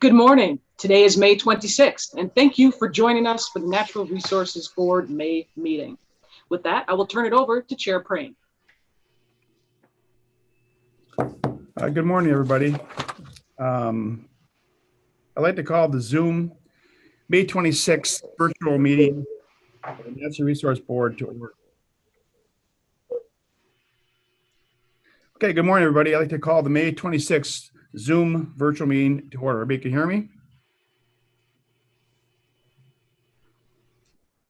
Good morning. Today is May 26th, and thank you for joining us for the Natural Resources Board May meeting. With that, I will turn it over to Chair Prane. Good morning, everybody. I'd like to call the Zoom May 26th virtual meeting of the Natural Resource Board to order. Okay, good morning, everybody. I'd like to call the May 26th Zoom virtual meeting to order. Everybody can hear me?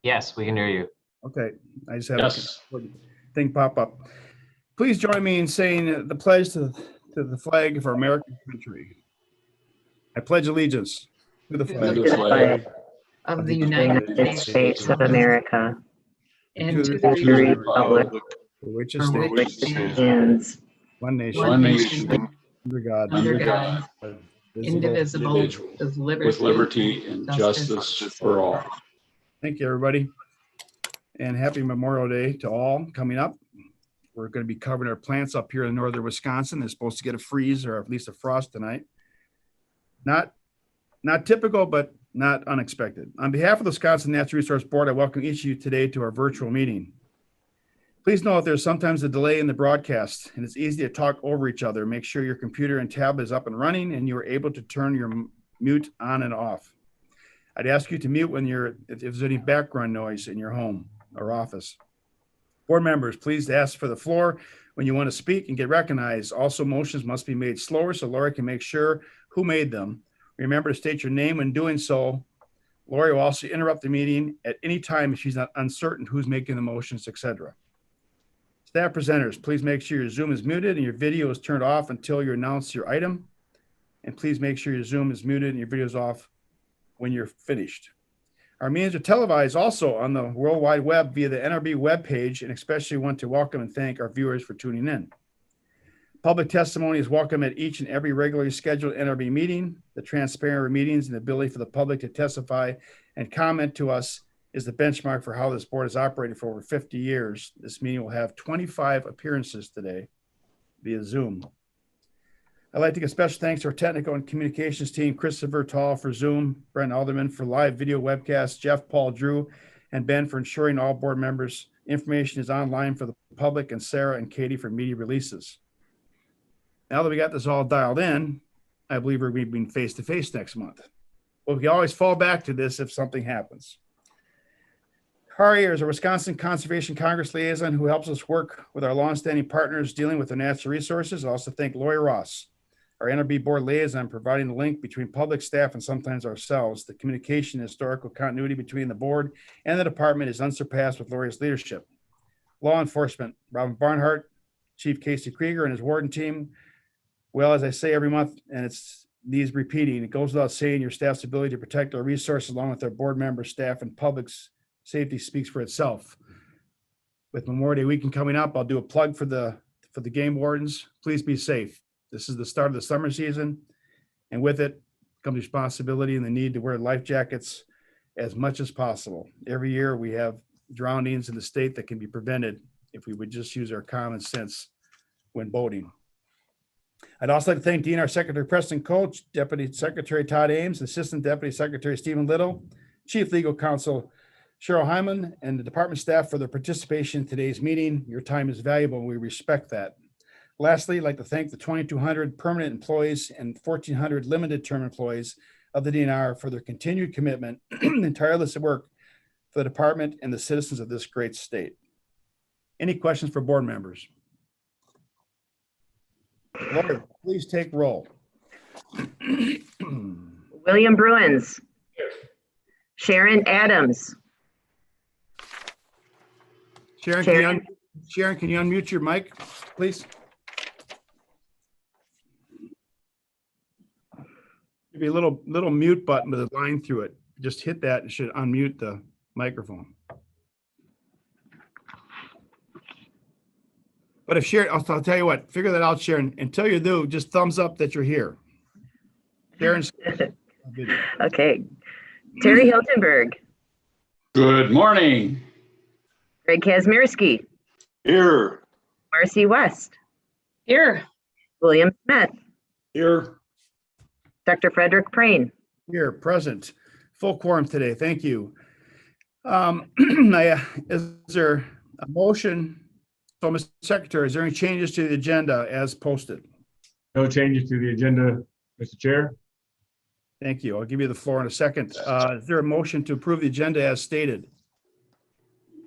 Yes, we can hear you. Okay, I just had a thing pop up. Please join me in saying the pledge to the flag of our American country. I pledge allegiance to the flag of the United States of America and to the republic for which it for which stands, it stands, one nation, one nation, under God, indivisible, with liberty and justice for all. Thank you, everybody. And happy Memorial Day to all coming up. We're going to be covering our plants up here in northern Wisconsin. It's supposed to get a freeze or at least a frost tonight. Not typical, but not unexpected. On behalf of the Wisconsin Natural Resource Board, I welcome each of you today to our virtual meeting. Please know that there's sometimes a delay in the broadcast, and it's easy to talk over each other. Make sure your computer and tablet is up and running and you are able to turn your mute on and off. I'd ask you to mute if there's any background noise in your home or office. Board members, please ask for the floor when you want to speak and get recognized. Also, motions must be made slower so Lori can make sure who made them. Remember to state your name when doing so. Lori will also interrupt the meeting at any time if she's not uncertain who's making the motions, etc. Staff presenters, please make sure your Zoom is muted and your video is turned off until you announce your item. And please make sure your Zoom is muted and your video is off when you're finished. Our meetings are televised also on the World Wide Web via the NRB webpage, and especially want to welcome and thank our viewers for tuning in. Public testimony is welcome at each and every regularly scheduled NRB meeting. The transparent meetings and the ability for the public to testify and comment to us is the benchmark for how this board has operated for over 50 years. This meeting will have 25 appearances today via Zoom. I'd like to give special thanks to our technical and communications team, Christopher Tall for Zoom, Brent Alderman for live video webcasts, Jeff, Paul, Drew, and Ben for ensuring all board members' information is online for the public, and Sarah and Katie for media releases. Now that we got this all dialed in, I believe we're going to be face-to-face next month. But we can always fall back to this if something happens. Kari is a Wisconsin Conservation Congress liaison who helps us work with our longstanding partners dealing with the natural resources. I also thank Lori Ross, our NRB board liaison, providing the link between public staff and sometimes ourselves. The communication and historical continuity between the board and the department is unsurpassed with Lori's leadership. Law enforcement, Robin Barnhart, Chief Casey Krieger and his warden team. Well, as I say every month, and it's needs repeating, it goes without saying your staff's ability to protect our resources along with our board members, staff, and public's safety speaks for itself. With Memorial Day weekend coming up, I'll do a plug for the game wardens. Please be safe. This is the start of the summer season, and with it comes responsibility and the need to wear life jackets as much as possible. Every year we have drownings in the state that can be prevented if we would just use our common sense when boating. I'd also like to thank DNR Secretary Preston Coach, Deputy Secretary Todd Ames, Assistant Deputy Secretary Stephen Little, Chief Legal Counsel Cheryl Hyman, and the department staff for their participation in today's meeting. Your time is valuable and we respect that. Lastly, I'd like to thank the 2,200 permanent employees and 1,400 limited term employees of the DNR for their continued commitment and tireless work for the department and the citizens of this great state. Any questions for board members? Lori, please take roll. William Bruins. Sharon Adams. Sharon, can you unmute your mic, please? Maybe a little mute button with a line through it. Just hit that and it should unmute the microphone. But if Sharon, I'll tell you what, figure that out, Sharon. Until you do, just thumbs up that you're here. Sharon's Okay. Terry Hiltonberg. Good morning. Greg Kazmierski. Here. Marcy West. Here. William Smith. Here. Dr. Frederick Preen. Here, present. Full quorum today. Thank you. Is there a motion? So, Mr. Secretary, is there any changes to the agenda as posted? No changes to the agenda, Mr. Chair. Thank you. I'll give you the floor in a second. Is there a motion to approve the agenda as stated?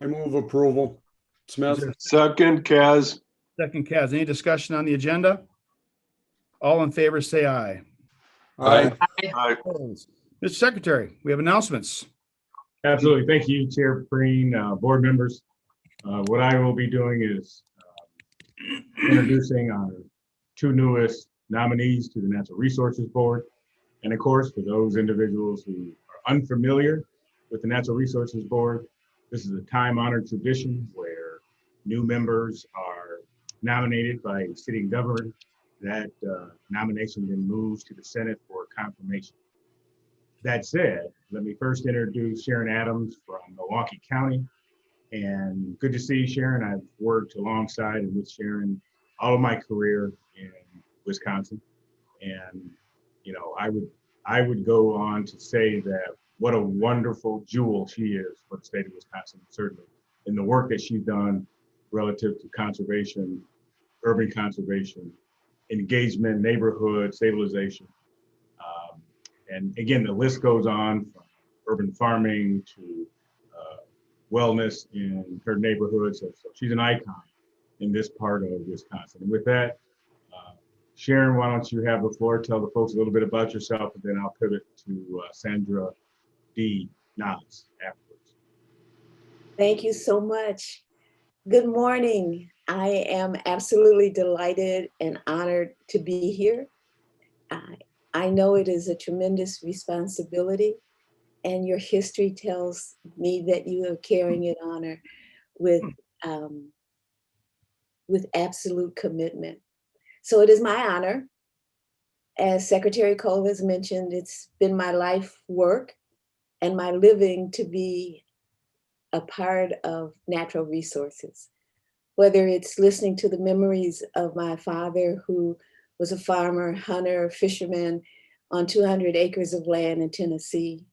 I move approval. Smith. Second, Kaz. Second, Kaz. Any discussion on the agenda? All in favor, say aye. Aye. Aye. Opposed? Mr. Secretary, we have announcements. Absolutely. Thank you, Chair Preen, board members. What I will be doing is introducing our two newest nominees to the Natural Resources Board. And of course, for those individuals who are unfamiliar with the Natural Resources Board, this is a time-honored tradition where new members are nominated by sitting government. That nomination then moves to the Senate for confirmation. That said, let me first introduce Sharon Adams from Milwaukee County. And good to see Sharon. I've worked alongside and with Sharon all of my career in Wisconsin. And, you know, I would go on to say that what a wonderful jewel she is for the state of Wisconsin, certainly in the work that she's done relative to conservation, urban conservation, engagement, neighborhood stabilization. And again, the list goes on from urban farming to wellness in her neighborhood. So she's an icon in this part of Wisconsin. And with that, Sharon, why don't you have the floor, tell the folks a little bit about yourself, and then I'll pivot to Sandra D. Nas afterwards. Thank you so much. Good morning. I am absolutely delighted and honored to be here. I know it is a tremendous responsibility, and your history tells me that you are carrying it honor with absolute commitment. So it is my honor. As Secretary Cole has mentioned, it's been my life work and my living to be a part of natural resources. Whether it's listening to the memories of my father, who was a farmer, hunter, fisherman on 200 acres of land in Tennessee,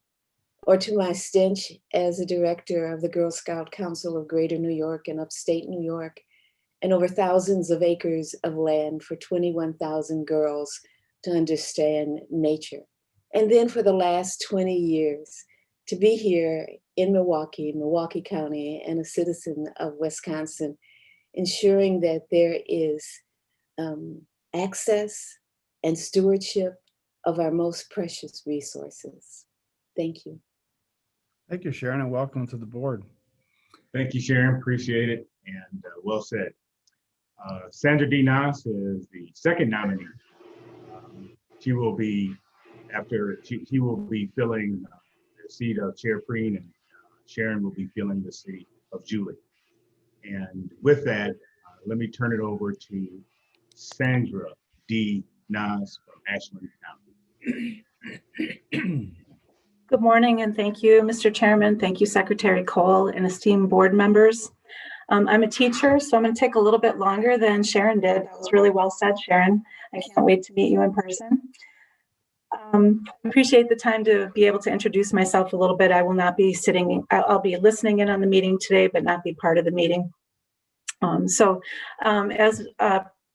or to my stench as a director of the Girl Scout Council of Greater New York and upstate New York, and over thousands of acres of land for 21,000 girls to understand nature. And then for the last 20 years, to be here in Milwaukee County, and a citizen of Wisconsin, ensuring that there is access and stewardship of our most precious resources. Thank you. Thank you, Sharon, and welcome to the board. Thank you, Sharon. Appreciate it. And well said. Sandra D. Nas is the second nominee. She will be filling the seat of Chair Preen, and Sharon will be filling the seat of Julie. And with that, let me turn it over to Sandra D. Nas from Ashland County. Good morning, and thank you, Mr. Chairman. Thank you, Secretary Cole and esteemed board members. I'm a teacher, so I'm going to take a little bit longer than Sharon did. That was really well said, Sharon. I can't wait to meet you in person. Appreciate the time to be able to introduce myself a little bit. I will not be sitting, I'll be listening in on the meeting today, but not be part of the meeting. As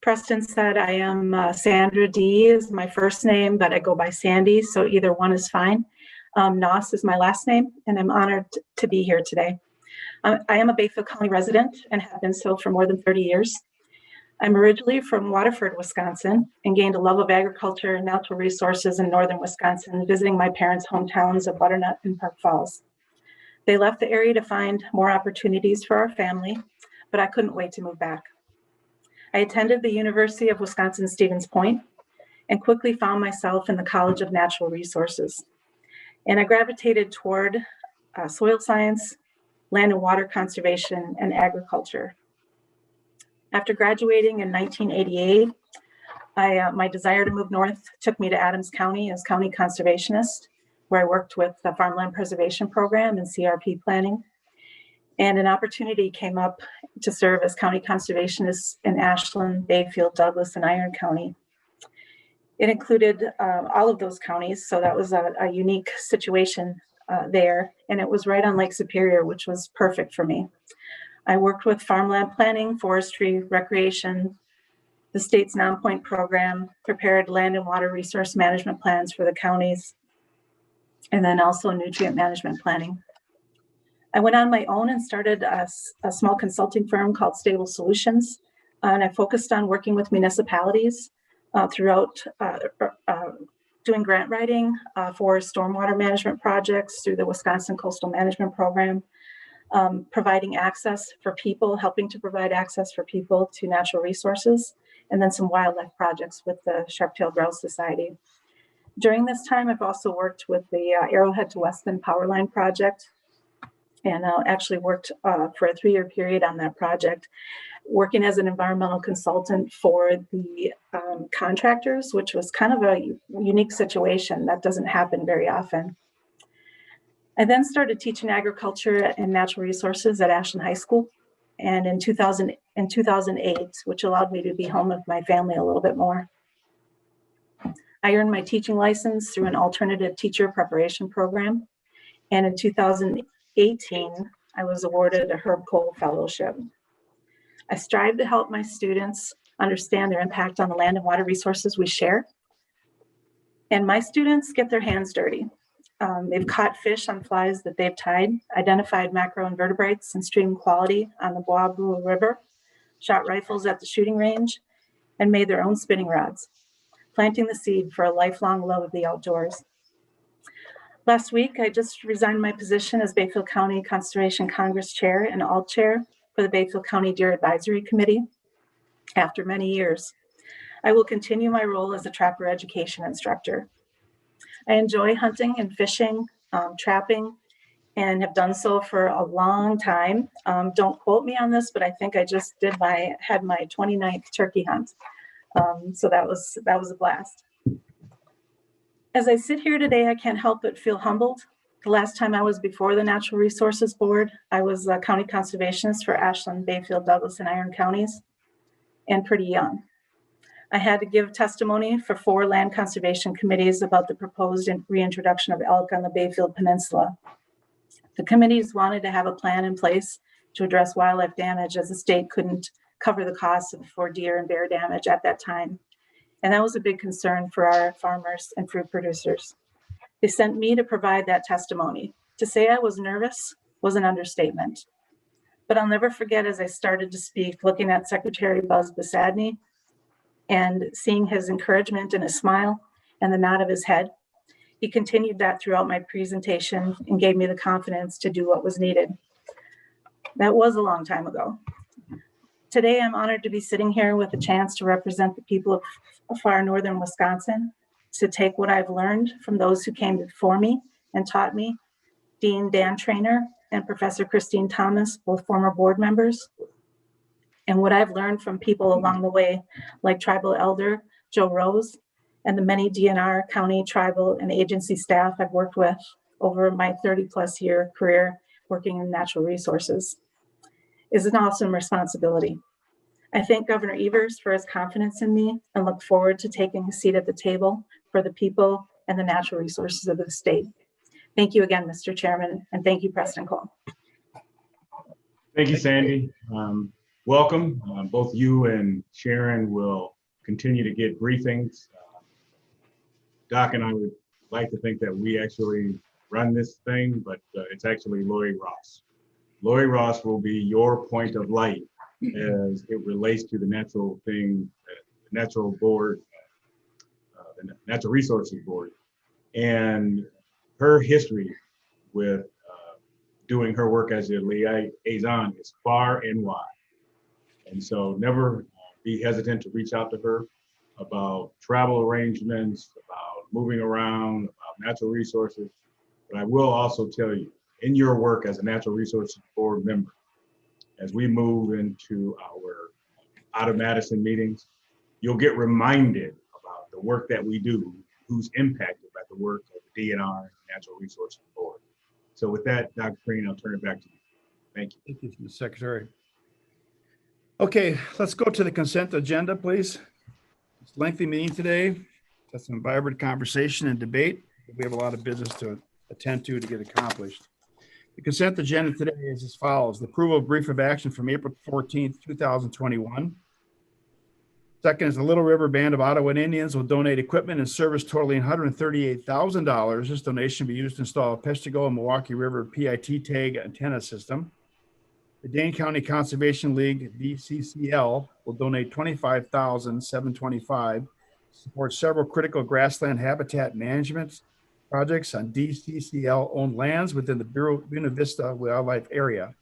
Preston said, I am Sandra D. is my first name, but I go by Sandy, so either one is fine. Noss is my last name, and I'm honored to be here today. I am a Bayfield County resident and have been so for more than 30 years. I'm originally from Waterford, Wisconsin, and gained a love of agriculture and natural resources in northern Wisconsin, visiting my parents' hometowns of Butternut and Park Falls. They left the area to find more opportunities for our family, but I couldn't wait to move back. I attended the University of Wisconsin-Stevens Point and quickly found myself in the College of Natural Resources. And I gravitated toward soil science, land and water conservation, and agriculture. After graduating in 1988, my desire to move north took me to Adams County as county conservationist, where I worked with the Farmland Preservation Program and CRP planning. And an opportunity came up to serve as county conservationist in Ashland, Bayfield, Douglas, and Iron County. It included all of those counties, so that was a unique situation there, and it was right on Lake Superior, which was perfect for me. I worked with farmland planning, forestry, recreation, the state's non-point program, prepared land and water resource management plans for the counties, and then also nutrient management planning. I went on my own and started a small consulting firm called Stable Solutions, and I focused on working with municipalities throughout doing grant writing for stormwater management projects through the Wisconsin Coastal Management Program, providing access for people, helping to provide access for people to natural resources, and then some wildlife projects with the Sharp-tailed Grouse Society. During this time, I've also worked with the Arrowhead to West Bend Powerline project, and actually worked for a 3-year period on that project, working as an environmental consultant for the contractors, which was kind of a unique situation that doesn't happen very often. I then started teaching agriculture and natural resources at Ashland High School, and in 2008, which allowed me to be home with my family a little bit more. I earned my teaching license through an alternative teacher preparation program, and in 2018, I was awarded a Herb Cole Fellowship. I strive to help my students understand their impact on the land and water resources we share. And my students get their hands dirty. They've caught fish on flies that they've tied, identified macroinvertebrates and stream quality on the Bois Brule River, shot rifles at the shooting range, and made their own spinning rods, planting the seed for a lifelong love of the outdoors. Last week, I just resigned my position as Bayfield County Conservation Congress Chair and Alt Chair for the Bayfield County Deer Advisory Committee after many years. I will continue my role as a trapper education instructor. I enjoy hunting and fishing, trapping, and have done so for a long time. Don't quote me on this, but I think I just had my 29th turkey hunt. So that was a blast. As I sit here today, I can't help but feel humbled. The last time I was before the Natural Resources Board, I was a county conservationist for Ashland, Bayfield, Douglas, and Iron counties, and pretty young. I had to give testimony for 4 land conservation committees about the proposed reintroduction of elk on the Bayfield Peninsula. The committees wanted to have a plan in place to address wildlife damage, as the state couldn't cover the costs for deer and bear damage at that time. And that was a big concern for our farmers and fruit producers. They sent me to provide that testimony. To say I was nervous was an understatement. But I'll never forget, as I started to speak, looking at Secretary Buzz Besadny and seeing his encouragement and his smile and the nod of his head. He continued that throughout my presentation and gave me the confidence to do what was needed. That was a long time ago. Today, I'm honored to be sitting here with a chance to represent the people of far northern Wisconsin, to take what I've learned from those who came before me and taught me, Dean Dan Trainer and Professor Christine Thomas, both former board members, and what I've learned from people along the way, like Tribal Elder Joe Rose, and the many DNR, county, tribal, and agency staff I've worked with over my 30+ year career working in natural resources, is an awesome responsibility. I thank Governor Evers for his confidence in me and look forward to taking a seat at the table for the people and the natural resources of the state. Thank you again, Mr. Chairman, and thank you, Preston Cole. Thank you, Sandy. Welcome. Both you and Sharon will continue to get briefings. Doc and I would like to think that we actually run this thing, but it's actually Lori Ross. Lori Ross will be your point of light as it relates to the natural board, the Natural Resources Board, and her history with doing her work as a liaison is far and wide. And so never be hesitant to reach out to her about travel arrangements, about moving around, about natural resources. But I will also tell you, in your work as a Natural Resources Board member, as we move into our Out of Madison meetings, you'll get reminded about the work that we do, who's impacted by the work of the DNR and Natural Resources Board. So with that, Dr. Green, I'll turn it back to you. Thank you. Thank you, Mr. Secretary. Okay, let's go to the consent agenda, please. It's a lengthy meeting today. That's some vibrant conversation and debate. We have a lot of business to attend to get accomplished. The consent agenda today is as follows. The approval of brief of action from April 14th, 2021. Second is the Little River Band of Ottawa Indians will donate equipment and service totaling $138,000. This donation will be used to install a Peshtigo and Milwaukee River PIT tag antenna system. The Dane County Conservation League, DCCL, will donate $25,725 to support several critical grassland habitat management projects on DCCL-owned lands within the Buena Vista Wildlife Area.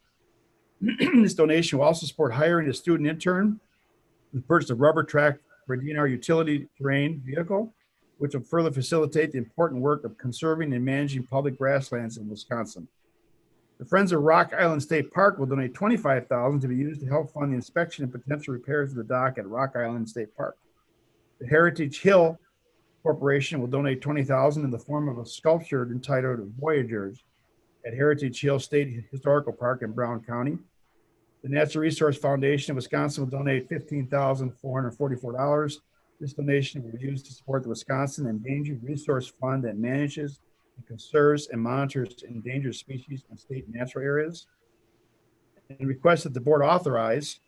This donation will also support hiring a student intern and purchase a rubber track for a DNR utility terrain vehicle, which will further facilitate the important work of conserving and managing public grasslands in Wisconsin. The Friends of Rock Island State Park will donate $25,000 to be used to help fund the inspection and potential repairs of the dock at Rock Island State Park. The Heritage Hill Corporation will donate $20,000 in the form of a sculpture entitled Voyagers at Heritage Hill State Historical Park in Brown County. The Natural Resource Foundation of Wisconsin will donate $15,444. This donation will be used to support the Wisconsin Endangered Resource Fund that manages and conserves and monitors endangered species in state natural areas. And request that the board authorize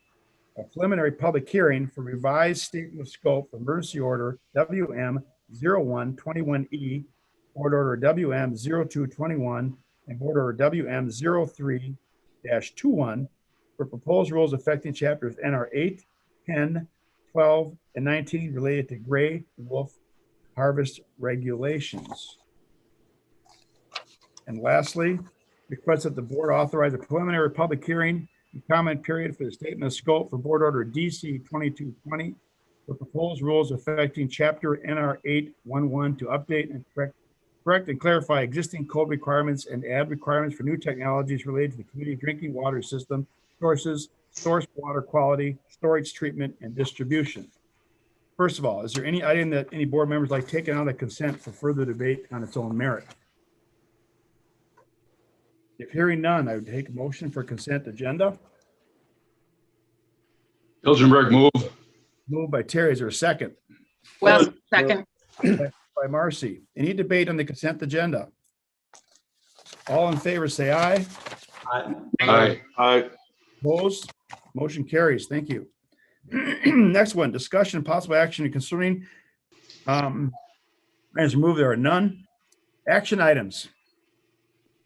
a preliminary public hearing for revised statement of scope for emergency order WM0121E, board order WM0221, and board order WM03-21 for proposed rules affecting chapters NR 8, 10, 12, and 19 related to gray wolf harvest regulations. And lastly, request that the board authorize a preliminary public hearing and comment period for the statement of scope for board order DC 2220 for proposed rules affecting chapter NR 811 to update and correct and clarify existing code requirements and add requirements for new technologies related to the community drinking water system sources, source water quality, storage, treatment, and distribution. First of all, is there any item that any board members like taken out of consent for further debate on its own merit? If hearing none, I would take a motion for consent agenda. Hilgenberg, move. Moved by Terry. Is there a second? Well, second. By Marcy. Any debate on the consent agenda? All in favor, say aye. Aye. Aye. Opposed? Motion carries. Thank you. Next one, discussion and possible action concerning, as removed, there are none. Action items.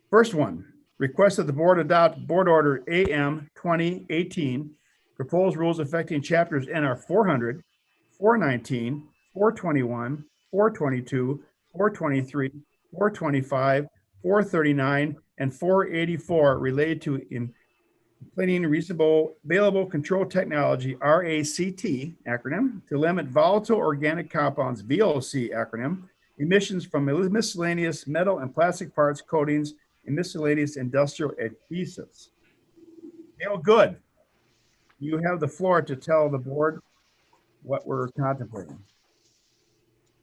First one, request that the board adopt board order AM 2018, proposed rules affecting chapters NR 400, 419, 421, 422, 423, 425, 439, and 484 related to implementing reasonable available control technology, RACT acronym, to limit volatile organic compounds, VOC acronym, emissions from miscellaneous metal and plastic parts, coatings, and miscellaneous industrial adhesives. Gail Good, you have the floor to tell the board what we're contemplating.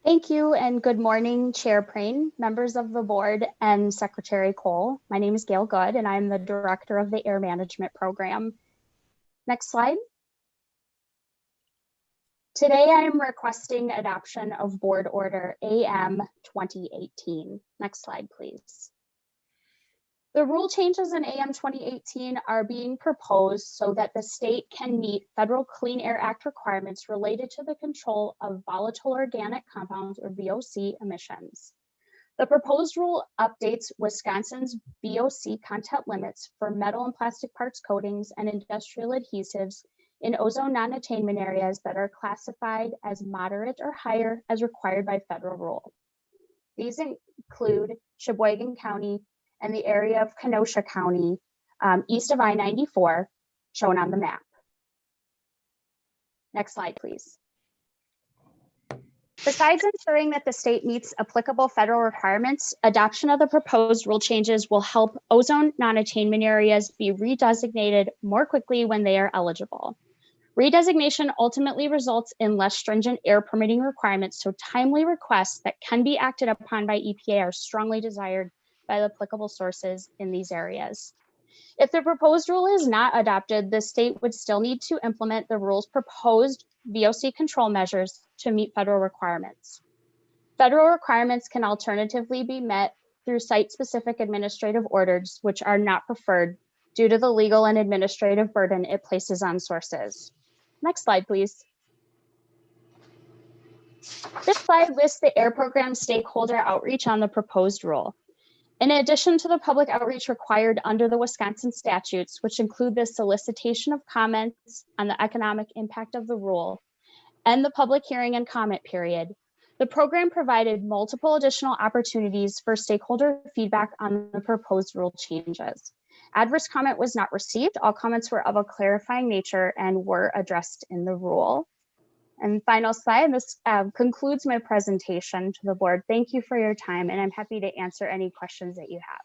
Thank you and good morning, Chair Prane, members of the board, and Secretary Cole. My name is Gail Good and I'm the director of the Air Management Program. Next slide. Today I am requesting adoption of Board Order AM 2018. Next slide, please. The rule changes in AM 2018 are being proposed so that the state can meet Federal Clean Air Act requirements related to the control of volatile organic compounds or VOC emissions. The proposed rule updates Wisconsin's VOC content limits for metal and plastic parts coatings and industrial adhesives in ozone non-attainment areas that are classified as moderate or higher as required by federal rule. These include Sheboygan County and the area of Kenosha County, east of I-94, shown on the map. Next slide, please. Besides ensuring that the state meets applicable federal requirements, adoption of the proposed rule changes will help ozone non-attainment areas be redesignated more quickly when they are eligible. Redesignation ultimately results in less stringent air permitting requirements, so timely requests that can be acted upon by EPA are strongly desired by the applicable sources in these areas. If the proposed rule is not adopted, the state would still need to implement the rule's proposed VOC control measures to meet federal requirements. Federal requirements can alternatively be met through site-specific administrative orders, which are not preferred due to the legal and administrative burden it places on sources. Next slide, please. This slide lists the AIR program stakeholder outreach on the proposed rule. In addition to the public outreach required under the Wisconsin statutes, which include the solicitation of comments on the economic impact of the rule and the public hearing and comment period, the program provided multiple additional opportunities for stakeholder feedback on the proposed rule changes. Adverse comment was not received. All comments were of a clarifying nature and were addressed in the rule. And final slide, this concludes my presentation to the board. Thank you for your time, and I'm happy to answer any questions that you have.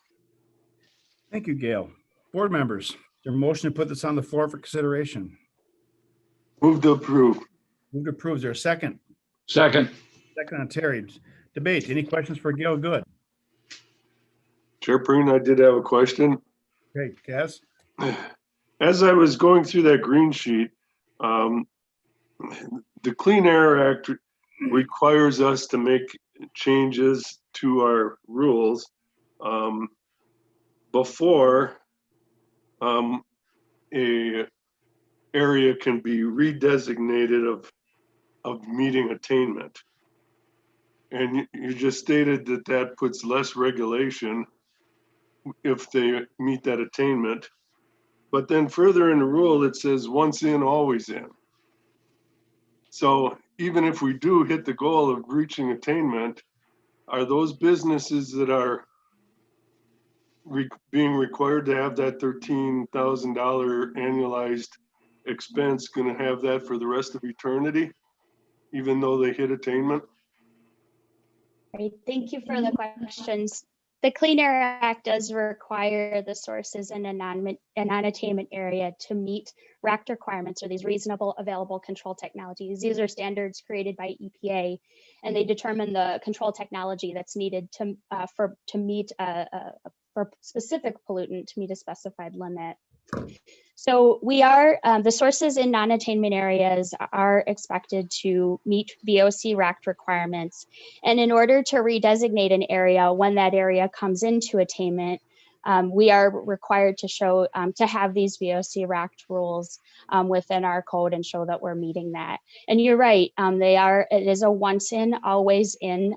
Thank you, Gail. Board members, is there a motion to put this on the floor for consideration? Move to approve. Move to approve. Is there a second? Second. Second on Terry. Debate. Any questions for Gail Good? Chair Preen, I did have a question. Great. Kaz? As I was going through that green sheet, the Clean Air Act requires us to make changes to our rules before a area can be redesignated of meeting attainment. And you just stated that that puts less regulation if they meet that attainment. But then further in the rule, it says once in, always in. So even if we do hit the goal of reaching attainment, are those businesses that are being required to have that $13,000 annualized expense going to have that for the rest of eternity, even though they hit attainment? Great, thank you for the questions. The Clean Air Act does require the sources in a non-attainment area to meet RACT requirements, or these reasonable available control technologies. These are standards created by EPA, and they determine the control technology that's needed to meet for specific pollutant to meet a specified limit. So we are, the sources in non-attainment areas are expected to meet VOC RACT requirements. And in order to redesignate an area, when that area comes into attainment, we are required to show, to have these VOC RACT rules within our code and show that we're meeting that. And you're right, it is a once in, always in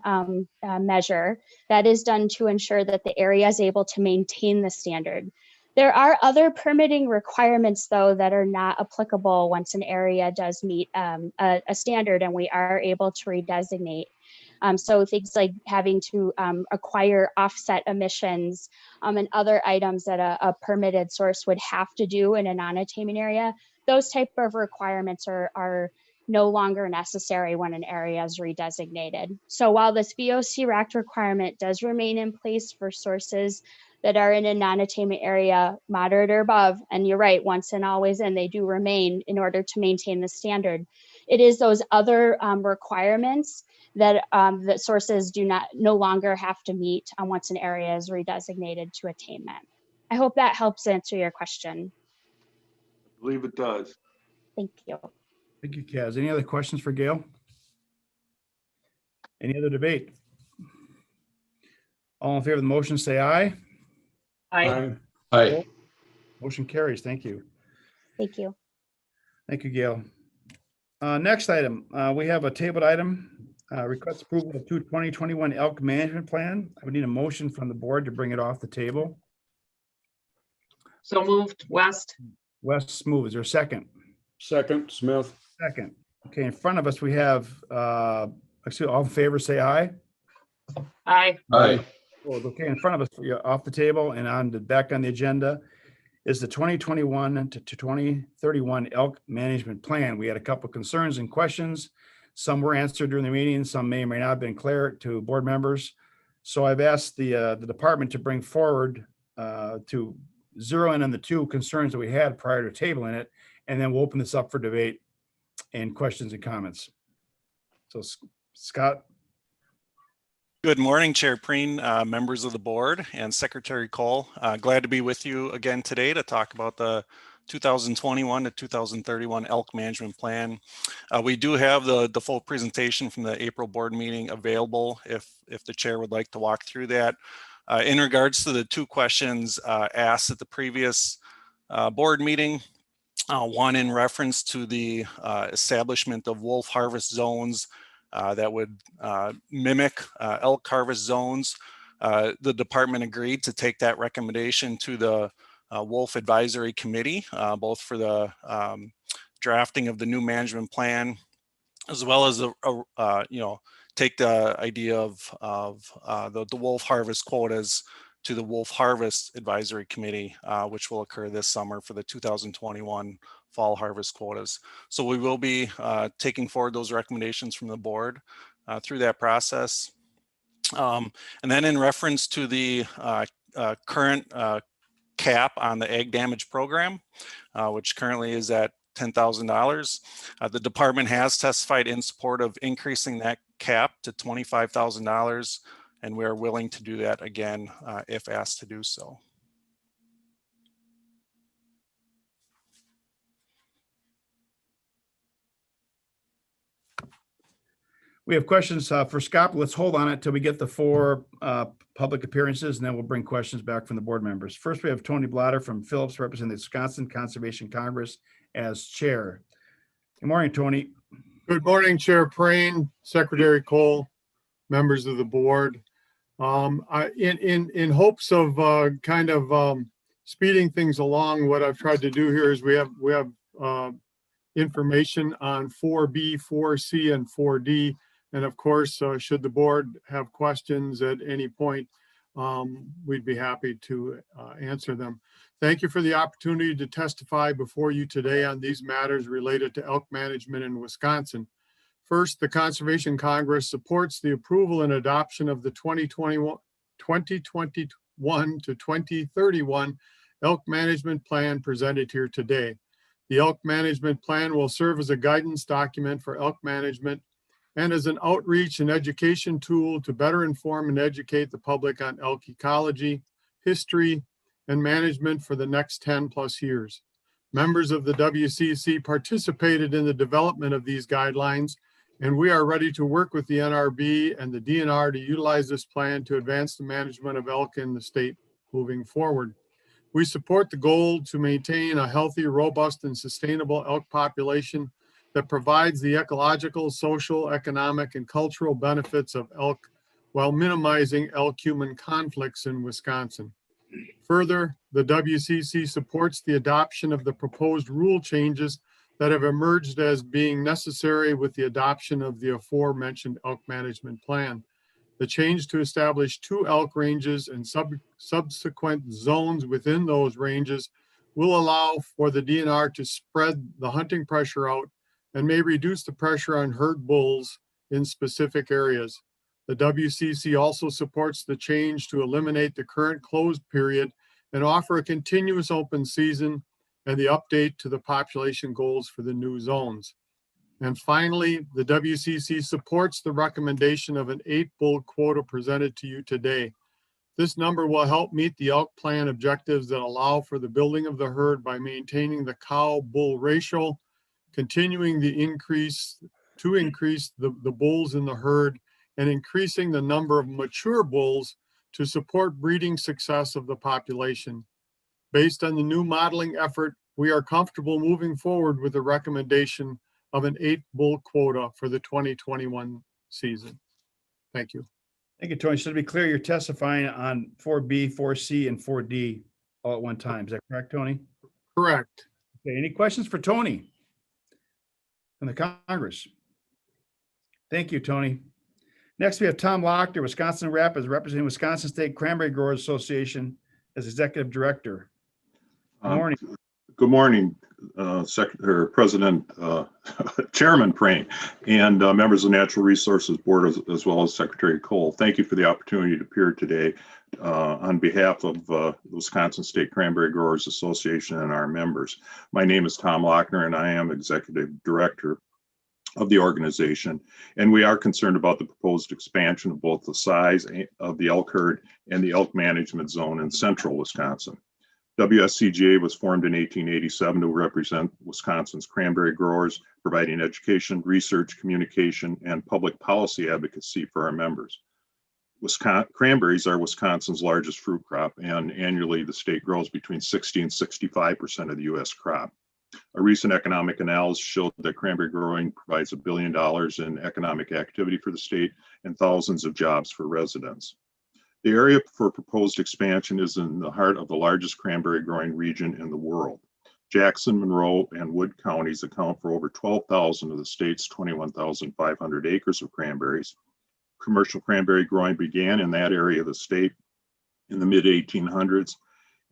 measure that is done to ensure that the area is able to maintain the standard. There are other permitting requirements, though, that are not applicable once an area does meet a standard and we are able to redesignate. So things like having to acquire offset emissions and other items that a permitted source would have to do in a non-attainment area, those type of requirements are no longer necessary when an area is redesignated. So while this VOC RACT requirement does remain in place for sources that are in a non-attainment area, moderate or above, and you're right, once and always in, they do remain in order to maintain the standard. It is those other requirements that that sources no longer have to meet once an area is redesignated to attainment. I hope that helps answer your question. I believe it does. Thank you. Thank you, Kaz. Any other questions for Gail? Any other debate? All in favor of the motion, say aye. Aye. Aye. Motion carries. Thank you. Thank you. Thank you, Gail. Next item, we have a tabled item, request approval of 2021 elk management plan. I would need a motion from the board to bring it off the table. So moved. West. Wes, move. Is there a second? Second, Smith. Second. Okay, in front of us, we have, actually, all in favor, say aye. Aye. Aye. Well, okay, in front of us, off the table and on the back on the agenda is the 2021 to 2031 elk management plan. We had a couple of concerns and questions. Some were answered during the meeting. Some may or may not have been clear to board members. So I've asked the department to bring forward to zero in on the two concerns that we had prior to tabling it, and then we'll open this up for debate and questions and comments. So Scott. Good morning, Chair Preen, members of the board, and Secretary Cole. Glad to be with you again today to talk about the 2021 to 2031 elk management plan. We do have the full presentation from the April board meeting available if the chair would like to walk through that. In regards to the two questions asked at the previous board meeting, one in reference to the establishment of wolf harvest zones that would mimic elk harvest zones. The department agreed to take that recommendation to the Wolf Advisory Committee, both for the drafting of the new management plan, as well as take the idea of the wolf harvest quotas to the Wolf Harvest Advisory Committee, which will occur this summer for the 2021 fall harvest quotas. So we will be taking forward those recommendations from the board through that process. And then in reference to the current cap on the ag damage program, which currently is at $10,000. The department has testified in support of increasing that cap to $25,000, and we are willing to do that again if asked to do so. We have questions for Scott. Let's hold on it till we get the four public appearances, and then we'll bring questions back from the board members. First, we have Tony Blatter from Phillips, representing the Wisconsin Conservation Congress as chair. Good morning, Tony. Good morning, Chair Prayne, Secretary Cole, members of the board. In hopes of speeding things along, what I've tried to do here is we have information on 4B, 4C, and 4D. And of course, should the board have questions at any point, we'd be happy to answer them. Thank you for the opportunity to testify before you today on these matters related to elk management in Wisconsin. First, the Conservation Congress supports the approval and adoption of the 2021 to 2031 elk management plan presented here today. The elk management plan will serve as a guidance document for elk management and as an outreach and education tool to better inform and educate the public on elk ecology, history, and management for the next 10+ years. Members of the WCC participated in the development of these guidelines, and we are ready to work with the NRB and the DNR to utilize this plan to advance the management of elk in the state moving forward. We support the goal to maintain a healthy, robust, and sustainable elk population that provides the ecological, social, economic, and cultural benefits of elk while minimizing elk-human conflicts in Wisconsin. Further, the WCC supports the adoption of the proposed rule changes that have emerged as being necessary with the adoption of the aforementioned elk management plan. The change to establish 2 elk ranges and subsequent zones within those ranges will allow for the DNR to spread the hunting pressure out and may reduce the pressure on herd bulls in specific areas. The WCC also supports the change to eliminate the current closed period and offer a continuous open season and the update to the population goals for the new zones. And finally, the WCC supports the recommendation of an 8 bull quota presented to you today. This number will help meet the elk plan objectives that allow for the building of the herd by maintaining the cow-bull ratio, continuing the increase the bulls in the herd, and increasing the number of mature bulls to support breeding success of the population. Based on the new modeling effort, we are comfortable moving forward with the recommendation of an 8 bull quota for the 2021 season. Thank you. Thank you, Tony. So to be clear, you're testifying on 4B, 4C, and 4D all at one time. Is that correct, Tony? Correct. Okay, any questions for Tony from the Congress? Thank you, Tony. Next, we have Tom Lochner, Wisconsin Rep, as representing Wisconsin State Cranberry Growers Association as Executive Director. Good morning. Good morning, President, Chairman Prayne, and members of the Natural Resources Board, as well as Secretary Cole. Thank you for the opportunity to appear today on behalf of the Wisconsin State Cranberry Growers Association and our members. My name is Tom Lochner, and I am Executive Director of the organization, and we are concerned about the proposed expansion of both the size of the elk herd and the elk management zone in central Wisconsin. WSCGA was formed in 1887 to represent Wisconsin's cranberry growers, providing education, research, communication, and public policy advocacy for our members. Cranberries are Wisconsin's largest fruit crop, and annually the state grows between 60 and 65% of the U.S. crop. A recent economic analysis showed that cranberry growing provides $1 billion in economic activity for the state and thousands of jobs for residents. The area for proposed expansion is in the heart of the largest cranberry growing region in the world. Jackson, Monroe, and Wood counties account for over 12,000 of the state's 21,500 acres of cranberries. Commercial cranberry growing began in that area of the state in the mid-1800s,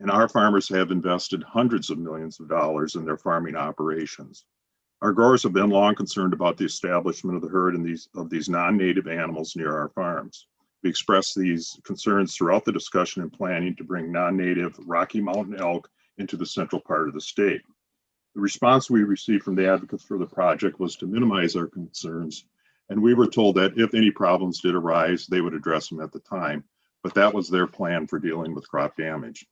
and our farmers have invested hundreds of millions of dollars in their farming operations. Our growers have been long concerned about the establishment of the herd of these non-native animals near our farms. We expressed these concerns throughout the discussion and planning to bring non-native Rocky Mountain elk into the central part of the state. The response we received from the advocates for the project was to minimize our concerns, and we were told that if any problems did arise, they would address them at the time, but that was their plan for dealing with crop damage.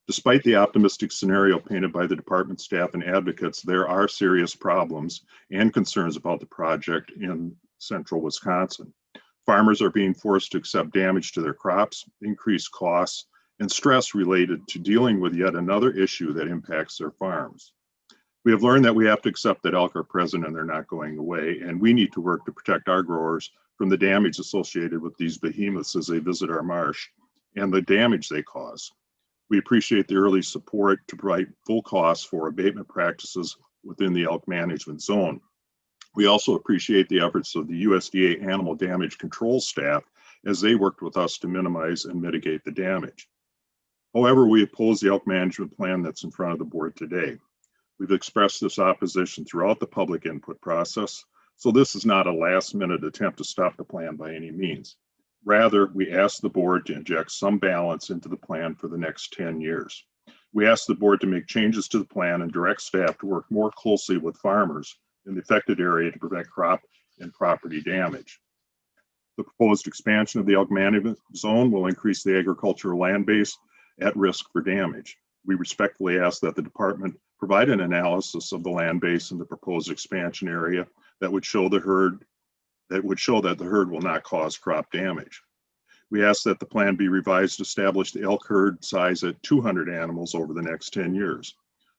Despite the optimistic scenario painted by the department staff and advocates, there are serious problems and concerns about the project in central Wisconsin. Farmers are being forced to accept damage to their crops, increased costs, and stress related to dealing with yet another issue that impacts their farms. We have learned that we have to accept that elk are present and they're not going away, and we need to work to protect our growers from the damage associated with these behemoths as they visit our marsh and the damage they cause. We appreciate the early support to provide full costs for abatement practices within the elk management zone. We also appreciate the efforts of the USDA Animal Damage Control staff as they worked with us to minimize and mitigate the damage. However, we oppose the elk management plan that's in front of the board today. We've expressed this opposition throughout the public input process, so this is not a last-minute attempt to stop the plan by any means. Rather, we ask the board to inject some balance into the plan for the next 10 years. We ask the board to make changes to the plan and direct staff to work more closely with farmers in the affected area to prevent crop and property damage. The proposed expansion of the elk management zone will increase the agricultural land base at risk for damage. We respectfully ask that the department provide an analysis of the land base in the proposed expansion area that would show that the herd will not cause crop damage. We ask that the plan be revised to establish the elk herd size at 200 animals over the next 10 years.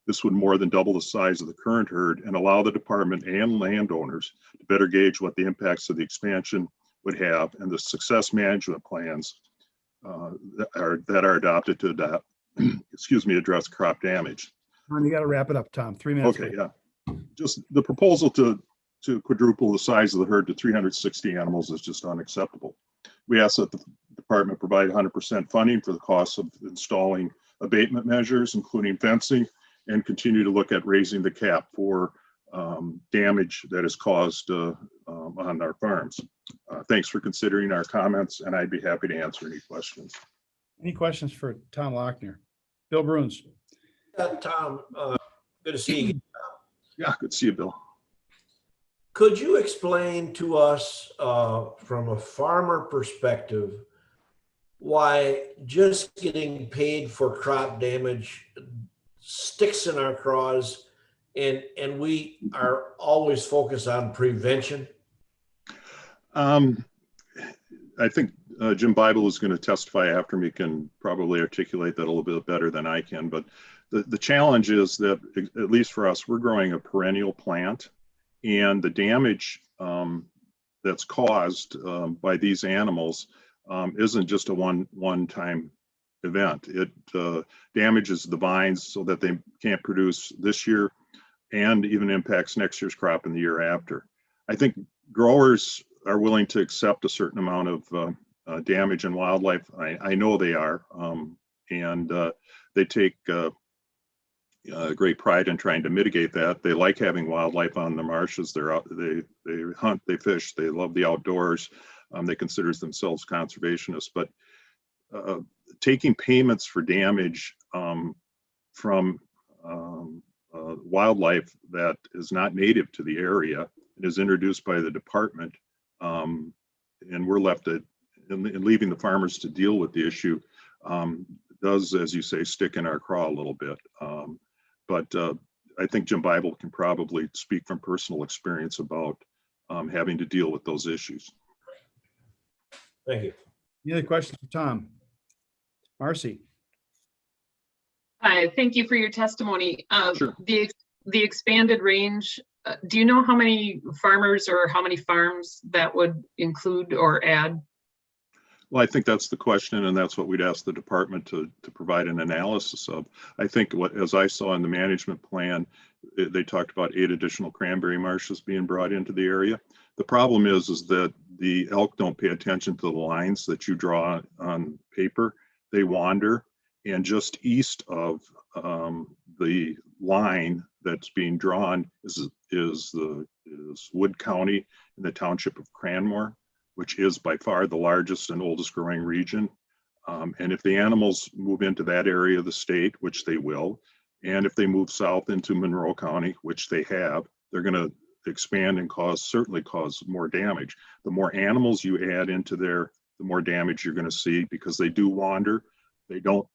This would more than double the size of the current herd and allow the department and landowners to better gauge what the impacts of the expansion would have and the success management plans that are adopted to address crop damage. You got to wrap it up, Tom. 3 minutes. Okay, yeah. Just the proposal to quadruple the size of the herd to 360 animals is just unacceptable. We ask that the department provide 100% funding for the costs of installing abatement measures, including fencing, and continue to look at raising the cap for damage that is caused on our farms. Thanks for considering our comments, and I'd be happy to answer any questions. Any questions for Tom Lochner? Bill Bruins. Tom, good to see you. Yeah, good to see you, Bill. Could you explain to us from a farmer perspective why just getting paid for crop damage sticks in our craws and we are always focused on prevention? I think Jim Bible is going to testify after me, can probably articulate that a little bit better than I can, but the challenge is that, at least for us, we're growing a perennial plant, and the damage that's caused by these animals isn't just a one-time event. It damages the vines so that they can't produce this year and even impacts next year's crop and the year after. I think growers are willing to accept a certain amount of damage in wildlife. I know they are, and they take great pride in trying to mitigate that. They like having wildlife on the marshes. They're out, they hunt, they fish, they love the outdoors. They consider themselves conservationists, but taking payments for damage from wildlife that is not native to the area and is introduced by the department, and we're left in leaving the farmers to deal with the issue, does, as you say, stick in our craw a little bit. But I think Jim Bible can probably speak from personal experience about having to deal with those issues. Thank you. Any other questions for Tom? Marcy? Hi, thank you for your testimony. Sure. The expanded range, do you know how many farmers or how many farms that would include or add? Well, I think that's the question, and that's what we'd ask the department to provide an analysis of. I think as I saw in the management plan, they talked about 8 additional cranberry marshes being brought into the area. The problem is that the elk don't pay attention to the lines that you draw on paper. They wander, and just east of the line that's being drawn is Wood County in the township of Cranmore, which is by far the largest and oldest growing region. And if the animals move into that area of the state, which they will, and if they move south into Monroe County, which they have, they're going to expand and certainly cause more damage. The more animals you add into there, the more damage you're going to see, because they do wander. They don't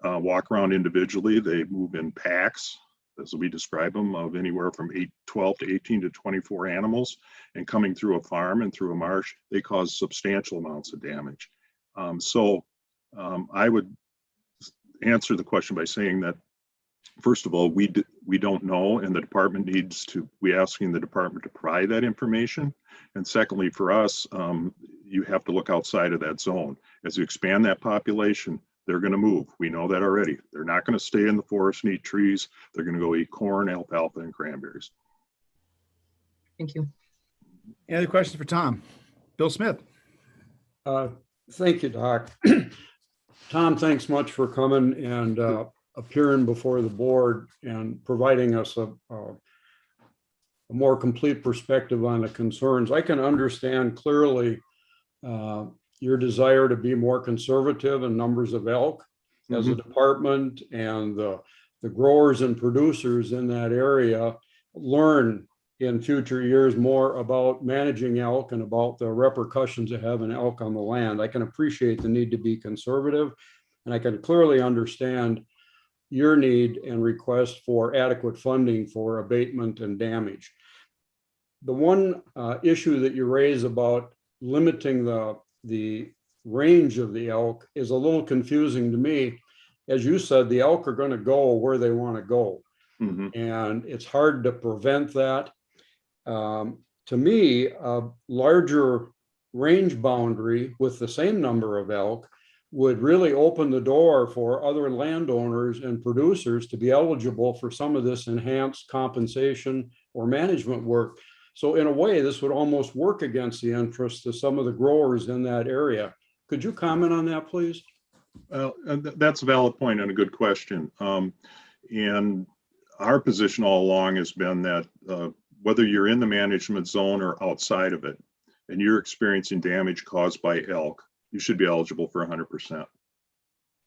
walk around individually. They move in packs, as we describe them, of anywhere from 12 to 18 to 24 animals, and coming through a farm and through a marsh, they cause substantial amounts of damage. I would answer the question by saying that, first of all, we don't know, and the department we're asking the department to provide that information. And secondly, for us, you have to look outside of that zone. As you expand that population, they're going to move. We know that already. They're not going to stay in the forest and eat trees. They're going to go eat corn, alfalfa, and cranberries. Thank you. Any other questions for Tom? Bill Smith? Thank you, Doc. Tom, thanks much for coming and appearing before the board and providing us a more complete perspective on the concerns. I can understand clearly your desire to be more conservative in numbers of elk as a department, and the growers and producers in that area learn in future years more about managing elk and about the repercussions of having elk on the land. I can appreciate the need to be conservative, and I can clearly understand your need and request for adequate funding for abatement and damage. The one issue that you raise about limiting the range of the elk is a little confusing to me. As you said, the elk are going to go where they want to go, and it's hard to prevent that. To me, a larger range boundary with the same number of elk would really open the door for other landowners and producers to be eligible for some of this enhanced compensation or management work. So in a way, this would almost work against the interests of some of the growers in that area. Could you comment on that, please? That's a valid point and a good question. And our position all along has been that whether you're in the management zone or outside of it, and you're experiencing damage caused by elk, you should be eligible for 100%.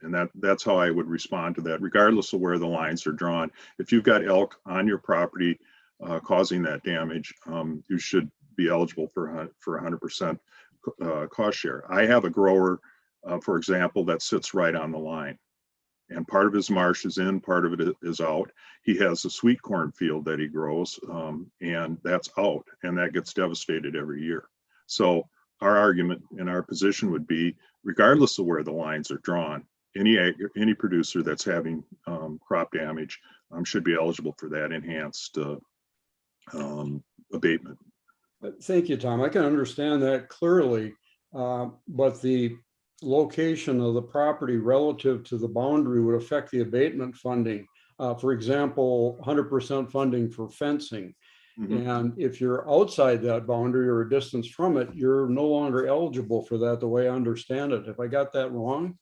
And that's how I would respond to that, regardless of where the lines are drawn. If you've got elk on your property causing that damage, you should be eligible for 100% cost share. I have a grower, for example, that sits right on the line, and part of his marsh is in, part of it is out. He has a sweet corn field that he grows, and that's out, and that gets devastated every year. So our argument and our position would be, regardless of where the lines are drawn, any producer that's having crop damage should be eligible for that enhanced abatement. Thank you, Tom. I can understand that clearly, but the location of the property relative to the boundary would affect the abatement funding. For example, 100% funding for fencing. And if you're outside that boundary or a distance from it, you're no longer eligible for that, the way I understand it. Have I got that wrong?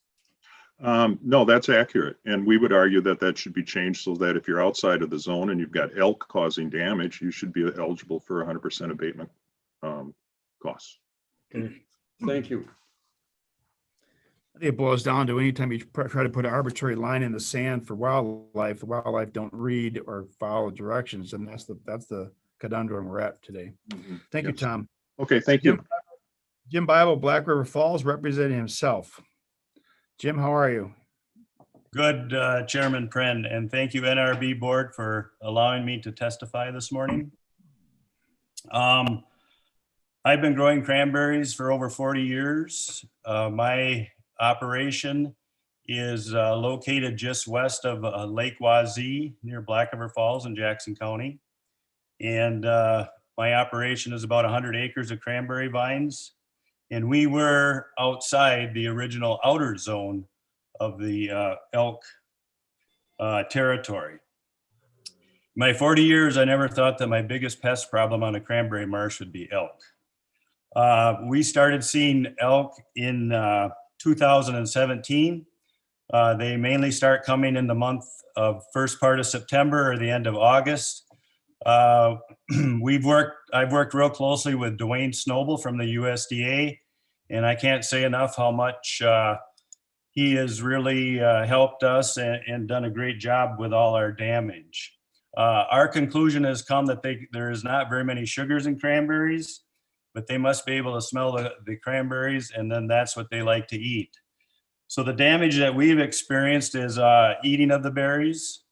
No, that's accurate. And we would argue that that should be changed so that if you're outside of the zone and you've got elk causing damage, you should be eligible for 100% abatement costs. Okay. Thank you. I think it boils down to anytime you try to put an arbitrary line in the sand for wildlife, the wildlife don't read or follow directions, and that's the conundrum we're at today. Thank you, Tom. Okay, thank you. Jim Bible, Black River Falls, representing himself. Jim, how are you? Good, Chairman Pren, and thank you NRB Board for allowing me to testify this morning. I've been growing cranberries for over 40 years. My operation is located just west of Lake Wazee near Black River Falls in Jackson County. And my operation is about 100 acres of cranberry vines. And we were outside the original outer zone of the elk territory. My 40 years, I never thought that my biggest pest problem on a cranberry marsh would be elk. We started seeing elk in 2017. They mainly start coming in the month of first part of September or the end of August. I've worked real closely with Dwayne Snobel from the USDA, and I can't say enough how much he has really helped us and done a great job with all our damage. Our conclusion has come that there is not very many sugars in cranberries, but they must be able to smell the cranberries, and then that's what they like to eat. So the damage that we've experienced is eating of the berries.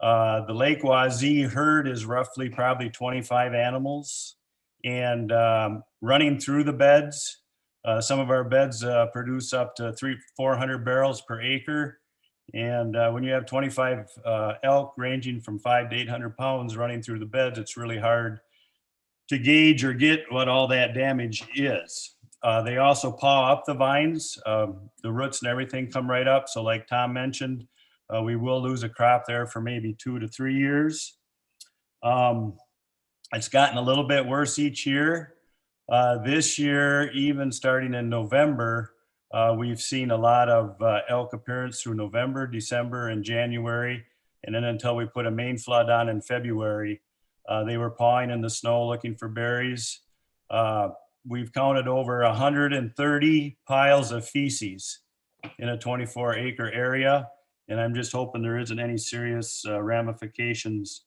The Lake Wazee herd is roughly probably 25 animals, and running through the beds. Some of our beds produce up to 300-400 barrels per acre. And when you have 25 elk ranging from 500 to 800 pounds running through the beds, it's really hard to gauge or get what all that damage is. They also paw up the vines. The roots and everything come right up. So like Tom mentioned, we will lose a crop there for maybe 2 to 3 years. It's gotten a little bit worse each year. This year, even starting in November, we've seen a lot of elk appearance through November, December, and January. And then until we put a main flood on in February, they were pawing in the snow looking for berries. We've counted over 130 piles of feces in a 24-acre area. And I'm just hoping there isn't any serious ramifications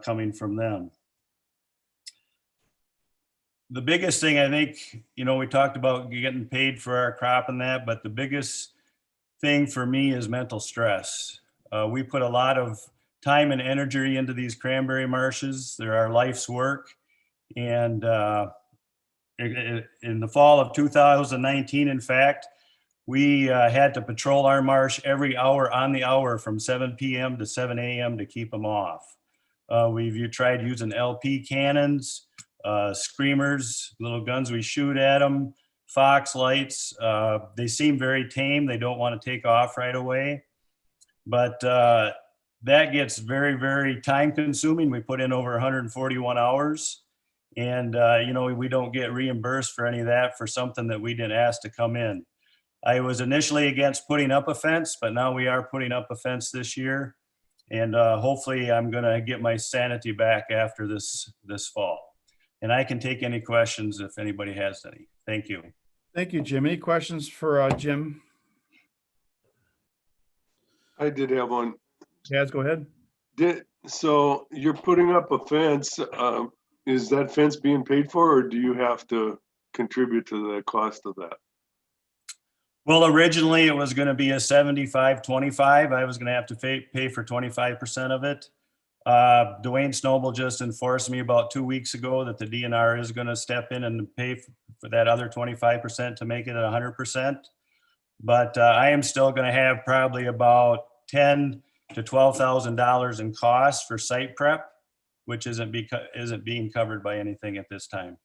coming from them. The biggest thing, I think, we talked about getting paid for our crop and that, but the biggest thing for me is mental stress. We put a lot of time and energy into these cranberry marshes. They're our life's work. And in the fall of 2019, in fact, we had to patrol our marsh every hour on the hour from 7 p.m. to 7 a.m. to keep them off. We've tried using LP cannons, screamers, little guns we shoot at them, fox lights. They seem very tame. They don't want to take off right away. But that gets very, very time consuming. We put in over 141 hours. And, we don't get reimbursed for any of that for something that we didn't ask to come in. I was initially against putting up a fence, but now we are putting up a fence this year. And hopefully I'm going to get my sanity back after this fall. And I can take any questions if anybody has any. Thank you. Thank you, Jim. Any questions for Jim? I did have one. Yes, go ahead. So you're putting up a fence. Is that fence being paid for, or do you have to contribute to the cost of that? Well, originally it was going to be a 75-25. I was going to have to pay for 25% of it. Dwayne Snobel just enforced me about 2 weeks ago that the DNR is going to step in and pay for that other 25% to make it 100%. But I am still going to have probably about $10,000 to $12,000 in costs for site prep, which isn't being covered by anything at this time.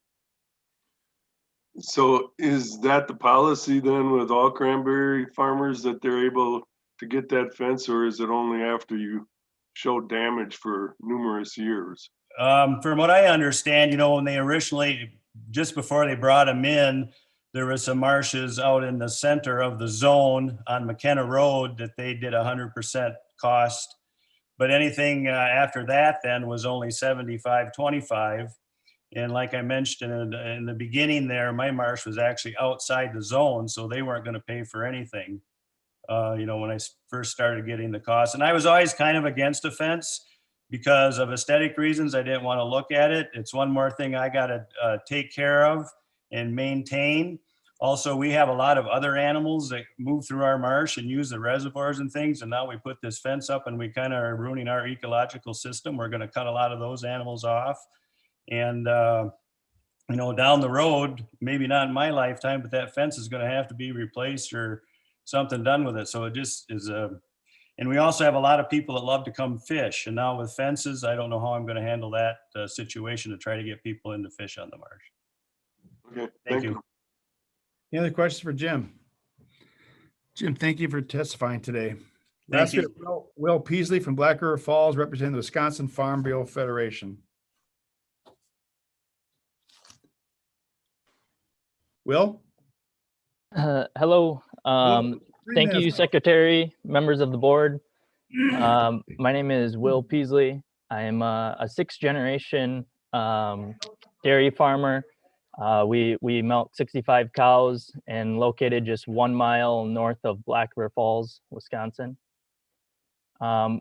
So is that the policy then with all cranberry farmers, that they're able to get that fence, or is it only after you show damage for numerous years? From what I understand, when they originally, just before they brought them in, there was some marshes out in the center of the zone on McKenna Road that they did 100% cost. But anything after that then was only 75-25. And like I mentioned in the beginning there, my marsh was actually outside the zone, so they weren't going to pay for anything, when I first started getting the cost. And I was always kind of against a fence because of aesthetic reasons. I didn't want to look at it. It's one more thing I got to take care of and maintain. Also, we have a lot of other animals that move through our marsh and use the reservoirs and things. And now we put this fence up and we kind of are ruining our ecological system. We're going to cut a lot of those animals off. And, you know, down the road, maybe not in my lifetime, but that fence is going to have to be replaced or something done with it. So it just is and we also have a lot of people that love to come fish. And now with fences, I don't know how I'm going to handle that situation to try to get people in to fish on the marsh. Okay, Thank you. Any other questions for Jim? Jim, thank you for testifying today. Thank Last, we you. have Will Peasley from Black River Falls, representing the Wisconsin Farm Bureau Federation. Will? Hello. Thank you, Secretary, members of the board. My name is Will Peasley. I am a sixth generation dairy farmer. We milk 65 cows and located just 1 mile north of Black River Falls, Wisconsin.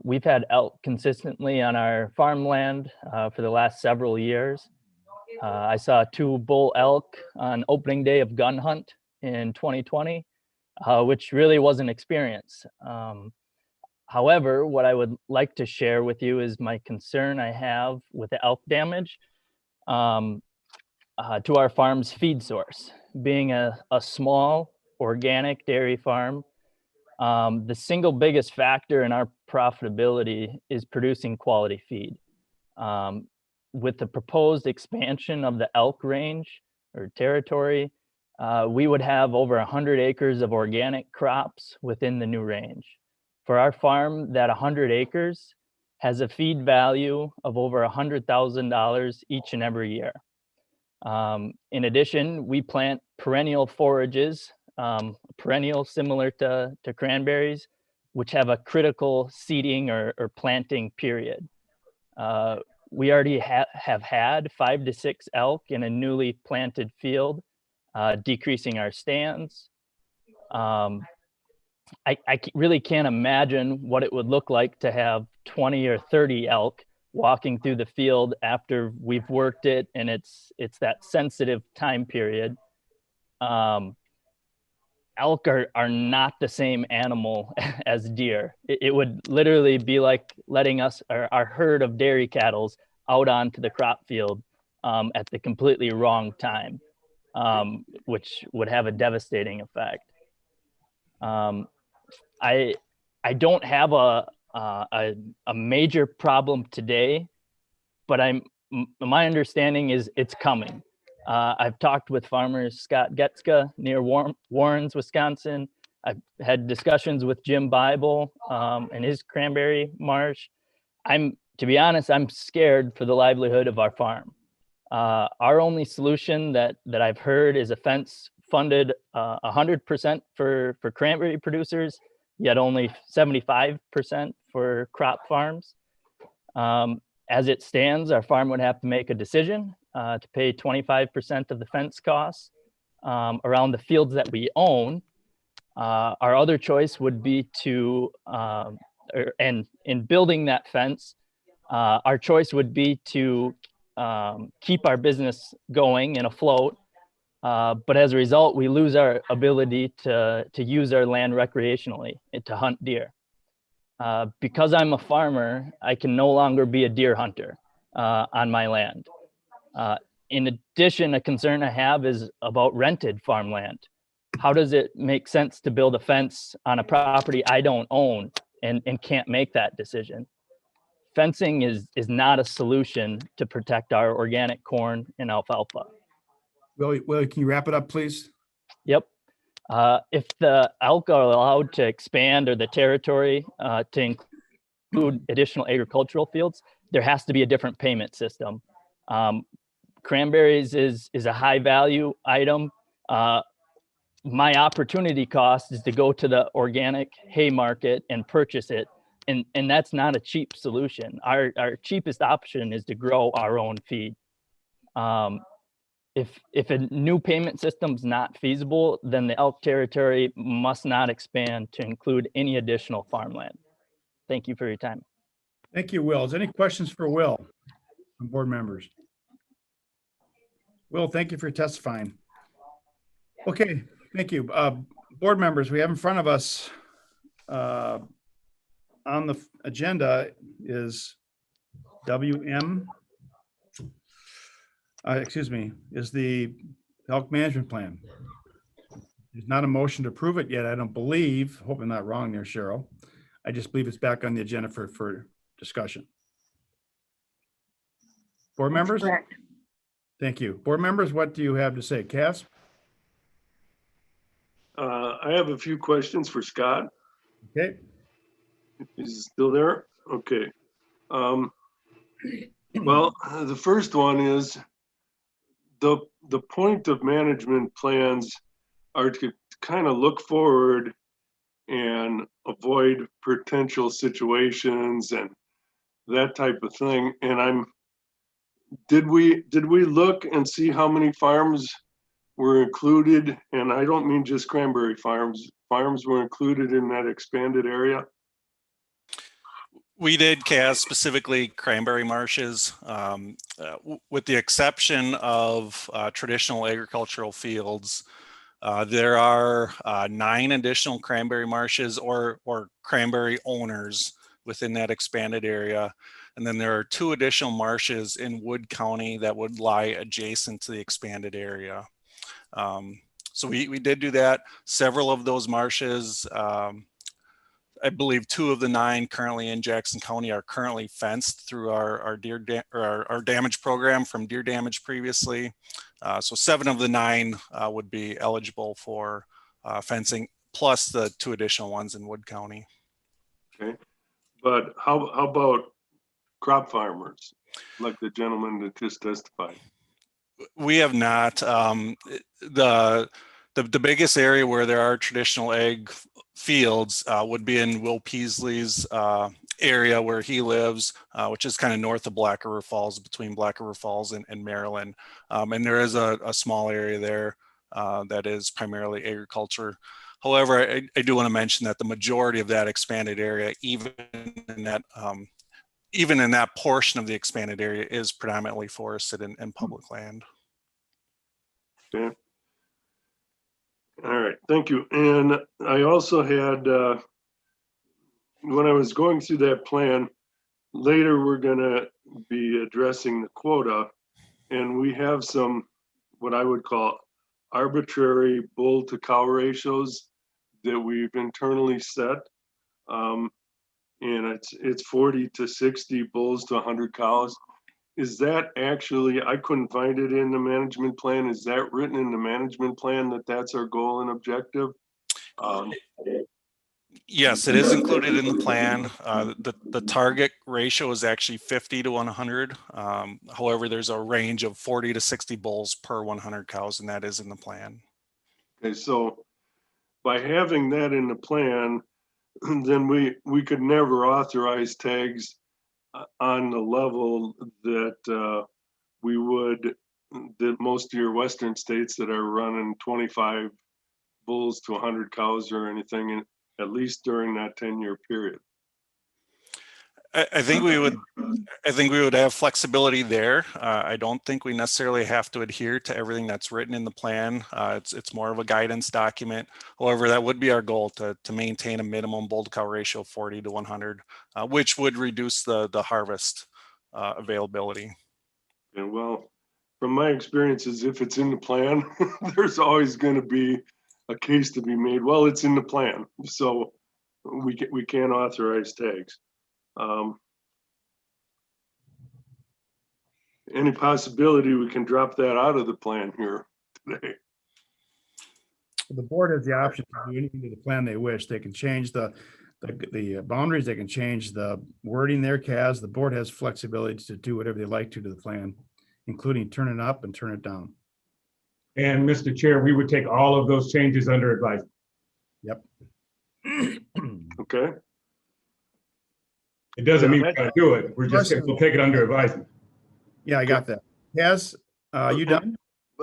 We've had elk consistently on our farmland for the last several years. I saw 2 bull elk on opening day of gun hunt in 2020, which really was an experience. However, what I would like to share with you is my concern I have with the elk damage to our farm's feed source. Being a small organic dairy farm, the single biggest factor in our profitability is producing quality feed. With the proposed expansion of the elk range or territory, we would have over 100 acres of organic crops within the new range. For our farm, that 100 acres has a feed value of over $100,000 each and every year. In addition, we plant perennial forages, perennial similar to cranberries, which have a critical seeding or planting period. We already have had 5 to 6 elk in a newly planted field, decreasing our stands. I really can't imagine what it would look like to have 20 or 30 elk walking through the field after we've worked it, and it's that sensitive time period. Elk are not the same animal as deer. It would literally be like letting our herd of dairy cattle out onto the crop field at the completely wrong time, which would have a devastating effect. I don't have a major problem today, but my understanding is it's coming. I've talked with farmers Scott Getska near Warrens, Wisconsin. I've had discussions with Jim Bible and his cranberry marsh. To be honest, I'm scared for the livelihood of our farm. Our only solution that I've heard is a fence funded 100% for cranberry producers, yet only 75% for crop farms. As it stands, our farm would have to make a decision to pay 25% of the fence costs around the fields that we own. Our other choice would be to, and in building that fence, our choice would be to keep our business going and afloat. But as a result, we lose our ability to use our land recreationally and to hunt deer. Because I'm a farmer, I can no longer be a deer hunter on my land. In addition, a concern I have is about rented farmland. How does it make sense to build a fence on a property I don't own and can't make that decision? Fencing is not a solution to protect our organic corn and alfalfa. Will, can you wrap it up, please? Yep. If the elk are allowed to expand or the territory to include additional agricultural fields, there has to be a different payment system. Cranberries is a high value item. My opportunity cost is to go to the organic hay market and purchase it. And that's not a cheap solution. Our cheapest option is to grow our own feed. If a new payment system is not feasible, then the elk territory must not expand to include any additional farmland. Thank you for your time. Thank you, Will. Is there any questions for Will from board members? Will, thank you for testifying. Okay, thank you. Board members, we have in front of us on the agenda is is the elk management plan. There's not a motion to approve it yet, I don't believe. Hope I'm not wrong there, Cheryl. I just believe it's back on the agenda for discussion. Board members? Correct. Thank you. Board members, what do you have to say? Cass? I have a few questions for Scott. Okay. Is he still there? Okay. Well, the first one is the point of management plans are to kind of look forward and avoid potential situations and that type of thing. And did we look and see how many farms were included? And I don't mean just cranberry farms. Farms were included in that expanded area? We did, Cass, specifically cranberry marshes, with the exception of traditional agricultural fields. There are 9 additional cranberry marshes or cranberry owners within that expanded area. And then there are 2 additional marshes in Wood County that would lie adjacent to the expanded area. So we did do that. Several of those marshes, I believe 2 of the 9 currently in Jackson County are currently fenced through our damage program from deer damage previously. So 7 of the 9 would be eligible for fencing, plus the 2 additional ones in Wood County. Okay, but how about crop farmers, like the gentleman that just testified? We have not. The biggest area where there are traditional ag fields would be in Will Peasley's area where he lives, which is kind of north of Black River Falls, between Black River Falls and Maryland. And there is a small area there that is primarily agriculture. However, I do want to mention that the majority of that expanded area, even in that portion of the expanded area, is predominantly forested and public land. Okay. All right, thank you. And I also had, when I was going through that plan, later we're gonna be addressing the quota, and we have some, what I would call arbitrary bull to cow ratios that we've internally set. And it's 40 to 60 bulls to 100 cows. Is that actually, I couldn't find it in the management plan. Is that written in the management plan that that's our goal and objective? Yes, it is included in the plan. The target ratio is actually 50 to 100. However, there's a range of 40 to 60 bulls per 100 cows, and that is in the plan. Okay, so by having that in the plan, then we could never authorize tags on the level that we would, that most of your western states that are running 25 bulls to 100 cows or anything, at least during that 10-year period. I think we would have flexibility there. I don't think we necessarily have to adhere to everything that's written in the plan. It's more of a guidance document. However, that would be our goal, to maintain a minimum bull to cow ratio of 40 to 100, which would reduce the harvest availability. And well, from my experiences, if it's in the plan, there's always going to be a case to be made. Well, it's in the plan, so we can't authorize tags. Any possibility we can drop that out of the plan here today? The board has the option to do anything to the plan they wish. They can change the boundaries. They can change the wording there, Kaz. The board has flexibility to do whatever they like to the plan, including turn it up and turn it down. And Mr. Chair, we would take all of those changes under advisement. Yep. Okay. It doesn't mean we're going to do it. We're just going to take it under advisement. Yeah, I got that. Kaz, you done?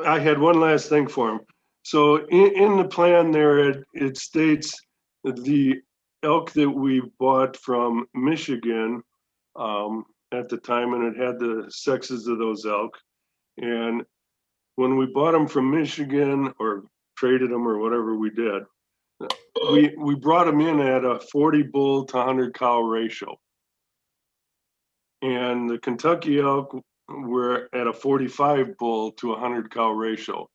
I had one last thing for him. So in the plan there, it states that the elk that we bought from Michigan at the time, and it had the sexes of those elk. And when we bought them from Michigan, or traded them or whatever we did. We brought them in at a 40 bull to 100 cow ratio. And the Kentucky elk were at a 45 bull to 100 cow ratio.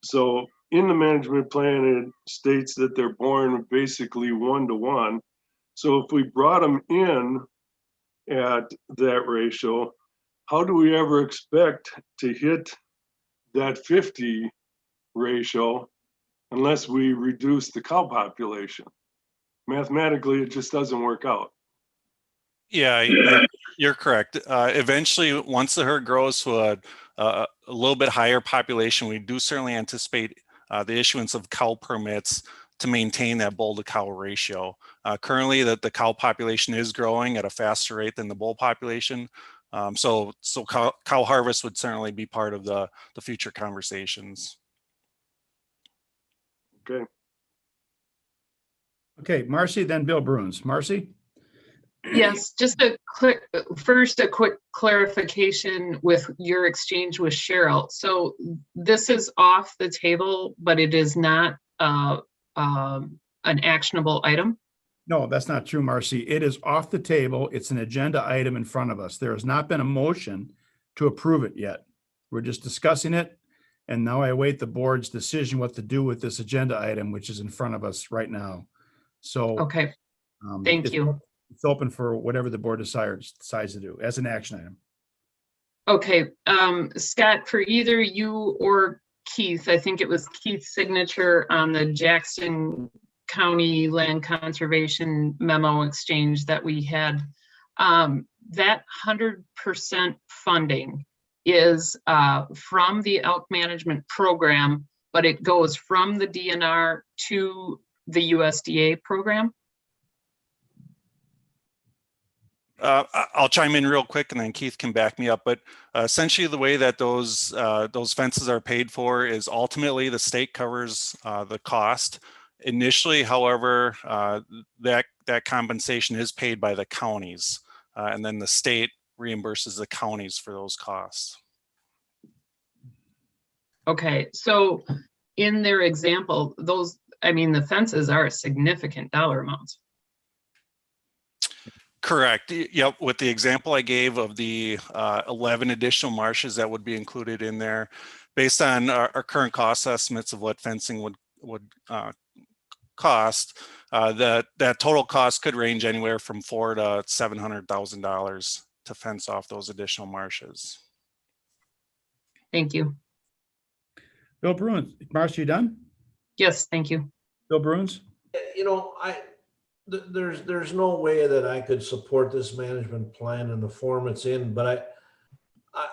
So in the management plan, it states that they're born basically 1-to-1. So if we brought them in at that ratio, how do we ever expect to hit that 50 ratio unless we reduce the cow population? Mathematically, it just doesn't work out. Yeah, you're correct. Eventually, once the herd grows to a little bit higher population, we do certainly anticipate the issuance of cow permits to maintain that bull to cow ratio. Currently, the cow population is growing at a faster rate than the bull population. So cow harvest would certainly be part of the future conversations. Okay. Okay, Marcy, then Bill Bruins. Marcy? Yes, just a quick clarification with your exchange with Cheryl. So this is off the table, but it is not an actionable item? No, that's not true, Marcy. It is off the table. It's an agenda item in front of us. There has not been a motion to approve it yet. We're just discussing it. And now I await the board's decision what to do with this agenda item, which is in front of us right now. So okay, thank you. It's open for whatever the board decides to do as an action item. Okay, Scott, for either you or Keith, I think it was Keith's signature on the Jackson County Land Conservation memo exchange that we had. That 100% funding is from the elk management program, but it goes from the DNR to the USDA program. I'll chime in real quick and then Keith can back me up. But essentially the way that those fences are paid for is ultimately the state covers the cost. Initially, however, that compensation is paid by the counties and then the state reimburses the counties for those costs. Okay, so in their example, the fences are a significant dollar amounts. Correct. Yep. With the example I gave of the 11 additional marshes that would be included in there, based on our current cost estimates of what fencing would cost, that total cost could range anywhere from $400,000 to $700,000 to fence off those additional marshes. Thank you. Bill Bruins. Marcy, you done? Yes, thank you. Bill Bruins. You know, there's no way that I could support this management plan in the form it's in, but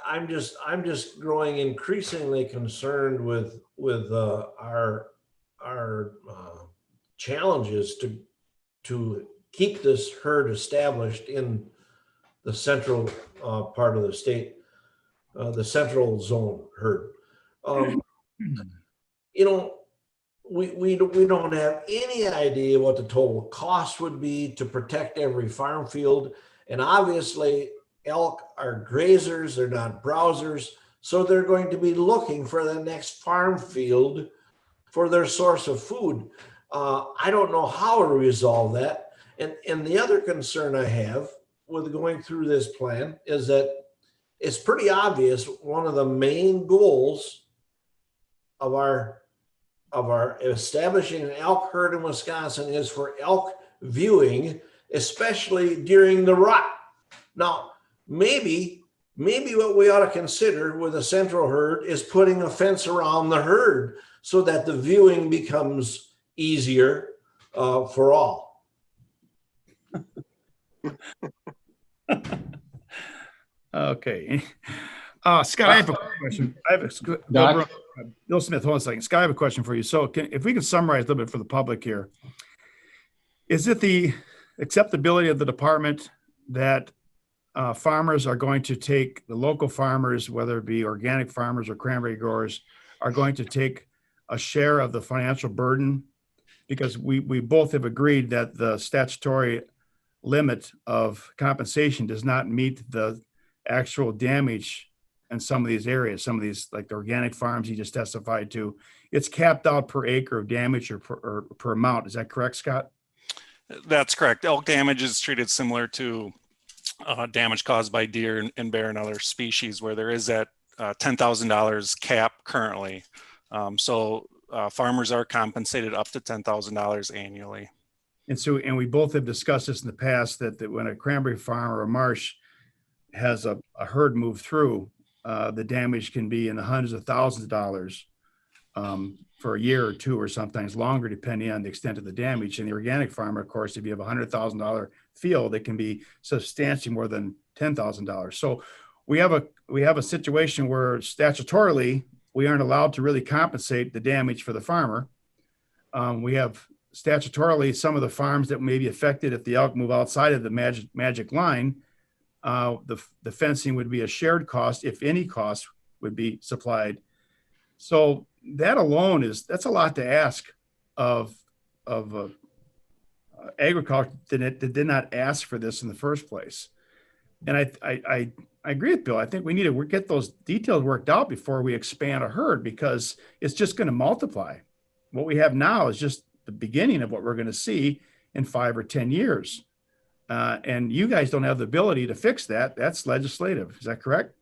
I'm just growing increasingly concerned with our challenges to keep this herd established in the central part of the state, the central zone herd. You know, we don't have any idea what the total cost would be to protect every farm field. And obviously elk are grazers, they're not browsers. So they're going to be looking for the next farm field for their source of food. I don't know how to resolve that. And the other concern I have with going through this plan is that it's pretty obvious one of the main goals of our establishing an elk herd in Wisconsin is for elk viewing, especially during the rut. Now, maybe what we ought to consider with a central herd is putting a fence around the herd so that the viewing becomes easier for all. Okay. Scott, I have a question. Bill Smith, hold on a second. Scott, I have a question for you. So if we can summarize a little bit for the public here. Is it the acceptability of the department that farmers are going to take, the local farmers, whether it be organic farmers or cranberry growers, are going to take a share of the financial burden? Because we both have agreed that the statutory limit of compensation does not meet the actual damage in some of these areas, some of these like the organic farms he just testified to, it's capped out per acre of damage or per amount. Is that correct, Scott? That's correct. Elk damage is treated similar to damage caused by deer and bear and other species, where there is that $10,000 cap currently. So farmers are compensated up to $10,000 annually. And we both have discussed this in the past, that when a cranberry farm or a marsh has a herd move through, the damage can be in the hundreds of thousands of dollars for a year or two, or sometimes longer, depending on the extent of the damage. And the organic farmer, of course, if you have a $100,000 field, it can be substantially more than $10,000. So we have a situation where statutorily we aren't allowed to really compensate the damage for the farmer. We have statutorily some of the farms that may be affected if the elk move outside of the magic line. The fencing would be a shared cost, if any cost would be supplied. So that alone that's a lot to ask of agriculture that did not ask for this in the first place. And I agree with Bill. I think we need to get those details worked out before we expand a herd, because it's just going to multiply. What we have now is just the beginning of what we're going to see in 5 or 10 years. And you guys don't have the ability to fix that. That's legislative. Is that correct?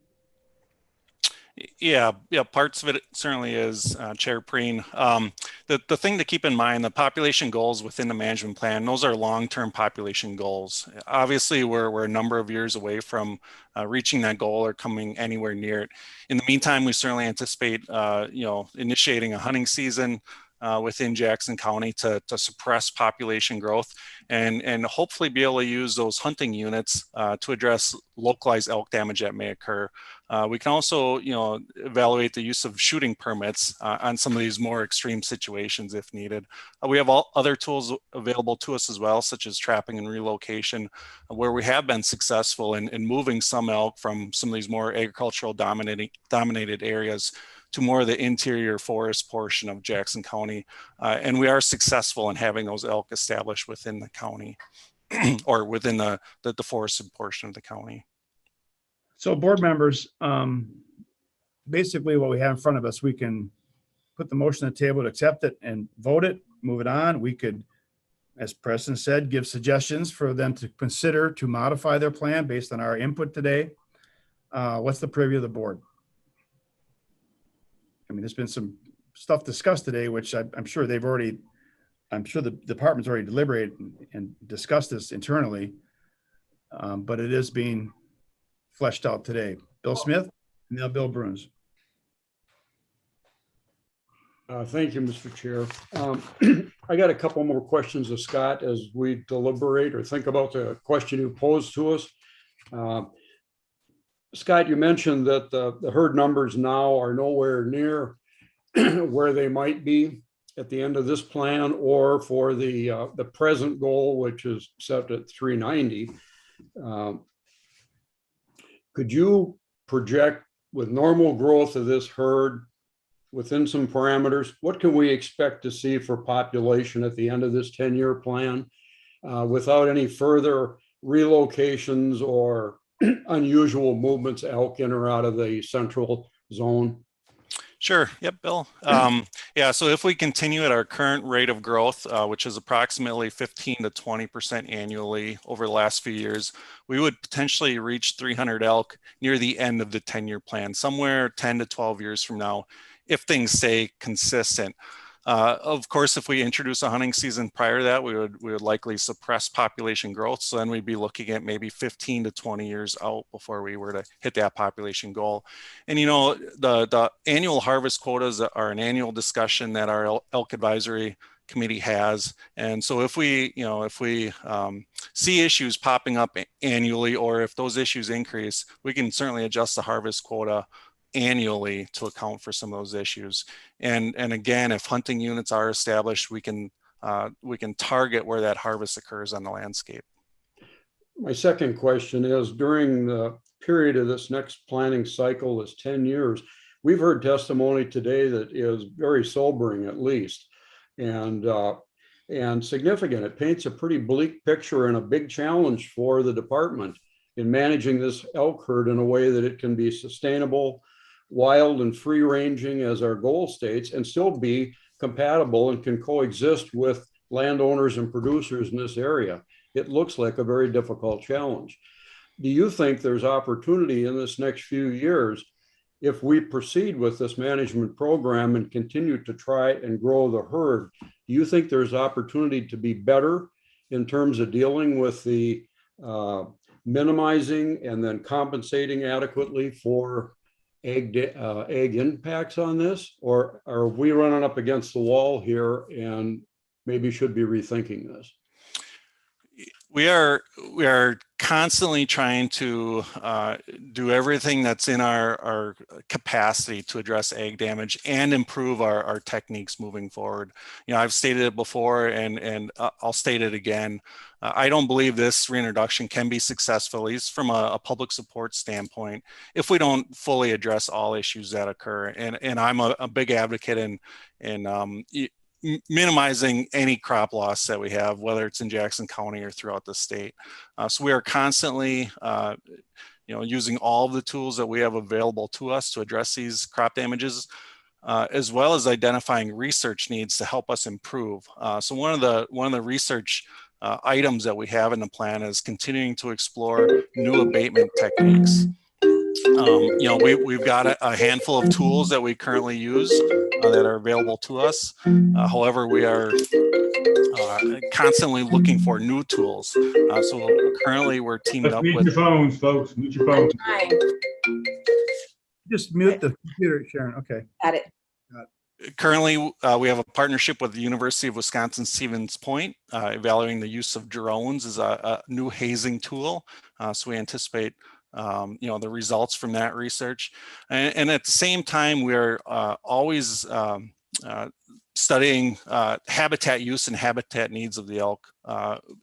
Yeah, parts of it certainly is, Chair Preen. The thing to keep in mind, the population goals within the management plan, those are long-term population goals. Obviously, we're a number of years away from reaching that goal or coming anywhere near it. In the meantime, we certainly anticipate, initiating a hunting season within Jackson County to suppress population growth and hopefully be able to use those hunting units to address localized elk damage that may occur. We can also, evaluate the use of shooting permits on some of these more extreme situations if needed. We have all other tools available to us as well, such as trapping and relocation, where we have been successful in moving some elk from some of these more agricultural dominated areas to more of the interior forest portion of Jackson County. And we are successful in having those elk established within the county or within the forested portion of the county. So board members, basically what we have in front of us, we can put the motion on the table to accept it and vote it, move it on. We could, as Preston said, give suggestions for them to consider to modify their plan based on our input today. What's the preview of the board? I mean, there's been some stuff discussed today, which I'm sure the department's already deliberated and discussed this internally, but it is being fleshed out today. Bill Smith, and now Bill Bruns. Thank you, Mr. Chair. I got a couple more questions of Scott as we deliberate or think about the question you posed to us. Scott, you mentioned that the herd numbers now are nowhere near where they might be at the end of this plan or for the present goal, which is set at 390. Could you project, with normal growth of this herd within some parameters, what can we expect to see for population at the end of this 10-year plan without any further relocations or unusual movements, elk in or out of the central zone? Sure. Yep, Bill. Yeah, so if we continue at our current rate of growth, which is approximately 15 to 20% annually over the last few years, we would potentially reach 300 elk near the end of the 10-year plan, somewhere 10 to 12 years from now, if things stay consistent. Of course, if we introduce a hunting season prior to that, we would likely suppress population growth. So then we'd be looking at maybe 15 to 20 years out before we were to hit that population goal. And the annual harvest quotas are an annual discussion that our elk advisory committee has. And so if we see issues popping up annually, or if those issues increase, we can certainly adjust the harvest quota annually to account for some of those issues. And again, if hunting units are established, we can target where that harvest occurs on the landscape. My second question is, during the period of this next planning cycle, this 10 years, we've heard testimony today that is very sobering, at least, and significant. It paints a pretty bleak picture and a big challenge for the department in managing this elk herd in a way that it can be sustainable wild and free ranging as our goal states and still be compatible and can coexist with landowners and producers in this area. It looks like a very difficult challenge. Do you think there's opportunity in this next few years if we proceed with this management program and continue to try and grow the herd? Do you think there's opportunity to be better in terms of dealing with the minimizing and then compensating adequately for egg impacts on this? Or are we running up against the wall here and maybe should be rethinking this? We are constantly trying to do everything that's in our capacity to address egg damage and improve our techniques moving forward. You know, I've stated it before and I'll state it again. I don't believe this reintroduction can be successful, at least from a public support standpoint, if we don't fully address all issues that occur. And I'm a big advocate in minimizing any crop loss that we have, whether it's in Jackson County or throughout the state. So we are constantly, using all of the tools that we have available to us to address these crop damages, as well as identifying research needs to help us improve. So one of the research items that we have in the plan is continuing to explore new abatement techniques. We've got a handful of tools that we currently use that are available to us. However, we are constantly looking for new tools. So currently we're teamed up with— Mute your phones, folks. Mute your phones. Just mute the computer, Sharon. Okay. Got it. Currently, we have a partnership with the University of Wisconsin-Stevens Point, evaluating the use of drones as a new hazing tool. So we anticipate the results from that research. And at the same time, we're always studying habitat use and habitat needs of the elk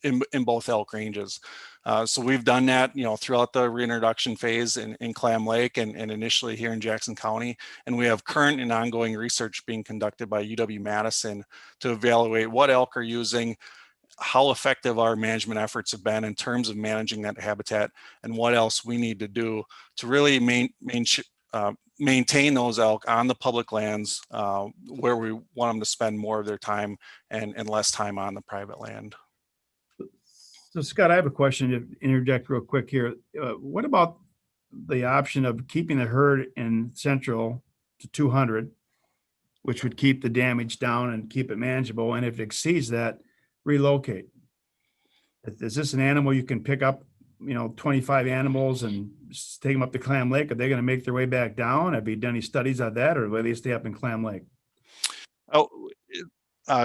in both elk ranges. So we've done that, throughout the reintroduction phase in Clam Lake and initially here in Jackson County. And we have current and ongoing research being conducted by UW-Madison to evaluate what elk are using, how effective our management efforts have been in terms of managing that habitat, and what else we need to do to really maintain those elk on the public lands where we want them to spend more of their time and less time on the private land. So Scott, I have a question to interject real quick here. What about the option of keeping the herd in central to 200, which would keep the damage down and keep it manageable? And if it exceeds that, relocate. Is this an animal you can pick up, 25 animals and take them up to Clam Lake? Are they going to make their way back down? Have you done any studies on that, or will they stay up in Clam Lake?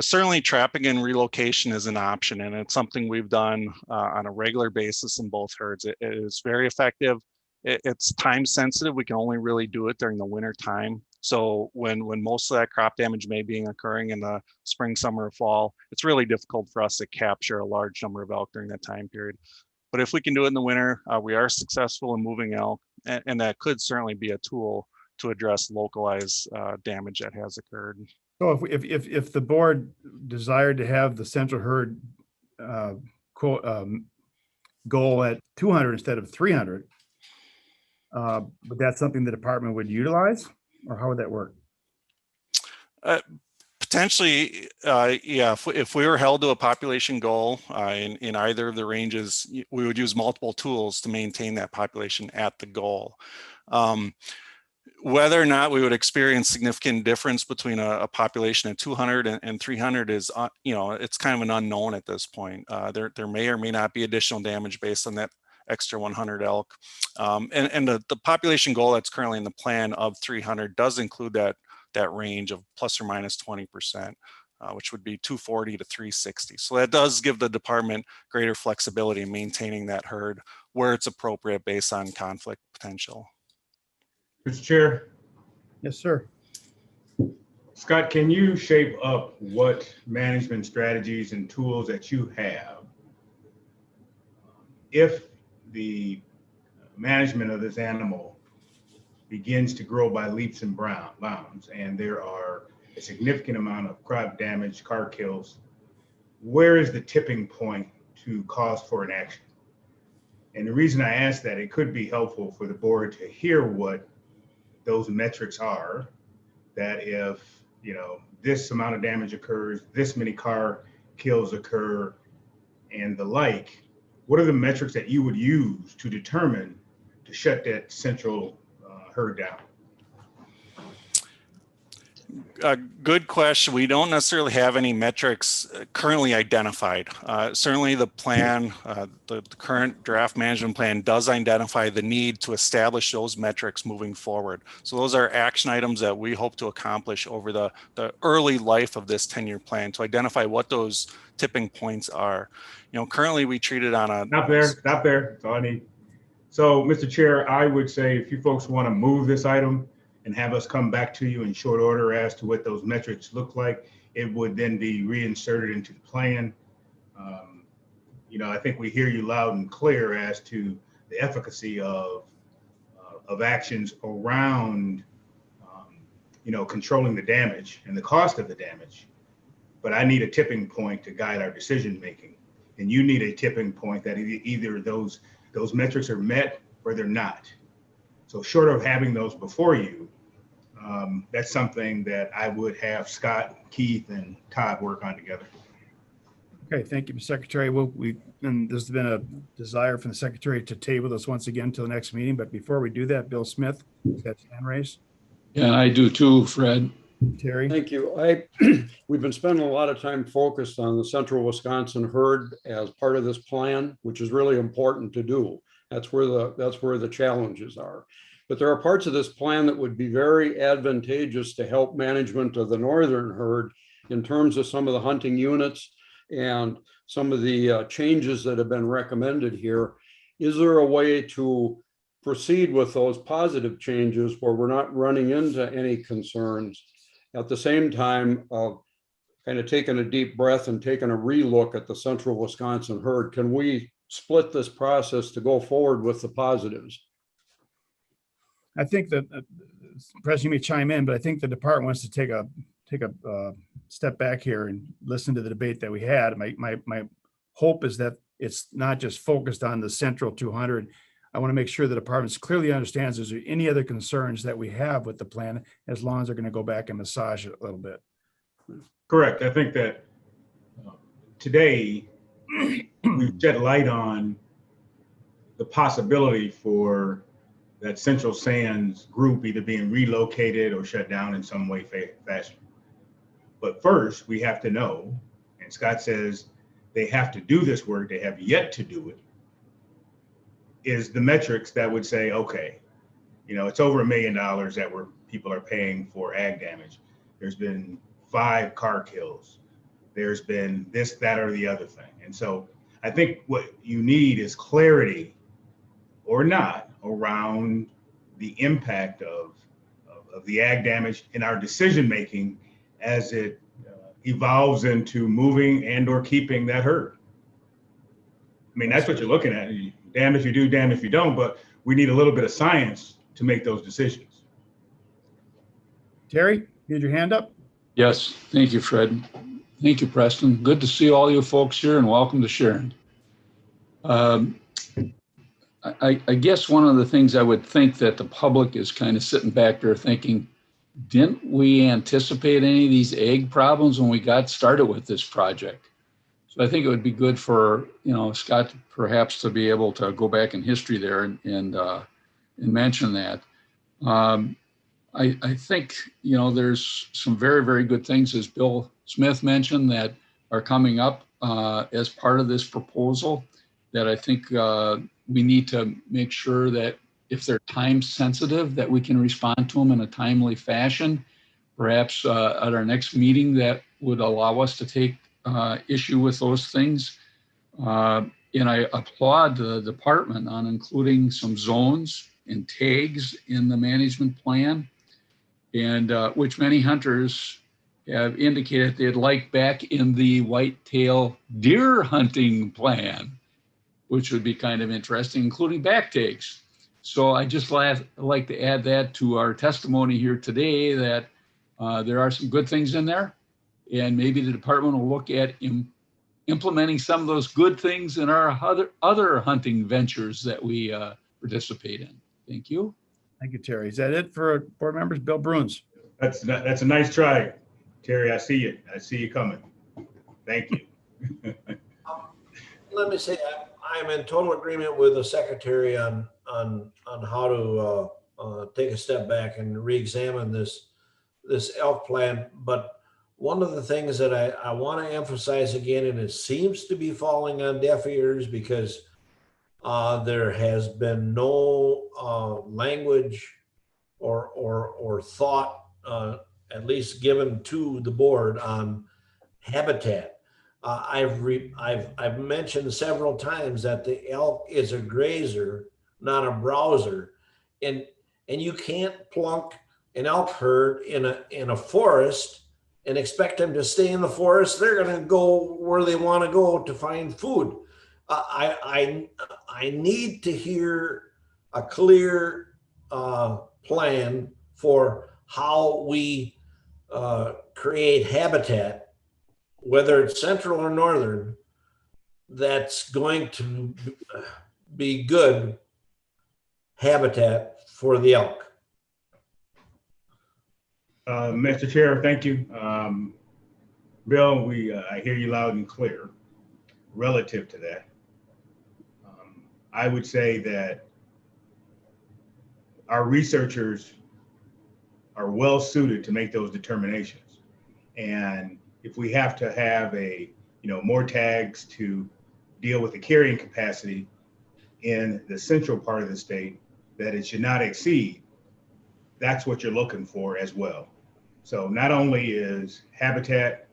Certainly trapping and relocation is an option, and it's something we've done on a regular basis in both herds. It is very effective. It's time sensitive. We can only really do it during the winter time. So when most of that crop damage may be occurring in the spring, summer, or fall, it's really difficult for us to capture a large number of elk during that time period. But if we can do it in the winter, we are successful in moving elk, and that could certainly be a tool to address localized damage that has occurred. So if the board desired to have the central herd goal at 200 instead of 300, but that's something the department would utilize, or how would that work? Potentially, yeah. If we were held to a population goal in either of the ranges, we would use multiple tools to maintain that population at the goal. Whether or not we would experience significant difference between a population of 200 and 300 is, it's kind of an unknown at this point. There may or may not be additional damage based on that extra 100 elk. And the population goal that's currently in the plan of 300 does include that range of plus or minus 20%, which would be 240 to 360. So that does give the department greater flexibility in maintaining that herd where it's appropriate based on conflict potential. Mr. Chair. Yes, sir. Scott, can you shape up what management strategies and tools that you have if the management of this animal begins to grow by leaps and bounds, and there are a significant amount of crop damage, car kills? Where is the tipping point to cause for an action? And the reason I ask that, it could be helpful for the board to hear what those metrics are, that if, this amount of damage occurs, this many car kills occur, and the like, what are the metrics that you would use to determine to shut that central herd down? Good question. We don't necessarily have any metrics currently identified. Certainly the plan, the current draft management plan does identify the need to establish those metrics moving forward. So those are action items that we hope to accomplish over the early life of this 10-year plan to identify what those tipping points are. Currently we treat it on a— Stop there. That's all I need. So, Mr. Chair, I would say if you folks want to move this item and have us come back to you in short order as to what those metrics look like, it would then be reinserted into the plan. I think we hear you loud and clear as to the efficacy of actions around, controlling the damage and the cost of the damage. But I need a tipping point to guide our decision making, and you need a tipping point that either those metrics are met or they're not. So short of having those before you, that's something that I would have Scott, Keith, and Todd work on together. Okay, thank you, Mr. Secretary. And there's been a desire from the Secretary to table this once again till the next meeting. But before we do that, Bill Smith, has got his hand raised. Yeah, I do too, Fred. Terry. Thank you. We've been spending a lot of time focused on the Central Wisconsin herd as part of this plan, which is really important to do. That's where the challenges are. But there are parts of this plan that would be very advantageous to help management of the northern herd in terms of some of the hunting units and some of the changes that have been recommended here. Is there a way to proceed with those positive changes where we're not running into any concerns at the same time of kind of taking a deep breath and taking a relook at the Central Wisconsin herd? Can we split this process to go forward with the positives? I think that, President, you may chime in, but I think the department wants to take a step back here and listen to the debate that we had. My hope is that it's not just focused on the Central 200. I want to make sure the department clearly understands is there any other concerns that we have with the plan, as long as they're going to go back and massage it a little bit. Correct. I think that today we've shed light on the possibility for that Central Sands group either being relocated or shut down in some way, fashion. But first, we have to know, and Scott says they have to do this work, they have yet to do it, is the metrics that would say, okay, it's over $1 million that people are paying for ag damage. There's been 5 car kills. There's been this, that, or the other thing. And so I think what you need is clarity or not around the impact of the ag damage in our decision-making as it evolves into moving and or keeping that herd. I mean, that's what you're looking at. Damn if you do, damn if you don't, but we need a little bit of science to make those decisions. Terry, you had your hand up? Yes, thank you, Fred. Thank you, Preston. Good to see all you folks here, and welcome to Sharon. I guess one of the things I would think that the public is kind of sitting back there thinking, didn't we anticipate any of these ag problems when we got started with this project? So I think it would be good for, Scott perhaps to be able to go back in history there and mention that. I think, there's some very, very good things, as Bill Smith mentioned, that are coming up as part of this proposal that I think we need to make sure that if they're time sensitive, that we can respond to them in a timely fashion. Perhaps at our next meeting that would allow us to take issue with those things. And I applaud the department on including some zones and tags in the management plan, and which many hunters have indicated they'd like back in the whitetail deer hunting plan, which would be kind of interesting, including back tags. So I just like to add that to our testimony here today, that there are some good things in there, and maybe the department will look at implementing some of those good things in our other hunting ventures that we participate in. Thank you. Thank you, Terry. Is that it for board members? Bill Bruins. That's a nice try, Terry. I see you. I see you coming. Thank you. Let me say, I'm in total agreement with the secretary on how to take a step back and re-examine this elk plan. But one of the things that I want to emphasize again, and it seems to be falling on deaf ears because there has been no language or thought, at least given to the board on habitat. I've mentioned several times that the elk is a grazer, not a browser, and you can't plunk an elk herd in a forest and expect them to stay in the forest. They're going to go where they want to go to find food. I need to hear a clear plan for how we create habitat, whether it's central or northern, that's going to be good habitat for the elk. Mr. Chair, thank you. Bill, I hear you loud and clear relative to that. I would say that our researchers are well suited to make those determinations. And if we have to have more tags to deal with the carrying capacity in the central part of the state that it should not exceed, that's what you're looking for as well. So not only is habitat,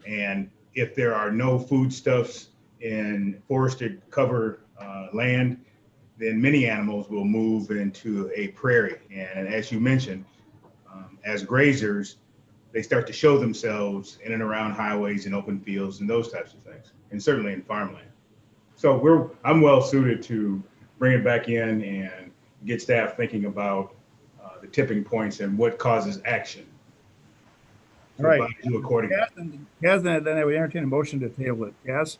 and if there are no foodstuffs in forested cover land, then many animals will move into a prairie. And as you mentioned, as grazers, they start to show themselves in and around highways and open fields and those types of things, and certainly in farmland. So I'm well suited to bring it back in and get staff thinking about the tipping points and what causes action. All right. Accordingly. Gaz, then I would entertain a motion to table it. Gaz?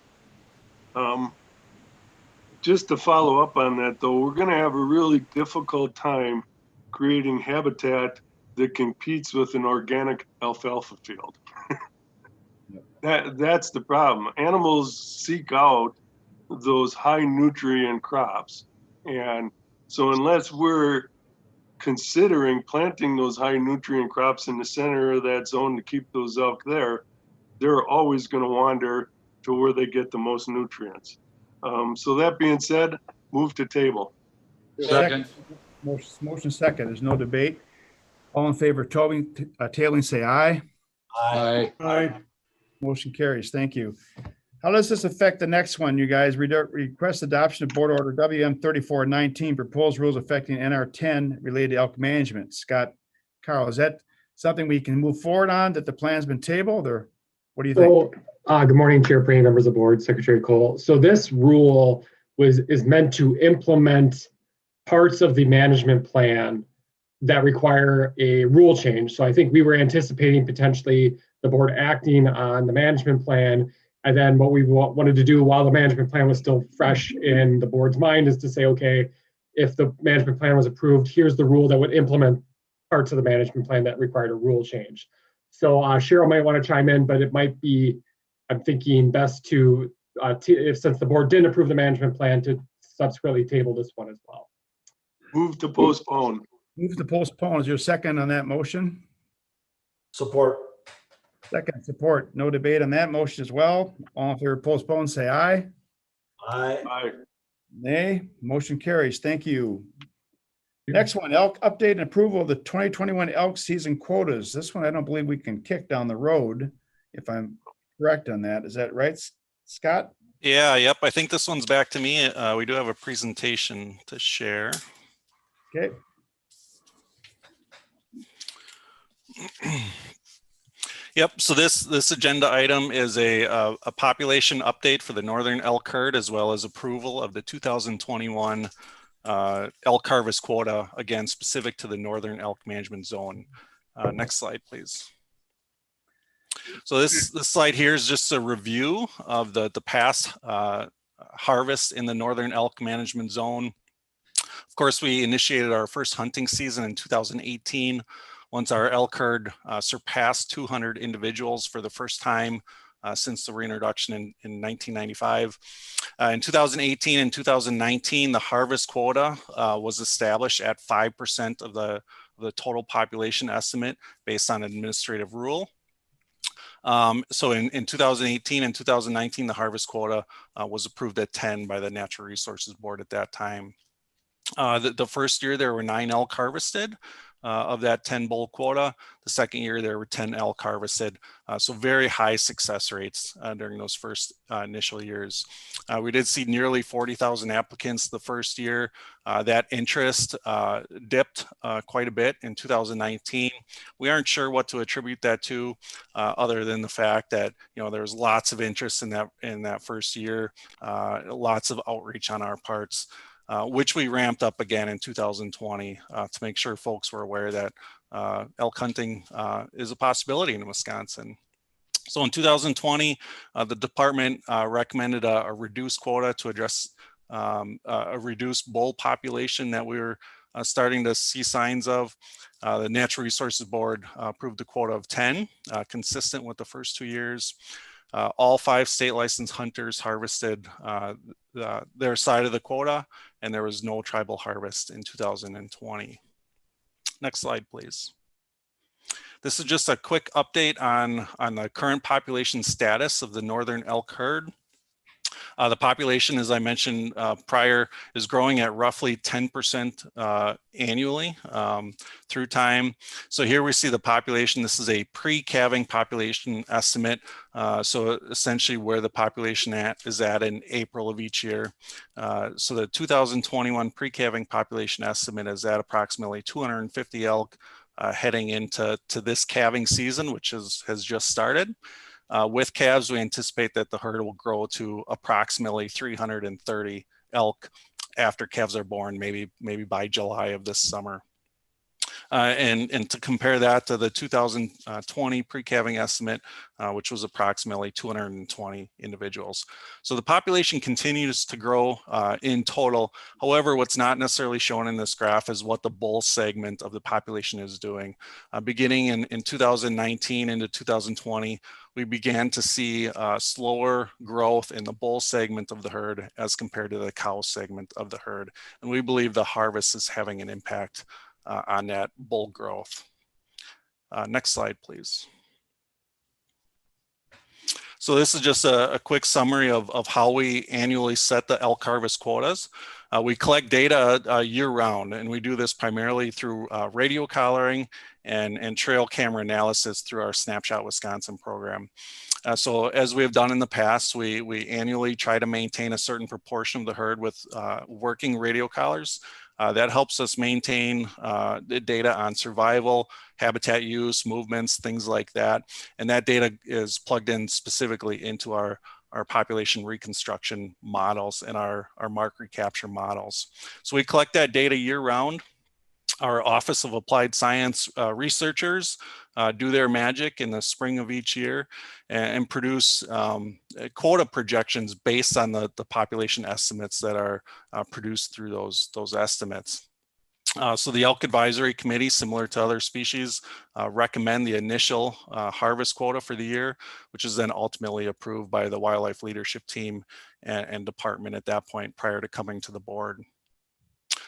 Just to follow up on that, though, we're going to have a really difficult time creating habitat that competes with an organic alfalfa field. That's the problem. Animals seek out those high nutrient crops. And so unless we're considering planting those high nutrient crops in the center of that zone to keep those elk there, they're always going to wander to where they get the most nutrients. So that being said, move to table. Second. Motion second. There's no debate. All in favor of tabling, say aye. Aye. Aye. Motion carries. Thank you. How does this affect the next one, you guys? Request adoption of Board Order WM 3419, proposed rules affecting NR 10 related to elk management. Scott Carl, is that something we can move forward on, that the plan's been tabled, or what do you think? Good morning, Chair Praying, members of the board, Secretary Cole. So this rule is meant to implement parts of the management plan that require a rule change. So I think we were anticipating potentially the board acting on the management plan. And then what we wanted to do while the management plan was still fresh in the board's mind is to say, okay, if the management plan was approved, here's the rule that would implement parts of the management plan that required a rule change. So Cheryl might want to chime in, but it might be, I'm thinking best to, since the board didn't approve the management plan, to subsequently table this one as well. Move to postpone. Move to postpone. Is there a second on that motion? Support. Second, support. No debate on that motion as well. All in favor of postpone, say aye. Aye. Aye. Nay. Motion carries. Thank you. Next one, elk update and approval of the 2021 elk season quotas. This one I don't believe we can kick down the road, if I'm correct on that. Is that right, Scott? Yeah, yep. I think this one's back to me. We do have a presentation to share. Okay. Yep. So this agenda item is a population update for the northern elk herd, as well as approval of the 2021 elk harvest quota, again specific to the northern elk management zone. Next slide, please. So this slide here is just a review of the past harvest in the northern elk management zone. Of course, we initiated our first hunting season in 2018, once our elk herd surpassed 200 individuals for the first time since the reintroduction in 1995. In 2018 and 2019, the harvest quota was established at 5% of the total population estimate based on administrative rule. So in 2018 and 2019, the harvest quota was approved at 10 by the Natural Resources Board at that time. The first year there were 9 elk harvested of that 10 bull quota. The second year there were 10 elk harvested. So very high success rates during those first initial years. We did see nearly 40,000 applicants the first year. That interest dipped quite a bit in 2019. We aren't sure what to attribute that to, other than the fact that there was lots of interest in that first year, lots of outreach on our parts. Which we ramped up again in 2020 to make sure folks were aware that elk hunting is a possibility in Wisconsin. So in 2020, the department recommended a reduced quota to address a reduced bull population that we were starting to see signs of. The Natural Resources Board approved a quota of 10, consistent with the first 2 years. All 5 state licensed hunters harvested their side of the quota, and there was no tribal harvest in 2020. Next slide, please. This is just a quick update on the current population status of the northern elk herd. The population, as I mentioned prior, is growing at roughly 10% annually through time. So here we see the population. This is a pre-calving population estimate. So essentially where the population is at in April of each year. So the 2021 pre-calving population estimate is at approximately 250 elk heading into this calving season, which has just started. With calves, we anticipate that the herd will grow to approximately 330 elk after calves are born, maybe by July of this summer. And to compare that to the 2020 pre-calving estimate, which was approximately 220 individuals. So the population continues to grow in total. However, what's not necessarily shown in this graph is what the bull segment of the population is doing. Beginning in 2019 into 2020, we began to see slower growth in the bull segment of the herd as compared to the cow segment of the herd. And we believe the harvest is having an impact on that bull growth. Next slide, please. So this is just a quick summary of how we annually set the elk harvest quotas. We collect data year round, and we do this primarily through radio collaring and trail camera analysis through our Snapshot Wisconsin program. So as we have done in the past, we annually try to maintain a certain proportion of the herd with working radio collars. That helps us maintain the data on survival, habitat use, movements, things like that. And that data is plugged in specifically into our population reconstruction models and our mark recapture models. So we collect that data year round. Our Office of Applied Science researchers do their magic in the spring of each year and produce quota projections based on the population estimates that are produced through those estimates. So the Elk Advisory Committee, similar to other species, recommend the initial harvest quota for the year, which is then ultimately approved by the wildlife leadership team and department at that point prior to coming to the board.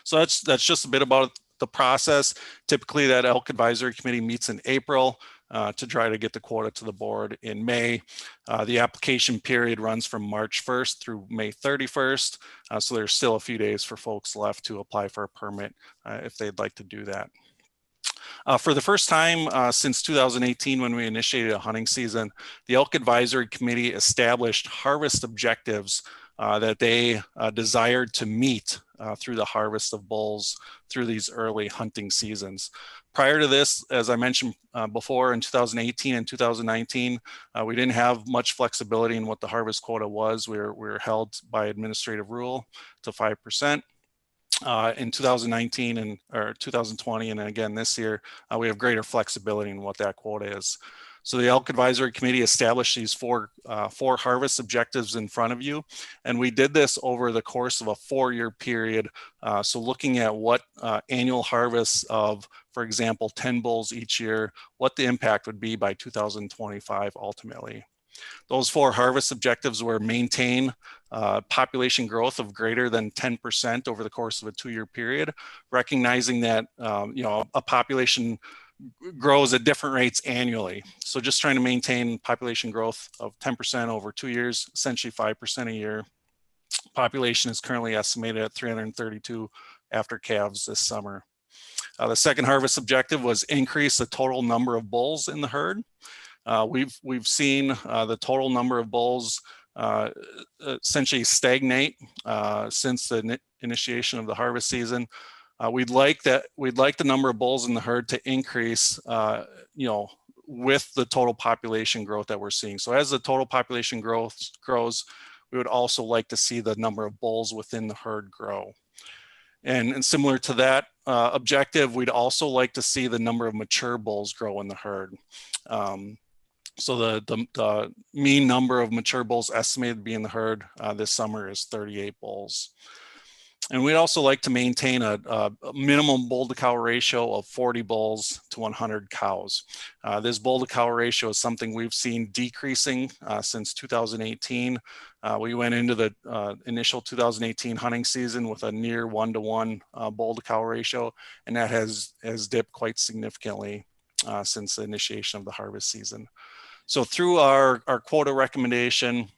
So that's just a bit about the process. Typically that Elk Advisory Committee meets in April to try to get the quota to the board in May. The application period runs from March 1st through May 31st. So there's still a few days for folks left to apply for a permit if they'd like to do that. For the first time since 2018, when we initiated a hunting season, the Elk Advisory Committee established harvest objectives that they desired to meet through the harvest of bulls through these early hunting seasons. Prior to this, as I mentioned before, in 2018 and 2019, we didn't have much flexibility in what the harvest quota was. We were held by administrative rule to 5%. In 2019 or 2020, and again this year, we have greater flexibility in what that quota is. So the Elk Advisory Committee established these four harvest objectives in front of you. And we did this over the course of a 4-year period. So looking at what annual harvests of, for example, 10 bulls each year, what the impact would be by 2025 ultimately. Those 4 harvest objectives were maintain population growth of greater than 10% over the course of a 2-year period, recognizing that a population grows at different rates annually. So just trying to maintain population growth of 10% over 2 years, essentially 5% a year. Population is currently estimated at 332 after calves this summer. The second harvest objective was increase the total number of bulls in the herd. We've seen the total number of bulls essentially stagnate since the initiation of the harvest season. We'd like the number of bulls in the herd to increase, with the total population growth that we're seeing. So as the total population grows, we would also like to see the number of bulls within the herd grow. And similar to that objective, we'd also like to see the number of mature bulls grow in the herd. So the mean number of mature bulls estimated to be in the herd this summer is 38 bulls. And we'd also like to maintain a minimum bull to cow ratio of 40 bulls to 100 cows. This bull to cow ratio is something we've seen decreasing since 2018. We went into the initial 2018 hunting season with a near 1-to-1 bull to cow ratio, and that has dipped quite significantly since the initiation of the harvest season. So through our quota recommendation,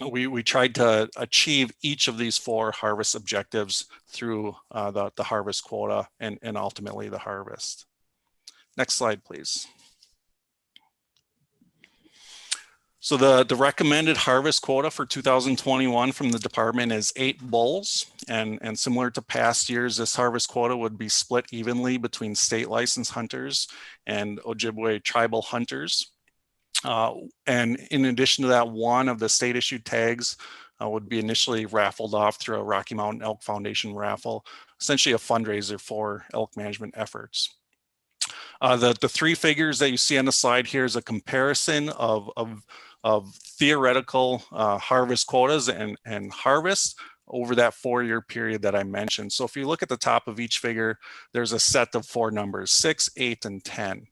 we tried to achieve each of these 4 harvest objectives through the harvest quota and ultimately the harvest. Next slide, please. So the recommended harvest quota for 2021 from the department is 8 bulls. And similar to past years, this harvest quota would be split evenly between state licensed hunters and Ojibwe tribal hunters. And in addition to that, one of the state issued tags would be initially raffled off through a Rocky Mountain Elk Foundation raffle, essentially a fundraiser for elk management efforts. The 3 figures that you see on the slide here is a comparison of theoretical harvest quotas and harvest over that 4-year period that I mentioned. So if you look at the top of each figure, there's a set of 4 numbers, 6, 8, and 10.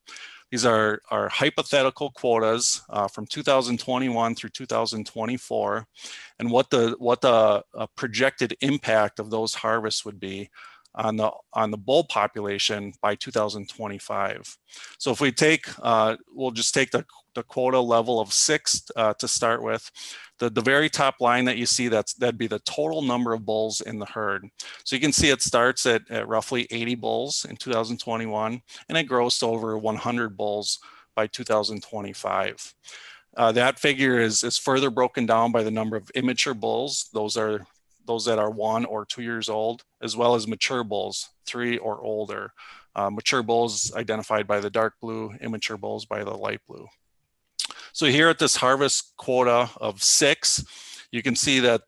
These are hypothetical quotas from 2021 through 2024, and what the projected impact of those harvests would be on the bull population by 2025. So if we take, we'll just take the quota level of 6 to start with. The very top line that you see, that'd be the total number of bulls in the herd. So you can see it starts at roughly 80 bulls in 2021, and it grows to over 100 bulls by 2025. That figure is further broken down by the number of immature bulls. Those are those that are 1 or 2 years old, as well as mature bulls, 3 or older. Mature bulls identified by the dark blue, immature bulls by the light blue. So here at this harvest quota of 6, you can see that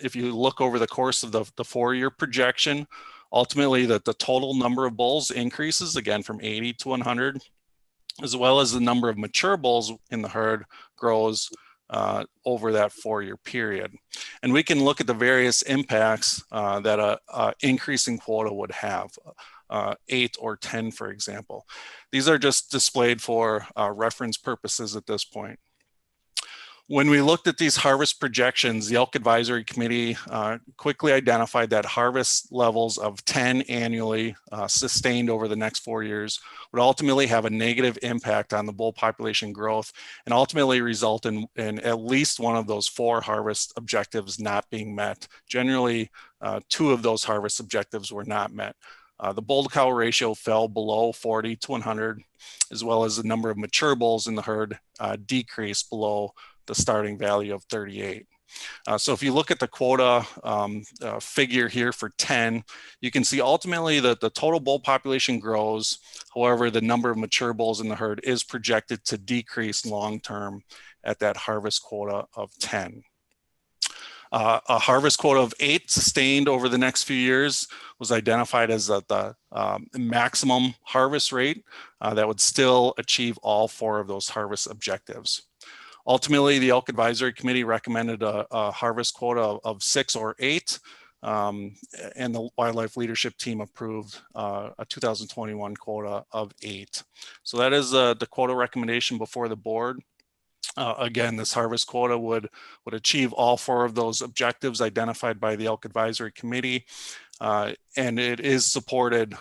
if you look over the course of the 4-year projection, ultimately that the total number of bulls increases again from 80 to 100, as well as the number of mature bulls in the herd grows over that 4-year period. And we can look at the various impacts that a increasing quota would have, 8 or 10, for example. These are just displayed for reference purposes at this point. When we looked at these harvest projections, the Elk Advisory Committee quickly identified that harvest levels of 10 annually sustained over the next 4 years would ultimately have a negative impact on the bull population growth and ultimately result in at least one of those 4 harvest objectives not being met. Generally, 2 of those harvest objectives were not met. The bull to cow ratio fell below 40 to 100, as well as the number of mature bulls in the herd decreased below the starting value of 38. So if you look at the quota figure here for 10, you can see ultimately that the total bull population grows. However, the number of mature bulls in the herd is projected to decrease long-term at that harvest quota of 10. A harvest quota of 8 sustained over the next few years was identified as the maximum harvest rate that would still achieve all 4 of those harvest objectives. Ultimately, the Elk Advisory Committee recommended a harvest quota of 6 or 8, and the Wildlife Leadership Team approved a 2021 quota of 8. So that is the quota recommendation before the board. Again, this harvest quota would achieve all 4 of those objectives identified by the Elk Advisory Committee, and it is supported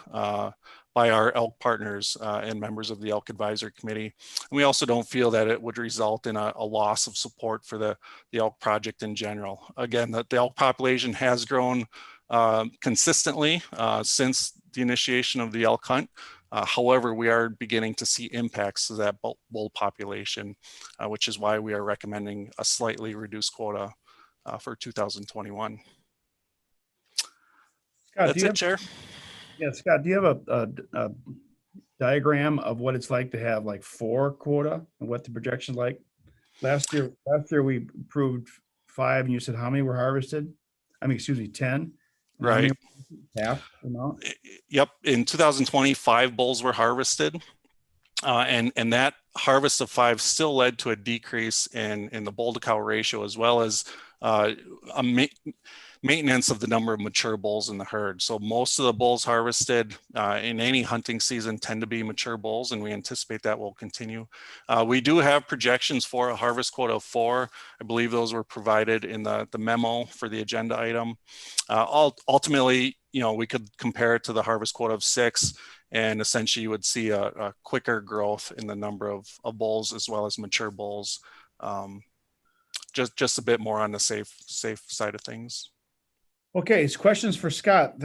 by our elk partners and members of the Elk Advisory Committee. And we also don't feel that it would result in a loss of support for the elk project in general. Again, the elk population has grown consistently since the initiation of the elk hunt. However, we are beginning to see impacts to that bull population, which is why we are recommending a slightly reduced quota for 2021. Scott, That's it, Chair. Yeah, Scott, do you have a diagram of what it's like to have like 4 quota and what the projection's like? Last year we approved 5, and you said how many were harvested? I mean, excuse me, 10. Right. Half amount? Yep. In 2020, 5 bulls were harvested. And that harvest of 5 still led to a decrease in the bull to cow ratio, as well as a maintenance of the number of mature bulls in the herd. So most of the bulls harvested in any hunting season tend to be mature bulls, and we anticipate that will continue. We do have projections for a harvest quota of 4. I believe those were provided in the memo for the agenda item. Ultimately, we could compare it to the harvest quota of 6, and essentially you would see a quicker growth in the number of bulls as well as mature bulls. Just a bit more on the safe side of things. Okay, it's questions for Scott.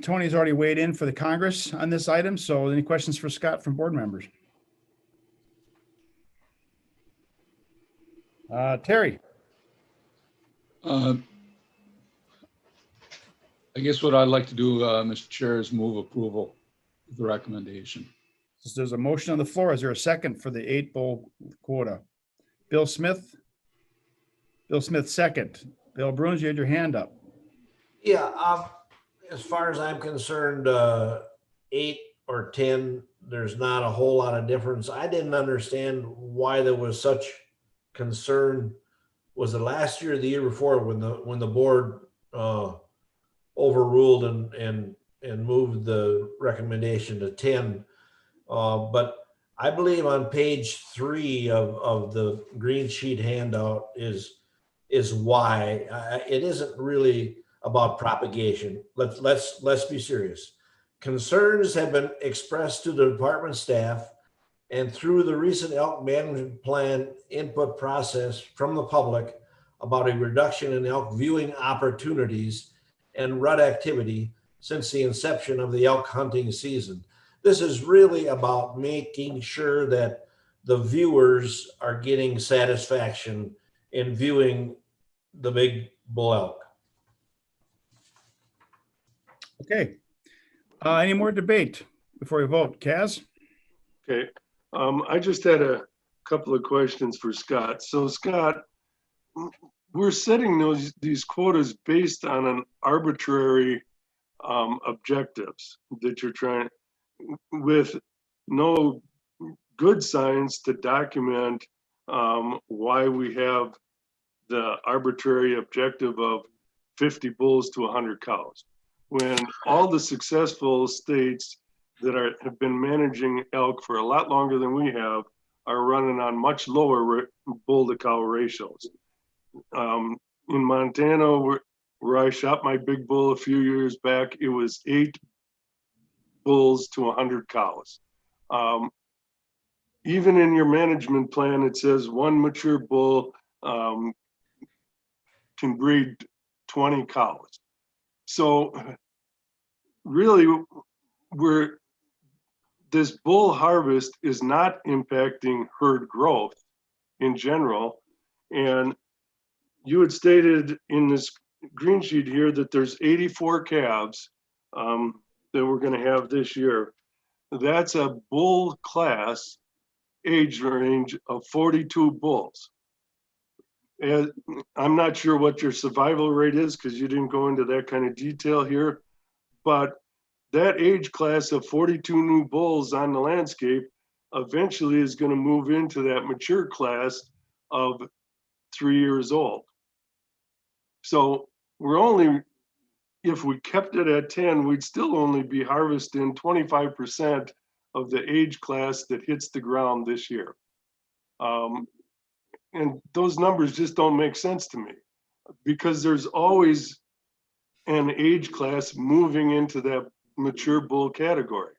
Tony's already weighed in for the Congress on this item. So any questions for Scott from board members? Terry. I guess what I'd like to do, Mr. Chair, is move approval of the recommendation. So there's a motion on the floor. Is there a second for the 8 bull quota? Bill Smith? Bill Smith, second. Bill Bruins, you had your hand up. Yeah, as far as I'm concerned, 8 or 10, there's not a whole lot of difference. I didn't understand why there was such concern. Was it last year or the year before when the board overruled and moved the recommendation to 10? But I believe on page 3 of the green sheet handout is why. It isn't really about propagation. Let's be serious. Concerns have been expressed to the department staff and through the recent elk management plan input process from the public about a reduction in elk viewing opportunities and rut activity since the inception of the elk hunting season. This is really about making sure that the viewers are getting satisfaction in viewing the big bull elk. Okay. Any more debate before we vote? Kaz? Okay. I just had a couple of questions for Scott. So Scott, we're setting these quotas based on an arbitrary objectives that you're trying, with no good science to document why we have the arbitrary objective of 50 bulls to 100 cows. When all the successful states that have been managing elk for a lot longer than we have are running on much lower bull to cow ratios. In Montana, where I shot my big bull a few years back, it was 8 bulls to 100 cows. Even in your management plan, it says 1 mature bull can breed 20 cows. So really, this bull harvest is not impacting herd growth in general. And you had stated in this green sheet here that there's 84 calves that we're going to have this year. That's a bull class age range of 42 bulls. I'm not sure what your survival rate is because you didn't go into that kind of detail here, but that age class of 42 new bulls on the landscape eventually is going to move into that mature class of 3 years old. So we're only, if we kept it at 10, we'd still only be harvesting 25% of the age class that hits the ground this year. And those numbers just don't make sense to me because there's always an age class moving into that mature bull category.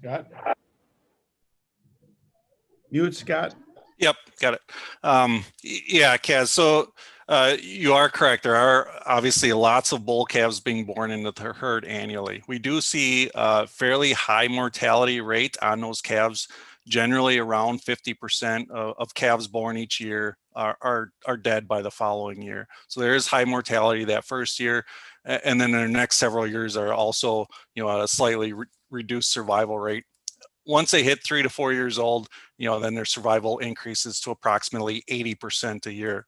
Scott? Mute, Scott. Yep, got it. Yeah, Kaz, so you are correct. There are obviously lots of bull calves being born into the herd annually. We do see a fairly high mortality rate on those calves. Generally around 50% of calves born each year are dead by the following year. So there is high mortality that first year. And then in the next several years are also, at a slightly reduced survival rate. Once they hit 3 to 4 years old, then their survival increases to approximately 80% a year.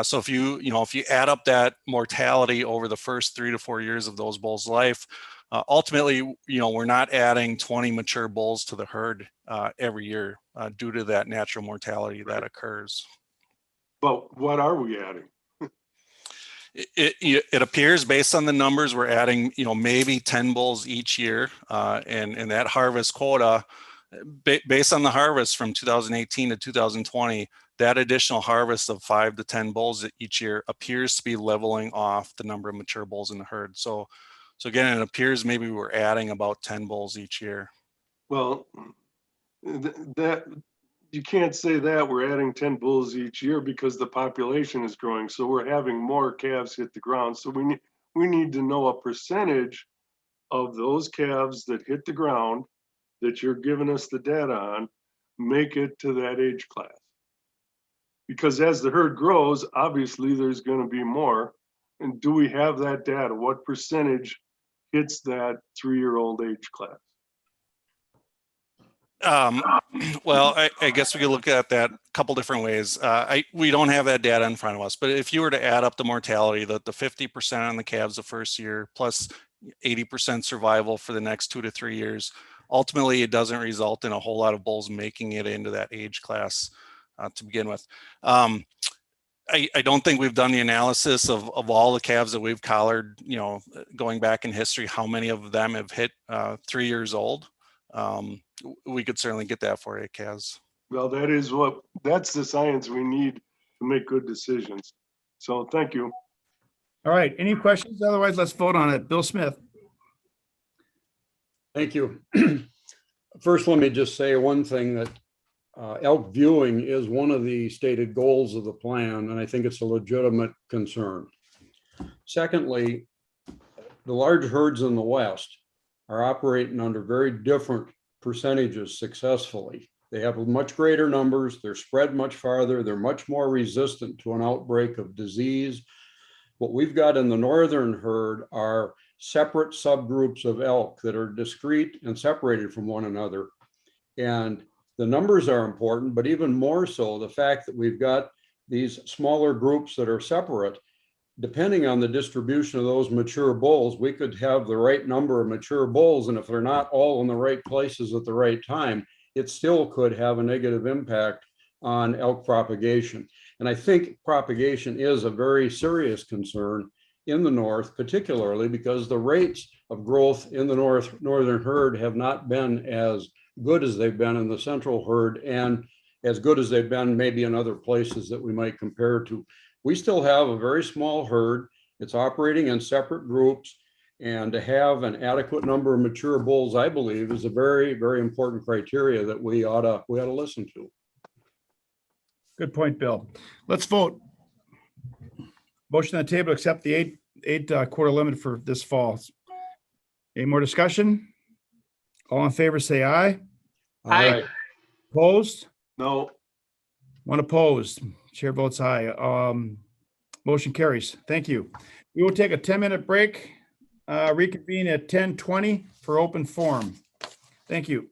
So if you add up that mortality over the first 3 to 4 years of those bulls' life, ultimately, we're not adding 20 mature bulls to the herd every year due to that natural mortality that occurs. But what are we adding? It appears based on the numbers we're adding, maybe 10 bulls each year, and that harvest quota, based on the harvest from 2018 to 2020, that additional harvest of 5 to 10 bulls each year appears to be leveling off the number of mature bulls in the herd. So again, it appears maybe we're adding about 10 bulls each year. Well, that you can't say that we're adding 10 bulls each year because the population is growing. So we're having more calves hit the ground. So we need to know a percentage of those calves that hit the ground that you're giving us the data on, make it to that age class. Because as the herd grows, obviously there's going to be more. And do we have that data? What percentage hits that 3-year-old age class? Well, I guess we could look at that a couple different ways. We don't have that data in front of us, but if you were to add up the mortality, the 50% on the calves the first year, plus 80% survival for the next 2 to 3 years, ultimately it doesn't result in a whole lot of bulls making it into that age class to begin with. I don't think we've done the analysis of all the calves that we've collared, going back in history, how many of them have hit 3 years old. We could certainly get that for you, Kaz. Well, that's the science we need to make good decisions. So thank you. All right, any questions? Otherwise, let's vote on it. Bill Smith. Thank you. First, let me just say one thing, that elk viewing is one of the stated goals of the plan, and I think it's a legitimate concern. Secondly, the large herds in the West are operating under very different percentages successfully. They have much greater numbers, they're spread much farther, they're much more resistant to an outbreak of disease. What we've got in the northern herd are separate subgroups of elk that are discrete and separated from one another. And the numbers are important, but even more so, the fact that we've got these smaller groups that are separate. Depending on the distribution of those mature bulls, we could have the right number of mature bulls, and if they're not all in the right places at the right time, it still could have a negative impact on elk propagation. And I think propagation is a very serious concern in the north, particularly because the rates of growth in the northern herd have not been as good as they've been in the central herd, and as good as they've been maybe in other places that we might compare to. We still have a very small herd. It's operating in separate groups, and to have an adequate number of mature bulls, I believe, is a very, very important criteria that we ought to listen to. Good point, Bill. Let's vote. Motion on the table to accept the eight quarter limit for this fall. Any more discussion? All in favor, say aye. Aye. Opposed? No. One opposed. Chair votes aye. Motion carries. Thank you. We will take a 10-minute break, reconvene at 10:20 for open forum. Thank you.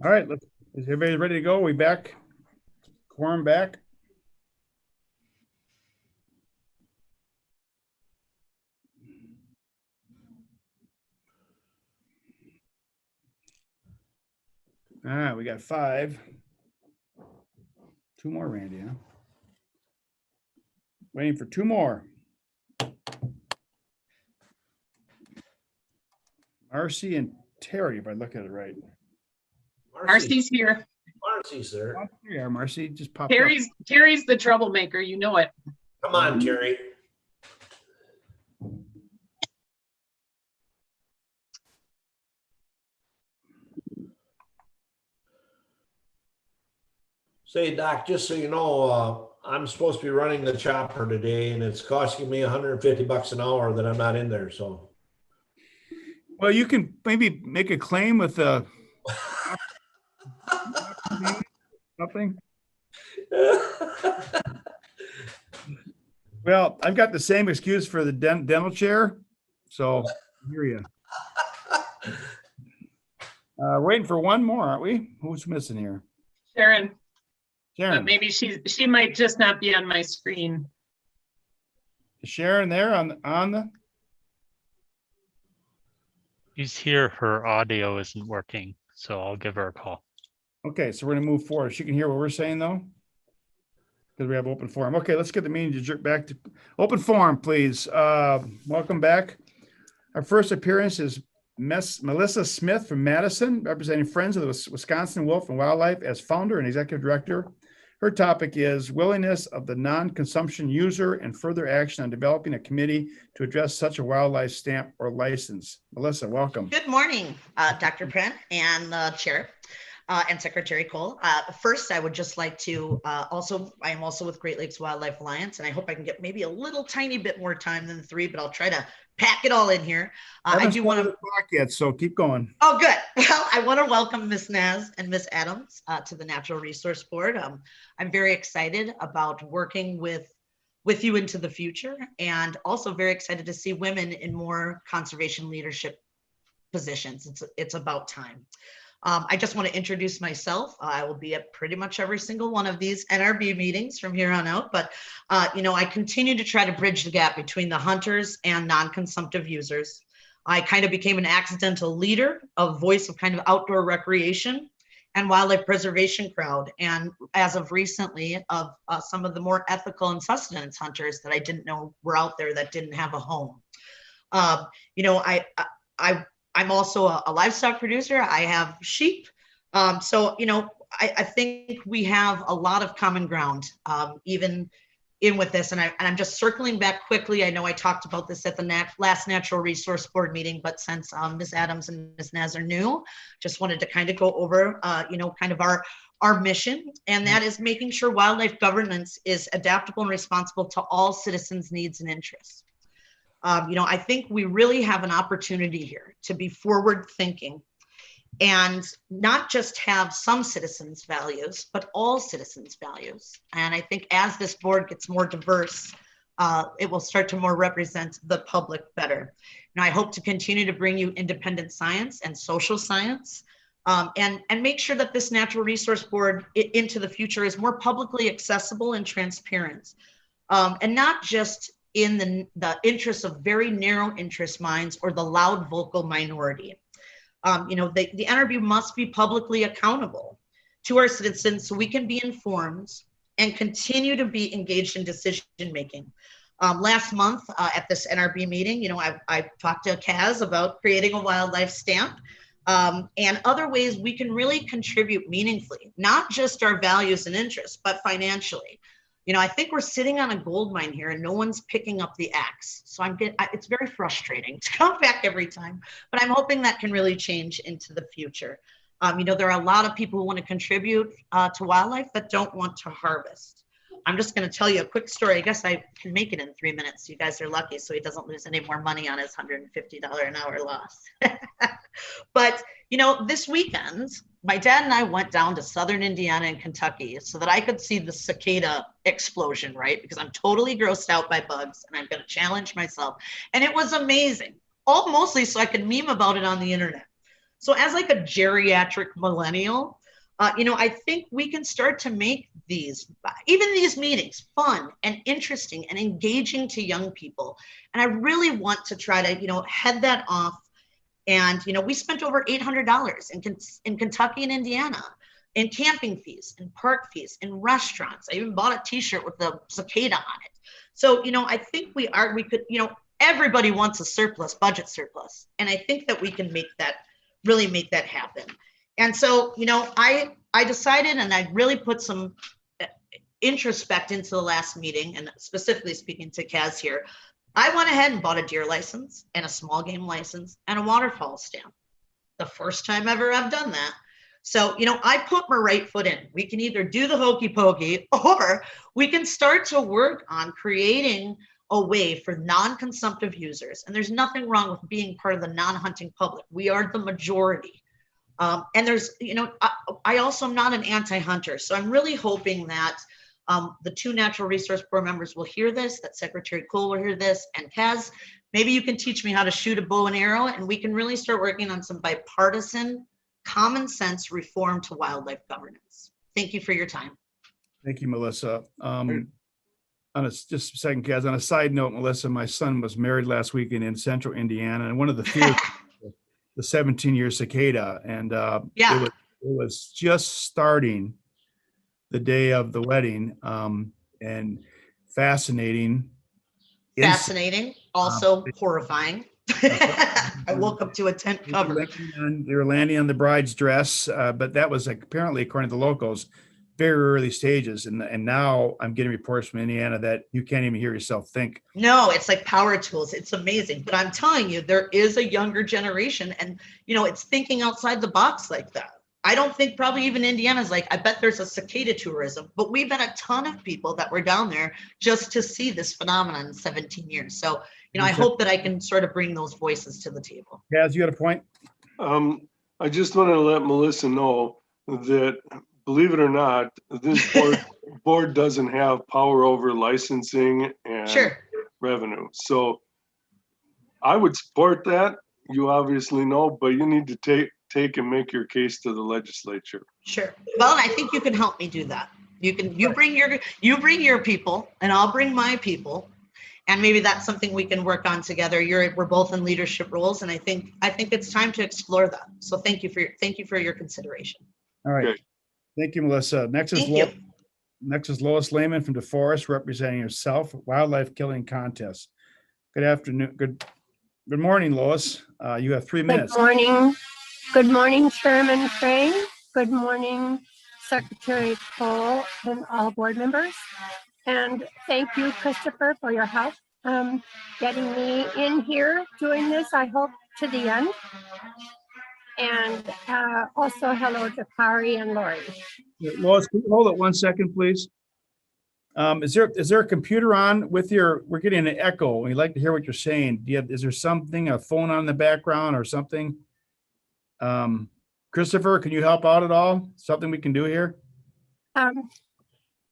All right, is everybody ready to go? We back? Quorum back? All right, we got 5. 2 more, Randy, huh? Waiting for 2 more. Marcy and Terry, if I look at it right. Marcy's here. Marcy's there. Oh, there you are, Marcy. Just popped Terry's the troublemaker. You know it. Come on, Terry. Say, Doc, just so you know, I'm supposed to be running the chopper today, and it's costing me $150 an hour that I'm not in there. So, well, you can maybe make a claim with something. Well, I've got the same excuse for the dental chair, so I hear you. Waiting for 1 more, aren't we? Who's missing here? Sharon. Sharon. But maybe she might just not be on my screen. Is Sharon there on the? She's here. Her audio isn't working, so I'll give her a call. Okay, so we're gonna move forward. She can hear what we're saying though, because we have open forum. Okay, let's get the meeting to jerk back to open forum, please. Welcome back. Our first appearance is Melissa Smith from Madison, representing Friends of the Wisconsin Wolf and Wildlife as founder and executive director. Her topic is willingness of the non-consumption user and further action on developing a committee to address such a wildlife stamp or license. Melissa, welcome. Good morning, Dr. Prent and Chair and Secretary Cole. First, I would just like to I am also with Great Lakes Wildlife Alliance, and I hope I can get maybe a little tiny bit more time than 3, but I'll try to pack it all in here. I do want to talk yet, so keep going. Oh, good. Well, I want to welcome Ms. Naz and Ms. Adams to the Natural Resource Board. I'm very excited about working with you into the future, and also very excited to see women in more conservation leadership positions. It's about time. I just want to introduce myself. I will be at pretty much every single one of these NRB meetings from here on out, but I continue to try to bridge the gap between the hunters and non-consumptive users. I kind of became an accidental leader, a voice of kind of outdoor recreation and wildlife preservation crowd. And as of recently, of some of the more ethical and sustenance hunters that I didn't know were out there that didn't have a home. I'm also a livestock producer. I have sheep. So, I think we have a lot of common ground, even in with this. And I'm just circling back quickly. I know I talked about this at the last Natural Resource Board meeting, but since Ms. Adams and Ms. Naz are new, just wanted to kind of go over, kind of our mission. And that is making sure wildlife governance is adaptable and responsible to all citizens' needs and interests. I think we really have an opportunity here to be forward thinking and not just have some citizens' values, but all citizens' values. And I think as this board gets more diverse, it will start to more represent the public better. And I hope to continue to bring you independent science and social science, and make sure that this Natural Resource Board into the future is more publicly accessible and transparent, and not just in the interests of very narrow interest minds or the loud vocal minority. The NRB must be publicly accountable to our citizens so we can be informed and continue to be engaged in decision making. Last month at this NRB meeting, I talked to Kaz about creating a wildlife stamp, and other ways we can really contribute meaningfully, not just our values and interests, but financially. I think we're sitting on a gold mine here and no one's picking up the axe. So it's very frustrating to come back every time, but I'm hoping that can really change into the future. There are a lot of people who want to contribute to wildlife that don't want to harvest. I'm just going to tell you a quick story. I guess I can make it in 3 minutes. You guys are lucky, so he doesn't lose any more money on his $150 an hour loss. But, this weekend, my dad and I went down to Southern Indiana and Kentucky so that I could see the cicada explosion, right? Because I'm totally grossed out by bugs and I'm going to challenge myself. And it was amazing, all mostly so I could meme about it on the internet. So as like a geriatric millennial, I think we can start to make even these meetings fun and interesting and engaging to young people. And I really want to try to, head that off. And, we spent over $800 in Kentucky and Indiana in camping fees, in park fees, in restaurants. I even bought a t-shirt with the cicada on it. So, I think we could, everybody wants a budget surplus. And I think that we can really make that happen. And so, I decided, and I really put some introspect into the last meeting, and specifically speaking to Kaz here, I went ahead and bought a deer license and a small game license and a waterfowl stamp. The first time ever I've done that. So, I put my right foot in. We can either do the hokey pokey, or we can start to work on creating a way for non-consumptive users. And there's nothing wrong with being part of the non-hunting public. We are the majority. And there's, I also am not an anti-hunter. So I'm really hoping that the two Natural Resource Board members will hear this, that Secretary Cole will hear this, and Kaz, maybe you can teach me how to shoot a bow and arrow, and we can really start working on some bipartisan, common sense reform to wildlife governance. Thank you for your time. Thank you, Melissa. Just a second, Kaz, on a side note, Melissa, my son was married last weekend in central Indiana, and one of the fears the 17-year cicada, and it was just starting the day of the wedding, and fascinating. Also horrifying. I woke up to a tent cover. They were landing on the bride's dress, but that was apparently, according to the locals, very early stages. And now I'm getting reports from Indiana that you can't even hear yourself think. No, it's like power tools. It's amazing. But I'm telling you, there is a younger generation, and it's thinking outside the box like that. I don't think probably even Indiana's I bet there's a cicada tourism, but we've been a ton of people that were down there just to see this phenomenon in 17 years. So, I hope that I can sort of bring those voices to the table. Kaz, you had a point? I just want to let Melissa know that, believe it or not, this board doesn't have power over licensing and revenue. So I would support that. You obviously know, but you need to take and make your case to the legislature. Sure. Well, I think you can help me do that. You bring your people, and I'll bring my people, and maybe that's something we can work on together. We're both in leadership roles, and I think it's time to explore that. So thank you for your consideration. All right. Okay. Thank you, Melissa. Next is Lois Lehman from DeForest, representing herself, Wildlife Killing Contest. Good afternoon. Good morning, Lois. You have 3 minutes. Good morning. Good morning, Chairman Crane. Good morning, Secretary Cole and all board members. And thank you, Christopher, for your help getting me in here doing this, I hope, to the end. And also hello to Kari and Lori. Lois, can you hold it 1 second, please? Is there a computer on with we're getting an echo. We'd like to hear what you're saying. Is there something, a phone on the background or something? Christopher, can you help out at all? Something we can do here?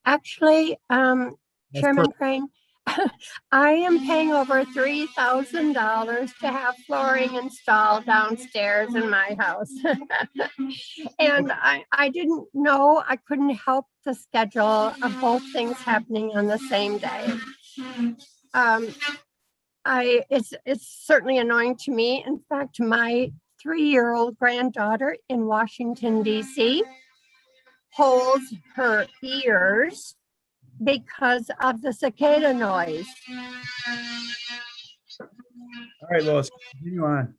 Actually, Chairman Crane, I am paying over $3,000 to have flooring installed downstairs in my house. And I didn't know I couldn't help the schedule of both things happening on the same day. It's certainly annoying to me. In fact, my 3-year-old granddaughter in Washington, D.C. holds her ears because of the cicada noise. All right, Lois, continue on.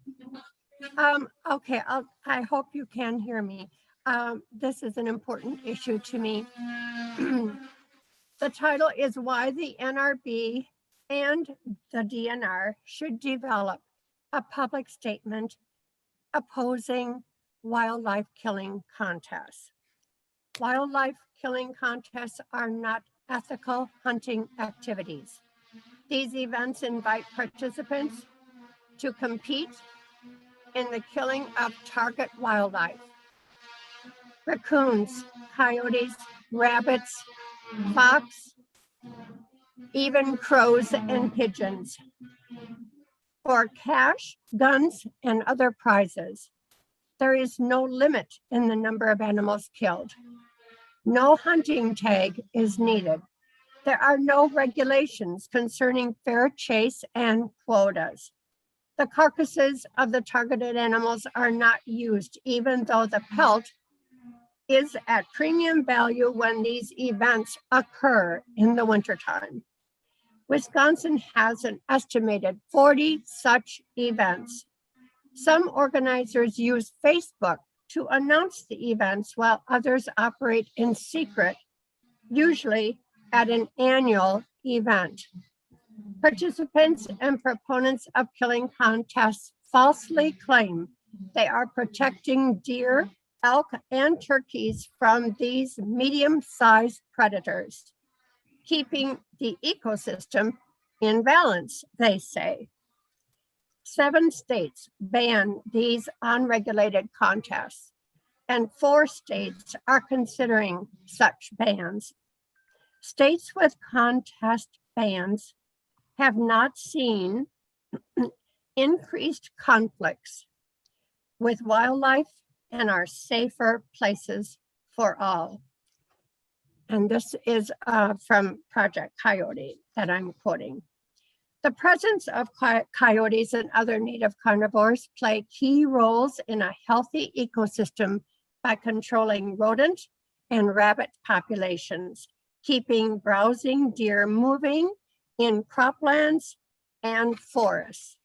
Okay, I hope you can hear me. This is an important issue to me. The title is Why the NRB and the DNR should develop a public statement opposing wildlife killing contests. Wildlife killing contests are not ethical hunting activities. These events invite participants to compete in the killing of target wildlife. Raccoons, coyotes, rabbits, fox, even crows and pigeons, for cash, guns, and other prizes. there is no limit in the number of animals killed. No hunting tag is needed. There are no regulations concerning fair chase and quotas. The carcasses of the targeted animals are not used, even though the pelt is at premium value when these events occur in the wintertime. Wisconsin has an estimated 40 such events. Some organizers use Facebook to announce the events while others operate in secret, usually at an annual event. Participants and proponents of killing contests falsely claim they are protecting deer, elk, and turkeys from these medium-sized predators, keeping the ecosystem in balance, they say. 7 states ban these unregulated contests, and 4 states are considering such bans. States with contest bans have not seen increased conflicts with wildlife and are safer places for all. And this is from Project Coyote that I'm quoting. The presence of coyotes and other native carnivores play key roles in a healthy ecosystem by controlling rodent and rabbit populations, keeping browsing deer moving in croplands and forests.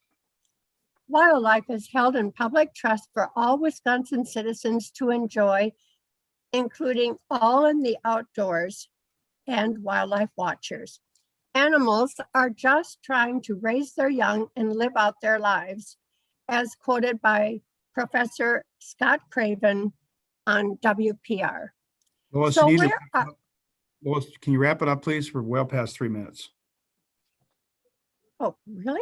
Wildlife is held in public trust for all Wisconsin citizens to enjoy, including all in the outdoors and wildlife watchers. Animals are just trying to raise their young and live out their lives, as quoted by Professor Scott Craven on WPR. Lois, So Lois, can you wrap it up, please? We're well past 3 minutes. Oh, really?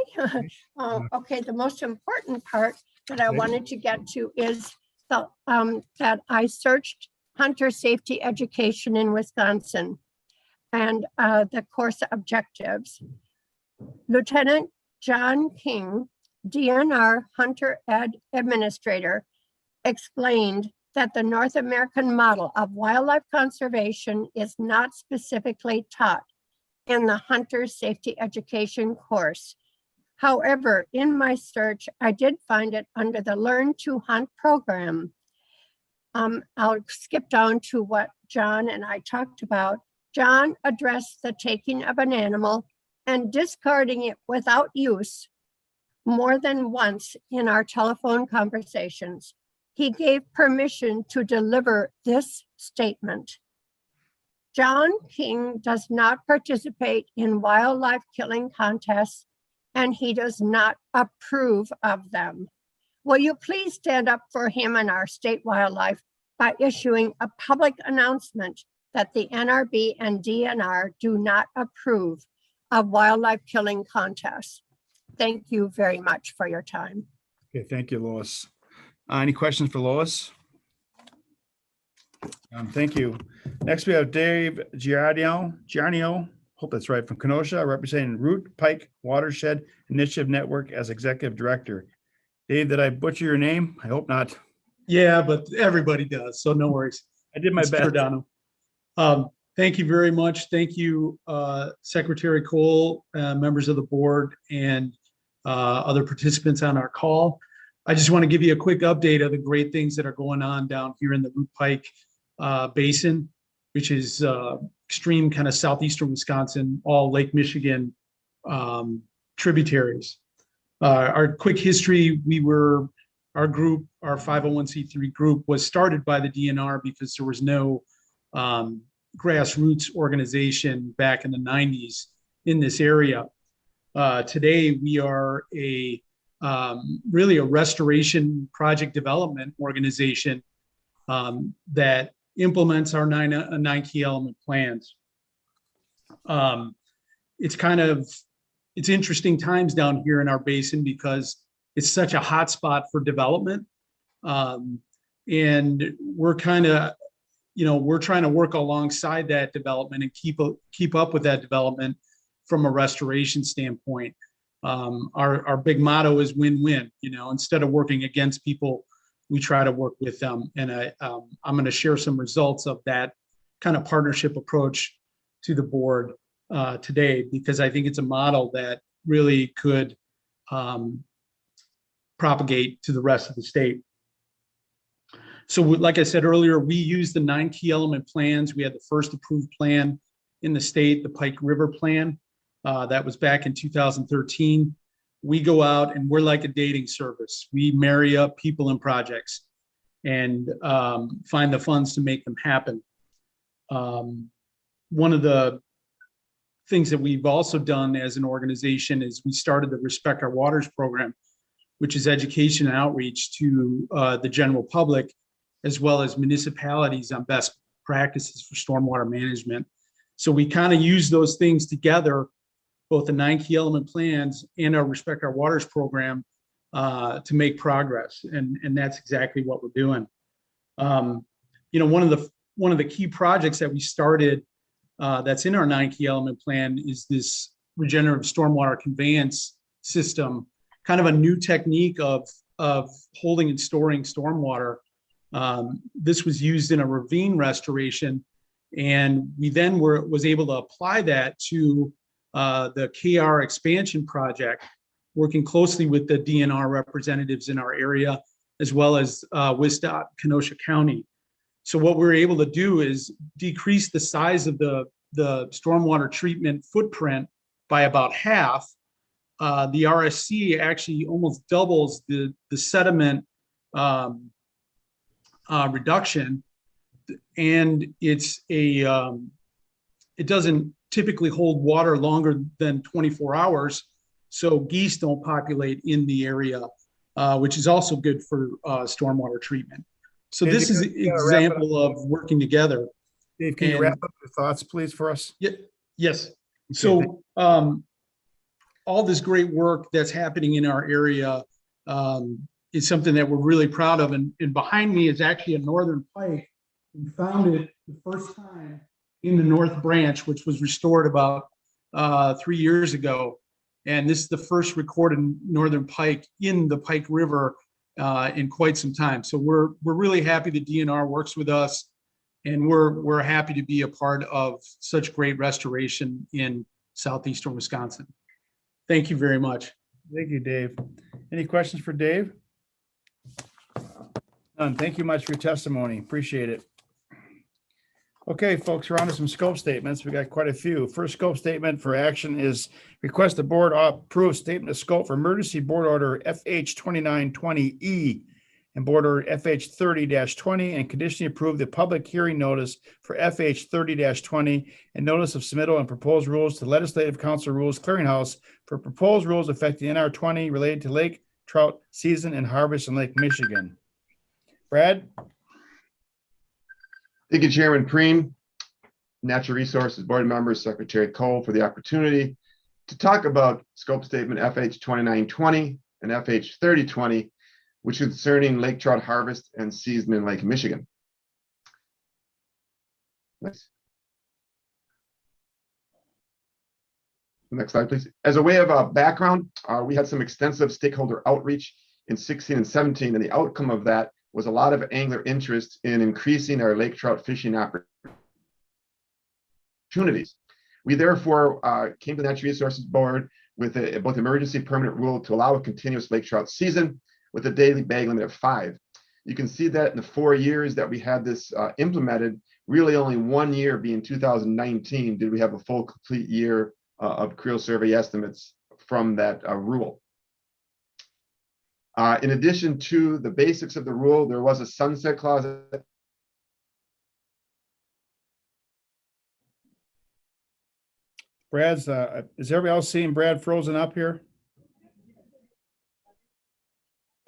Okay, the most important part that I wanted to get to is the, that I searched hunter safety education in Wisconsin and the course objectives. Lieutenant John King, DNR Hunter Ed Administrator, explained that the North American model of wildlife conservation is not specifically taught in the hunter safety education course. However, in my search, I did find it under the Learn to Hunt program. I'll skip down to what John and I talked about. John addressed the taking of an animal and discarding it without use more than once in our telephone conversations. He gave permission to deliver this statement. John King does not participate in wildlife killing contests, and he does not approve of them. Will you please stand up for him and our state wildlife by issuing a public announcement that the NRB and DNR do not approve of wildlife killing contests? Thank you very much for your time. Okay, thank you, Lois. Any questions for Lois? Thank you. Next, we have Dave Giarnio, hope that's right, from Kenosha, representing Root Pike Watershed Initiative Network as Executive Director. Dave, did I butcher your name? I hope not. Yeah, but everybody does, so no worries. I did my It's best. Giordano. Thank you very much. Thank you, Secretary Cole, members of the board, and other participants on our call. I just want to give you a quick update of the great things that are going on down here in the Root Pike Basin, which is extreme kind of southeastern Wisconsin, all Lake Michigan tributaries. Our quick history, our group, our 501c3 group was started by the DNR because there was no grassroots organization back in the 90s in this area. Today, we are really a restoration project development organization that implements our nine key element plans. It's interesting times down here in our basin because it's such a hot spot for development. And we're kind of, we're trying to work alongside that development and keep up with that development from a restoration standpoint. Our big motto is win-win. Instead of working against people, we try to work with them. And I'm going to share some results of that kind of partnership approach to the board today, because I think it's a model that really could propagate to the rest of the state. So like I said earlier, we use the 9 key element plans. We had the first approved plan in the state, the Pike River Plan. That was back in 2013. We go out and we're like a dating service. We marry up people and projects and find the funds to make them happen. One of the things that we've also done as an organization is we started the Respect Our Waters program, which is education and outreach to the general public, as well as municipalities on best practices for stormwater management. So we kind of use those things together, both the 9 key element plans and our Respect Our Waters program, to make progress. And that's exactly what we're doing. You know, one of the key projects that we started that's in our 9 key element plan is this regenerative stormwater conveyance system, kind of a new technique of holding and storing stormwater. This was used in a ravine restoration, and we then was able to apply that to the KR expansion project, working closely with the DNR representatives in our area, as well as WSDOT Kenosha County. So what we're able to do is decrease the size of the stormwater treatment footprint by about half. The RSC actually almost doubles the sediment reduction, and it doesn't typically hold water longer than 24 hours, so geese don't populate in the area, which is also good for stormwater treatment. So Dave, this is an example of working together. Dave, can you wrap up your thoughts, please, for us? Yeah, yes. So all this great work that's happening in our area is something that we're really proud of. And behind me is actually a northern pike. We found it the first time in the North Branch, which was restored about 3 years ago. And this is the first recorded northern pike in the Pike River in quite some time. So we're really happy the DNR works with us, and we're happy to be a part of such great restoration in southeastern Wisconsin. Thank you very much. Thank you, Dave. Any questions for Dave? None. Thank you much for your testimony. Appreciate it. Okay, folks, we're on to some scope statements. We got quite a few. First scope statement for action is request the board approve statement of scope for emergency board order FH 2920E and board order FH 30-20 and conditionally approve the public hearing notice for FH 30-20 and notice of submittal and proposed rules to Legislative Council Rules Clearinghouse for proposed rules affecting NR 20 related to lake trout season and harvest in Lake Michigan. Brad? Thank you, Chairman Preen, Natural Resources Board members, Secretary Cole, for the opportunity to talk about scope statement FH 2920 and FH 3020, which is concerning lake trout harvest and season in Lake Michigan. Next slide, please. As a way of background, we had some extensive stakeholder outreach in 16 and 17, and the outcome of that was a lot of angler interest in increasing our lake trout fishing opportunities. We therefore came to the Natural Resources Board with both emergency permanent rule to allow a continuous lake trout season with a daily bag limit of 5. You can see that in the 4 years that we had this implemented, really only 1 year, being 2019, did we have a full complete year of Creel survey estimates from that rule. In addition to the basics of the rule, there was a sunset clause. Brad's, is everybody else seeing Brad frozen up here?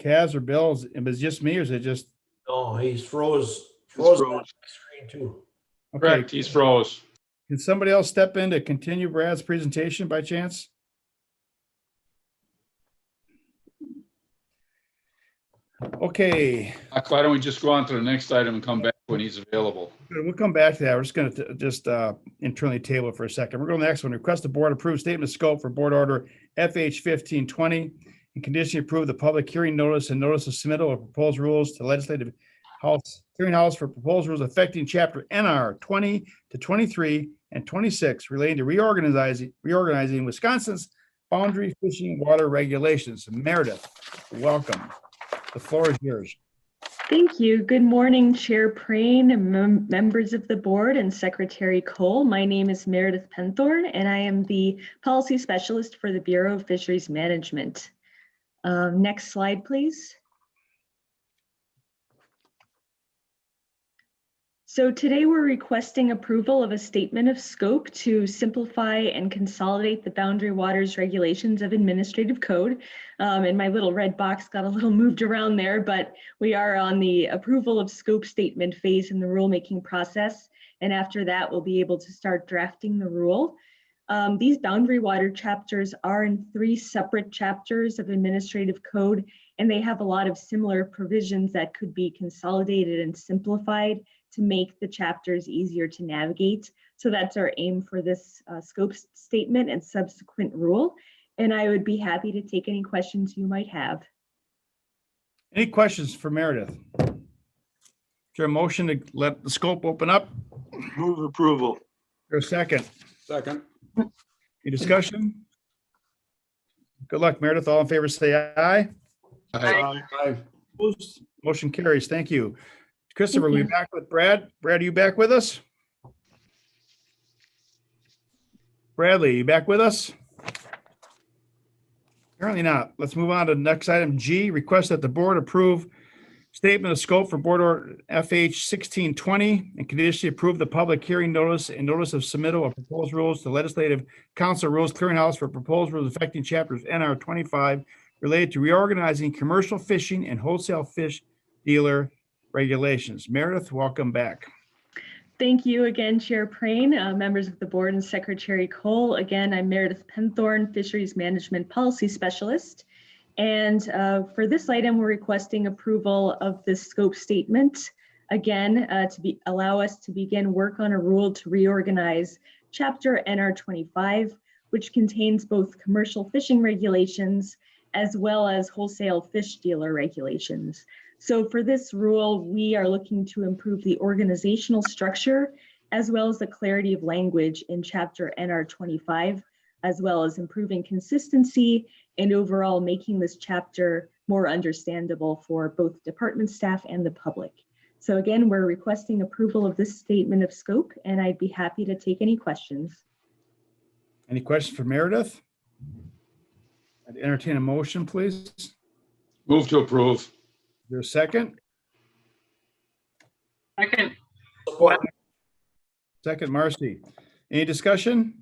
Kaz or Bill, is it just me or is it just? No, he's frozen on the screen too. Okay. Correct, he's froze. Can somebody else step in to continue Brad's presentation by chance? Okay. Why don't we just go on to the next item and come back when he's available? We'll come back to that. We're just going to just internally table it for a second. We're going to the next one. Request the board approve statement of scope for board order FH 1520 and conditionally approve the public hearing notice and notice of submittal of proposed rules to legislative house, hearing house for proposed rules affecting chapter NR 20 to 23 and 26 relating to reorganizing Wisconsin's boundary fishing water regulations. Meredith, welcome. The floor is yours. Thank you. Good morning, Chair Prane, members of the board, and Secretary Cole. My name is Meredith Penthorn, and I am the policy specialist for the Bureau of Fisheries Management. Next slide, please. So today we're requesting approval of a statement of scope to simplify and consolidate the Boundary Waters Regulations of Administrative Code. And my little red box got a little moved around there, but we are on the approval of scope statement phase in the rulemaking process. And after that, we'll be able to start drafting the rule. These boundary water chapters are in 3 separate chapters of administrative code, and they have a lot of similar provisions that could be consolidated and simplified to make the chapters easier to navigate. So that's our aim for this scope statement and subsequent rule. And I would be happy to take any questions you might have. Any questions for Meredith? Is there a motion to let the scope open up? Move approval. Or a second? Second. Any discussion? Good luck, Meredith. All in favor, say aye. Aye. Opposed? Motion carries. Thank you. Christopher, Thank we you. back with Brad? Brad, are you back with us? Bradley, you back with us? Apparently not. Let's move on to the next item G. Request that the board approve statement of scope for board order FH 1620 and conditionally approve the public hearing notice and notice of submittal of proposed rules to Legislative Council Rules Clearinghouse for proposed rules affecting chapters NR 25 related to reorganizing commercial fishing and wholesale fish dealer regulations. Meredith, welcome back. Thank you again, Chair Prane, members of the board, and Secretary Cole. Again, I'm Meredith Penthorn, Fisheries Management Policy Specialist. And for this item, we're requesting approval of this scope statement. Again, allow us to begin work on a rule to reorganize Chapter NR 25, which contains both commercial fishing regulations as well as wholesale fish dealer regulations. So for this rule, we are looking to improve the organizational structure as well as the clarity of language in Chapter NR 25, as well as improving consistency and overall making this chapter more understandable for both department staff and the public. So again, we're requesting approval of this statement of scope, and I'd be happy to take any questions. Any questions for Meredith? I'd entertain a motion, please. Is Move to approve. there a second? Second. Second, Marcy. Any discussion?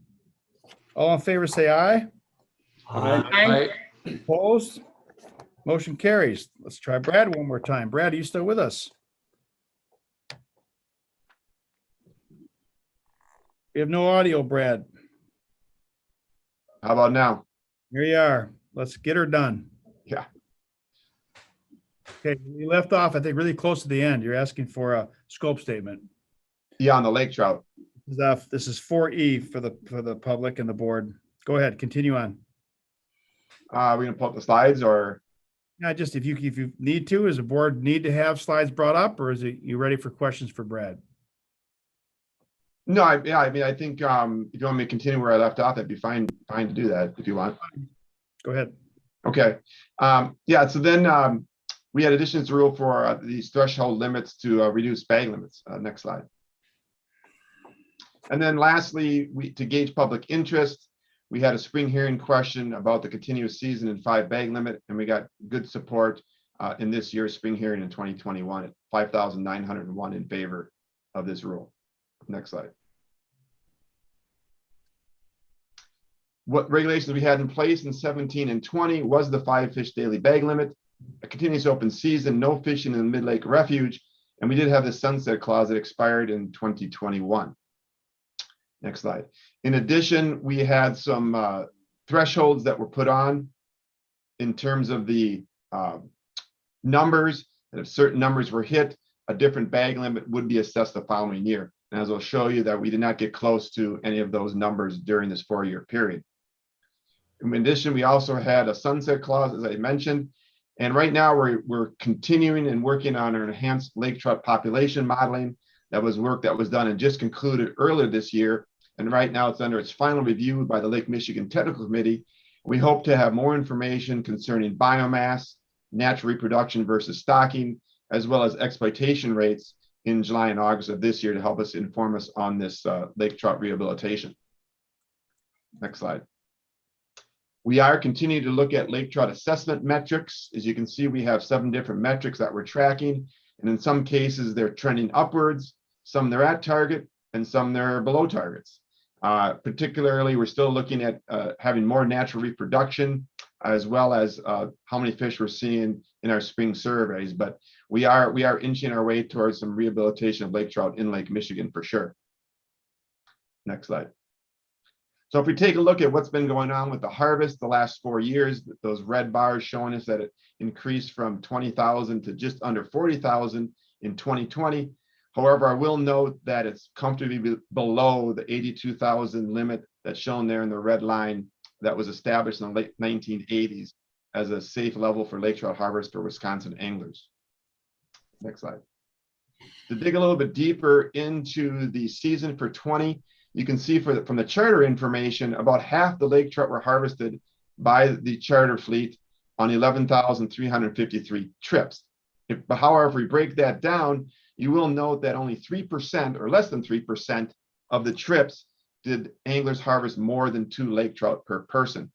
All in favor, say aye. Aye. Opposed? Motion carries. Let's try Brad one more time. Brad, are you still with us? We have no audio, Brad. How about now? Here you are. Let's get her done. Yeah. Okay, we left off, I think, really close to the end. You're asking for a scope statement. Yeah, on the lake trout. This is 4E for the public and the board. Go ahead, continue on. We're gonna pull up the slides or? Yeah, just if you need to, does the board need to have slides brought up, or is it you ready for questions for Brad? No, I mean, I think if you want me to continue where I left off, that'd be fine to do that if you want. Go ahead. Okay. Yeah, so then we had additions to rule for these threshold limits to reduce bag limits. Next slide. And then lastly, to gauge public interest, we had a spring hearing question about the continuous season and 5 bag limit, and we got good support in this year's spring hearing in 2021 at 5,901 in favor of this rule. Next slide. What regulations we had in place in 17 and 20 was the 5 fish daily bag limit, a continuous open season, no fishing in the mid-lake refuge, and we did have the sunset clause that expired in 2021. Next slide. In addition, we had some thresholds that were put on in terms of the numbers, and if certain numbers were hit, a different bag limit would be assessed the following year. And as I'll show you that we did not get close to any of those numbers during this 4-year period. In addition, we also had a sunset clause, as I mentioned. And right now we're continuing and working on our enhanced lake trout population modeling. That was work that was done and just concluded earlier this year. And right now it's under its final review by the Lake Michigan Technical Committee. We hope to have more information concerning biomass, natural reproduction versus stocking, as well as exploitation rates in July and August of this year to help us inform us on this lake trout rehabilitation. Next slide. We are continuing to look at lake trout assessment metrics. As you can see, we have 7 different metrics that we're tracking. And in some cases, they're trending upwards, some they're at target, and some they're below targets. Particularly, we're still looking at having more natural reproduction, as well as how many fish we're seeing in our spring surveys. But we are inching our way towards some rehabilitation of lake trout in Lake Michigan for sure. Next slide. So if we take a look at what's been going on with the harvest the last 4 years, those red bars showing us that it increased from 20,000 to just under 40,000 in 2020. However, I will note that it's comfortably below the 82,000 limit that's shown there in the red line that was established in the late 1980s as a safe level for lake trout harvest for Wisconsin anglers. Next slide. To dig a little bit deeper into the season for 20, you can see from the charter information, about half the lake trout were harvested by the charter fleet on 11,353 trips. However, if we break that down, you will note that only 3% or less than 3% of the trips did anglers harvest more than 2 lake trout per person.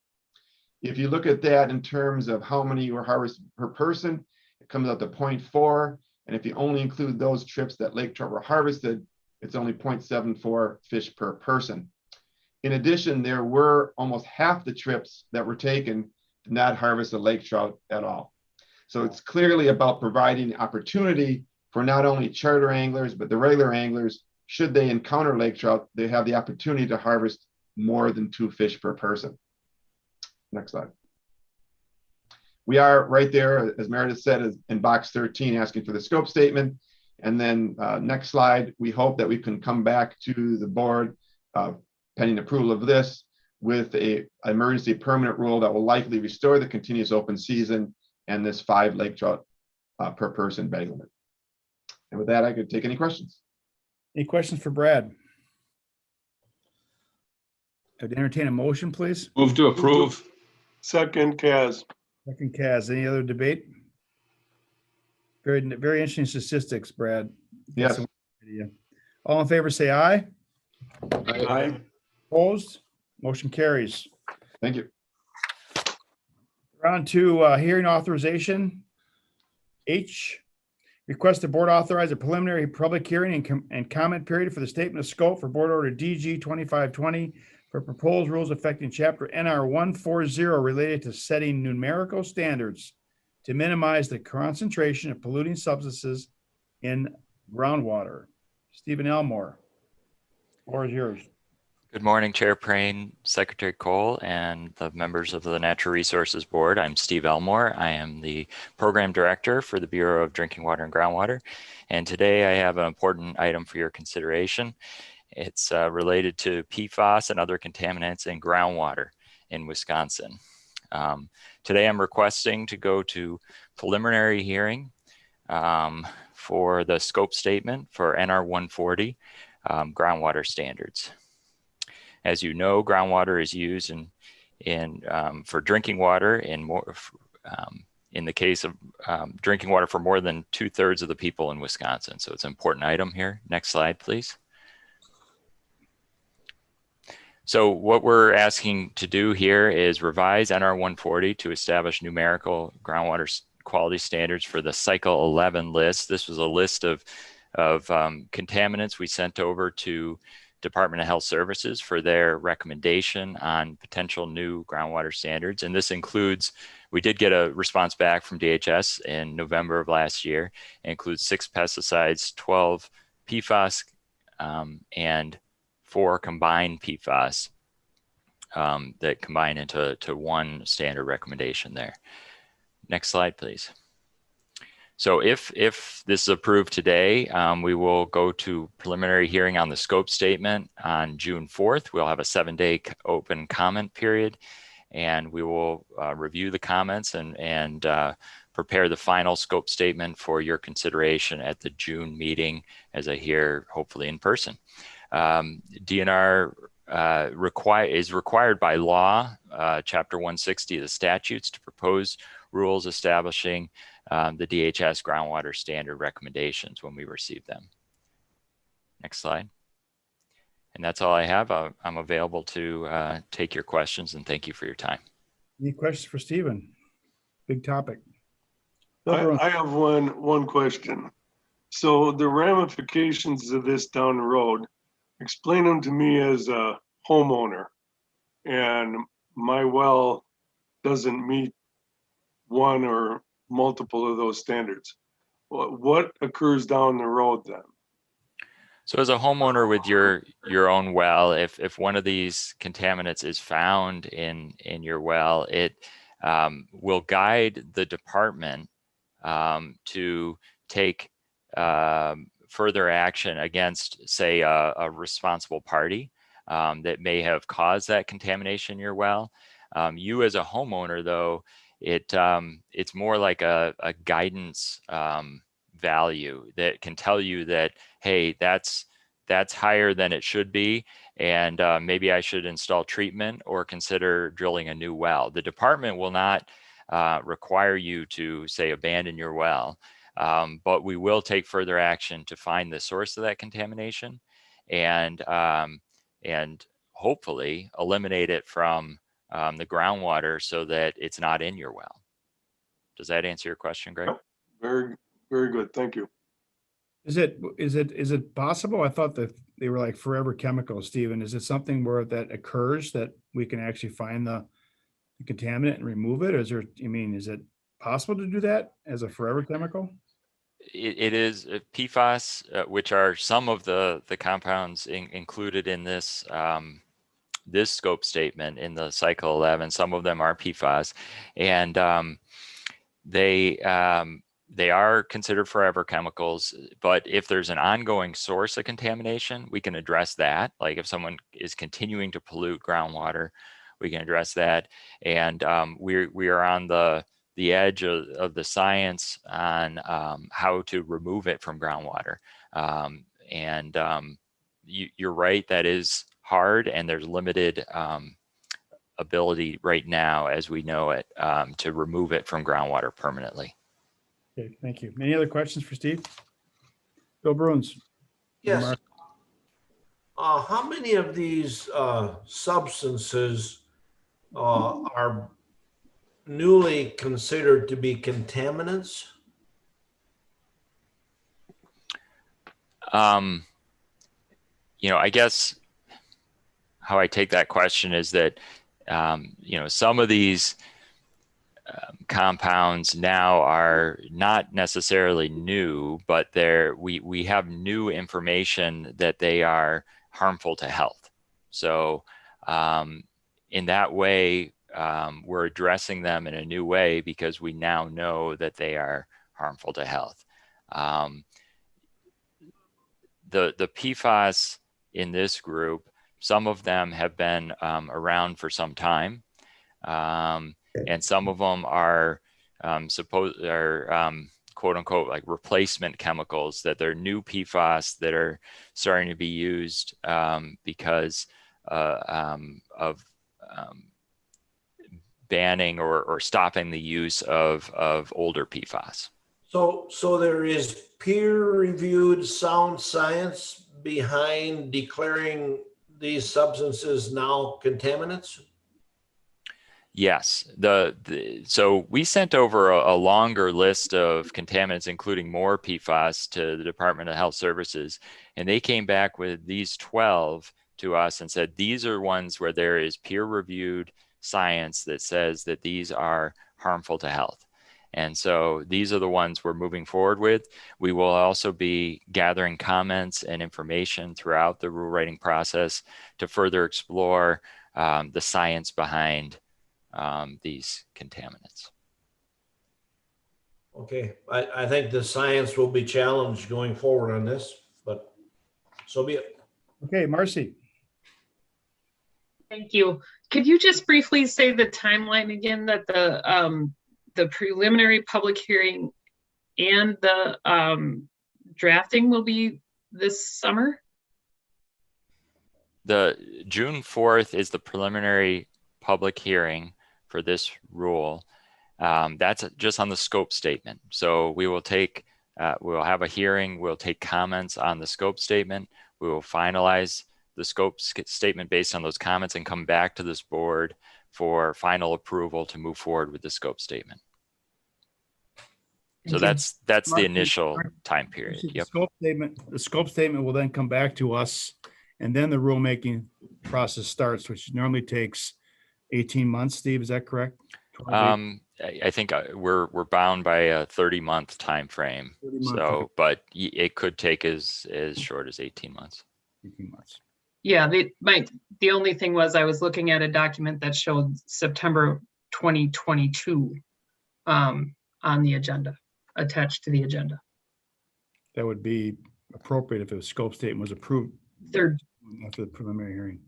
If you look at that in terms of how many were harvested per person, it comes out to 0.4. And if you only include those trips that lake trout were harvested, it's only 0.74 fish per person. In addition, there were almost half the trips that were taken to not harvest a lake trout at all. So it's clearly about providing opportunity for not only charter anglers, but the regular anglers, should they encounter lake trout, they have the opportunity to harvest more than 2 fish per person. Next slide. We are right there, as Meredith said, in box 13, asking for the scope statement. And then next slide, we hope that we can come back to the board pending approval of this with a emergency permanent rule that will likely restore the continuous open season and this 5 lake trout per person bag limit. And with that, I could take any questions. Any questions for Brad? I'd entertain a motion, please. Move to approve. Second, Kaz. Second, Kaz. Any other debate? Very interesting statistics, Brad. Yes. All in favor, say aye. Aye. Opposed? Motion carries. Thank you. We're on to hearing authorization. H, request the board authorize a preliminary public hearing and comment period for the statement of scope for Board Order DG 2520 for proposed rules affecting Chapter NR 140 related to setting numerical standards to minimize the concentration of polluting substances in groundwater. Stephen Elmore, floor is yours. Good morning, Chair Prane, Secretary Cole, and the members of the Natural Resources Board. I'm Steve Elmore. I am the Program Director for the Bureau of Drinking Water and Groundwater. And today I have an important item for your consideration. It's related to PFAS and other contaminants in groundwater in Wisconsin. Today I'm requesting to go to preliminary hearing for the scope statement for NR 140 groundwater standards. As you know, groundwater is used for drinking water in the case of drinking water for more than 2/3 of the people in Wisconsin. So it's an important item here. Next slide, please. So what we're asking to do here is revise NR 140 to establish numerical groundwater quality standards for the Cycle 11 list. This was a list of contaminants we sent over to Department of Health Services for their recommendation on potential new groundwater standards. And this includes, we did get a response back from DHS in November of last year. It includes 6 pesticides, 12 PFAS, and 4 combined PFAS that combine into one standard recommendation there. Next slide, please. So if this is approved today, we will go to preliminary hearing on the scope statement on June 4th. We'll have a 7-day open comment period. and we will review the comments and prepare the final scope statement for your consideration at the June meeting, as I hear, hopefully in person. DNR is required by law, Chapter 160 of the statutes, to propose rules establishing the DHS groundwater standard recommendations when we receive them. Next slide. And that's all I have. I'm available to take your questions, and thank you for your time. Any questions for Stephen? Big topic. I have one question. So the ramifications of this down the road, explain them to me as a homeowner, and my well doesn't meet one or multiple of those standards. What occurs down the road then? So as a homeowner with your own well, if one of these contaminants is found in your well, it will guide the department to take further action against, say, a responsible party that may have caused that contamination in your well. You as a homeowner, though, it's more like a guidance value that can tell you that, hey, that's higher than it should be, and maybe I should install treatment or consider drilling a new well. The department will not require you to, say, abandon your well, but we will take further action to find the source of that contamination and hopefully eliminate it from the groundwater so that it's not in your well. Does that answer your question, Greg? Very, very good. Thank you. Is it possible? I thought that they were like forever chemicals, Stephen. Is it something where that occurs that we can actually find the contaminant and remove it? Or is it possible to do that as a forever chemical? It is PFAS, which are some of the compounds included in this this scope statement in the Cycle 11. Some of them are PFAS, and they are considered forever chemicals. But if there's an ongoing source of contamination, we can address that. Like if someone is continuing to pollute groundwater, we can address that. And we are on the edge of the science on how to remove it from groundwater. You're right, that is hard, and there's limited ability right now, as we know it, to remove it from groundwater permanently. Okay, thank you. Any other questions for Steve? Bill Bruins. Yes. How many of these substances are newly considered to be contaminants? I guess how I take that question is that, some of these compounds now are not necessarily new, but we have new information that they are harmful to health. So in that way, we're addressing them in a new way because we now know that they are harmful to health. The PFAS in this group, some of them have been around for some time, and some of them are quote unquote like replacement chemicals, that they're new PFAS that are starting to be used because of banning or stopping the use of older PFAS. So there is peer-reviewed sound science behind declaring these substances now contaminants? Yes. So we sent over a longer list of contaminants, including more PFAS, to the Department of Health Services, and they came back with these 12 to us and said these are ones where there is peer-reviewed science that says that these are harmful to health. And so these are the ones we're moving forward with. We will also be gathering comments and information throughout the rule writing process to further explore the science behind these contaminants. Okay, I think the science will be challenged going forward on this, but so be it. Okay, Marcy. Thank you. Could you just briefly say the timeline again, that the preliminary public hearing and the drafting will be this summer? The June 4th is the preliminary public hearing for this rule. That's just on the scope statement. So we will take, we'll have a hearing, we'll take comments on the scope statement. We will finalize the scope statement based on those comments and come back to this board for final approval to move forward with the scope statement. So that's the initial time period. Yep. The scope statement will then come back to us, and then the rulemaking process starts, which normally takes 18 months. Steve, is that correct? I think we're bound by a 30-month time frame. So, but it could take as short as 18 months. 18 months. Yeah, the only thing was I was looking at a document that showed September 2022 on the agenda, attached to the agenda. That would be appropriate if a scope statement was approved after the preliminary hearing.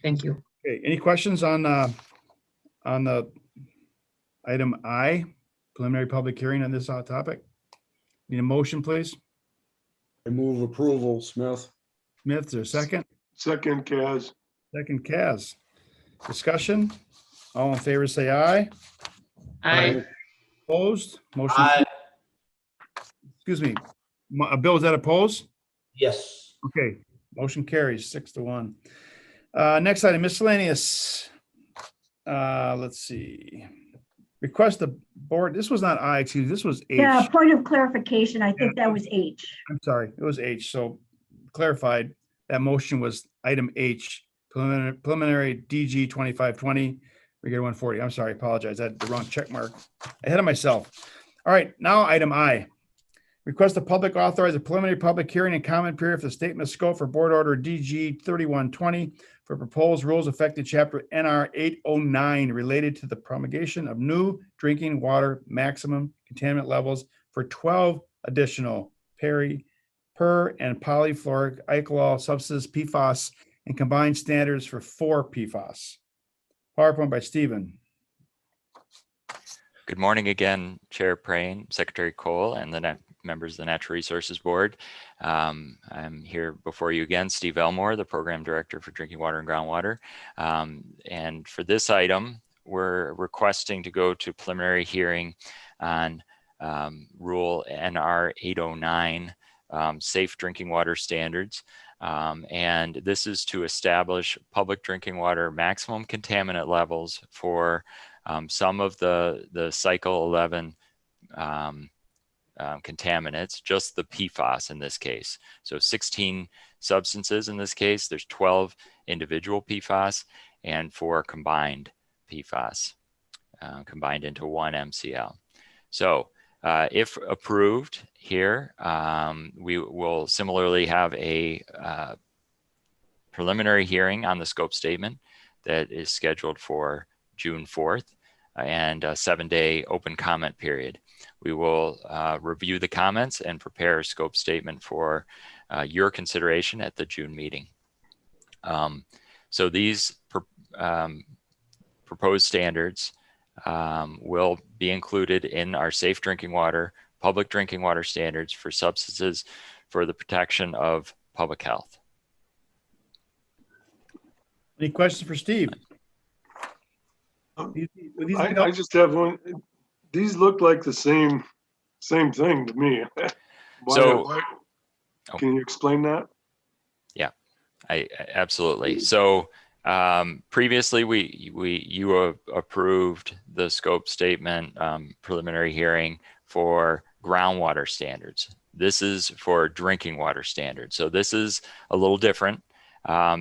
Thank you. Okay, any questions on the item I, preliminary public hearing on this topic? Need a motion, please? I move approval, Smith. Smith, is there a second? Second, Kaz. Second, Kaz. Discussion? All in favor, say aye. Aye. Opposed? Motion. Aye. Excuse me. Bill, is that opposed? Yes. Okay, motion carries 6-1. Next item, miscellaneous. Let's see. Request the board, this was not I, excuse me, this was H. Yeah, point of clarification, I think that was H. I'm sorry, it was H. So clarified, that motion was item H, preliminary DG 2520, regular 140. I'm sorry, I apologize. I had the wrong check mark ahead of myself. All right, now item I. Request the public authorize a preliminary public hearing and comment period for the statement of scope for board order DG 3120 for proposed rules affecting chapter NR 809 related to the promulgation of new drinking water maximum contaminant levels for 12 additional per and polyfluoric alkyl substances, PFAS, and combined standards for 4 PFAS. PowerPoint by Stephen. Good morning again, Chair Praying, Secretary Cole, and the members of the Natural Resources Board. I'm here before you again, Steve Elmore, the Program Director for Drinking Water and Groundwater. And for this item, we're requesting to go to preliminary hearing on Rule NR 809, Safe Drinking Water Standards. And this is to establish public drinking water maximum contaminant levels for some of the Cycle 11 contaminants, just the PFAS in this case. So 16 substances in this case, there's 12 individual PFAS and 4 combined PFAS, combined into 1 MCL. So if approved here, we will similarly have a preliminary hearing on the scope statement that is scheduled for June 4th and a 7-day open comment period. We will review the comments and prepare a scope statement for your consideration at the June meeting. So these proposed standards will be included in our safe drinking water, public drinking water standards for substances for the protection of public health. Any questions for Steve? I just have one. These look like the same thing to me. Can you explain that? Yeah, I absolutely. So previously you approved the scope statement preliminary hearing for groundwater standards. This is for drinking water standards. So this is a little different.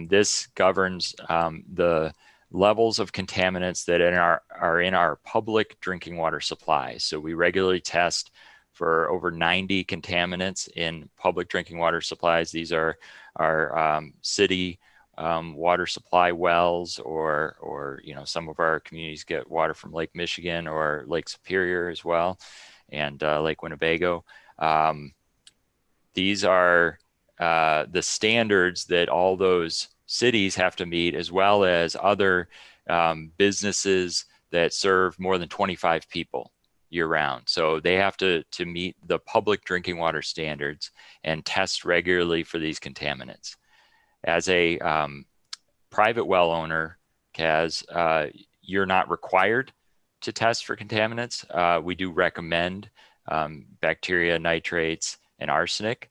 This governs the levels of contaminants that are in our public drinking water supplies. So we regularly test for over 90 contaminants in public drinking water supplies. These are our city water supply wells, or some of our communities get water from Lake Michigan or Lake Superior as well, and Lake Winnebago. These are the standards that all those cities have to meet, as well as other businesses that serve more than 25 people year round. So they have to meet the public drinking water standards and test regularly for these contaminants. As a private well owner, Kaz, you're not required to test for contaminants. We do recommend bacteria, nitrates, and arsenic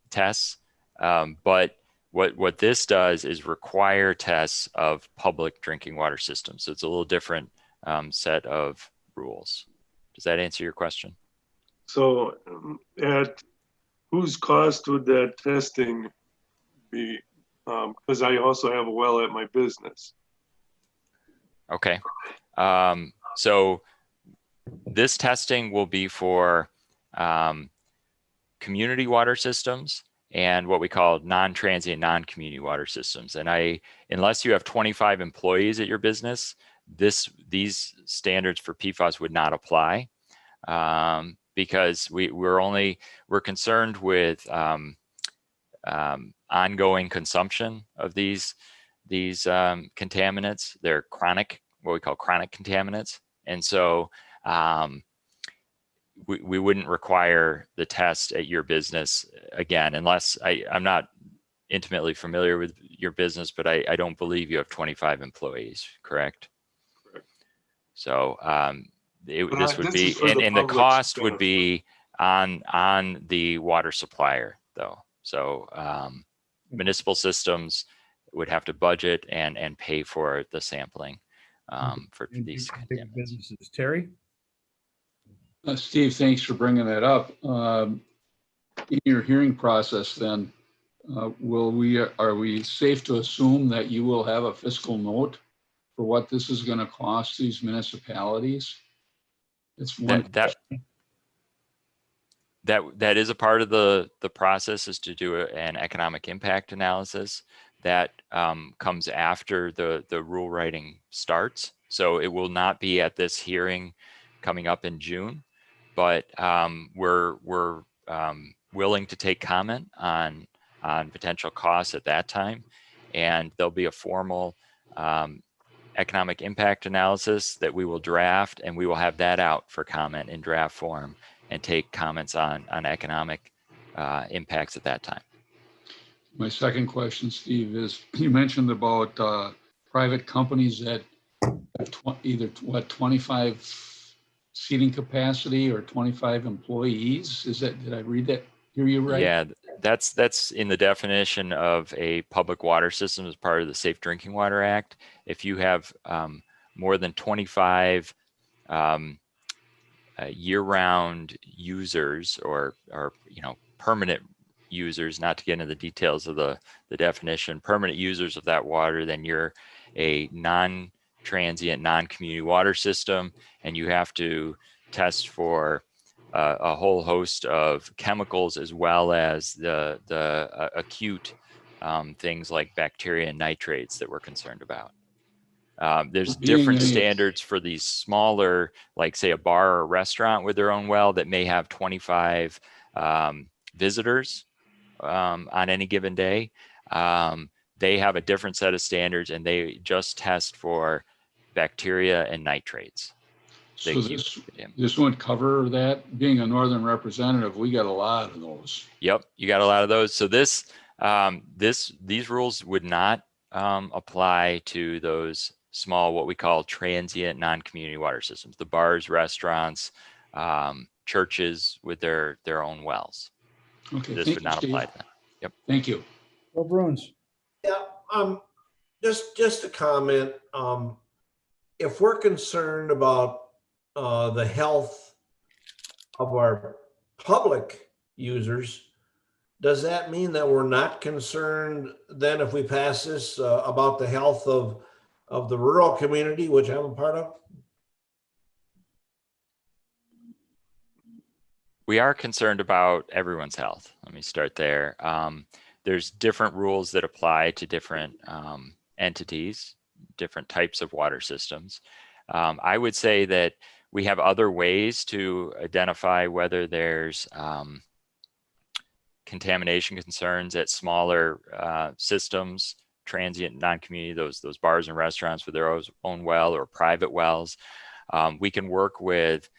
tests. But what this does is require tests of public drinking water systems. So it's a little different set of rules. Does that answer your question? So at whose cost would that testing be? Because I also have a well at my business. Okay. So this testing will be for community water systems and what we call non-transient, non-community water systems. And unless you have 25 employees at your business, these standards for PFAS would not apply, because we're concerned with ongoing consumption of these contaminants. They're chronic, what we call chronic contaminants. And so we wouldn't require the test at your business again, unless I'm not intimately familiar with your business, but I don't believe you have 25 employees, correct? Correct. So this would be, and the cost would be on the water supplier though. So municipal systems would have to budget and pay for the sampling for these businesses. Terry? Steve, thanks for bringing that up. In your hearing process then, are we safe to assume that you will have a fiscal note for what this is going to cost these municipalities? It's one that is a part of the process, is to do an economic impact analysis that comes after the rule writing starts. So it will not be at this hearing coming up in June, but we're willing to take comment on potential costs at that time, and there'll be a formal economic impact analysis that we will draft, and we will have that out for comment in draft form and take comments on economic impacts at that time. My second question, Steve, is you mentioned about private companies that have either 25 seating capacity or 25 employees. Did I read that? Hear you right? Yeah, that's in the definition of a public water system as part of the Safe Drinking Water Act. If you have more than 25 year-round users or permanent users, not to get into the details of the definition, permanent users of that water, then you're a non-transient, non-community water system, and you have to test for a whole host of chemicals, as well as the acute things like bacteria and nitrates that we're concerned about. There's different standards for these smaller, like say a bar or a restaurant with their own well that may have 25 visitors on any given day. They have a different set of standards, and they just test for bacteria and nitrates. So this wouldn't cover that? Being a Northern representative, we got a lot of those. Yep, you got a lot of those. So these rules would not apply to those small, what we call transient, non-community water systems, the bars, restaurants, churches with their own wells. Okay, this would not apply to that. Yep. Thank you. Bill Bruins. Yeah, just a comment. If we're concerned about the health of our public users, does that mean that we're not concerned then, if we pass this, about the health of the rural community, which I'm a part of? We are concerned about everyone's health. Let me start there. There's different rules that apply to different entities, different types of water systems. I would say that we have other ways to identify whether there's contamination concerns at smaller systems, transient, non-community, those bars and restaurants with their own well or private wells. We can work with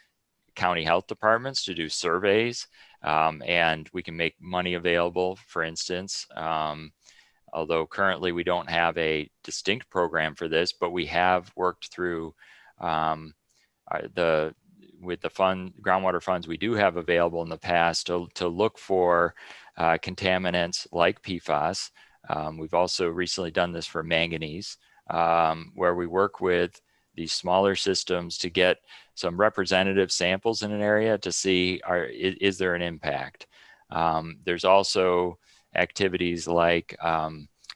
county health departments to do surveys, and we can make money available, for instance. Although currently we don't have a distinct program for this, but we have worked through with the groundwater funds we do have available in the past to look for contaminants like PFAS. We've also recently done this for manganese, where we work with these smaller systems to get some representative samples in an area to see is there an impact. There's also activities like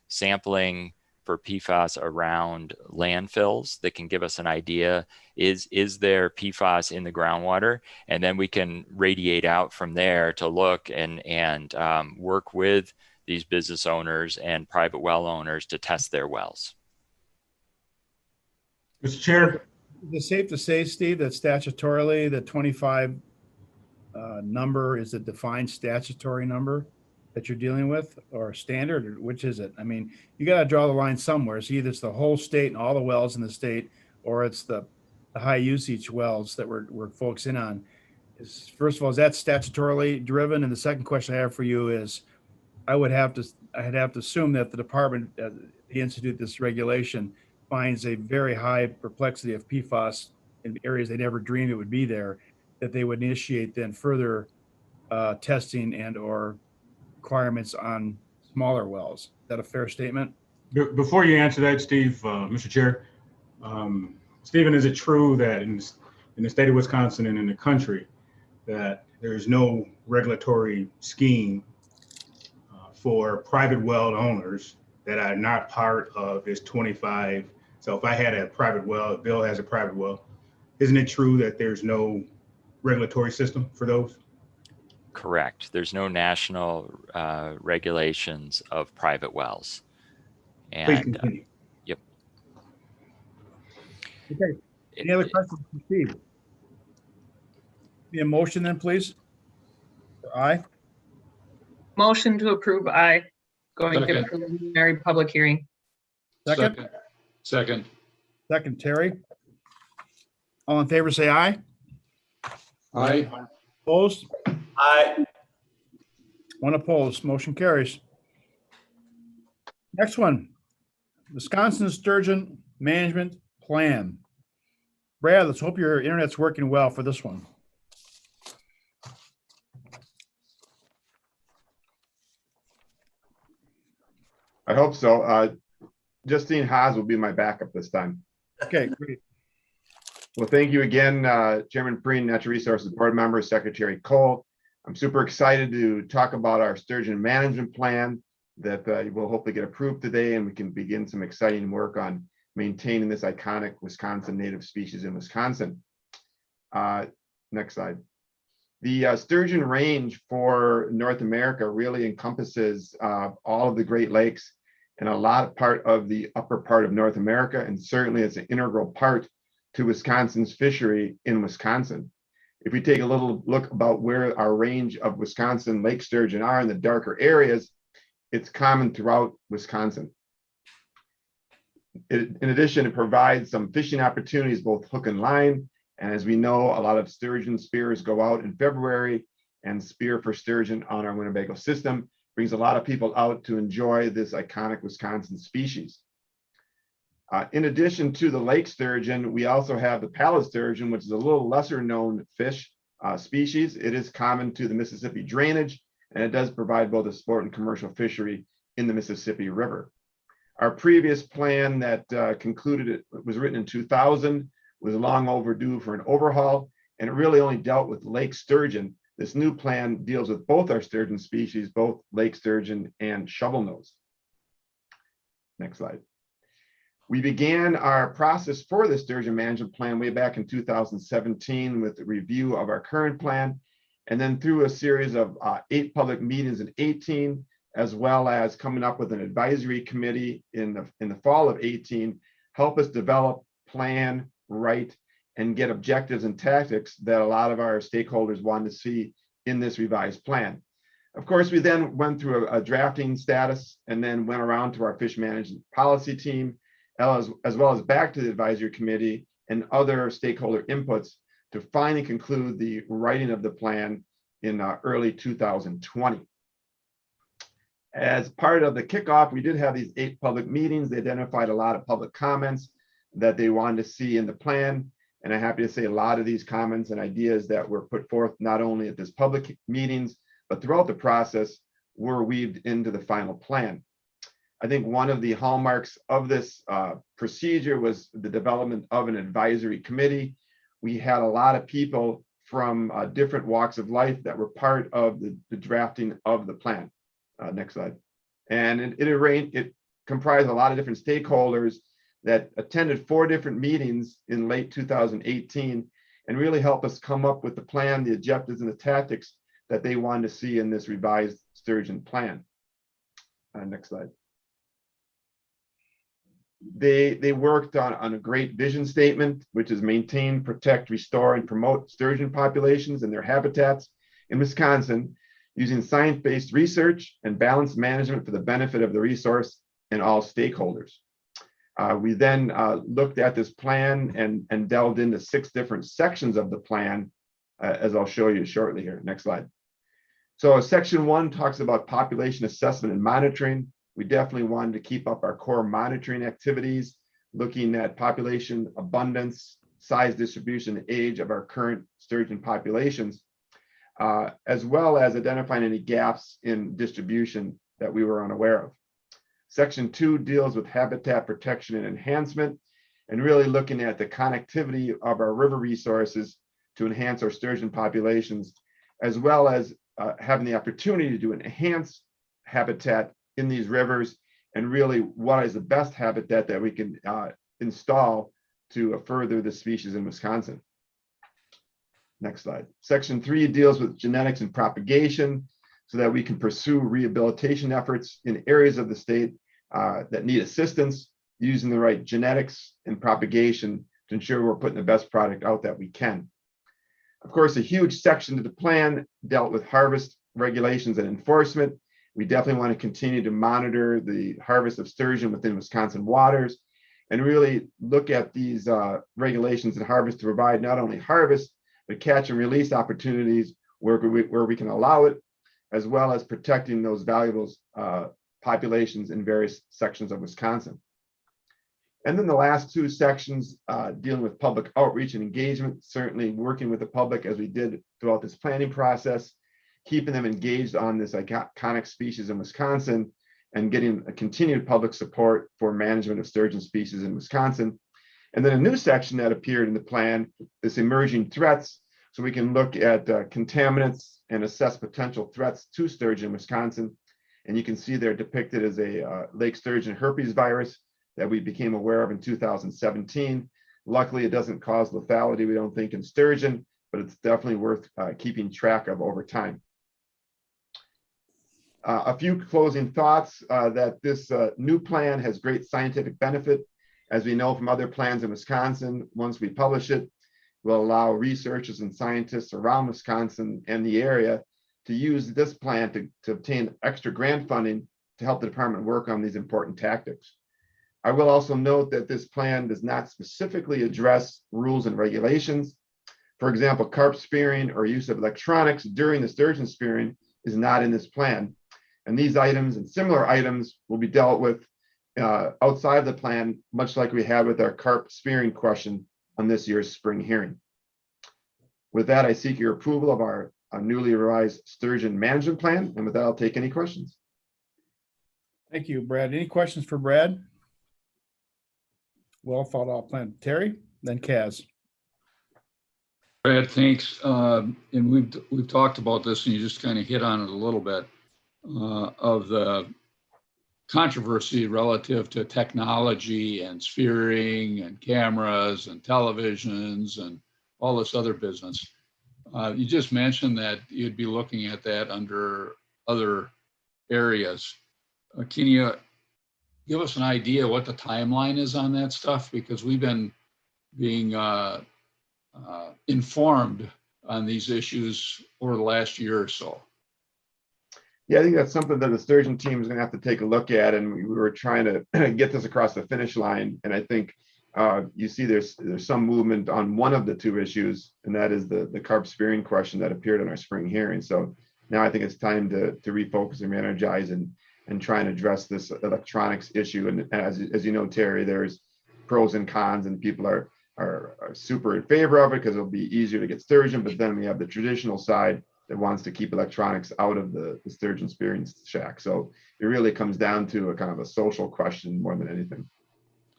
sampling for PFAS around landfills that can give us an idea, is there PFAS in the groundwater? And then we can radiate out from there to look and work with these business owners and private well owners to test their wells. Mr. Chair. Is it safe to say, Steve, that statutorily the 25 number is a defined statutory number that you're dealing with, or standard, or which is it? I mean, you got to draw the line somewhere. So either it's the whole state and all the wells in the state, or it's the high usage wells that we're focusing on. First of all, is that statutorily driven? And the second question I have for you is, I'd have to assume that the department, the institute, this regulation finds a very high perplexity of PFAS in areas they never dreamed it would be there, that they would initiate then further testing and or requirements on smaller wells. Is that a fair statement? Before you answer that, Steve, Mr. Chair, Stephen, is it true that in the state of Wisconsin and in the country that there's no regulatory scheme for private well owners that are not part of this 25? So if I had a private well, Bill has a private well, isn't it true that there's no regulatory system for those? Correct. There's no national regulations of private wells. Please continue. Yep. Okay. Any other questions for Steve? Be a motion then, please. Aye. Motion to approve, aye. Going to Second. preliminary public hearing. Second. Second. Second, Terry. All in favor, say aye. Aye. Opposed? Aye. One opposed. Motion carries. Next one, Wisconsin Sturgeon Management Plan. Brad, let's hope your internet's working well for this one. I hope so. Justine Haas will be my backup this time. Okay, great. Well, thank you again, Chairman Preen, Natural Resources Board Member, Secretary Cole. I'm super excited to talk about our sturgeon management plan that will hopefully get approved today, and we can begin some exciting work on maintaining this iconic Wisconsin native species in Wisconsin. Next slide. The sturgeon range for North America really encompasses all of the Great Lakes and a lot of the upper part of North America, and certainly it's an integral part to Wisconsin's fishery in Wisconsin. If we take a little look about where our range of Wisconsin lake sturgeon are in the darker areas, it's common throughout Wisconsin. In addition, it provides some fishing opportunities, both hook and line. And as we know, a lot of sturgeon spears go out in February, and spear for sturgeon on our Winnebago system brings a lot of people out to enjoy this iconic Wisconsin species. In addition to the lake sturgeon, we also have the pallid sturgeon, which is a little lesser known fish species. It is common to the Mississippi drainage, and it does provide both a sport and commercial fishery in the Mississippi River. Our previous plan that concluded, it was written in 2000, was long overdue for an overhaul, and it really only dealt with lake sturgeon. This new plan deals with both our sturgeon species, both lake sturgeon and shovelnose. Next slide. We began our process for the sturgeon management plan way back in 2017 with the review of our current plan, and then through a series of 8 public meetings in 18, as well as coming up with an advisory committee in the fall of 18, help us develop, plan, write, and get objectives and tactics that a lot of our stakeholders wanted to see in this revised plan. Of course, we then went through a drafting status and then went around to our fish management policy team, as well as back to the advisory committee and other stakeholder inputs to finally conclude the writing of the plan in early 2020. As part of the kickoff, we did have these 8 public meetings. They identified a lot of public comments that they wanted to see in the plan. And I'm happy to say a lot of these comments and ideas that were put forth not only at this public meetings, but throughout the process were weaved into the final plan. I think one of the hallmarks of this procedure was the development of an advisory committee. We had a lot of people from different walks of life that were part of the drafting of the plan. Next slide. And it comprised a lot of different stakeholders that attended 4 different meetings in late 2018 and really helped us come up with the plan, the objectives, and the tactics that they wanted to see in this revised sturgeon plan. Next slide. They worked on a great vision statement, which is maintain, protect, restore, and promote sturgeon populations and their habitats in Wisconsin using science-based research and balanced management for the benefit of the resource and all stakeholders. We then looked at this plan and delved into 6 different sections of the plan, as I'll show you shortly here. Next slide. So section 1 talks about population assessment and monitoring. We definitely wanted to keep up our core monitoring activities, looking at population abundance, size distribution, age of our current sturgeon populations, as well as identifying any gaps in distribution that we were unaware of. Section 2 deals with habitat protection and enhancement, and really looking at the connectivity of our river resources to enhance our sturgeon populations, as well as having the opportunity to enhance habitat in these rivers, and really what is the best habitat that we can install to further the species in Wisconsin. Next slide. Section 3 deals with genetics and propagation so that we can pursue rehabilitation efforts in areas of the state that need assistance using the right genetics and propagation to ensure we're putting the best product out that we can. Of course, a huge section of the plan dealt with harvest regulations and enforcement. We definitely want to continue to monitor the harvest of sturgeon within Wisconsin waters and really look at these regulations and harvest to provide not only harvest, but catch and release opportunities where we can allow it, as well as protecting those valuable populations in various sections of Wisconsin. And then the last 2 sections dealing with public outreach and engagement, certainly working with the public as we did throughout this planning process, keeping them engaged on this iconic species in Wisconsin and getting a continued public support for management of sturgeon species in Wisconsin. And then a new section that appeared in the plan, this emerging threats, so we can look at contaminants and assess potential threats to sturgeon in Wisconsin. And you can see they're depicted as a lake sturgeon herpes virus that we became aware of in 2017. Luckily, it doesn't cause lethality, we don't think, in sturgeon, but it's definitely worth keeping track of over time. A few closing thoughts that this new plan has great scientific benefit. As we know from other plans in Wisconsin, once we publish it, will allow researchers and scientists around Wisconsin and the area to use this plan to obtain extra grant funding to help the department work on these important tactics. I will also note that this plan does not specifically address rules and regulations. For example, carp spearing or use of electronics during the sturgeon spearing is not in this plan. And these items and similar items will be dealt with outside of the plan, much like we had with our carp spearing question on this year's spring hearing. With that, I seek your approval of our newly revised sturgeon management plan. And with that, I'll take any questions. Thank you, Brad. Any questions for Brad? Well thought out plan. Terry, then Kaz. Brad, thanks. And we've talked about this, and you just kind of hit on it a little bit of the controversy relative to technology and spearing and cameras and televisions and all this other business. You just mentioned that you'd be looking at that under other areas. Can you give us an idea what the timeline is on that stuff? Because we've been being informed on these issues over the last year or so. Yeah, I think that's something that the sturgeon team is going to have to take a look at, and we were trying to get this across the finish line. And I think you see there's some movement on one of the two issues, and that is the carp spearing question that appeared in our spring hearing. So now I think it's time to refocus and re-energize and try and address this electronics issue. And as you know, Terry, there's pros and cons, and people are super in favor of it because it'll be easier to get sturgeon. But then we have the traditional side that wants to keep electronics out of the sturgeon spearing shack. So it really comes down to a kind of a social question more than anything.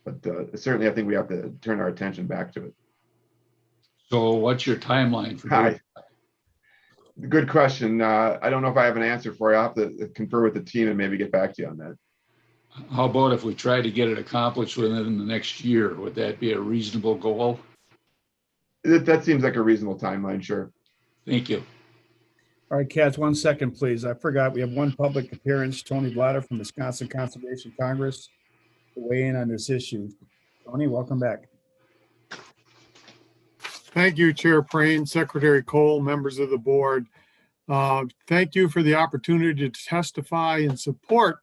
But certainly I think we have to turn our attention back to it. So what's your timeline for doing that? Good question. I don't know if I have an answer for you. I'll have to confer with the team and maybe get back to you on that. How about if we try to get it accomplished within the next year? Would that be a reasonable goal? That seems like a reasonable timeline, sure. Thank you. All right, Kaz, 1 second, please. I forgot we have one public appearance, Tony Blatter from Wisconsin Conservation Congress, to weigh in on this issue. Tony, welcome back. Thank you, Chair Prayne, Secretary Cole, members of the board. Thank you for the opportunity to testify in support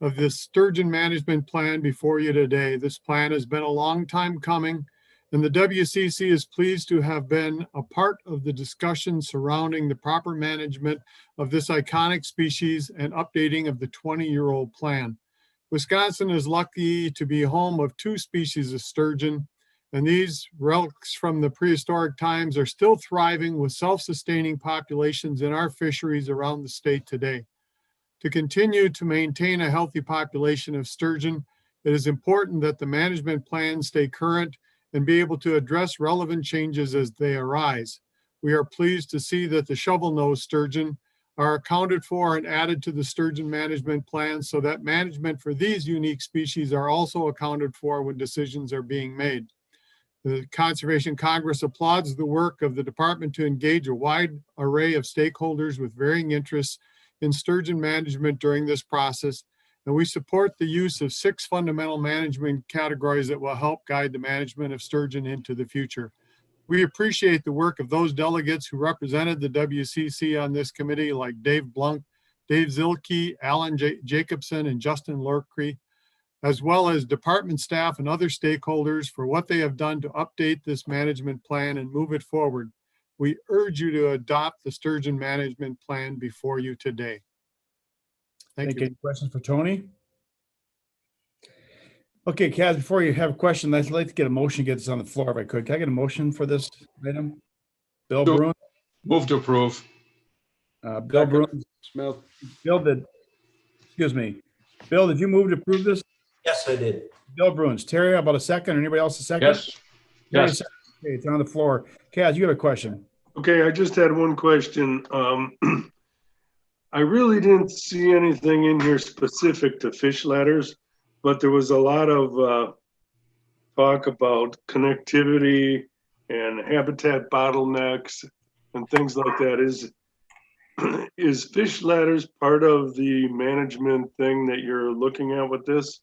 of this sturgeon management plan before you today. This plan has been a long time coming, and the WCC is pleased to have been a part of the discussion surrounding the proper management of this iconic species and updating of the 20-year-old plan. Wisconsin is lucky to be home of 2 species of sturgeon, and these relics from the prehistoric times are still thriving with self-sustaining populations in our fisheries around the state today. To continue to maintain a healthy population of sturgeon, it is important that the management plans stay current and be able to address relevant changes as they arise. We are pleased to see that the shovel-nosed sturgeon are accounted for and added to the sturgeon management plan so that management for these unique species are also accounted for when decisions are being made. The Conservation Congress applauds the work of the department to engage a wide array of stakeholders with varying interests in sturgeon management during this process, and we support the use of 6 fundamental management categories that will help guide the management of sturgeon into the future. We appreciate the work of those delegates who represented the WCC on this committee, like Dave Blunk, Dave Zilke, Alan Jacobson, and Justin Lorcree, as well as department staff and other stakeholders for what they have done to update this management plan and move it forward. We urge you to adopt the sturgeon management plan before you today. Thank you. Any questions for Tony? Okay, Kaz, before you have a question, I'd like to get a motion to get this on the floor if I could. Can I get a motion for this item? Bill Bruin? Move to approve. Bill Bruin. Smith. Bill did, excuse me. Bill, did you move to approve this? Yes, I did. Bill Bruins. Terry, how about a second? Or anybody else a second? Yes. Yes. Okay, it's on the floor. Kaz, you have a question. Okay, I just had one question. I really didn't see anything in here specific to fish ladders, but there was a lot of talk about connectivity and habitat bottlenecks and things like that. Is fish ladders part of the management thing that you're looking at with this?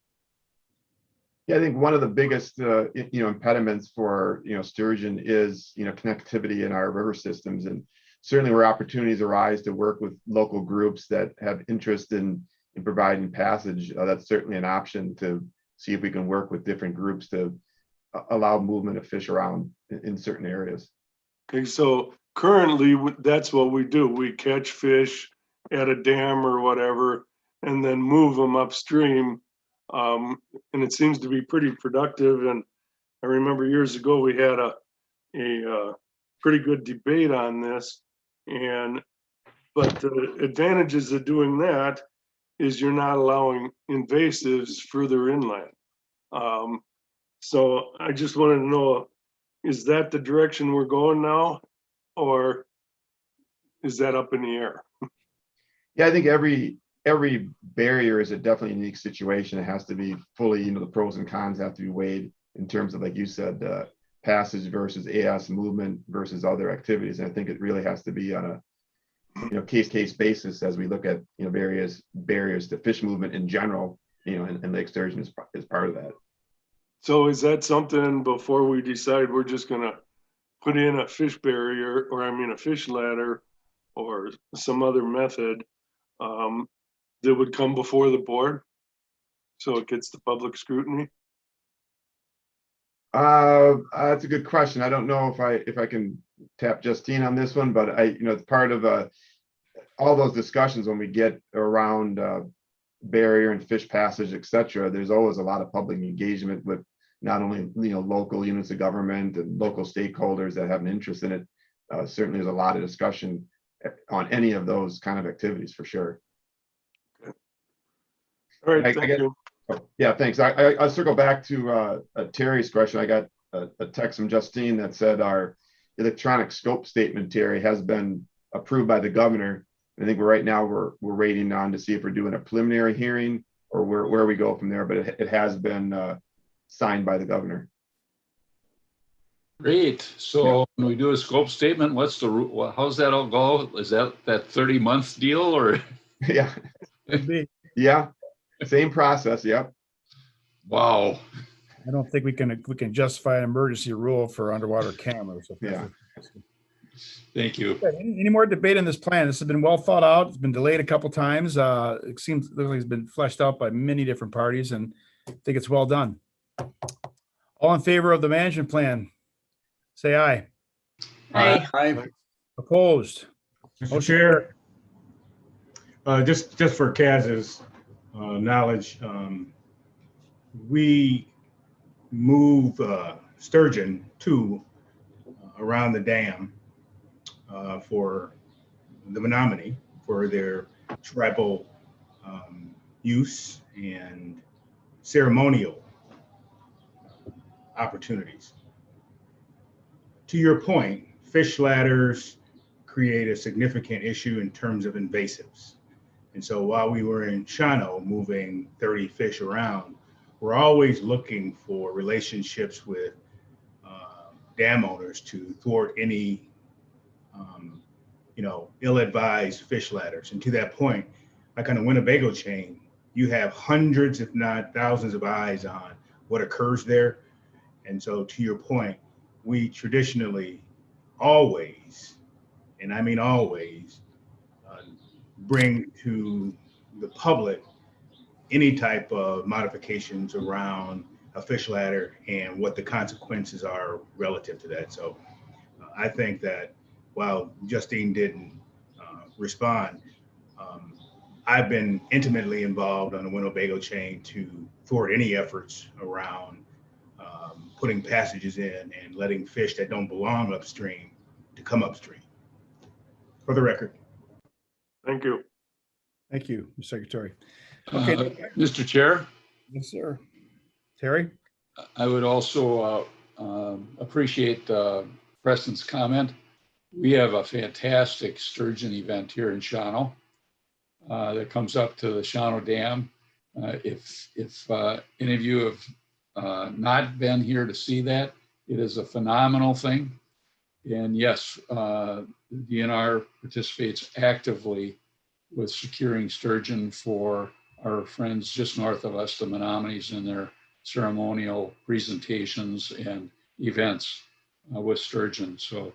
Yeah, I think one of the biggest impediments for sturgeon is connectivity in our river systems, and certainly where opportunities arise to work with local groups that have interest in providing passage, that's certainly an option to see if we can work with different groups to allow movement of fish around in certain areas. Okay, so currently that's what we do. We catch fish at a dam or whatever and then move them upstream. And it seems to be pretty productive. And I remember years ago, we had a pretty good debate on this. But the advantages of doing that is you're not allowing invasives further inland. So I just wanted to know, is that the direction we're going now? Or is that up in the air? Yeah, I think every barrier is a definitely unique situation. It has to be fully, the pros and cons have to be weighed in terms of, like you said, passage versus AS movement versus other activities. And I think it really has to be on a case basis as we look at various barriers to fish movement in general. And lake sturgeon is part of that. So is that something before we decide we're just going to put in a fish barrier, or a fish ladder, or some other method? that would come before the board? So it gets the public scrutiny? That's a good question. I don't know if I can tap Justine on this one, but it's part of all those discussions when we get around barrier and fish passage, et cetera. There's always a lot of public engagement with not only local units of government and local stakeholders that have an interest in it. Certainly, there's a lot of discussion on any of those kind of activities for sure. All right, thank you. Yeah, thanks. I'll circle back to Terry's question. I got a text from Justine that said our electronic scope statement, Terry, has been approved by the governor. I think right now we're waiting on to see if we're doing a preliminary hearing or where we go from there, but it has been signed by the governor. Great. So when we do a scope statement, what's the how's that all go? Is that 30-month deal or? Yeah. Yeah. Same process. Yep. Wow. I don't think we can justify an emergency rule for underwater cameras. Yeah. Thank you. Any more debate on this plan? This has been well thought out. It's been delayed a couple times. It seems like it's been fleshed out by many different parties, and I think it's well done. All in favor of the management plan, say aye. Aye. Aye. Opposed? Mr. Chair, just for Kaz's knowledge, we move sturgeon around the dam for the Menominee for their tribal use and ceremonial opportunities. To your point, fish ladders create a significant issue in terms of invasives. And so while we were in Shawano moving 30 fish around, we're always looking for relationships with dam owners to thwart any ill-advised fish ladders. And to that point, like on the Winnebago chain, you have hundreds, if not thousands of eyes on what occurs there. And so to your point, we traditionally always, and I mean always, bring to the public any type of modifications around a fish ladder and what the consequences are relative to that. So I think that while Justine didn't respond, I've been intimately involved on the Winnebago chain to thwart any efforts around putting passages in and letting fish that don't belong upstream to come upstream. For the record. Thank you. Thank you, Mr. Secretary. Okay. Mr. Chair? Yes, sir. Terry? I would also appreciate Preston's comment. We have a fantastic sturgeon event here in Shawano that comes up to the Shawano Dam. If any of you have not been here to see that, it is a phenomenal thing. And yes, DNR participates actively with securing sturgeon for our friends just north of us, the Menominees, in their ceremonial presentations and events with sturgeon. So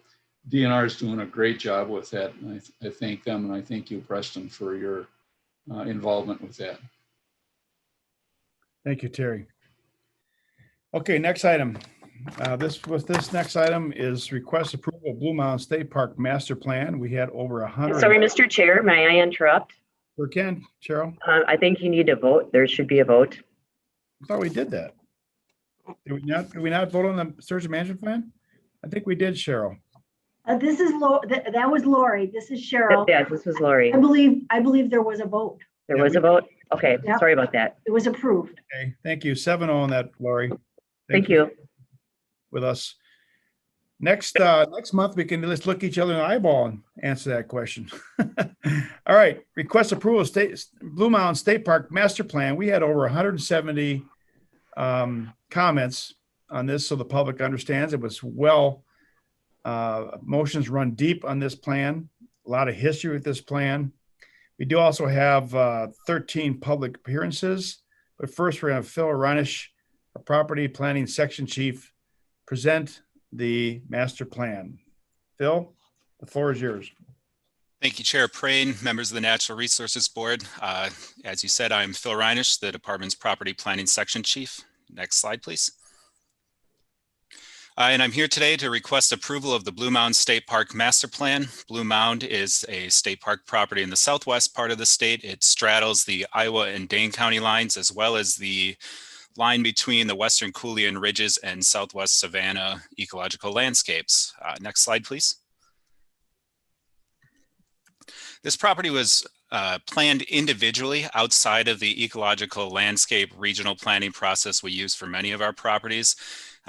DNR is doing a great job with that. And I thank them, and I thank you, Preston, for your involvement with that. Thank you, Terry. Okay, next item. This next item is request approval of Blue Mountain State Park Master Plan. We had over 100. Sorry, Mr. Chair, may I interrupt? We can, Cheryl. I think you need to vote. There should be a vote. I thought we did that. Did we not vote on the sturgeon management plan? I think we did, Cheryl. This is that was Lori. This is Cheryl. Yes, this was Lori. I believe there was a vote. There was a vote? Okay, Yep. sorry about that. It was approved. Okay, thank you. 7-0 on that, Lori. Thank you. With us. Next month, we can just look each other in the eyeball and answer that question. All right, request approval of Blue Mountain State Park Master Plan. We had over 170 comments on this, so the public understands it was well. Motions run deep on this plan. A lot of history with this plan. We do also have 13 public appearances, but first we're going to have Phil Reinisch, our Property Planning Section Chief, present the master plan. Phil, the floor is yours. Thank you, Chair Prayne, members of the Natural Resources Board. As you said, I'm Phil Reinisch, the department's Property Planning Section Chief. Next slide, please. And I'm here today to request approval of the Blue Mound State Park Master Plan. Blue Mound is a state park property in the southwest part of the state. It straddles the Iowa and Dane County lines, as well as the line between the western Coulean Ridges and southwest Savannah ecological landscapes. Next slide, please. This property was planned individually outside of the ecological landscape regional planning process we use for many of our properties.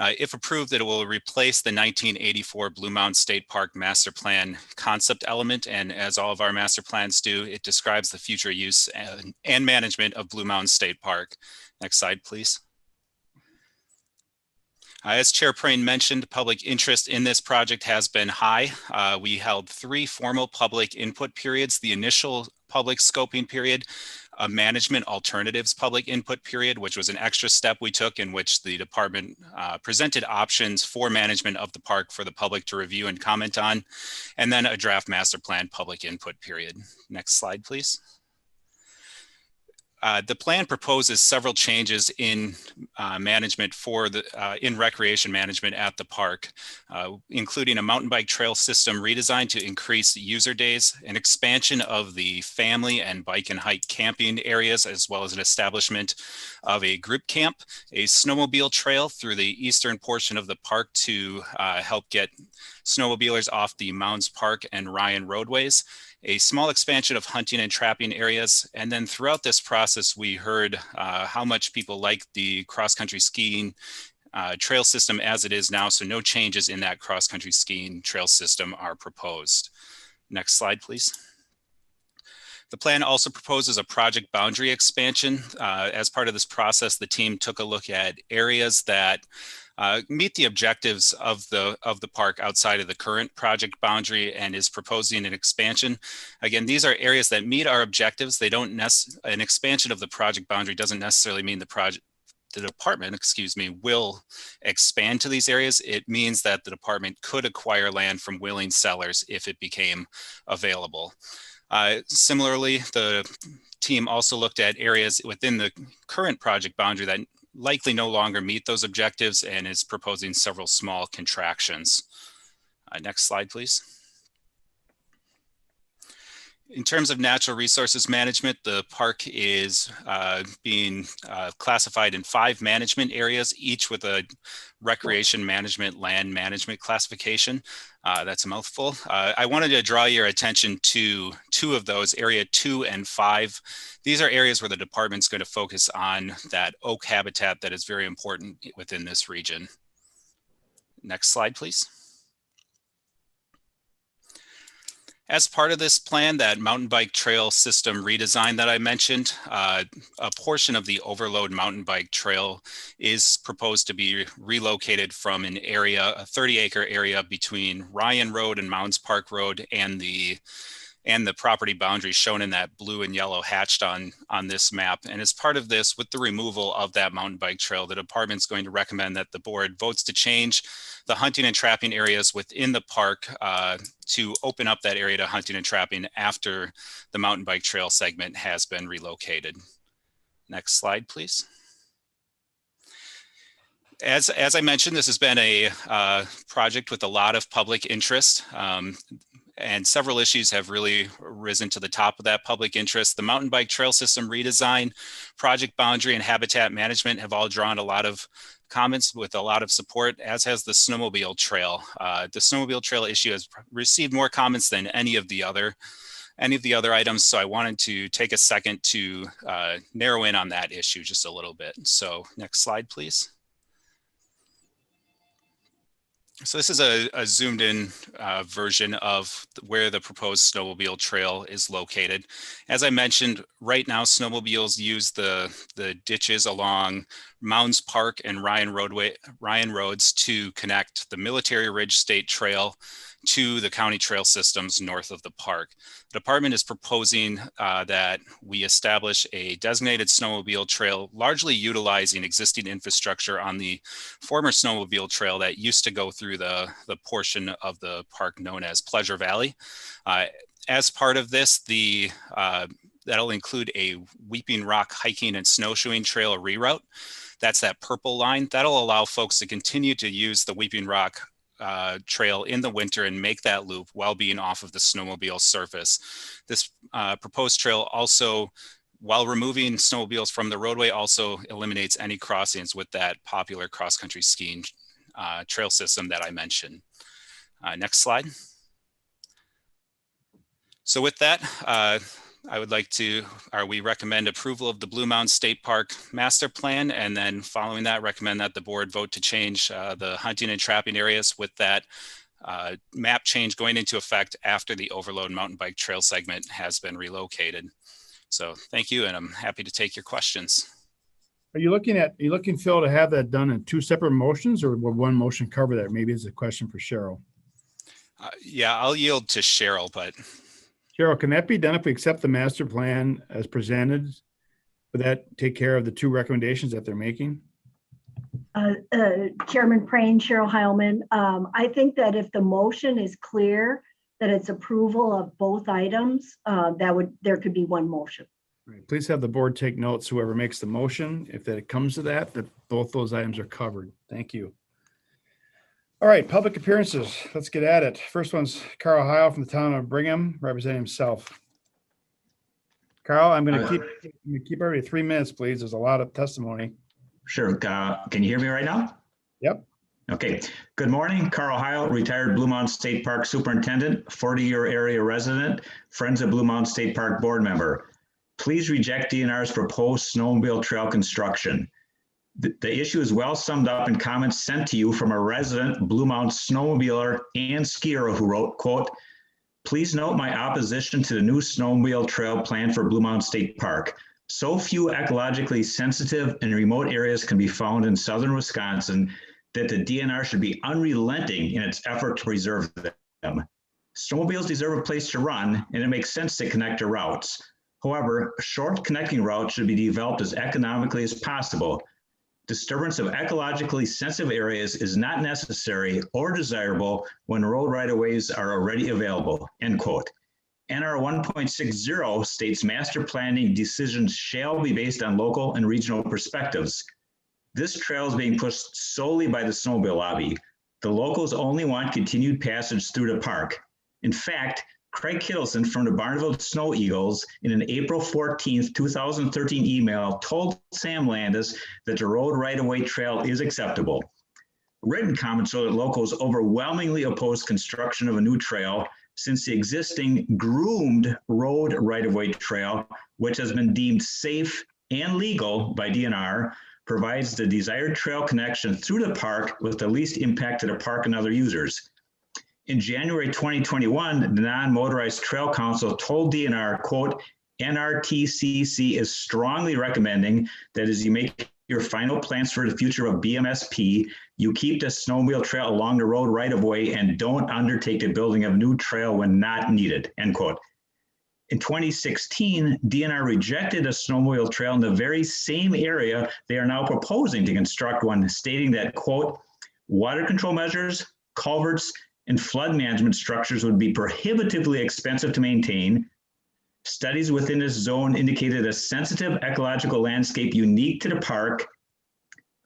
If approved, it will replace the 1984 Blue Mound State Park Master Plan concept element, and as all of our master plans do, it describes the future use and management of Blue Mound State Park. Next slide, please. As Chair Prayne mentioned, public interest in this project has been high. We held 3 formal public input periods: the initial public scoping period, a management alternatives public input period, which was an extra step we took in which the department presented options for management of the park for the public to review and comment on, and then a draft master plan public input period. Next slide, please. The plan proposes several changes in management for the in recreation management at the park, including a mountain bike trail system redesign to increase user days, an expansion of the family and bike and hike camping areas, as well as an establishment of a group camp, a snowmobile trail through the eastern portion of the park to help get snowmobilers off the Mounds Park and Ryan roadways, a small expansion of hunting and trapping areas. And then throughout this process, we heard how much people like the cross-country skiing trail system as it is now. So no changes in that cross-country skiing trail system are proposed. Next slide, please. The plan also proposes a project boundary expansion. As part of this process, the team took a look at areas that meet the objectives of the park outside of the current project boundary and is proposing an expansion. Again, these are areas that meet our objectives. They don't an expansion of the project boundary doesn't necessarily mean the department, excuse me, will expand to these areas. It means that the department could acquire land from willing sellers if it became available. Similarly, the team also looked at areas within the current project boundary that likely no longer meet those objectives and is proposing several small contractions. Next slide, please. In terms of natural resources management, the park is being classified in 5 management areas, each with a recreation management land management classification. That's a mouthful. I wanted to draw your attention to 2 of those, area 2 and 5. These are areas where the department's going to focus on that oak habitat that is very important within this region. Next slide, please. As part of this plan, that mountain bike trail system redesign that I mentioned, a portion of the Overload mountain bike trail is proposed to be relocated from an area, a 30-acre area between Ryan Road and Mounds Park Road and the property boundary shown in that blue and yellow hatched on this map. And as part of this, with the removal of that mountain bike trail, the department's going to recommend that the board votes to change the hunting and trapping areas within the park to open up that area to hunting and trapping after the mountain bike trail segment has been relocated. Next slide, please. As I mentioned, this has been a project with a lot of public interest. And several issues have really risen to the top of that public interest. The mountain bike trail system redesign, project boundary, and habitat management have all drawn a lot of comments with a lot of support, as has the snowmobile trail. The snowmobile trail issue has received more comments than any of the other items. So I wanted to take a second to narrow in on that issue just a little bit. So next slide, please. So this is a zoomed in version of where the proposed snowmobile trail is located. As I mentioned, right now snowmobiles use the ditches along Mounds Park and Ryan Roads to connect the Military Ridge State Trail to the county trail systems north of the park. The department is proposing that we establish a designated snowmobile trail, largely utilizing existing infrastructure on the former snowmobile trail that used to go through the portion of the park known as Pleasure Valley. As part of this, that'll include a Weeping Rock hiking and snowshoeing trail reroute. That's that purple line. That'll allow folks to continue to use the Weeping Rock trail in the winter and make that loop while being off of the snowmobile surface. This proposed trail also, while removing snowmobiles from the roadway, also eliminates any crossings with that popular cross-country skiing trail system that I mentioned. Next slide. So with that, we recommend approval of the Blue Mountain State Park Master Plan, and then following that, recommend that the board vote to change the hunting and trapping areas with that map change going into effect after the Overload Mountain Bike Trail segment has been relocated. So thank you, and I'm happy to take your questions. Are you looking, Phil, to have that done in two separate motions, or will one motion cover that? Maybe it's a question for Cheryl. Yeah, I'll yield to Cheryl, but. Cheryl, can that be done if we accept the master plan as presented? Would that take care of the two recommendations that they're making? Chairman Praying, Cheryl Heilman. I think that if the motion is clear that it's approval of both items, there could be one motion. Right. Please have the board take notes, whoever makes the motion, if that it comes to that both those items are covered. Thank you. All right, public appearances. Let's get at it. First one's Carl Heil from the town of Brigham, representing himself. Carl, I'm going to keep everybody 3 minutes, please. There's a lot of testimony. Sure. Can you hear me right now? Yep. Okay. Good morning. Carl Heil, retired Blue Mountain State Park Superintendent, 40-year area resident, Friends of Blue Mountain State Park board member. Please reject DNR's proposed snowmobile trail construction. The issue is well summed up in comments sent to you from a resident Blue Mountain snowmobiler and skier who wrote, quote, "Please note my opposition to the new snowmobile trail plan for Blue Mountain State Park. So few ecologically sensitive and remote areas can be found in southern Wisconsin that the DNR should be unrelenting in its effort to preserve them. Snowmobiles deserve a place to run, and it makes sense to connect to routes. However, short connecting routes should be developed as economically as possible. Disturbance of ecologically sensitive areas is not necessary or desirable when road right-of-ways are already available," end quote. NR 1.60 states master planning decisions shall be based on local and regional perspectives. This trail is being pushed solely by the snowmobile lobby. The locals only want continued passage through the park. In fact, Craig Kittleson from the Barneville Snow Eagles in an April 14th, 2013 email told Sam Landis that the road right-of-way trail is acceptable. Written comments show that locals overwhelmingly oppose construction of a new trail since the existing groomed road right-of-way trail, which has been deemed safe and legal by DNR, provides the desired trail connection through the park with the least impact to the park and other users. In January 2021, the Non-Motorized Trail Council told DNR, quote, "NRTCC is strongly recommending that as you make your final plans for the future of BMSP, you keep the snowmobile trail along the road right of way and don't undertake the building of new trail when not needed," end quote. In 2016, DNR rejected a snowmobile trail in the very same area they are now proposing to construct one, stating that, quote, "Water control measures, culverts, and flood management structures would be prohibitively expensive to maintain. Studies within this zone indicated a sensitive ecological landscape unique to the park.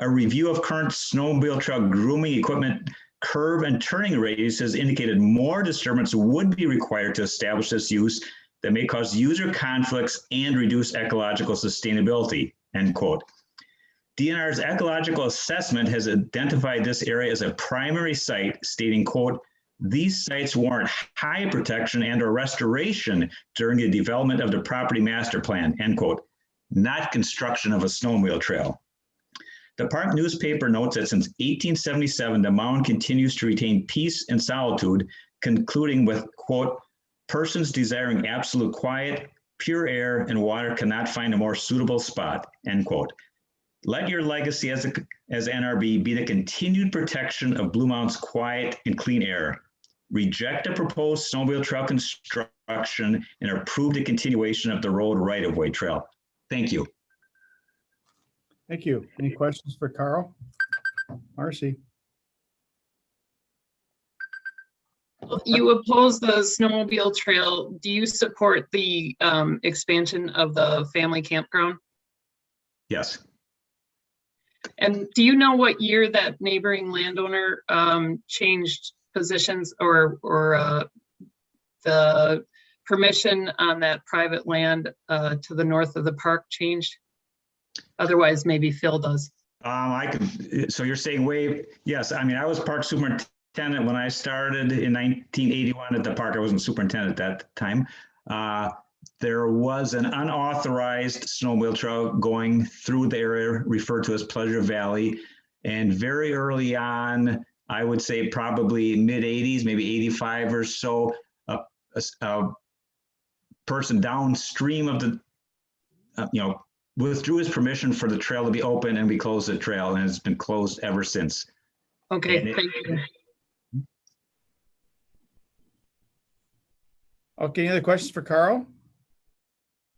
A review of current snowmobile trail grooming equipment, curve and turning radiuses indicated more disturbance would be required to establish this use that may cause user conflicts and reduce ecological sustainability," end quote. DNR's ecological assessment has identified this area as a primary site, stating, quote, "These sites warrant high protection and or restoration during the development of the property master plan," end quote, not construction of a snowmobile trail. The park newspaper notes that since 1877, the mound continues to retain peace and solitude, concluding with, quote, "Persons desiring absolute quiet, pure air, and water cannot find a more suitable spot," end quote. Let your legacy as NRB be the continued protection of Blue Mountain's quiet and clean air. Reject the proposed snowmobile trail construction and approve the continuation of the road right-of-way trail. Thank you. Thank you. Any questions for Carl? Marcy? You oppose the snowmobile trail. Do you support the expansion of the family campground? Yes. And do you know what year that neighboring landowner changed positions or the permission on that private land to the north of the park changed? Otherwise, maybe Phil does. So you're saying yes. I mean, I was park superintendent when I started in 1981 at the park. I wasn't superintendent at that time. There was an unauthorized snowmobile trail going through the area referred to as Pleasure Valley. And very early on, I would say probably mid 80s, maybe 85 or so, a person downstream of the, withdrew his permission for the trail to be open, and we closed the trail, and it's been closed ever since. Okay, thank you. Okay, any other questions for Carl?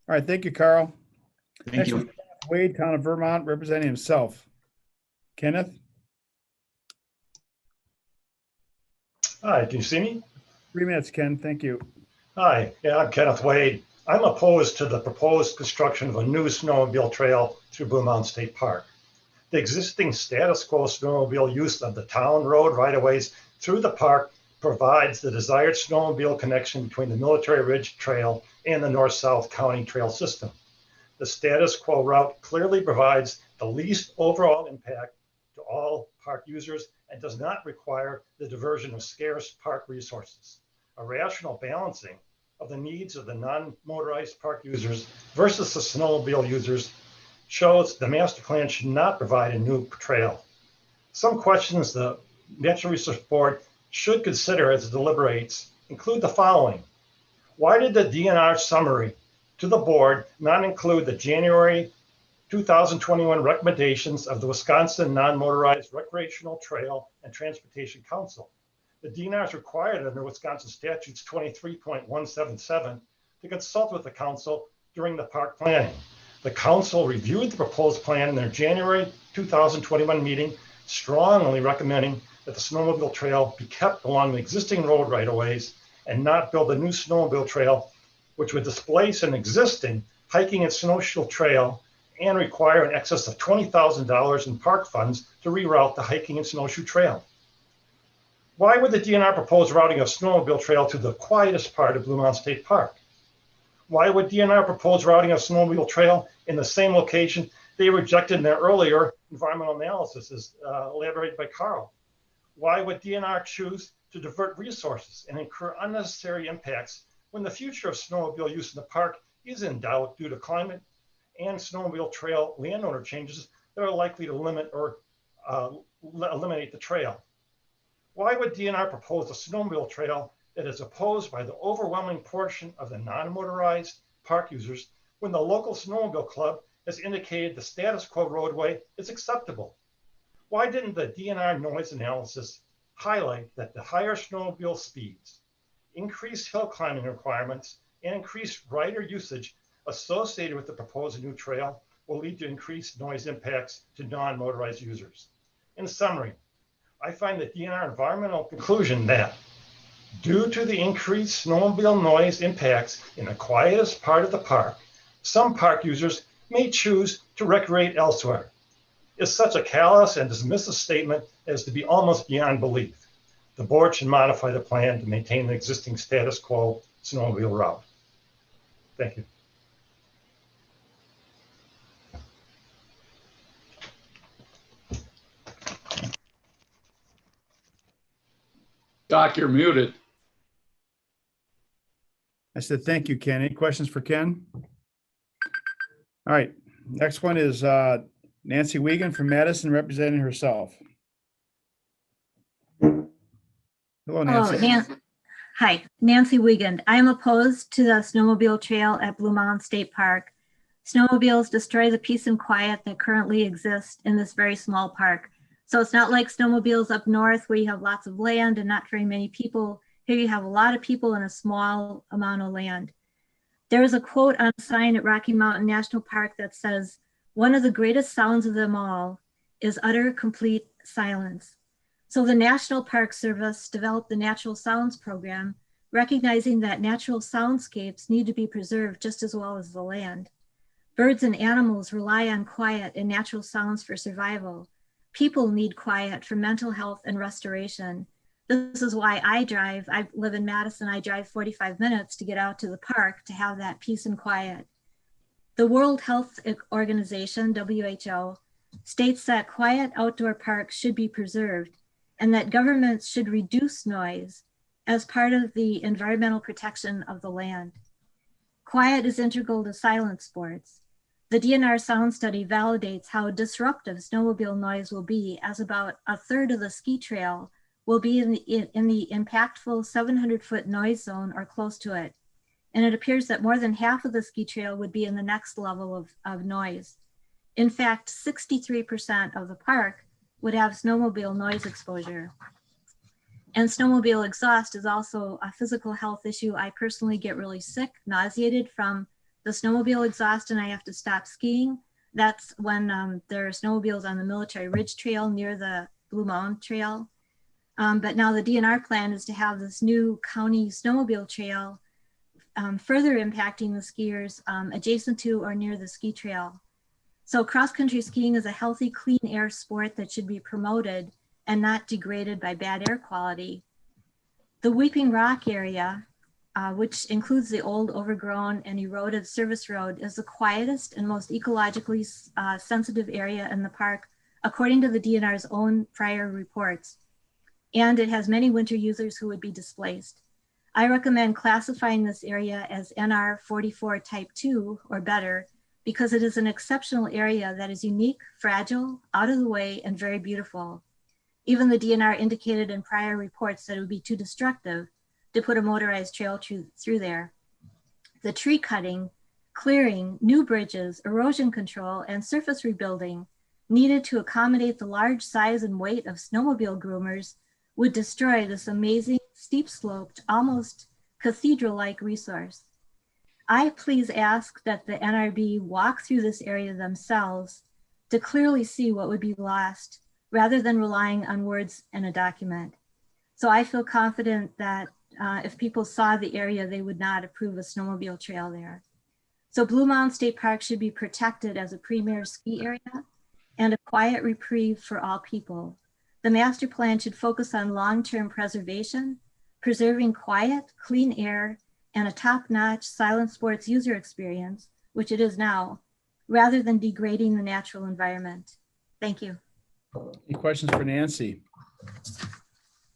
All right, thank you, Carl. Thank Next you. is Wade, Town of Vermont, representing himself. Kenneth? Hi, can you see me? 3 minutes, Ken, thank you. Hi, yeah, I'm Kenneth Wade. I'm opposed to the proposed construction of a new snowmobile trail through Blue Mountain State Park. The existing status quo snowmobile use of the town road right-of-ways through the park provides the desired snowmobile connection between the Military Ridge Trail and the North-South County Trail system. The status quo route clearly provides the least overall impact to all park users and does not require the diversion of scarce park resources. A rational balancing of the needs of the non-motorized park users versus the snowmobile users shows the master plan should not provide a new trail. Some questions the Natural Resource Board should consider as it deliberates include the following. Why did the DNR summary to the board not include the January 2021 recommendations of the Wisconsin Non-Motorized Recreational Trail and Transportation Council? The DNR is required under Wisconsin statutes 23.177 to consult with the council during the park planning. The council reviewed the proposed plan in their January 2021 meeting, strongly recommending that the snowmobile trail be kept along the existing road right-of-ways and not build a new snowmobile trail, which would displace an existing hiking and snowshoe trail and require an excess of $20,000 in park funds to reroute the hiking and snowshoe trail. Why would the DNR propose routing a snowmobile trail to the quietest part of Blue Mountain State Park? Why would DNR propose routing a snowmobile trail in the same location they rejected in their earlier environmental analysis, as elaborated by Carl? Why would DNR choose to divert resources and incur unnecessary impacts when the future of snowmobile use in the park is in doubt due to climate and snowmobile trail landowner changes that are likely to limit or eliminate the trail? Why would DNR propose a snowmobile trail that is opposed by the overwhelming portion of the non-motorized park users when the local snowmobile club has indicated the status quo roadway is acceptable? Why didn't the DNR noise analysis highlight that the higher snowmobile speeds, increased hill climbing requirements, and increased rider usage associated with the proposed new trail will lead to increased noise impacts to non-motorized users? In summary, I find the DNR environmental conclusion that due to the increased snowmobile noise impacts in the quietest part of the park, some park users may choose to recreate elsewhere. Is such a callous and dismissive statement as to be almost beyond belief. The board should modify the plan to maintain the existing status quo snowmobile route. Thank you. Doc, you're muted. I said, thank you, Ken. Any questions for Ken? All right, next one is Nancy Wiegand from Madison, representing herself. Hello, Nancy. Hi, Nancy Wiegand. I am opposed to the snowmobile trail at Blue Mountain State Park. Snowmobiles destroy the peace and quiet that currently exist in this very small park. So it's not like snowmobiles up north where you have lots of land and not very many people. Here you have a lot of people in a small amount of land. There is a quote on a sign at Rocky Mountain National Park that says, "One of the greatest sounds of them all is utter complete silence." So the National Park Service developed the Natural Sounds Program, recognizing that natural soundscapes need to be preserved just as well as the land. Birds and animals rely on quiet and natural sounds for survival. People need quiet for mental health and restoration. This is why I live in Madison, I drive 45 minutes to get out to the park to have that peace and quiet. The World Health Organization, WHO, states that quiet outdoor parks should be preserved and that governments should reduce noise as part of the environmental protection of the land. Quiet is integral to silent sports. The DNR sound study validates how disruptive snowmobile noise will be, as about a third of the ski trail will be in the impactful 700-foot noise zone or close to it. And it appears that more than half of the ski trail would be in the next level of noise. In fact, 63% of the park would have snowmobile noise exposure. And snowmobile exhaust is also a physical health issue. I personally get really sick, nauseated from the snowmobile exhaust, and I have to stop skiing. That's when there are snowmobiles on the Military Ridge Trail near the Blue Mountain Trail. But now the DNR plan is to have this new county snowmobile trail further impacting the skiers adjacent to or near the ski trail. So cross-country skiing is a healthy, clean air sport that should be promoted and not degraded by bad air quality. The Weeping Rock area, which includes the old, overgrown, and eroded service road, is the quietest and most ecologically sensitive area in the park, according to the DNR's own prior reports. And it has many winter users who would be displaced. I recommend classifying this area as NR 44 Type 2 or better, because it is an exceptional area that is unique, fragile, out of the way, and very beautiful. Even the DNR indicated in prior reports that it would be too destructive to put a motorized trail through there. The tree cutting, clearing, new bridges, erosion control, and surface rebuilding needed to accommodate the large size and weight of snowmobile groomers would destroy this amazing, steep-sloped, almost cathedral-like resource. I please ask that the NRB walk through this area themselves to clearly see what would be lost, rather than relying on words in a document. So I feel confident that if people saw the area, they would not approve a snowmobile trail there. So Blue Mountain State Park should be protected as a premier ski area and a quiet reprieve for all people. The master plan should focus on long-term preservation, preserving quiet, clean air, and a top-notch silent sports user experience, which it is now, rather than degrading the natural environment. Thank you. Any questions for Nancy?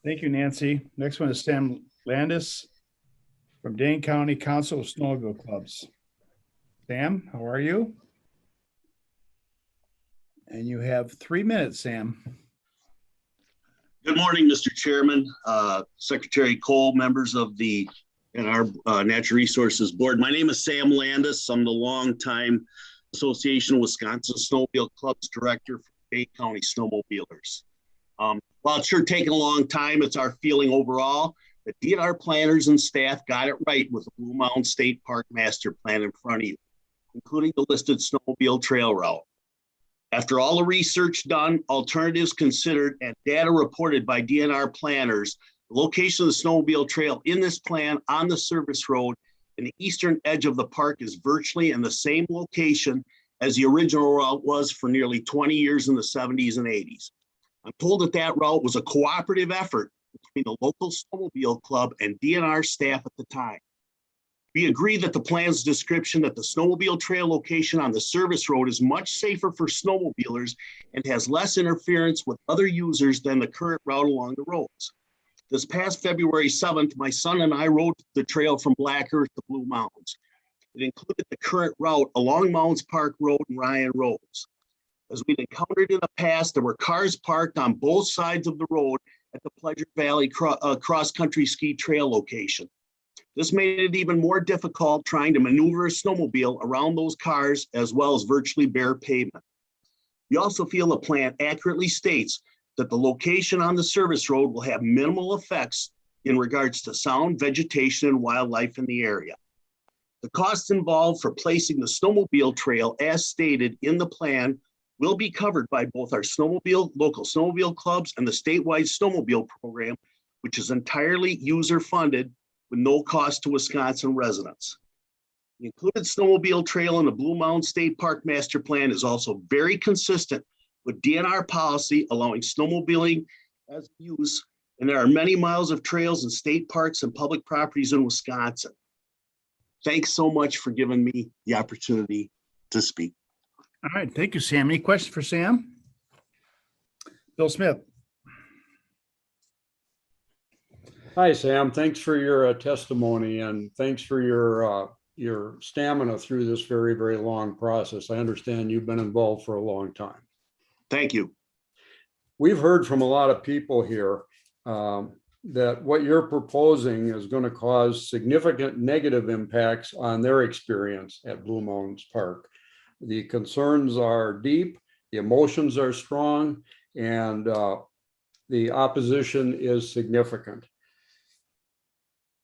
Thank you, Nancy. Next one is Sam Landis from Dane County Council of Snowmobile Clubs. Sam, how are you? And you have 3 minutes, Sam. Good morning, Mr. Chairman, Secretary Cole, members of the NR Natural Resources Board. My name is Sam Landis. I'm the longtime Association of Wisconsin Snowmobile Clubs Director for Dane County Snowmobilers. While it's sure taken a long time, it's our feeling overall that DNR planners and staff got it right with the Blue Mountain State Park Master Plan in front of you, including the listed snowmobile trail route. After all the research done, alternatives considered, and data reported by DNR planners, the location of the snowmobile trail in this plan on the service road in the eastern edge of the park is virtually in the same location as the original route was for nearly 20 years in the 70s and 80s. I'm told that that route was a cooperative effort between the local snowmobile club and DNR staff at the time. We agree that the plan's description that the snowmobile trail location on the service road is much safer for snowmobilers and has less interference with other users than the current route along the roads. This past February 7th, my son and I rode the trail from Black Earth to Blue Mountains. It included the current route along Mounds Park Road and Ryan Roads. As we'd encountered in the past, there were cars parked on both sides of the road at the Pleasure Valley cross-country ski trail location. This made it even more difficult trying to maneuver a snowmobile around those cars, as well as virtually bare pavement. We also feel the plan accurately states that the location on the service road will have minimal effects in regards to sound, vegetation, and wildlife in the area. The costs involved for placing the snowmobile trail as stated in the plan will be covered by both our local snowmobile clubs and the statewide snowmobile program, which is entirely user-funded with no cost to Wisconsin residents. The included snowmobile trail in the Blue Mountain State Park Master Plan is also very consistent with DNR policy allowing snowmobiling as use, and there are many miles of trails in state parks and public properties in Wisconsin. Thanks so much for giving me the opportunity to speak. All right, thank you, Sam. Any questions for Sam? Bill Smith. Hi, Sam. Thanks for your testimony, and thanks for your stamina through this very, very long process. I understand you've been involved for a long time. Thank you. We've heard from a lot of people here that what you're proposing is going to cause significant negative impacts on their experience at Blue Mountains Park. The concerns are deep, the emotions are strong, and the opposition is significant.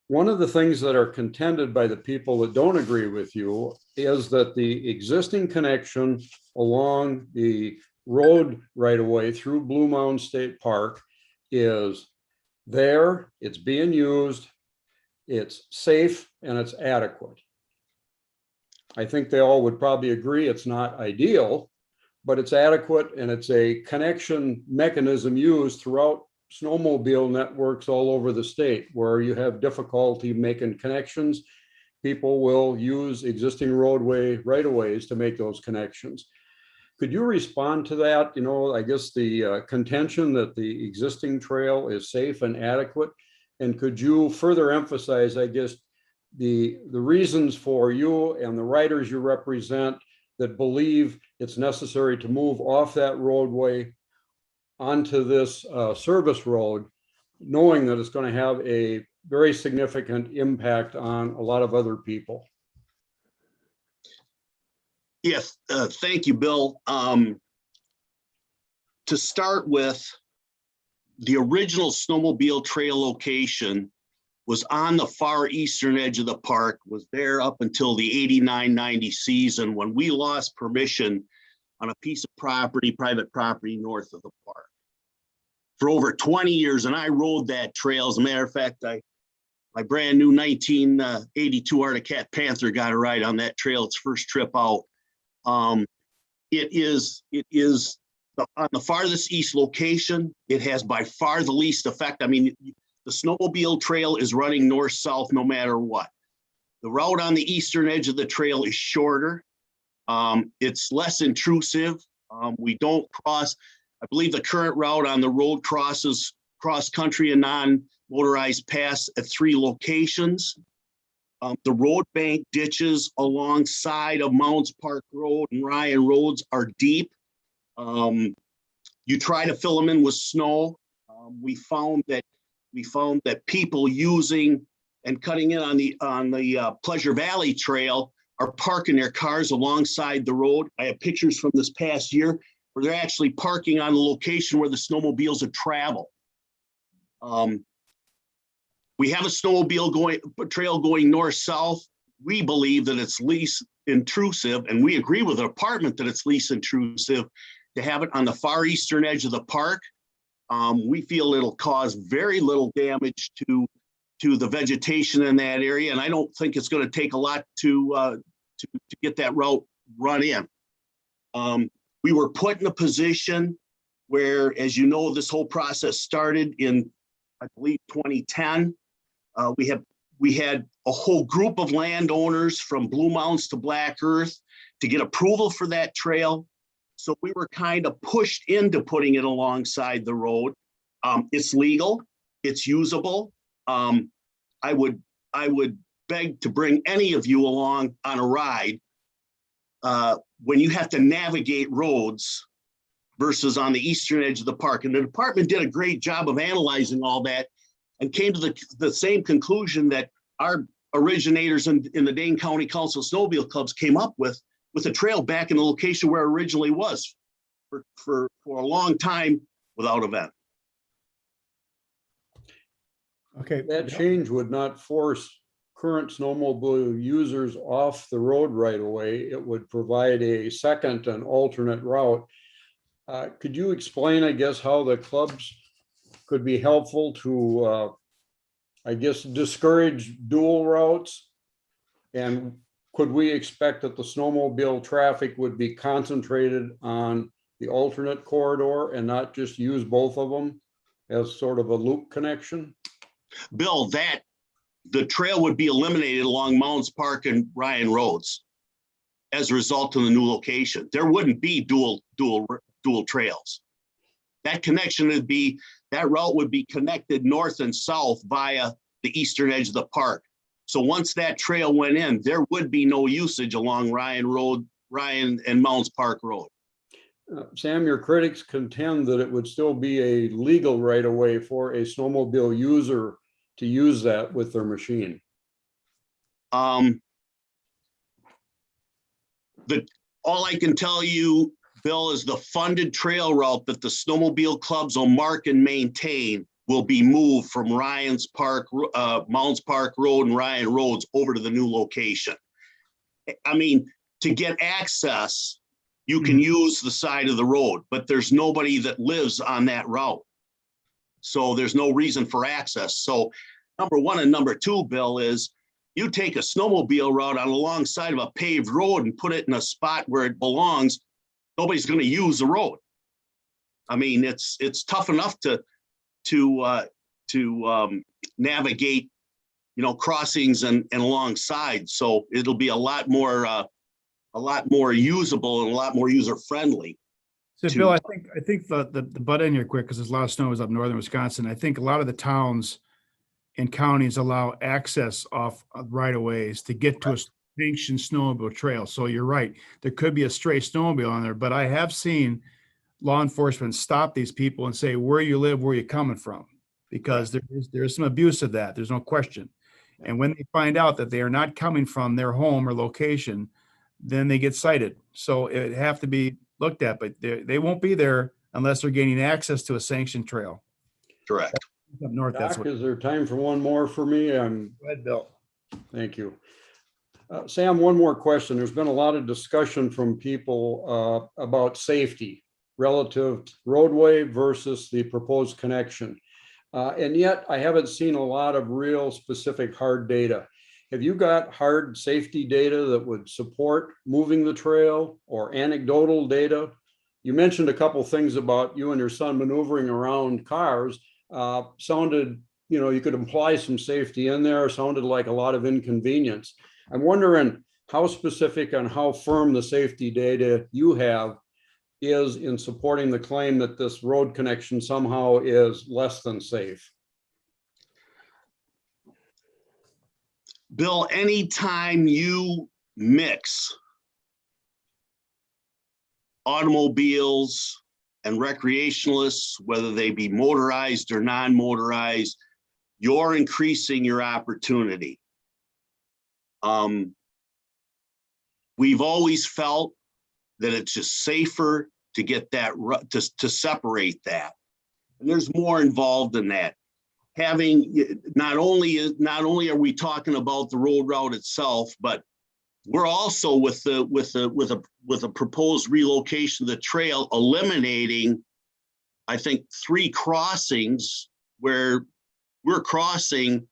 One of the things that are contended by the people that don't agree with you is that the existing connection along the road right away through Blue Mountain State Park is there, it's being used, it's safe, and it's adequate. I think they all would probably agree it's not ideal, but it's adequate, and it's a connection mechanism used throughout snowmobile networks all over the state. Where you have difficulty making connections, people will use existing roadway right-of-ways to make those connections. Could you respond to that? You know, I guess the contention that the existing trail is safe and adequate, and could you further emphasize, I guess, the reasons for you and the riders you represent that believe it's necessary to move off that roadway onto this service road, knowing that it's going to have a very significant impact on a lot of other people? Yes, thank you, Bill. To start with, the original snowmobile trail location was on the far eastern edge of the park, was there up until the 89-90 season when we lost permission on a piece of property, private property north of the park. For over 20 years, and I rode that trail. As a matter of fact, my brand new 1982 Arctic Cat Panther got a ride on that trail its first trip out. It is on the farthest east location. It has by far the least effect. I mean, the snowmobile trail is running north-south no matter what. The route on the eastern edge of the trail is shorter. It's less intrusive. We don't cross. I believe the current route on the road crosses cross-country and non-motorized paths at 3 locations. The road bank ditches alongside of Mounds Park Road and Ryan Roads are deep. You try to fill them in with snow. We found that people using and cutting in on the Pleasure Valley Trail are parking their cars alongside the road. I have pictures from this past year where they're actually parking on the location where the snowmobiles would travel. We have a snowmobile trail going north-south. We believe that it's least intrusive, and we agree with the department that it's least intrusive to have it on the far eastern edge of the park. We feel it'll cause very little damage to the vegetation in that area, and I don't think it's going to take a lot to get that route run in. We were put in a position where, as you know, this whole process started in, I believe, 2010. We had a whole group of landowners from Blue Mountains to Black Earth to get approval for that trail. So we were kind of pushed into putting it alongside the road. It's legal, it's usable. I would beg to bring any of you along on a ride when you have to navigate roads versus on the eastern edge of the park. And the department did a great job of analyzing all that and came to the same conclusion that our originators in the Dane County Council Snowmobile Clubs came up with a trail back in the location where it originally was for a long time without event. Okay. That change would not force current snowmobile users off the road right away. It would provide a second and alternate route Could you explain, I guess, how the clubs could be helpful to, I guess, discourage dual routes? And could we expect that the snowmobile traffic would be concentrated on the alternate corridor and not just use both of them as sort of a loop connection? Bill, the trail would be eliminated along Mounds Park and Ryan Roads as a result of the new location. There wouldn't be dual trails. That connection would be, that route would be connected north and south via the eastern edge of the park. So once that trail went in, there would be no usage along Ryan and Mounds Park Road. Sam, your critics contend that it would still be a legal right of way for a snowmobile user to use that with their machine. All I can tell you, Bill, is the funded trail route that the snowmobile clubs will mark and maintain will be moved from Ryan's Park, Mounds Park Road and Ryan Roads over to the new location. I mean, to get access, you can use the side of the road, but there's nobody that lives on that route. So there's no reason for access. So number one and number two, Bill, is you take a snowmobile route on alongside of a paved road and put it in a spot where it belongs, nobody's going to use the road. I mean, it's tough enough to navigate, crossings and alongside. So it'll be a lot more usable and a lot more user friendly. So Bill, I think the butt in here quick, because there's a lot of snow is up northern Wisconsin. I think a lot of the towns and counties allow access off right of ways to get to a sanctioned snowmobile trail. So you're right, there could be a stray snowmobile on there, but I have seen law enforcement stop these people and say, where you live, where you coming from, because there's some abuse of that. There's no question. And when they find out that they are not coming from their home or location, then they get cited. So it have to be looked at, but they won't be there unless they're gaining access to a sanctioned trail. Correct. Up north, Doc, that's what. is there time for one more for me? Go ahead, Bill. Thank you. Sam, one more question. There's been a lot of discussion from people about safety relative to roadway versus the proposed connection. And yet I haven't seen a lot of real specific hard data. Have you got hard safety data that would support moving the trail, or anecdotal data? You mentioned a couple things about you and your son maneuvering around cars. Sounded, you could imply some safety in there, sounded like a lot of inconvenience. I'm wondering how specific and how firm the safety data you have is in supporting the claim that this road connection somehow is less than safe. Bill, anytime you mix automobiles and recreationalists, whether they be motorized or non-motorized, you're increasing your opportunity. We've always felt that it's just safer to get that, to separate that. And there's more involved in that. Having, not only are we talking about the road route itself, but we're also with a proposed relocation of the trail, eliminating, I think, 3 crossings where we're crossing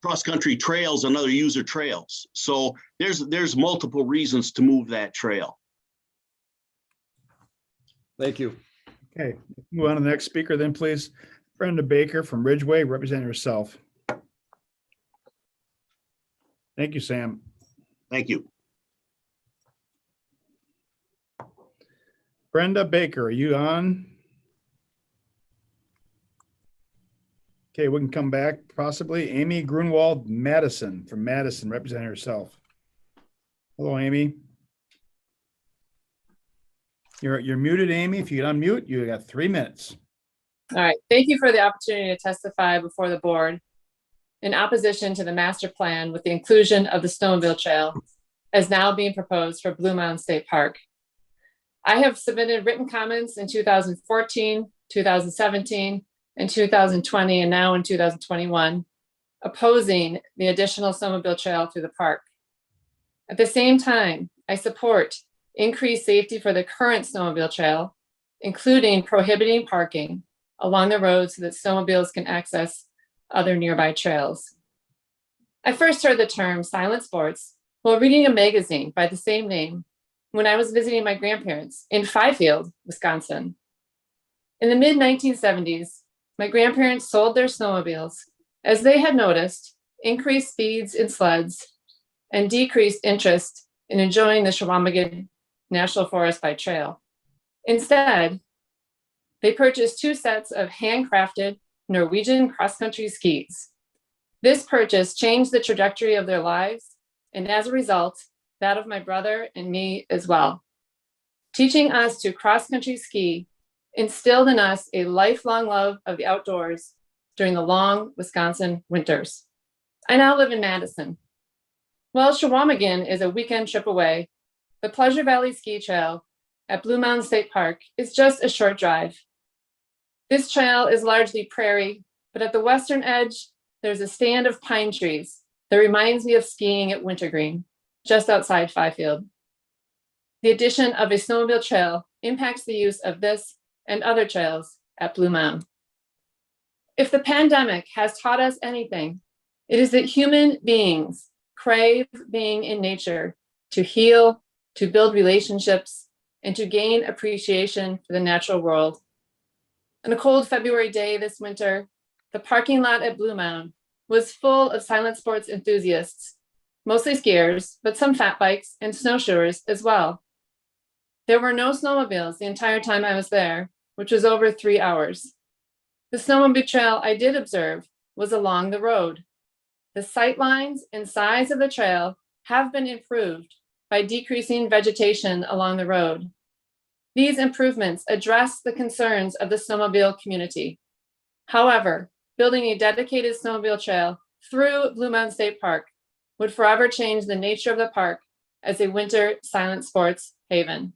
cross-country trails and other user trails. So there's multiple reasons to move that trail. Thank you. Okay, move on to the next speaker then, please. Brenda Baker from Ridgeway, represent yourself. Thank you, Sam. Thank you. Brenda Baker, are you on? Okay, we can come back possibly. Amy Grunwald Madison from Madison, represent herself. Hello, Amy. You're muted, Amy. If you can unmute, you got 3 minutes. All right. Thank you for the opportunity to testify before the board in opposition to the master plan with the inclusion of the snowmobile trail as now being proposed for Blue Mountain State Park. I have submitted written comments in 2014, 2017, and 2020, and now in 2021, opposing the additional snowmobile trail through the park. At the same time, I support increase safety for the current snowmobile trail, including prohibiting parking along the road so that snowmobiles can access other nearby trails. I first heard the term silent sports while reading a magazine by the same name when I was visiting my grandparents in Fifield, Wisconsin. In the mid-1970s, my grandparents sold their snowmobiles as they had noticed increased speeds in sleds and decreased interest in enjoying the Chequamegon National Forest by trail. Instead, they purchased 2 sets of handcrafted Norwegian cross-country skis. This purchase changed the trajectory of their lives, and as a result, that of my brother and me as well. Teaching us to cross-country ski instilled in us a lifelong love of the outdoors during the long Wisconsin winters. I now live in Madison. While Chequamegon is a weekend trip away, the Pleasure Valley Ski Trail at Blue Mountain State Park is just a short drive. This trail is largely prairie, but at the western edge, there's a stand of pine trees that reminds me of skiing at Wintergreen, just outside Fifield. The addition of a snowmobile trail impacts the use of this and other trails at Blue Mountain. If the pandemic has taught us anything, it is that human beings crave being in nature to heal, to build relationships, and to gain appreciation for the natural world. On a cold February day this winter, the parking lot at Blue Mountain was full of silent sports enthusiasts, mostly skiers, but some fat bikes and snowshoers as well. There were no snowmobiles the entire time I was there, which was over 3 hours. The snowmobile trail I did observe was along the road. The sight lines and size of the trail have been improved by decreasing vegetation along the road. These improvements address the concerns of the snowmobile community. However, building a dedicated snowmobile trail through Blue Mountain State Park would forever change the nature of the park as a winter silent sports haven.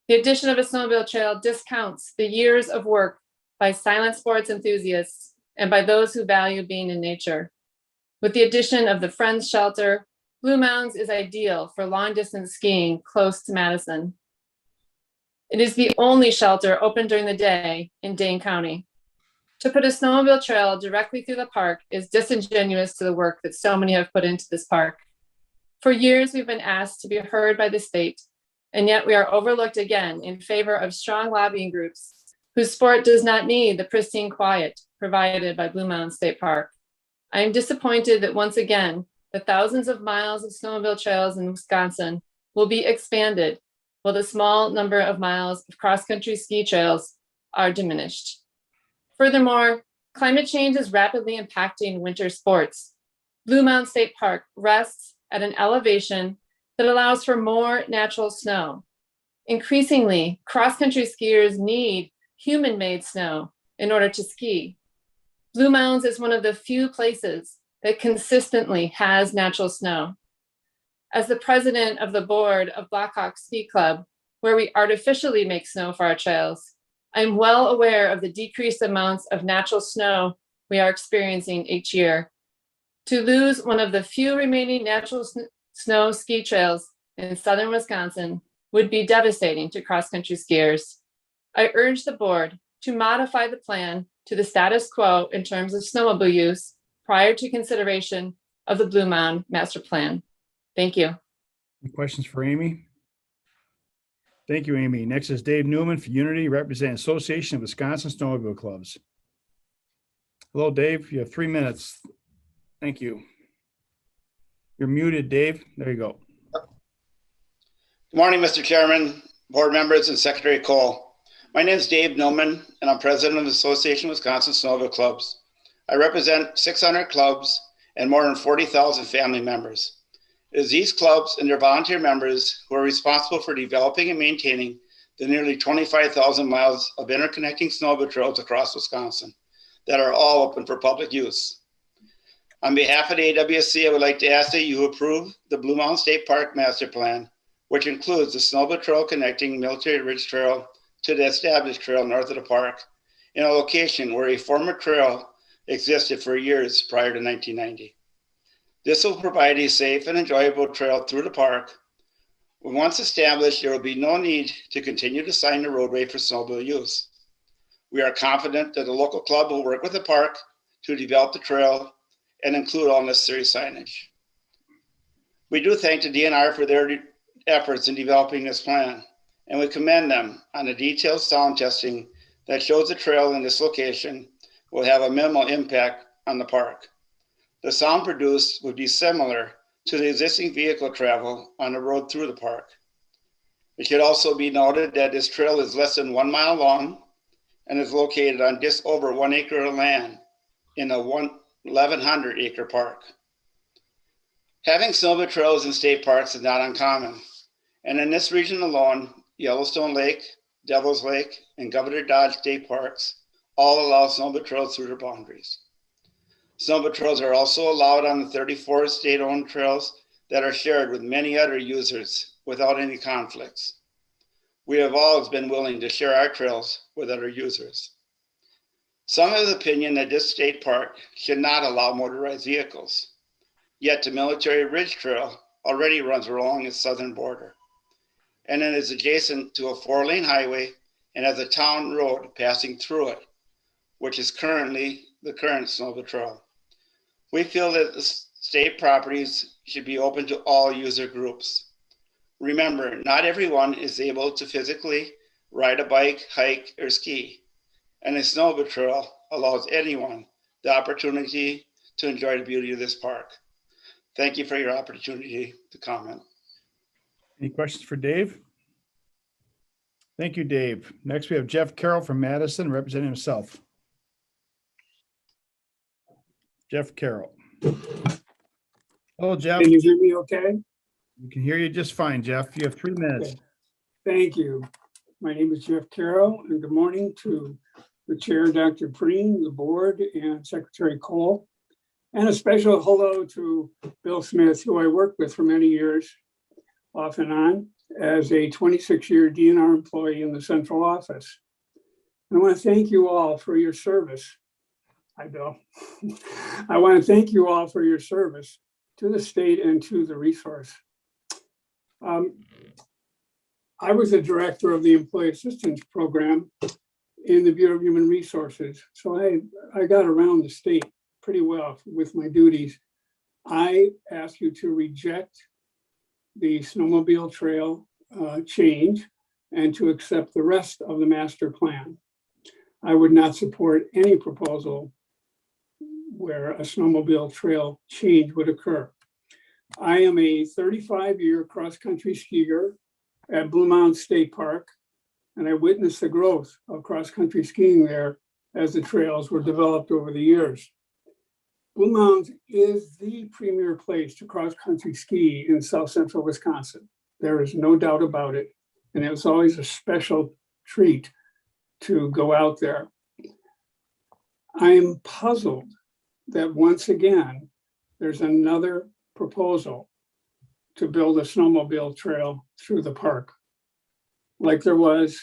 The addition of a snowmobile trail discounts the years of work by silent sports enthusiasts and by those who value being in nature. With the addition of the Friends Shelter, Blue Mountains is ideal for long distance skiing close to Madison. It is the only shelter open during the day in Dane County. To put a snowmobile trail directly through the park is disingenuous to the work that so many have put into this park. For years, we've been asked to be heard by the state, and yet we are overlooked again in favor of strong lobbying groups whose sport does not need the pristine quiet provided by Blue Mountain State Park. I am disappointed that once again, the thousands of miles of snowmobile trails in Wisconsin will be expanded while the small number of miles of cross-country ski trails are diminished. Furthermore, climate change is rapidly impacting winter sports. Blue Mountain State Park rests at an elevation that allows for more natural snow. Increasingly, cross-country skiers need human-made snow in order to ski. Blue Mountains is one of the few places that consistently has natural snow. As the president of the board of Blackhawk Ski Club, where we artificially make snow for our trails, I'm well aware of the decreased amounts of natural snow we are experiencing each year. To lose one of the few remaining natural snow ski trails in southern Wisconsin would be devastating to cross-country skiers. I urge the board to modify the plan to the status quo in terms of snowmobile use prior to consideration of the Blue Mountain Master Plan. Thank you. Any questions for Amy? Thank you, Amy. Next is Dave Newman for Unity, representing Association of Wisconsin Snowmobile Clubs. Hello, Dave. You have 3 minutes. Thank you. You're muted, Dave. There you go. Good morning, Mr. Chairman, board members, and Secretary Cole. My name is Dave Newman, and I'm president of the Association of Wisconsin Snowmobile Clubs. I represent 600 clubs and more than 40,000 family members. It is these clubs and their volunteer members who are responsible for developing and maintaining the nearly 25,000 miles of interconnecting snowmobile trails across Wisconsin that are all open for public use. On behalf of the AWSC, I would like to ask that you approve the Blue Mountain State Park Master Plan, which includes the snowmobile trail connecting Military Ridge Trail to the established trail north of the park in a location where a former trail existed for years prior to 1990. This will provide a safe and enjoyable trail through the park When once established, there will be no need to continue to sign the roadway for snowmobile use. We are confident that the local club will work with the park to develop the trail and include all necessary signage. We do thank the DNR for their efforts in developing this plan, and we commend them on the detailed sound testing that shows the trail in this location will have a minimal impact on the park. The sound produced would be similar to the existing vehicle travel on the road through the park. It should also be noted that this trail is less than 1 mile long and is located on just over 1 acre of land in a 1,100 acre park. Having snowmobile trails in state parks is not uncommon, and in this region alone, Yellowstone Lake, Devil's Lake, and Governor Dodge State Parks all allow snowmobile trails through their boundaries. Snowmobile trails are also allowed on the 34 state-owned trails that are shared with many other users without any conflicts. We have always been willing to share our trails with other users. Some have the opinion that this state park should not allow motorized vehicles, yet the Military Ridge Trail already runs along its southern border, and it is adjacent to a 4-lane highway and has a town road passing through it, which is currently the current snowmobile trail. We feel that the state properties should be open to all user groups. Remember, not everyone is able to physically ride a bike, hike, or ski, and a snowmobile trail allows anyone the opportunity to enjoy the beauty of this park. Thank you for your opportunity to comment. Any questions for Dave? Thank you, Dave. Next, we have Jeff Carroll from Madison representing himself. Jeff Carroll. Hello, Jeff. Can you hear me okay? We can hear you just fine, Jeff. You have 3 minutes. Okay. Thank you. My name is Jeff Carroll, and good morning to the chair, Dr. Preen, the board, and Secretary Cole. And a special hello to Bill Smith, who I worked with for many years, off and on, as a 26-year DNR employee in the central office. And I want to thank you all for your service. Hi, Bill. I want to thank you all for your service to the state and to the resource. I was the director of the Employee Assistance Program in the Bureau of Human Resources. So I got around the state pretty well with my duties. I ask you to reject the snowmobile trail change and to accept the rest of the master plan. I would not support any proposal where a snowmobile trail change would occur. I am a 35-year cross-country skier at Blue Mountain State Park, and I witnessed the growth of cross-country skiing there as the trails were developed over the years. Blue Mountain is the premier place to cross-country ski in South Central Wisconsin. There is no doubt about it, and it was always a special treat to go out there. I am puzzled that once again, there's another proposal to build a snowmobile trail through the park, like there was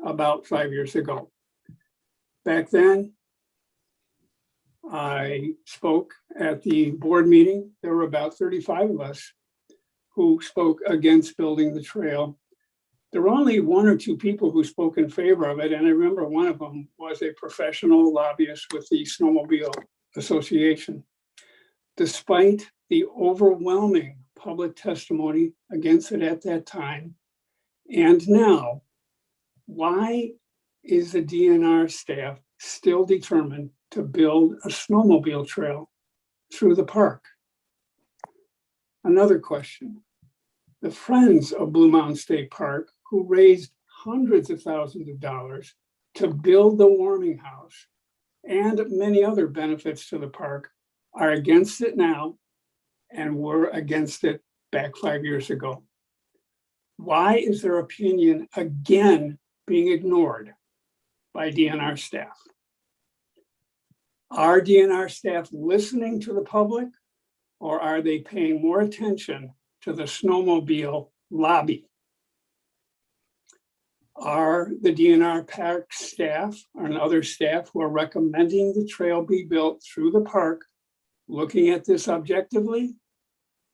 about 5 years ago. Back then, I spoke at the board meeting. There were about 35 of us who spoke against building the trail. There were only 1 or 2 people who spoke in favor of it, and I remember one of them was a professional lobbyist with the Snowmobile Association. Despite the overwhelming public testimony against it at that time, and now, why is the DNR staff still determined to build a snowmobile trail through the park? Another question. The Friends of Blue Mountain State Park, who raised hundreds of thousands of dollars to build the warming house and many other benefits to the park, are against it now and were against it back 5 years ago. Why is their opinion again being ignored by DNR staff? Are DNR staff listening to the public, or are they paying more attention to the snowmobile lobby? Are the DNR park staff and other staff who are recommending the trail be built through the park looking at this objectively,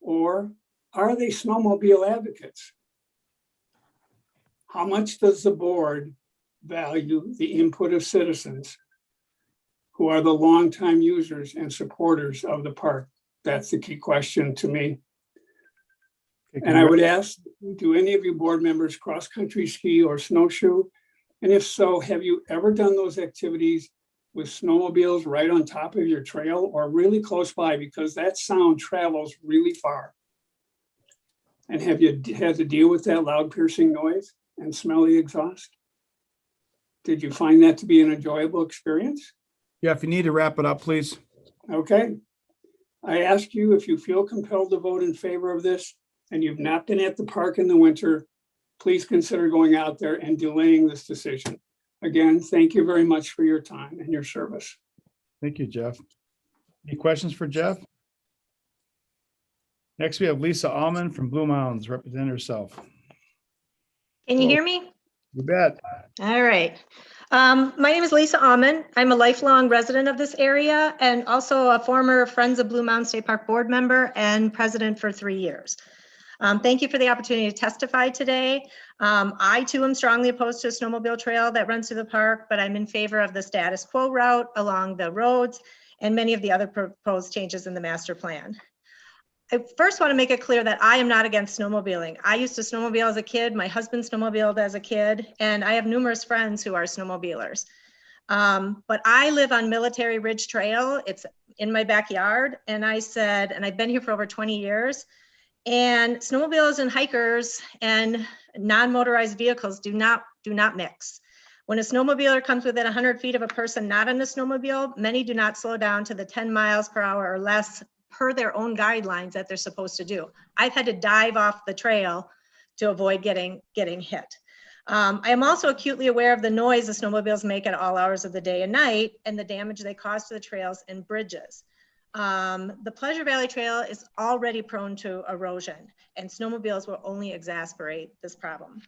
or are they snowmobile advocates How much does the board value the input of citizens who are the longtime users and supporters of the park? That's the key question to me. And I would ask, do any of you board members cross-country ski or snowshoe? And if so, have you ever done those activities with snowmobiles right on top of your trail or really close by? Because that sound travels really far. And have you had to deal with that loud piercing noise and smelly exhaust? Did you find that to be an enjoyable experience? Yeah, if you need to wrap it up, please. Okay. I ask you if you feel compelled to vote in favor of this and you've not been at the park in the winter, please consider going out there and delaying this decision. Again, thank you very much for your time and your service. Thank you, Jeff. Any questions for Jeff? Next, we have Lisa Allman from Blue Mountains, representing herself. Can you hear me? You bet. All right. My name is Lisa Allman. I'm a lifelong resident of this area and also a former Friends of Blue Mountain State Park board member and president for 3 years. Thank you for the opportunity to testify today. I too am strongly opposed to a snowmobile trail that runs through the park, but I'm in favor of the status quo route along the roads and many of the other proposed changes in the master plan. I first want to make it clear that I am not against snowmobiling. I used to snowmobile as a kid. My husband snowmobiled as a kid, and I have numerous friends who are snowmobilers. But I live on Military Ridge Trail. It's in my backyard. And I said, and I've been here for over 20 years, and snowmobiles and hikers and non-motorized vehicles do not mix. When a snowmobiler comes within 100 feet of a person not on a snowmobile, many do not slow down to the 10 miles per hour or less per their own guidelines that they're supposed to do. I've had to dive off the trail to avoid getting hit. I am also acutely aware of the noise the snowmobiles make at all hours of the day and night and the damage they cause to the trails and bridges. The Pleasure Valley Trail is already prone to erosion, and snowmobiles will only exacerbate this problem.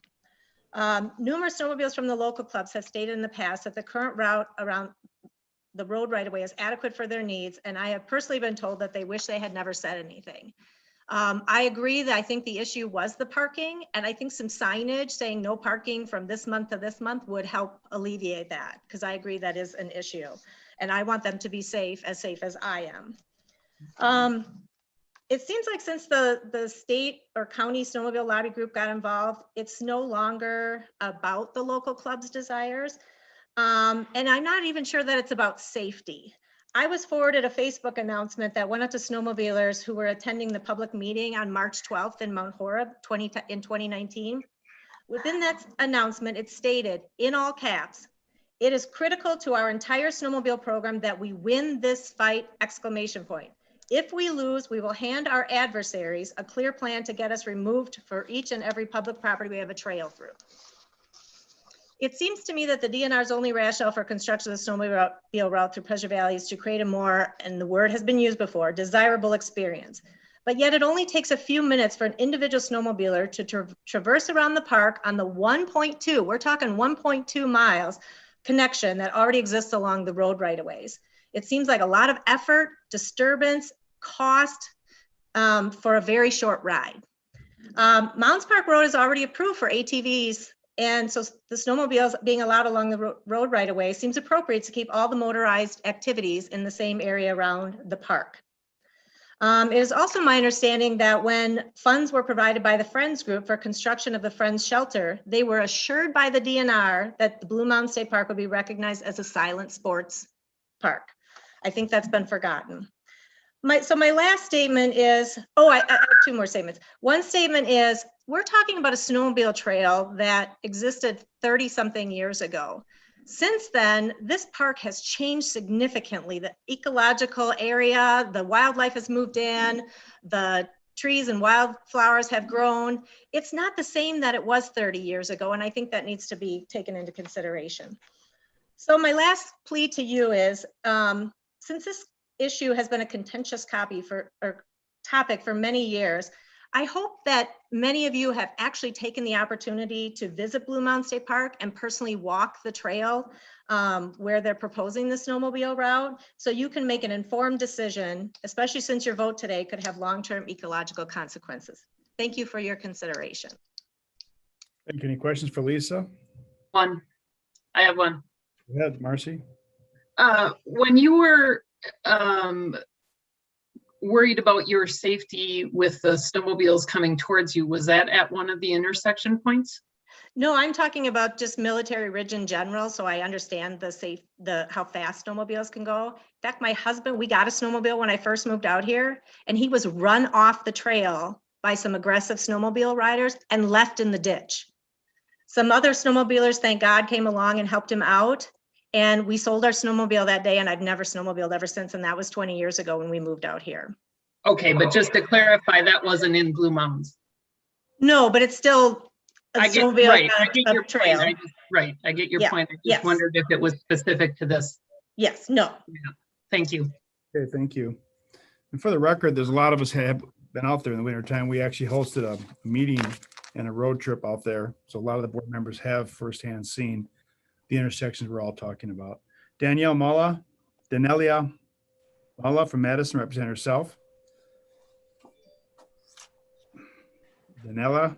Numerous snowmobiles from the local clubs have stated in the past that the current route around the road right away is adequate for their needs, and I have personally been told that they wish they had never said anything. I agree that I think the issue was the parking, and I think some signage saying no parking from this month to this month would help alleviate that, because I agree that is an issue. And I want them to be safe as I am. It seems like since the state or county snowmobile lobby group got involved, it's no longer about the local club's desires. And I'm not even sure that it's about safety. I was forwarded a Facebook announcement that went out to snowmobilers who were attending the public meeting on March 12th in Mount Horeb in 2019. Within that announcement, it stated in all caps, "It is critical to our entire snowmobile program that we win this fight!" If we lose, we will hand our adversaries a clear plan to get us removed for each and every public property we have a trail through. It seems to me that the DNR's only rationale for construction of the snowmobile route through Pleasure Valley is to create a more, and the word has been used before, desirable experience. But yet it only takes a few minutes for an individual snowmobiler to traverse around the park on the 1.2, we're talking 1.2 miles connection that already exists along the road right-of-ways. It seems like a lot of effort, disturbance, cost for a very short ride. Mounds Park Road is already approved for ATVs, and so the snowmobiles being allowed along the road right-of-way seems appropriate to keep all the motorized activities in the same area around the park. It is also my understanding that when funds were provided by the Friends Group for construction of the Friends Shelter, they were assured by the DNR that the Blue Mountain State Park would be recognized as a silent sports park. I think that's been forgotten. So my last statement is, I have two more statements. One statement is, we're talking about a snowmobile trail that existed 30-something years ago. Since then, this park has changed significantly. The ecological area, the wildlife has moved in, the trees and wildflowers have grown. It's not the same that it was 30 years ago, and I think that needs to be taken into consideration. So my last plea to you is, since this issue has been a contentious topic for many years, I hope that many of you have actually taken the opportunity to visit Blue Mountain State Park and personally walk the trail where they're proposing the snowmobile route, so you can make an informed decision, especially since your vote today could have long-term ecological consequences. Thank you for your consideration. Thank you. Any questions for Lisa? One, I have one. Go ahead, Marcy. When you were worried about your safety with the snowmobiles coming towards you, was that at one of the intersection points? No, I'm talking about just Military Ridge in general, so I understand how fast snowmobiles can go. In fact, my husband, we got a snowmobile when I first moved out here, and he was run off the trail by some aggressive snowmobile riders and left in the ditch. Some other snowmobilers, thank God, came along and helped him out. And we sold our snowmobile that day, and I've never snowmobiled ever since. And that was 20 years ago when we moved out here. Okay, but just to clarify, that wasn't in Blue Mountains. No, but it's still a snowmobile right. on I get a your trail. point. I get your Yeah, point. I just yes. wondered if it was specific to this. Yes, no. Yeah. Thank you. Okay, thank you. And for the record, there's a lot of us have been out there in the winter time. We actually hosted a meeting and a road trip out there. So a lot of the board members have firsthand seen the intersections we're all talking about. Danelia Mulla from Madison, represent herself. Daniela.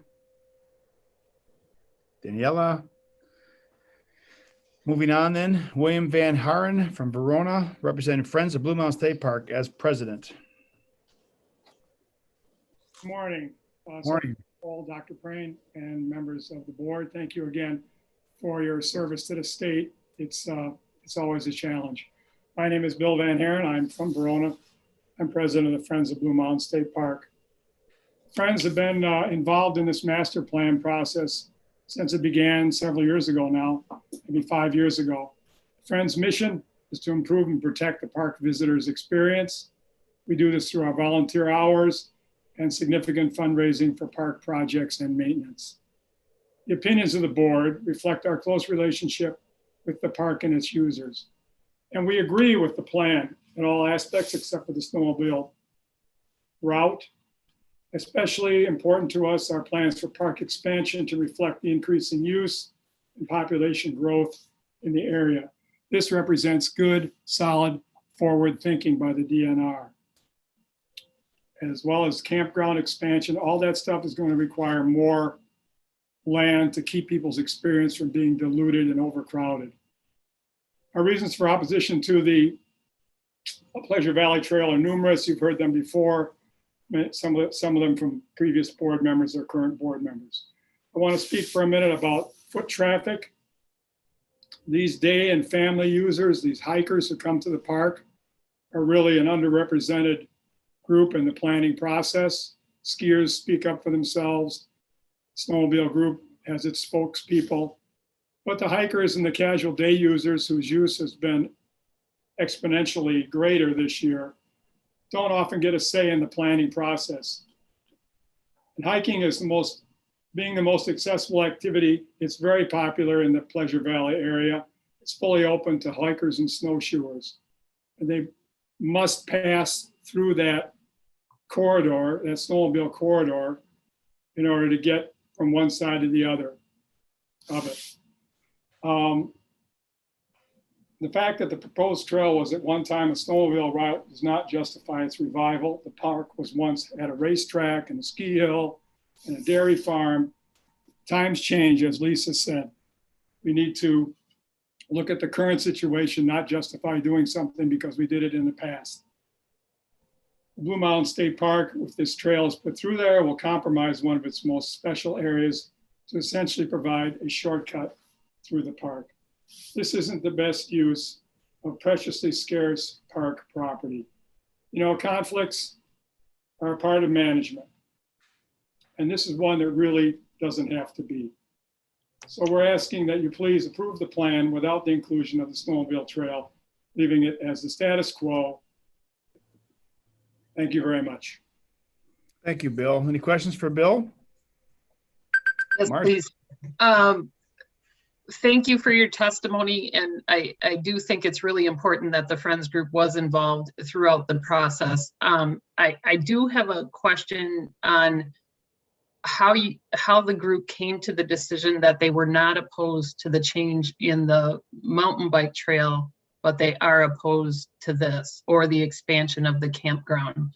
Moving on then, William Van Haren from Verona, representing Friends of Blue Mountain State Park as president. Good morning. Morning. Paul, Dr. Prain, and members of the board. Thank you again for your service to the state. It's always a challenge. My name is Bill Van Haren. I'm from Verona. I'm president of the Friends of Blue Mountain State Park. Friends have been involved in this master plan process since it began several years ago now, maybe 5 years ago. Friends' mission is to improve and protect the park visitors' experience. We do this through our volunteer hours and significant fundraising for park projects and maintenance. The opinions of the board reflect our close relationship with the park and its users. And we agree with the plan in all aspects except for the snowmobile route. Especially important to us are plans for park expansion to reflect the increasing use and population growth in the area. This represents good, solid, forward thinking by the DNR. As well as campground expansion, all that stuff is going to require more land to keep people's experience from being diluted and overcrowded. Our reasons for opposition to the Pleasure Valley Trail are numerous. You've heard them before. Some of them from previous board members or current board members. I want to speak for a minute about foot traffic. These day and family users, these hikers who come to the park, are really an underrepresented group in the planning process. Skiers speak up for themselves. Snowmobile group has its spokespeople. But the hikers and the casual day users whose use has been exponentially greater this year don't often get a say in the planning process. And hiking is being the most accessible activity. It's very popular in the Pleasure Valley area. It's fully open to hikers and snowshoers. And they must pass through that corridor, that snowmobile corridor, in order to get from one side to the other of it. The fact that the proposed trail was at one time a snowmobile route does not justify its revival. The park was once at a racetrack and a ski hill and a dairy farm. Times change, as Lisa said. We need to look at the current situation, not justify doing something because we did it in the past. The Blue Mountain State Park, with this trail is put through there, will compromise one of its most special areas to essentially provide a shortcut through the park. This isn't the best use of preciously scarce park property. You know, conflicts are a part of management. And this is one that really doesn't have to be. So we're asking that you please approve the plan without the inclusion of the snowmobile trail, leaving it as the status quo. Thank you very much. Thank you, Bill. Any questions for Bill? Yes, Mark? please. Thank you for your testimony. And I do think it's really important that the Friends Group was involved throughout the process. I do have a question on how the group came to the decision that they were not opposed to the change in the mountain bike trail, but they are opposed to this or the expansion of the campground.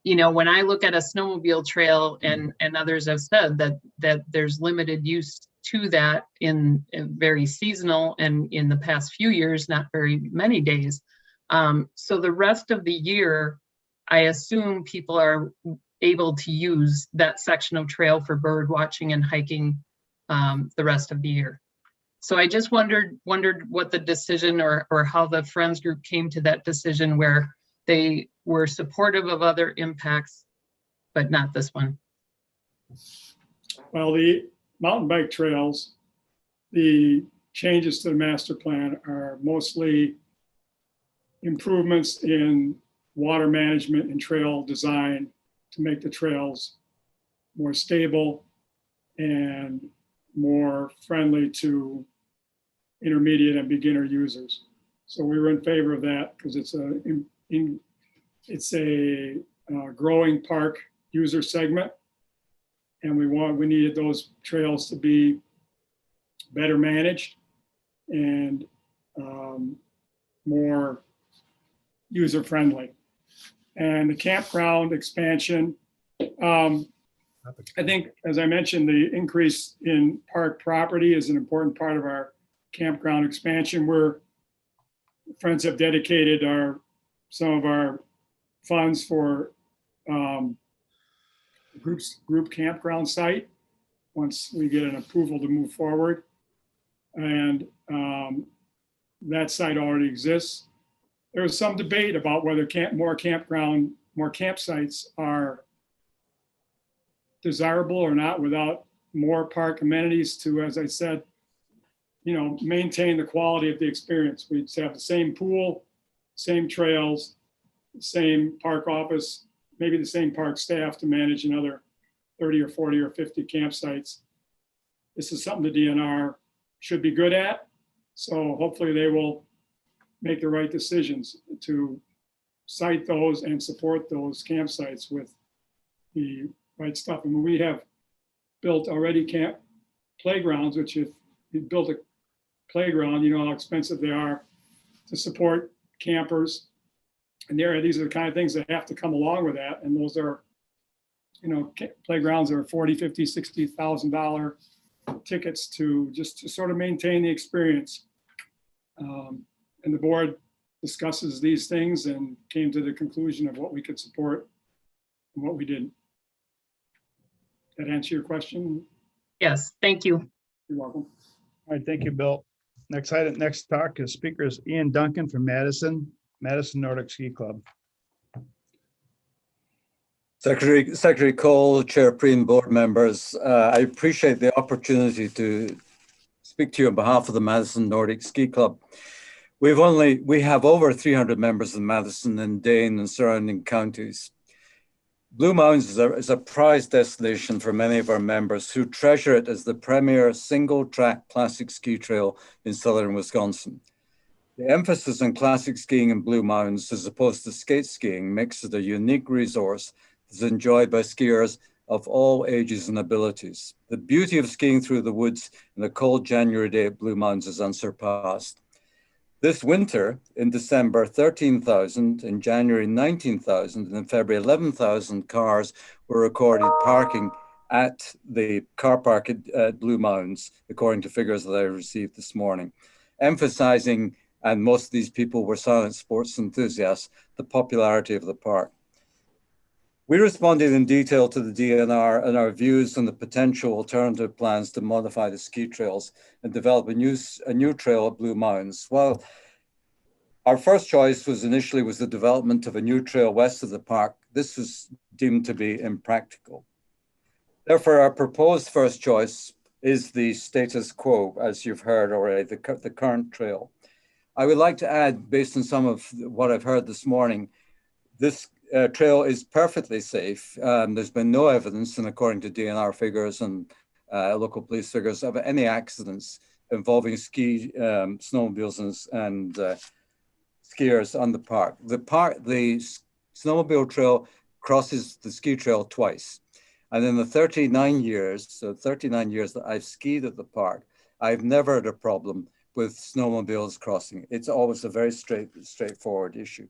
you know, when I look at a snowmobile trail, and others have said that there's limited use to that in very seasonal, and in the past few years, not very many days. So the rest of the year, I assume people are able to use that section of trail for bird watching and hiking the rest of the year. So I just wondered what the decision, or how the Friends group came to that decision, where they were supportive of other impacts, but not this one. Well, the mountain bike trails, the changes to the master plan are mostly improvements in water management and trail design to make the trails more stable and more friendly to intermediate and beginner users. So we were in favor of that because it's a growing park user segment, and we needed those trails to be better managed and more user friendly. And the campground expansion, I think, as I mentioned, the increase in park property is an important part of our campground expansion. Friends have dedicated some of our funds for group campground site once we get an approval to move forward. And that site already exists. There was some debate about whether more campsites are desirable or not without more park amenities to, as I said, you know, maintain the quality of the experience. We'd have the same pool, same trails, same park office, maybe the same park staff to manage another 30 or 40 or 50 campsites. This is something the DNR should be good at. So hopefully they will make the right decisions to site those and support those campsites with the right stuff. I mean, we have built already camp playgrounds, which if you built a playground, you know how expensive they are to support campers. And these are the kind of things that have to come along with that. And those are, you know, playgrounds are $40,000, $50,000, $60,000 tickets to sort of maintain the experience. And the board discusses these things and came to the conclusion of what we could support and what we didn't. That answer your question? Yes, thank you. You're welcome. All right, thank you, Bill. Next speaker is Ian Duncan from Madison Nordic Ski Club. Secretary Cole, Chair Preen, board members, I appreciate the opportunity to speak to you on behalf of the Madison Nordic Ski Club. We have over 300 members in Madison and Dane and surrounding counties. Blue Mountains is a prized destination for many of our members who treasure it as the premier single-track classic ski trail in southern Wisconsin. The emphasis on classic skiing in Blue Mountains as opposed to skate skiing makes it a unique resource that's enjoyed by skiers of all ages and abilities. The beauty of skiing through the woods in a cold January day at Blue Mountains is unsurpassed. This winter, in December, 13,000, in January, 19,000, and in February, 11,000 cars were recorded parking at the car park at Blue Mountains, according to figures that I received this morning, emphasizing, and most of these people were silent sports enthusiasts, the popularity of the park. We responded in detail to the DNR and our views on the potential alternative plans to modify the ski trails and develop a new trail at Blue Mountains. While our first choice was the development of a new trail west of the park, this was deemed to be impractical. Therefore, our proposed first choice is the status quo, as you've heard already, the current trail. I would like to add, based on some of what I've heard this morning, this trail is perfectly safe. There's been no evidence, and according to DNR figures and local police figures, of any accidents involving snowmobiles and skiers on the park. The snowmobile trail crosses the ski trail twice. And in the 39 years that I've skied at the park, I've never had a problem with snowmobiles crossing. It's always a very straightforward issue.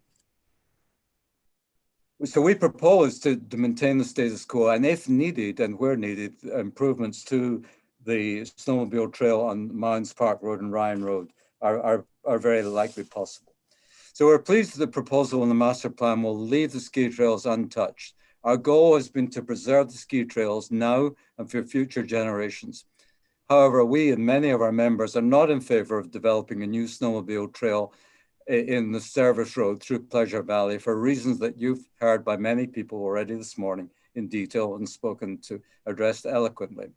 So we propose to maintain the status quo, and if needed and where needed, improvements to the snowmobile trail on Mounds Park Road and Ryan Road are very likely possible. So we're pleased that the proposal in the master plan will leave the ski trails untouched. Our goal has been to preserve the ski trails now and for future generations. However, we and many of our members are not in favor of developing a new snowmobile trail in the service road through Pleasure Valley for reasons that you've heard by many people already this morning in detail and spoken to, addressed eloquently.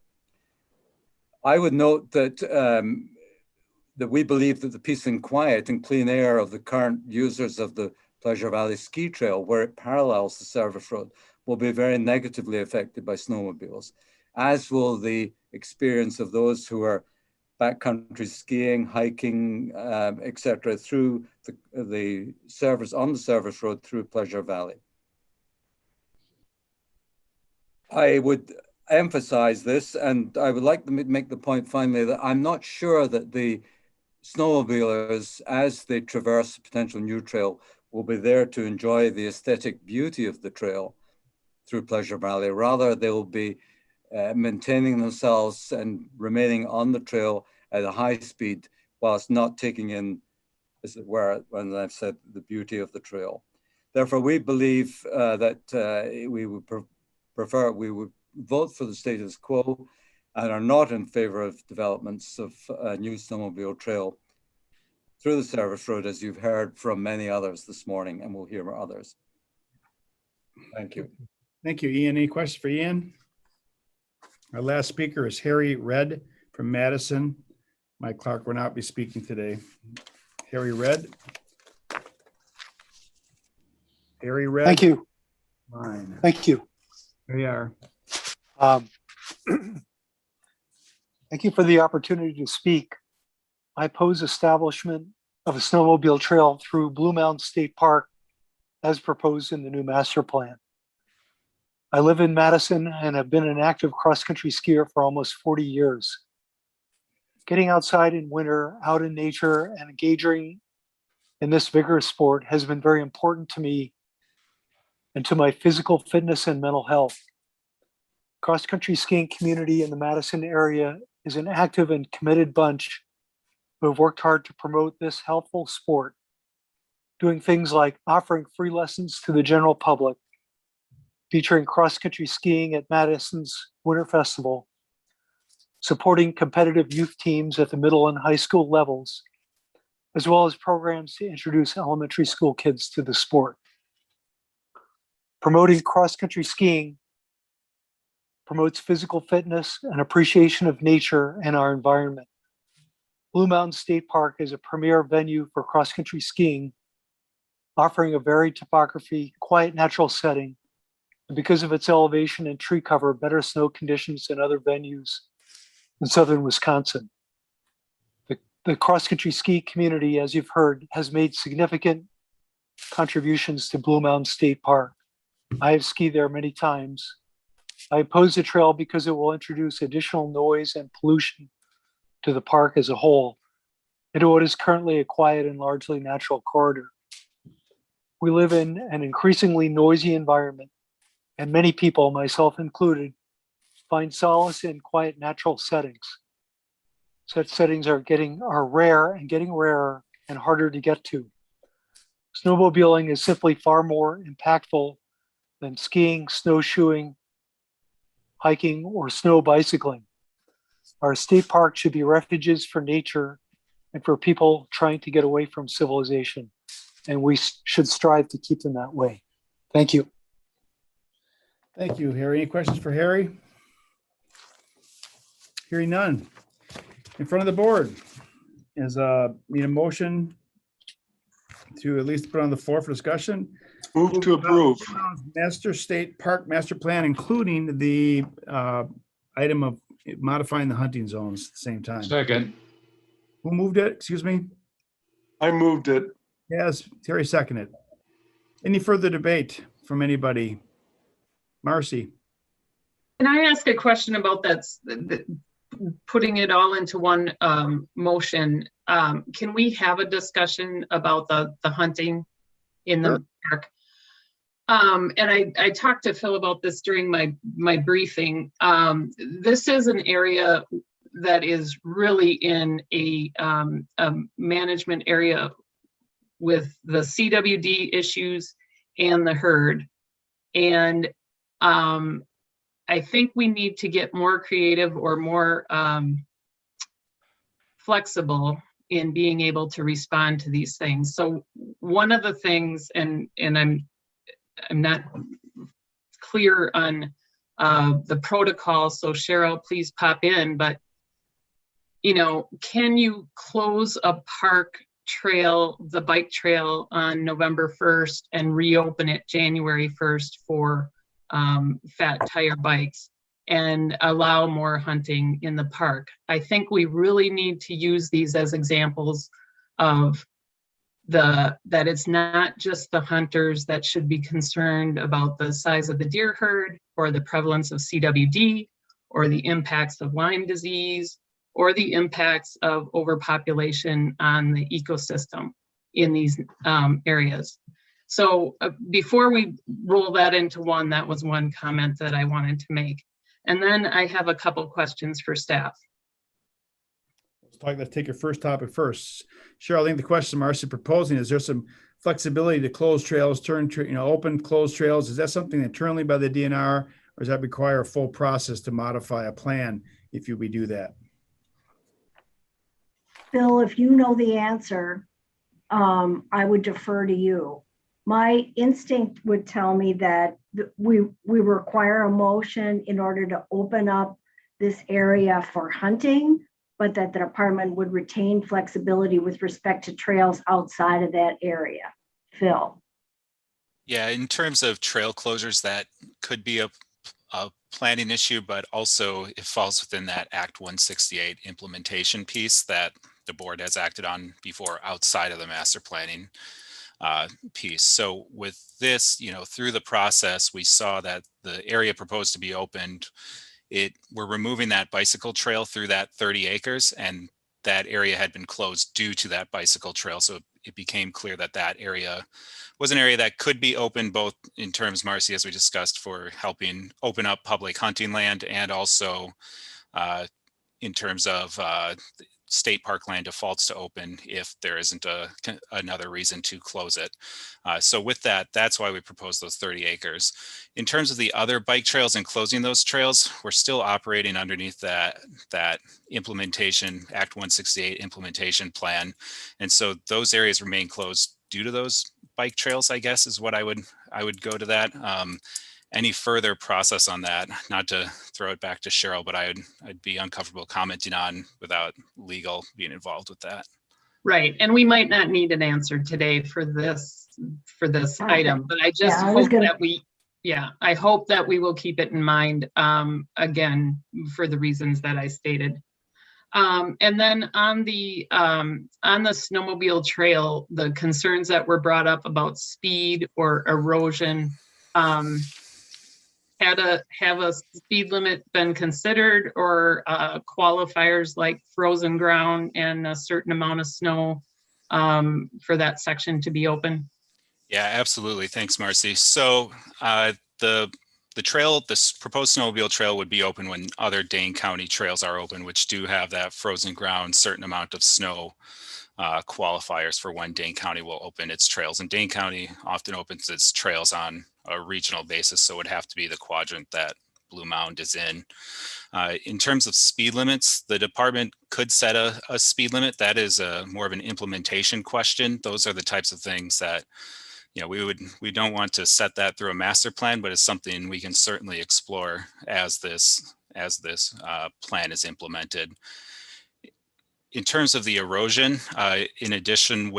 I would note that that we believe that the peace and quiet and clean air of the current users of the Pleasure Valley Ski Trail, where it parallels the service road, will be very negatively affected by snowmobiles, as will the experience of those who are backcountry skiing, hiking, etc., through the service on the service road through Pleasure Valley. I would emphasize this, and I would like to make the point finally that I'm not sure that the snowmobilers, as they traverse the potential new trail, will be there to enjoy the aesthetic beauty of the trail through Pleasure Valley. Rather, they will be maintaining themselves and remaining on the trail at a high speed whilst not taking in, as it were, when I've said, the beauty of the trail. Therefore, we believe that we would we would vote for the status quo and are not in favor of developments of a new snowmobile trail through the service road, as you've heard from many others this morning, and we'll hear from others. Thank you. Thank you, Ian. Any questions for Ian? Our last speaker is Harry Red from Madison. Mike Clark will not be speaking today. Harry Red. Harry Red. Thank you. Fine. Thank you. Here you are. Thank you for the opportunity to speak. I oppose establishment of a snowmobile trail through Blue Mountain State Park as proposed in the new master plan. I live in Madison and have been an active cross-country skier for almost 40 years. Getting outside in winter, out in nature, and engaging in this vigorous sport has been very important to me and to my physical fitness and mental health. Cross-country skiing community in the Madison area is an active and committed bunch who have worked hard to promote this healthful sport, doing things like offering free lessons to the general public, featuring cross-country skiing at Madison's Winter Festival, supporting competitive youth teams at the middle and high school levels, as well as programs to introduce elementary school kids to the sport. Promoting cross-country skiing promotes physical fitness and appreciation of nature and our environment. Blue Mountain State Park is a premier venue for cross-country skiing, offering a varied topography, quiet natural setting, and because of its elevation and tree cover, better snow conditions than other venues in southern Wisconsin. The cross-country ski community, as you've heard, has made significant contributions to Blue Mountain State Park. I have skied there many times. I oppose the trail because it will introduce additional noise and pollution to the park as a whole into what is currently a quiet and largely natural corridor. We live in an increasingly noisy environment, and many people, myself included, find solace in quiet natural settings. Such settings are rare and getting rarer and harder to get to. Snowmobiling is simply far more impactful than skiing, snowshoeing, hiking, or snow bicycling. Our state park should be refuges for nature and for people trying to get away from civilization, and we should strive to keep them that way. Thank you. Thank you, Harry. Any questions for Harry? Hearing none. In front of the board is need a motion to at least put on the floor for discussion. Move to approve. Master State Park Master Plan, including the item of modifying the hunting zones at the same time. Second. Who moved it? Excuse me. I moved it. Yes, Terry seconded. Any further debate from anybody? Marcy. Can I ask a question about that, putting it all into one motion? Can we have a discussion about the hunting in the park? And I talked to Phil about this during my briefing. This is an area that is really in a management area with the CWD issues and the herd. And I think we need to get more creative or more flexible in being able to respond to these things. So one of the things, and I'm not clear on the protocol, so Cheryl, please pop in, but you know, can you close a park trail, the bike trail, on November 1st and reopen it January 1st for fat tire bikes and allow more hunting in the park? I think we really need to use these as examples of that it's not just the hunters that should be concerned about the size of the deer herd or the prevalence of CWD or the impacts of Lyme disease or the impacts of overpopulation on the ecosystem in these areas. So before we roll that into one, that was one comment that I wanted to make. And then I have a couple questions for staff. Let's take your first topic first. Cheryl, I think the question Marcy proposing is there some flexibility to close trails, open, close trails? Is that something internally by the DNR, or does that require a full process to modify a plan if we do that? Phil, if you know the answer, I would defer to you. My instinct would tell me that we require a motion in order to open up this area for hunting, but that the department would retain flexibility with respect to trails outside of that area. Phil. Yeah, in terms of trail closures, that could be a planning issue, but also it falls within that Act 168 implementation piece that the board has acted on before outside of the master planning piece. So with this, through the process, we saw that the area proposed to be opened, we're removing that bicycle trail through that 30 acres, and that area had been closed due to that bicycle trail. So it became clear that that area was an area that could be open, both in terms, Marcy, as we discussed, for helping open up public hunting land, and also in terms of state park land defaults to open if there isn't another reason to close it. So with that, that's why we proposed those 30 acres. In terms of the other bike trails and closing those trails, we're still operating underneath that implementation, Act 168 implementation plan. And so those areas remain closed due to those bike trails, I guess, is what I would go to that. Any further process on that, not to throw it back to Cheryl, but I'd be uncomfortable commenting on without legal being involved with that. Right, and we might not need an answer today for this item, but I just hope that I hope that we will keep it in mind, again, for the reasons that I stated. And then on the snowmobile trail, the concerns that were brought up about speed or erosion, have a speed limit been considered, or qualifiers like frozen ground and a certain amount of snow for that section to be open? Yeah, absolutely. Thanks, Marcy. So the trail, this proposed snowmobile trail, would be open when other Dane County trails are open, which do have that frozen ground, certain amount of snow qualifiers for when Dane County will open its trails. And Dane County often opens its trails on a regional basis, so it would have to be the quadrant that Blue Mound is in. In terms of speed limits, the department could set a speed limit. That is more of an implementation question. Those are the types of things that we don't want to set that through a master plan, but it's something we can certainly explore as this plan is implemented. In terms of the erosion, in addition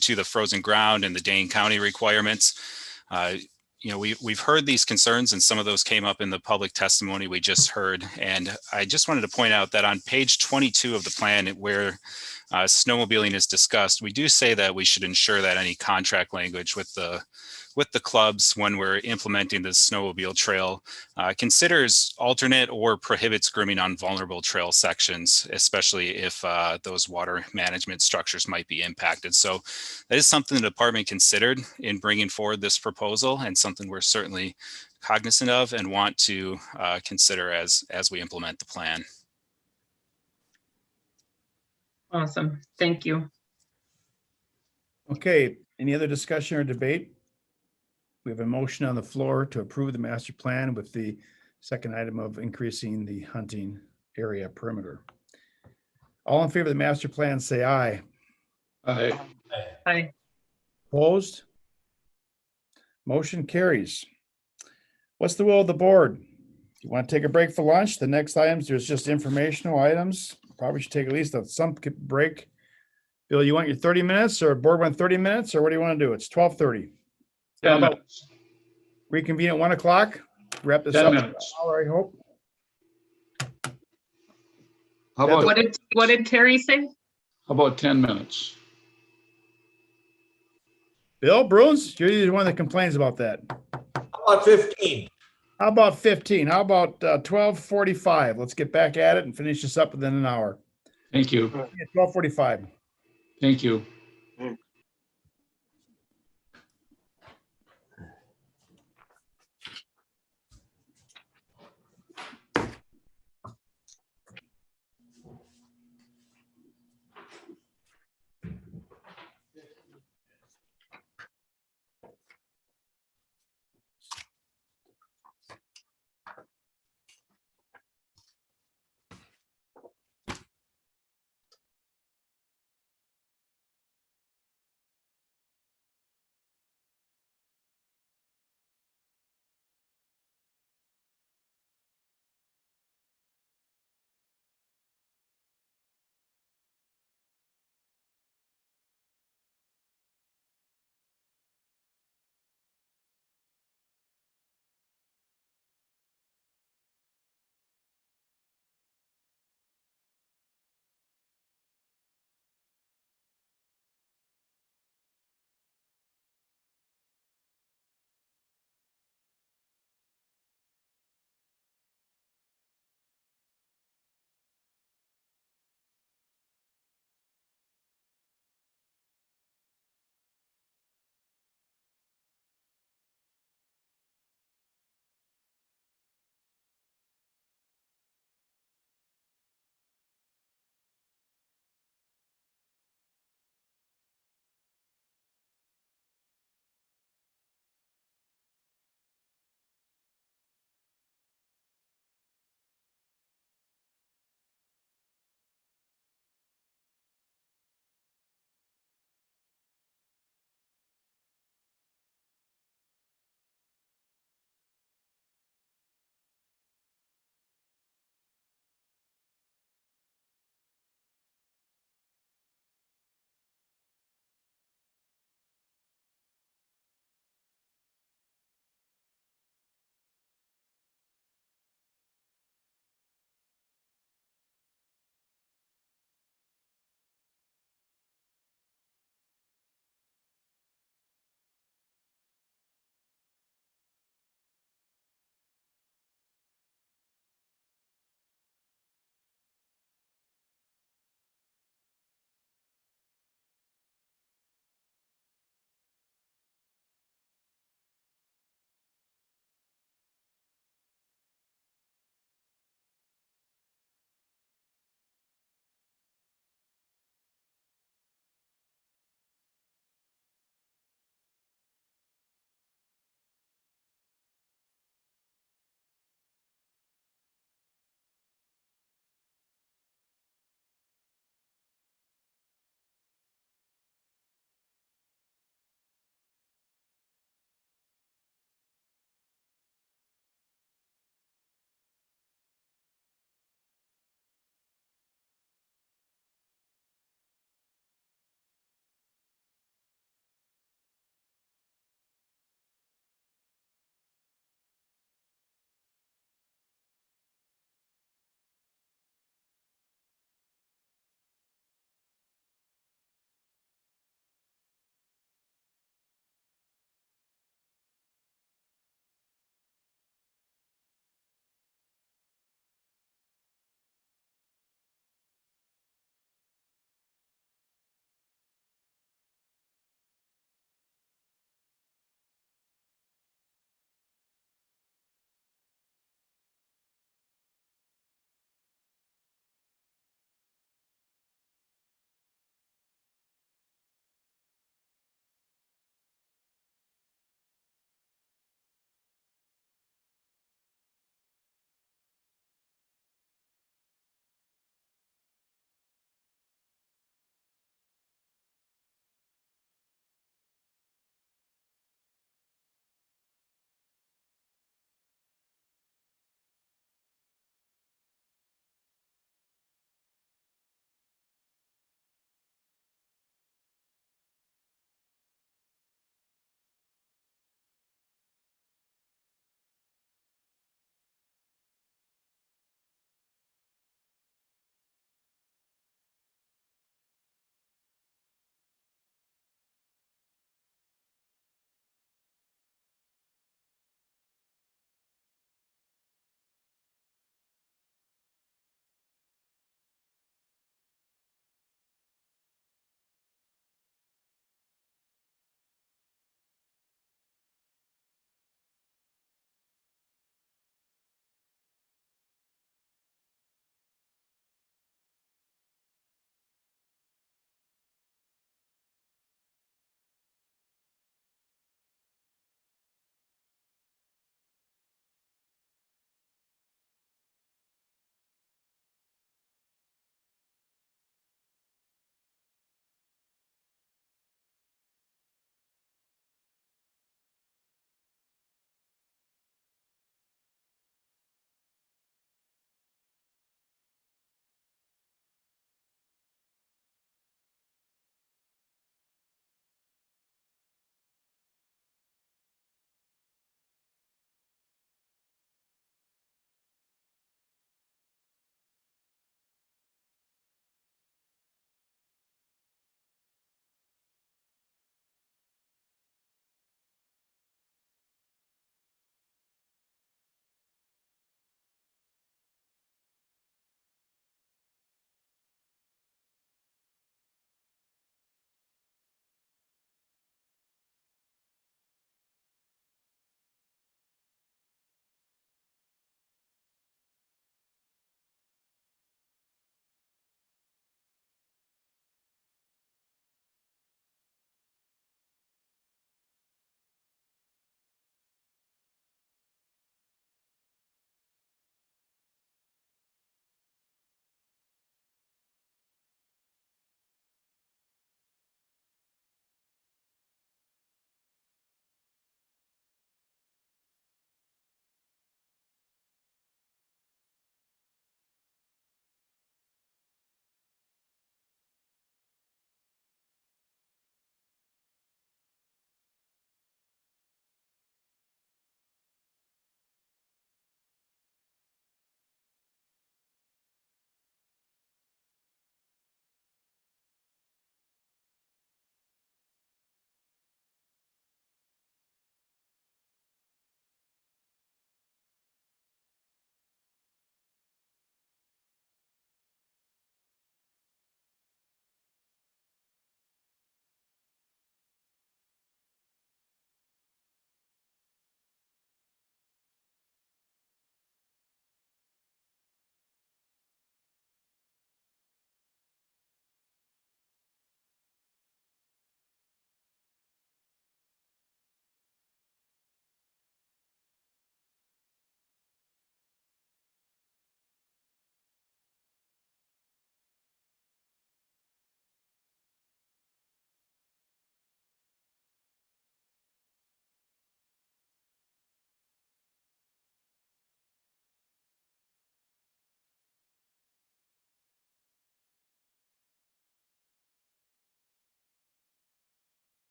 to the frozen ground and the Dane County requirements, we've heard these concerns, and some of those came up in the public testimony we just heard. And I just wanted to point out that on page 22 of the plan, where snowmobiling is discussed, we do say that we should ensure that any contract language with the with the clubs when we're implementing the snowmobile trail considers alternate or prohibits grooming on vulnerable trail sections, especially if those water management structures might be impacted. So that is something the department considered in bringing forward this proposal, and something we're certainly cognizant of and want to consider as we implement the plan. Awesome. Thank you. Okay, any other discussion or debate? We have a motion on the floor to approve the master plan with the second item of increasing the hunting area perimeter. All in favor of the master plan, say aye. Aye. Aye. Opposed? Motion carries. What's the will of the board? You want to take a break for lunch? The next items, there's just informational items. Probably should take at least some break. Bill, you want your 30 minutes or board want 30 minutes or what do you want to do? It's 12:30. 10 minutes. Reconvene at 1 o'clock? Wrap this 10 up. minutes. I hope. How about, What did Terry say? how about 10 minutes? Bill Bruins, you're the one that complains about that. How about 15? How about 15? How about 12:45? Let's get back at it and finish this up within an hour. Thank you. 12:45. Thank you.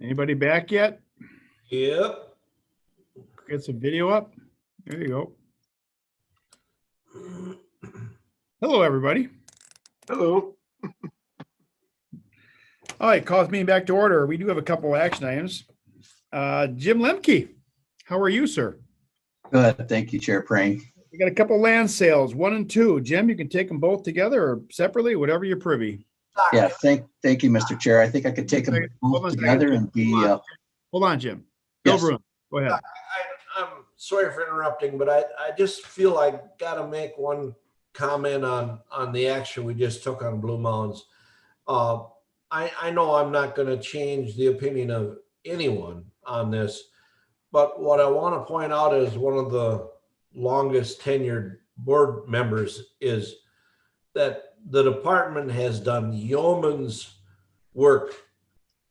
Anybody back yet? Yep. Get some video up. There you go. Hello, everybody. Hello. All right, calls meeting back to order. We do have a couple of action items. Jim Lemke, how are you, sir? Good, thank you, Chair Praying. We got a couple land sales, 1 and 2. Jim, you can take them both together or separately, whatever you're privy. Yeah, thank you, Mr. Chair. I think I could take them both together and be. Hold on, Jim. Bill Yes. Bruin, go ahead. I'm sorry for interrupting, but I just feel I got to make one comment on the action we just took on Blue Mounds. I know I'm not going to change the opinion of anyone on this, but what I want to point out is one of the longest tenured board members is that the department has done yeoman's work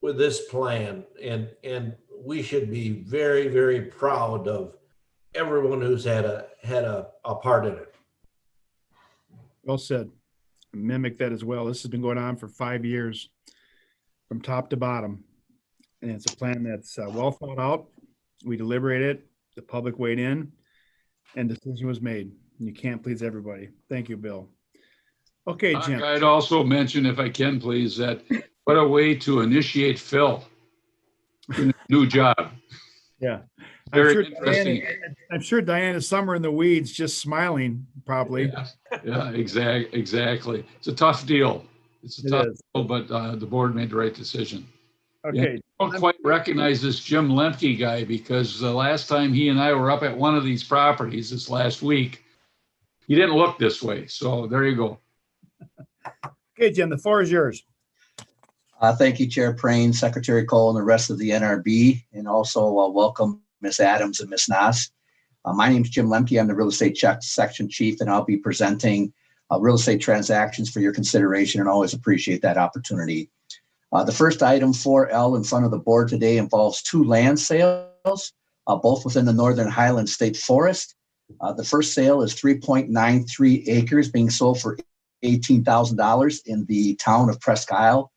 with this plan, and we should be very, very proud of everyone who's had a part in it. Well said. Mimic that as well. This has been going on for 5 years from top to bottom. And it's a plan that's well thought out. We deliberated, the public weighed in, and decision was made. You can't please everybody. Thank you, Bill. Okay, Jim. I'd also mention, if I can, please, that what a way to initiate Phil in a new job. Yeah. Very interesting. I'm sure Diana is somewhere in the weeds just smiling, probably. Yeah, exactly. It's a tough deal. It's a tough deal, but the board made the right decision. Okay. Yeah, I don't quite recognize this Jim Lemke guy because the last time he and I were up at one of these properties this last week, he didn't look this way. So there you go. Okay, Jim, the floor is yours. Thank you, Chair Praying, Secretary Cole, and the rest of the NRB, and also welcome Ms. Adams and Ms. Nass. My name is Jim Lemke. I'm the Real Estate Section Chief, and I'll be presenting real estate transactions for your consideration, and always appreciate that opportunity. The first item 4L in front of the board today involves 2 land sales, both within the Northern Highland State Forest. The first sale is 3.93 acres being sold for $18,000 in the town of Presque Isle.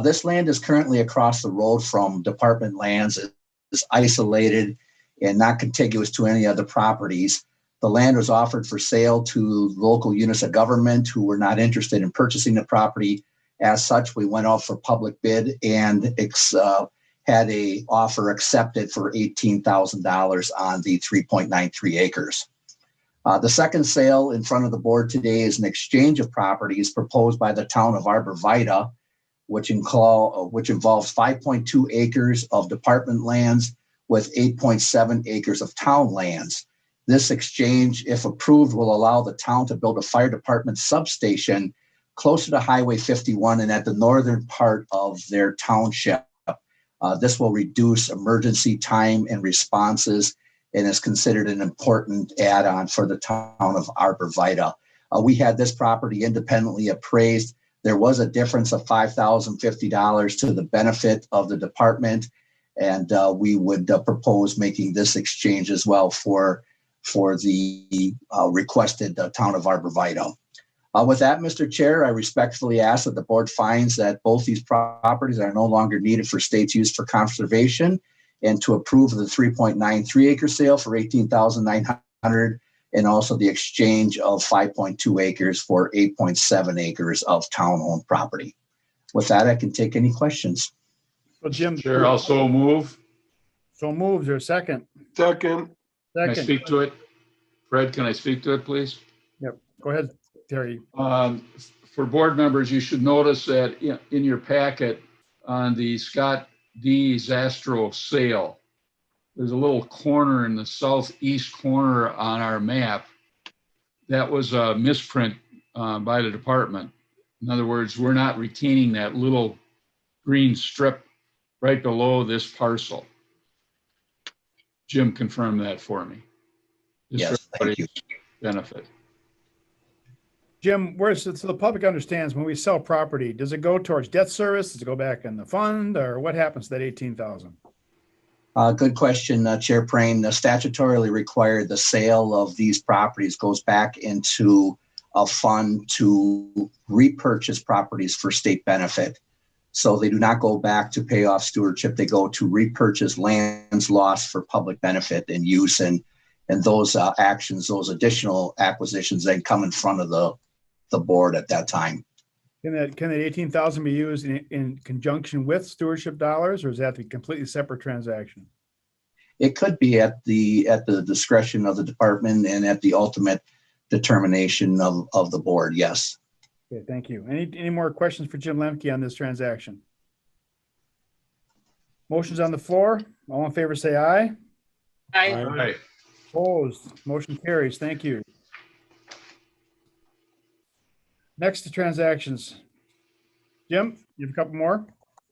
This land is currently across the road from department lands. It's isolated and not contiguous to any other properties. The land was offered for sale to local units of government who were not interested in purchasing the property. As such, we went out for public bid and had a offer accepted for $18,000 on the 3.93 acres. The second sale in front of the board today is an exchange of properties proposed by the town of Arborvita, which involves 5.2 acres of department lands with 8.7 acres of town lands. This exchange, if approved, will allow the town to build a fire department substation closer to Highway 51 and at the northern part of their township. This will reduce emergency time and responses and is considered an important add-on for the town of Arborvita. We had this property independently appraised. There was a difference of $5,050 to the benefit of the department, and we would propose making this exchange as well for the requested town of Arborvita. With that, Mr. Chair, I respectfully ask that the board finds that both these properties are no longer needed for state's use for conservation, and to approve the 3.93 acre sale for $18,900, and also the exchange of 5.2 acres for 8.7 acres of town-owned property. With that, I can take any questions. So Jim. Chair, also move. So moves or second? Second. Can I speak to it? Fred, can I speak to it, please? Yep. Go ahead, Terry. For board members, you should notice that in your packet on the Scott D. Zastro sale, there's a little corner in the southeast corner on our map. That was a misprint by the department. In other words, we're not retaining that little green strip right below this parcel. Jim confirmed that for me. Yes, thank you. Benefit. Jim, so the public understands when we sell property, does it go towards debt service? Does it go back in the fund, or what happens to that 18,000? Good question, Chair Praying. Statutorily required the sale of these properties goes back into a fund to repurchase properties for state benefit. So they do not go back to pay off stewardship. They go to repurchase lands lost for public benefit and use. And those actions, those additional acquisitions then come in front of the board at that time. Can that 18,000 be used in conjunction with stewardship dollars, or is that a completely separate transaction? It could be at the discretion of the department and at the ultimate determination of the board. Yes. Okay, thank you. Any more questions for Jim Lemke on this transaction? Motion's on the floor. All in favor, say aye. Aye. Aye. Opposed, motion carries. Thank you. Next to transactions. Jim, you have a couple more?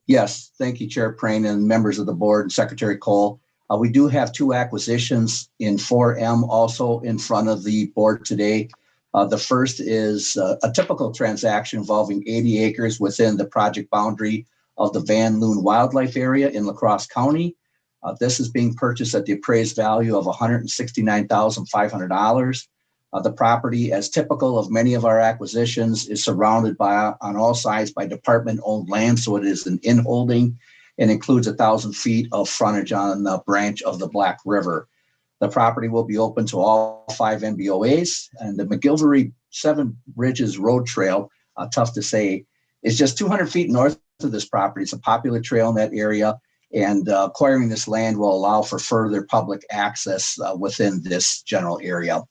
Yes. Thank you, Chair Prane and members of the board and Secretary Cole. We do have two acquisitions in 4M also in front of the board today. The first is a typical transaction involving 80 acres within the project boundary of the Van Loon Wildlife Area in La Crosse County. This is being purchased at the appraised value of $169,500. The property, as typical of many of our acquisitions, is surrounded on all sides by department-owned land, so it is an in-holding and includes 1,000 feet of frontage on the branch of the Black River. The property will be open to all 5 MBOAs, and the McGilvery Seven Bridges Road Trail, tough to say, is just 200 feet north of this property. It's a popular trail in that area, and acquiring this land will allow for further public access within this general area.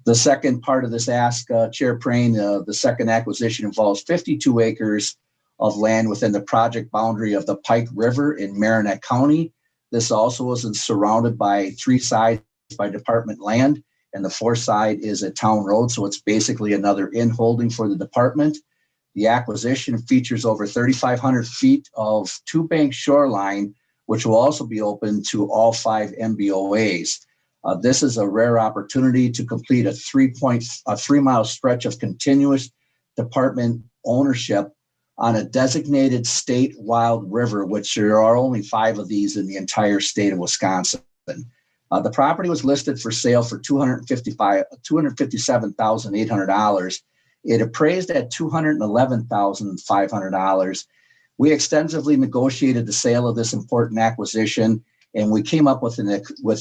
The second part of this ask, Chair Prane, the second acquisition involves 52 acres of land within the project boundary of the Pike River in Marinette County. This also is surrounded by 3 sides by department land, and the 4th side is a town road, so it's basically another in-holding for the department. The acquisition features over 3,500 feet of 2-bank shoreline, which will also be open to all 5 MBOAs. This is a rare opportunity to complete a 3-mile stretch of continuous department ownership on a designated state wild river, which there are only 5 of these in the entire state of Wisconsin. The property was listed for sale for $257,800. It appraised at $211,500. We extensively negotiated the sale of this important acquisition, and we came up with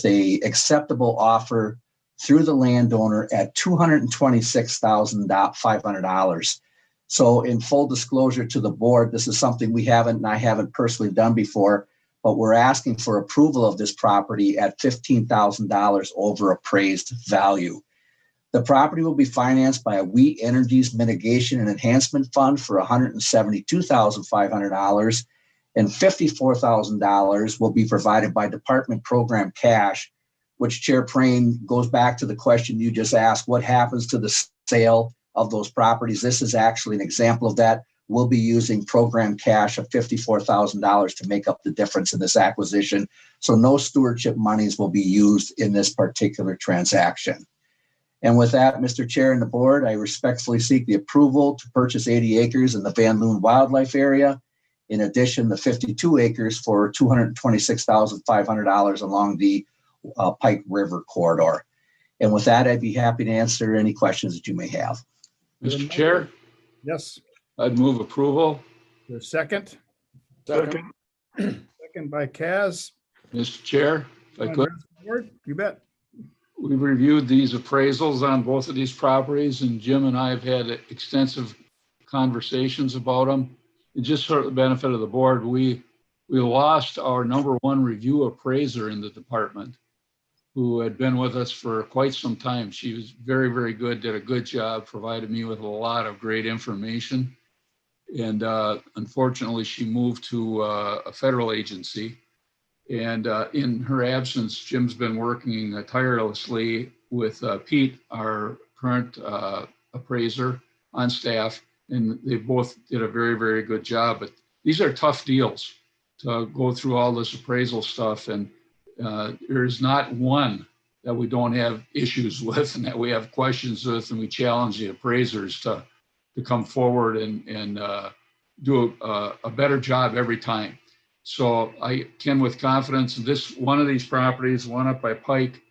a acceptable offer through the landowner at $226,500. So in full disclosure to the board, this is something I haven't personally done before, but we're asking for approval of this property at $15,000 over appraised value. The property will be financed by a We Energies Mitigation and Enhancement Fund for $172,500, and $54,000 will be provided by department program cash, which, Chair Prane, goes back to the question you just asked, what happens to the sale of those properties? This is actually an example of that. We'll be using program cash of $54,000 to make up the difference in this acquisition. So no stewardship monies will be used in this particular transaction. And with that, Mr. Chair and the board, I respectfully seek the approval to purchase 80 acres in the Van Loon Wildlife Area. In addition, the 52 acres for $226,500 along the Pike River corridor. And with that, I'd be happy to answer any questions that you may have. Mr. Chair? Yes. I'd move approval. There's second. Second. Second by Kaz. Mr. Chair, if I could. You bet. We've reviewed these appraisals on both of these properties, and Jim and I have had extensive conversations about them. And just for the benefit of the board, we lost our #1 review appraiser in the department, who had been with us for quite some time. She was very, very good, did a good job, provided me with a lot of great information. And unfortunately, she moved to a federal agency. And in her absence, Jim's been working tirelessly with Pete, our current appraiser, on staff. And they both did a very, very good job. But these are tough deals to go through all this appraisal stuff. And there's not one that we don't have issues with and that we have questions with, and we challenge the appraisers to come forward and do a better job every time. So I can, with confidence, one of these properties, one up by Pike,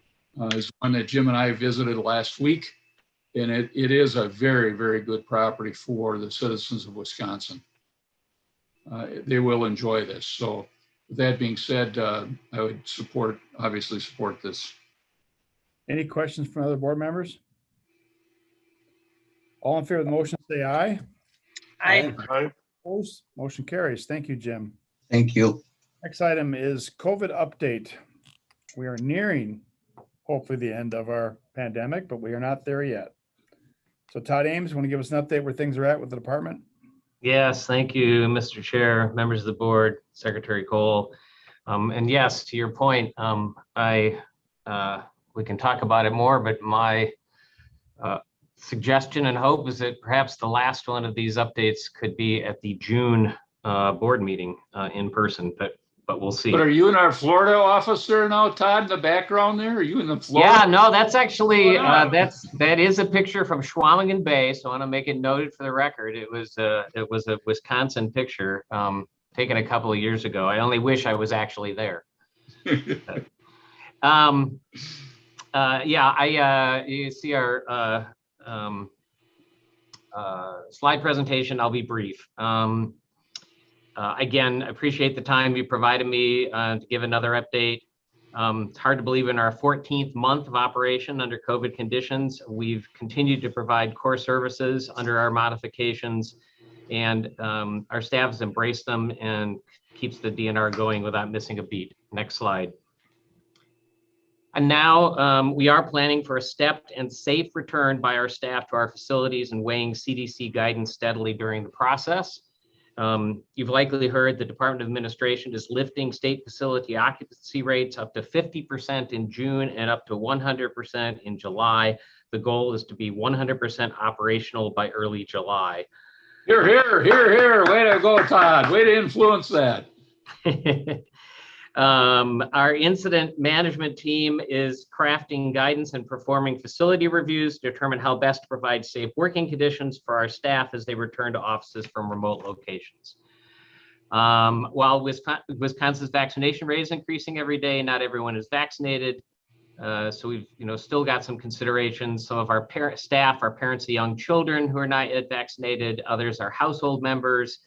is one that Jim and I visited last week. And it is a very, very good property for the citizens of Wisconsin. they will enjoy this. So with that being said, I would obviously support this. Any questions from other board members? All in favor of the motion, say aye. Aye. Opposed? Motion carries. Thank you, Jim. Thank you. Next item is COVID update. We are nearing, hopefully, the end of our pandemic, but we are not there yet. So Todd Ames, want to give us an update where things are at with the department? Yes, thank you, Mr. Chair, members of the board, Secretary Cole. And yes, to your point, we can talk about it more, but my suggestion and hope is that perhaps the last one of these updates could be at the June board meeting in person, but we'll see. But are you in our Florida office there now, Todd, in the background there? Are you in the Florida? Yeah, no, that's actually, that is a picture from Schwalmingen Bay. So I want to make it noted for the record. It was a Wisconsin picture taken a couple of years ago. I only wish I was actually there. You see our slide presentation. I'll be brief. Again, appreciate the time you provided me to give another update. It's hard to believe in our 14th month of operation under COVID conditions. We've continued to provide core services under our modifications, and our staff has embraced them and keeps the DNR going without missing a beat. Next slide. And now we are planning for a stepped and safe return by our staff to our facilities and weighing CDC guidance steadily during the process. You've likely heard the Department of Administration is lifting state facility occupancy rates up to 50% in June and up to 100% in July. The goal is to be 100% operational by early July. Here, here, here, here. Way to go, Todd. Way to influence that. Our incident management team is crafting guidance and performing facility reviews to determine how best to provide safe working conditions for our staff as they return to offices from remote locations. While Wisconsin's vaccination rate is increasing every day, not everyone is vaccinated. So we've still got some considerations. Some of our staff are parents of young children who are not yet vaccinated. Others are household members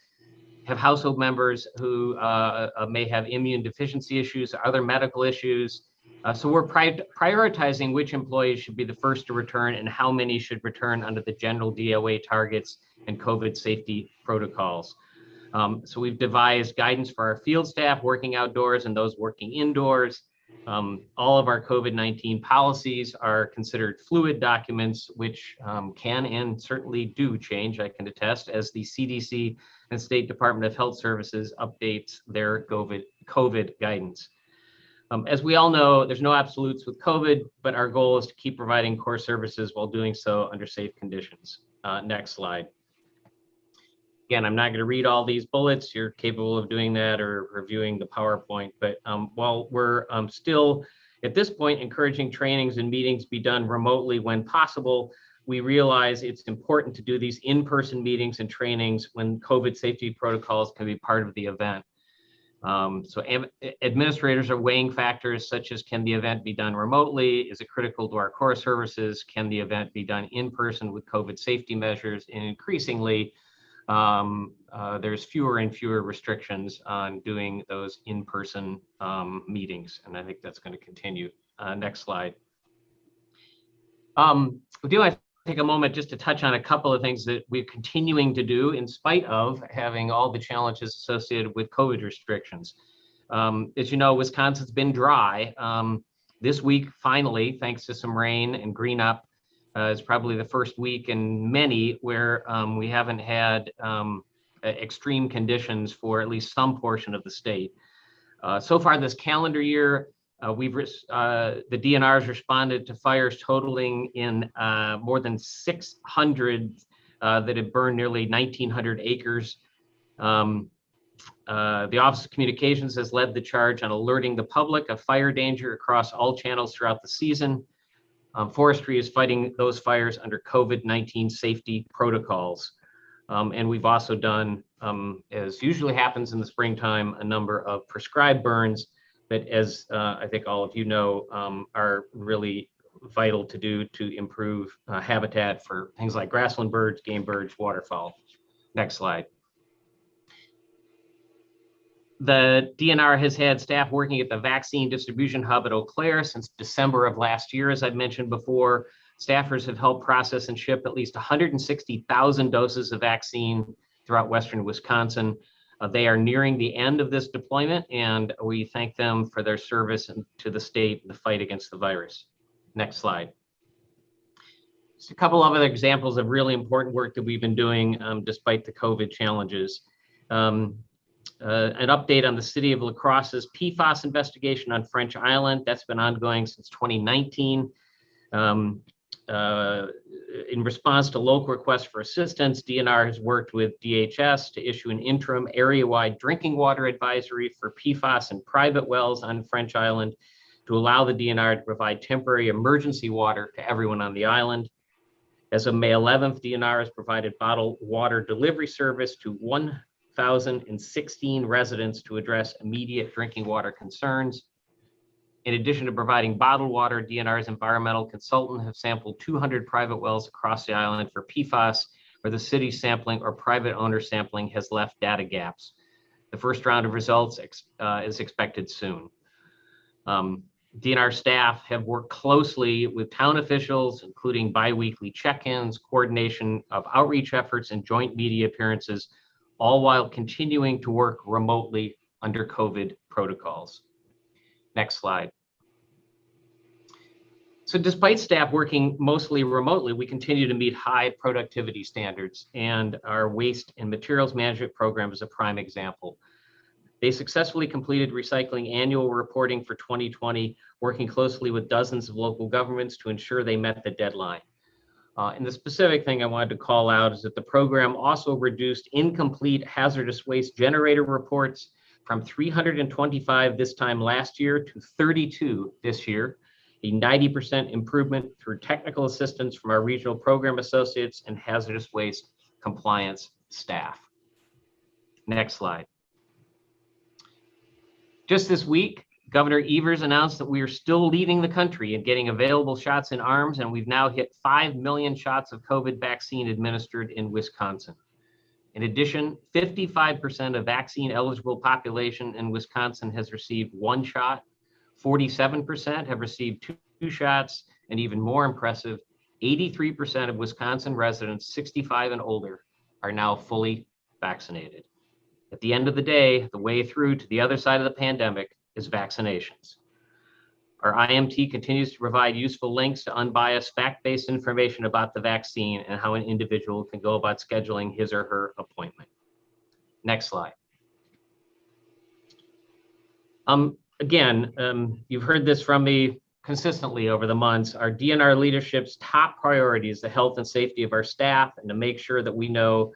who may have immune deficiency issues or other medical issues. So we're prioritizing which employees should be the first to return and how many should return under the general DOA targets and COVID safety protocols. So we've devised guidance for our field staff working outdoors and those working indoors. All of our COVID-19 policies are considered fluid documents, which can and certainly do change, I can attest, as the CDC and State Department of Health Services updates their COVID guidance. As we all know, there's no absolutes with COVID, but our goal is to keep providing core services while doing so under safe conditions. Next slide. Again, I'm not going to read all these bullets. You're capable of doing that or reviewing the PowerPoint. But while we're still at this point encouraging trainings and meetings be done remotely when possible, we realize it's important to do these in-person meetings and trainings when COVID safety protocols can be part of the event. So administrators are weighing factors such as, can the event be done remotely? Is it critical to our core services? Can the event be done in person with COVID safety measures? And increasingly, there's fewer and fewer restrictions on doing those in-person meetings. And I think that's going to continue. Next slide. We do have to take a moment just to touch on a couple of things that we're continuing to do in spite of having all the challenges associated with COVID restrictions. As you know, Wisconsin's been dry. This week, finally, thanks to some rain and green up, is probably the first week in many where we haven't had extreme conditions for at least some portion of the state. So far this calendar year, the DNR's responded to fires totaling in more than 600 that have burned nearly 1,900 acres. The Office of Communications has led the charge on alerting the public of fire danger across all channels throughout the season. Forestry is fighting those fires under COVID-19 safety protocols. And we've also done, as usually happens in the springtime, a number of prescribed burns that, as I think all of you know, are really vital to do to improve habitat for things like grassland birds, game birds, waterfowl. Next slide. The DNR has had staff working at the vaccine distribution hub at Eau Claire since December of last year. As I've mentioned before, staffers have helped process and ship at least 160,000 doses of vaccine throughout Western Wisconsin. They are nearing the end of this deployment, and we thank them for their service to the state in the fight against the virus. Next slide. Just a couple of other examples of really important work that we've been doing despite the COVID challenges. An update on the city of La Crosse's PFAS investigation on French Island. That's been ongoing since 2019. In response to local requests for assistance, DNR has worked with DHS to issue an interim area-wide drinking water advisory for PFAS in private wells on French Island to allow the DNR to provide temporary emergency water to everyone on the island. As of May 11th, DNR has provided bottled water delivery service to 1,016 residents to address immediate drinking water concerns. In addition to providing bottled water, DNR's environmental consultant have sampled 200 private wells across the island for PFAS, where the city sampling or private owner sampling has left data gaps. The first round of results is expected soon. DNR staff have worked closely with town officials, including bi-weekly check-ins, coordination of outreach efforts, and joint media appearances, all while continuing to work remotely under COVID protocols. Next slide. So despite staff working mostly remotely, we continue to meet high productivity standards, and our waste and materials management program is a prime example. They successfully completed recycling annual reporting for 2020, working closely with dozens of local governments to ensure they met the deadline. And the specific thing I wanted to call out is that the program also reduced incomplete hazardous waste generator reports from 325 this time last year to 32 this year, a 90% improvement through technical assistance from our regional program associates and hazardous waste compliance staff. Next slide. Just this week, Governor Evers announced that we are still leading the country in getting available shots in arms, and we've now hit 5 million shots of COVID vaccine administered in Wisconsin. In addition, 55% of vaccine eligible population in Wisconsin has received 1 shot, 47% have received 2 shots, and even more impressive, 83% of Wisconsin residents 65 and older are now fully vaccinated. At the end of the day, the way through to the other side of the pandemic is vaccinations. Our IMT continues to provide useful links to unbiased fact-based information about the vaccine and how an individual can go about scheduling his or her appointment. Next slide. You've heard this from me consistently over the months. Our DNR leadership's top priority is the health and safety of our staff, and to make sure that we know